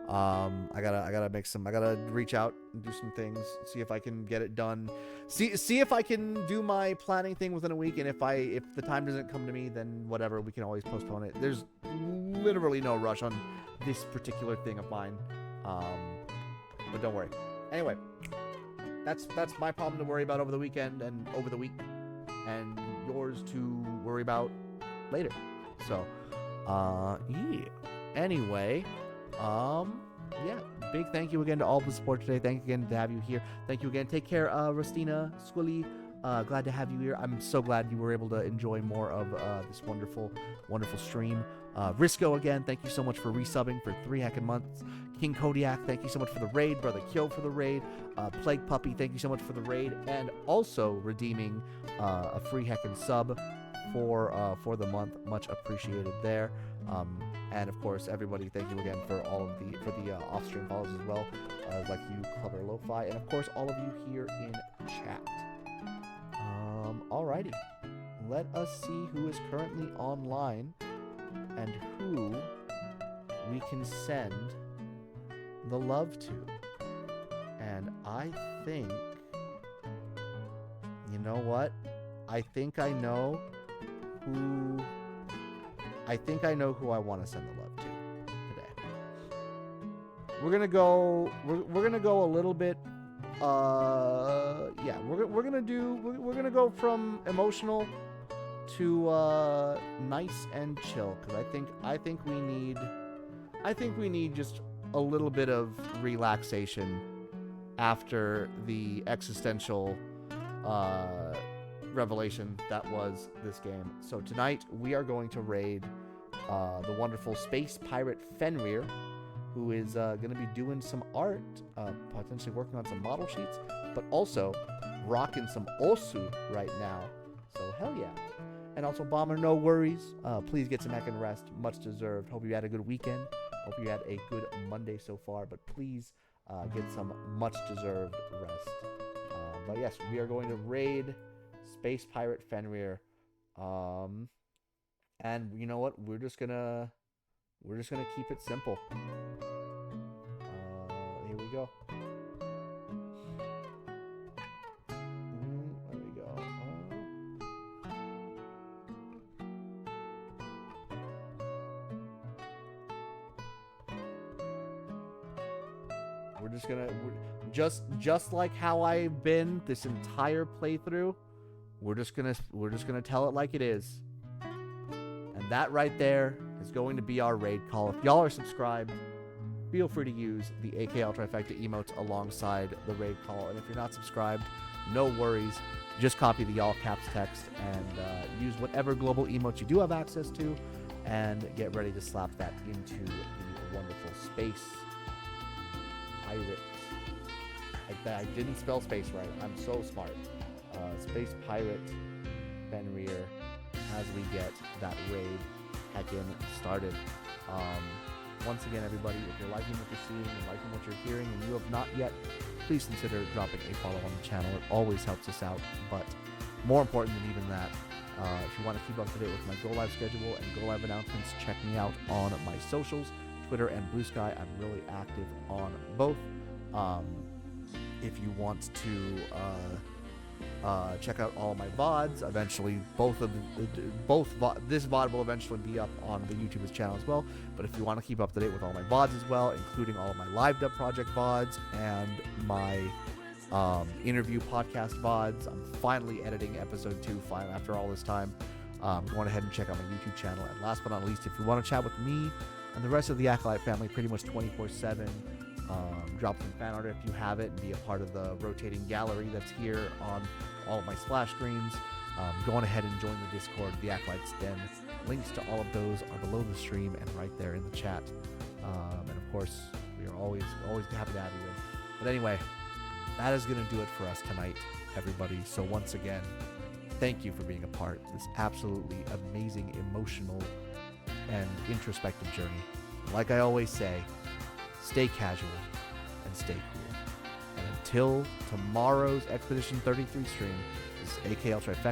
I gotta reach out and do some things, see if I can get it done. See if I can do my planning thing within a week, and if the time doesn't come to me, then whatever, we can always postpone it. There's literally no rush on this particular thing of mine. But don't worry. Anyway, that's my problem to worry about over the weekend and over the week, and yours to worry about later. So, yeah. Anyway, yeah, big thank you again to all the support today. Thank you again to have you here. Thank you again. Take care, Rustina, Squilly. Glad to have you here. I'm so glad you were able to enjoy more of this wonderful, wonderful stream. Risco, again, thank you so much for resubbing for 3 heckin' months. King Kodiak, thank you so much for the raid. Brother Kyo for the raid. Plague Puppy, thank you so much for the raid. And also redeeming a free heckin' sub for the month. Much appreciated there. And of course, everybody, thank you again for all of the off-stream follows as well, like you, Clever Lo-Fi, and of course all of you here in chat. Alrighty, let us see who is currently online and who we can send the love to. And I think, you know what? I think I know who I want to send the love to today. We're gonna go a little bit. Yeah, we're gonna go from emotional to nice and chill, because I think we need just a little bit of relaxation after the existential revelation that was this game. So tonight we are going to raid the wonderful Space Pirate Fenrir, who is going to be doing some art, potentially working on some model sheets, but also rocking some Osu right now. So hell yeah. And also, Bomber, no worries. Please get some heckin' rest. Much deserved. Hope you had a good weekend. Hope you had a good Monday so far, but please get some much deserved rest. But yes, we are going to raid Space Pirate Fenrir. And you know what? We're just gonna keep it simple. Here we go. There we go. We're just like how I've been this entire playthrough. We're just gonna tell it like it is. And that right there is going to be our raid call. If y'all are subscribed, feel free to use the AKL Trifecta emotes alongside the raid call. And if you're not subscribed, no worries. Just copy the all caps text and use whatever global emote you do have access to, and get ready to slap that into the wonderful space pirate. I didn't spell space right. I'm so smart. Space pirate Fenrir as we get that raid heckin' started. Once again, everybody, if you're liking what you're seeing and liking what you're hearing and you have not yet, please consider dropping a follow on the channel. It always helps us out. But more important than even that, if you want to keep up to date with my Go Live schedule and Go Live announcements, check me out on my socials, Twitter and Blue Sky. I'm really active on both. If you want to check out all of my VODs, eventually this VOD will eventually be up on the YouTube's channel as well. But if you want to keep up to date with all my VODs as well, including all of my Live Dub Project VODs and my interview podcast VODs, I'm finally editing episode 2 after all this time. Go ahead and check out my YouTube channel. And last but not least, if you want to chat with me and the rest of the Acolyte family pretty much 24/7, drop some fan art if you have it, and be a part of the rotating gallery that's here on all of my splash screens. Go on ahead and join the Discord, the Acolytes Den. Links to all of those are below the stream and right there in the chat. And of course, we are always happy to have you in. But anyway, that is going to do it for us tonight, everybody. So once again, thank you for being a part of this absolutely amazing, emotional, and introspective journey. Like I always say, stay casual and stay cool. And until tomorrow's Expedition 33 stream, this is AKL Trifecta.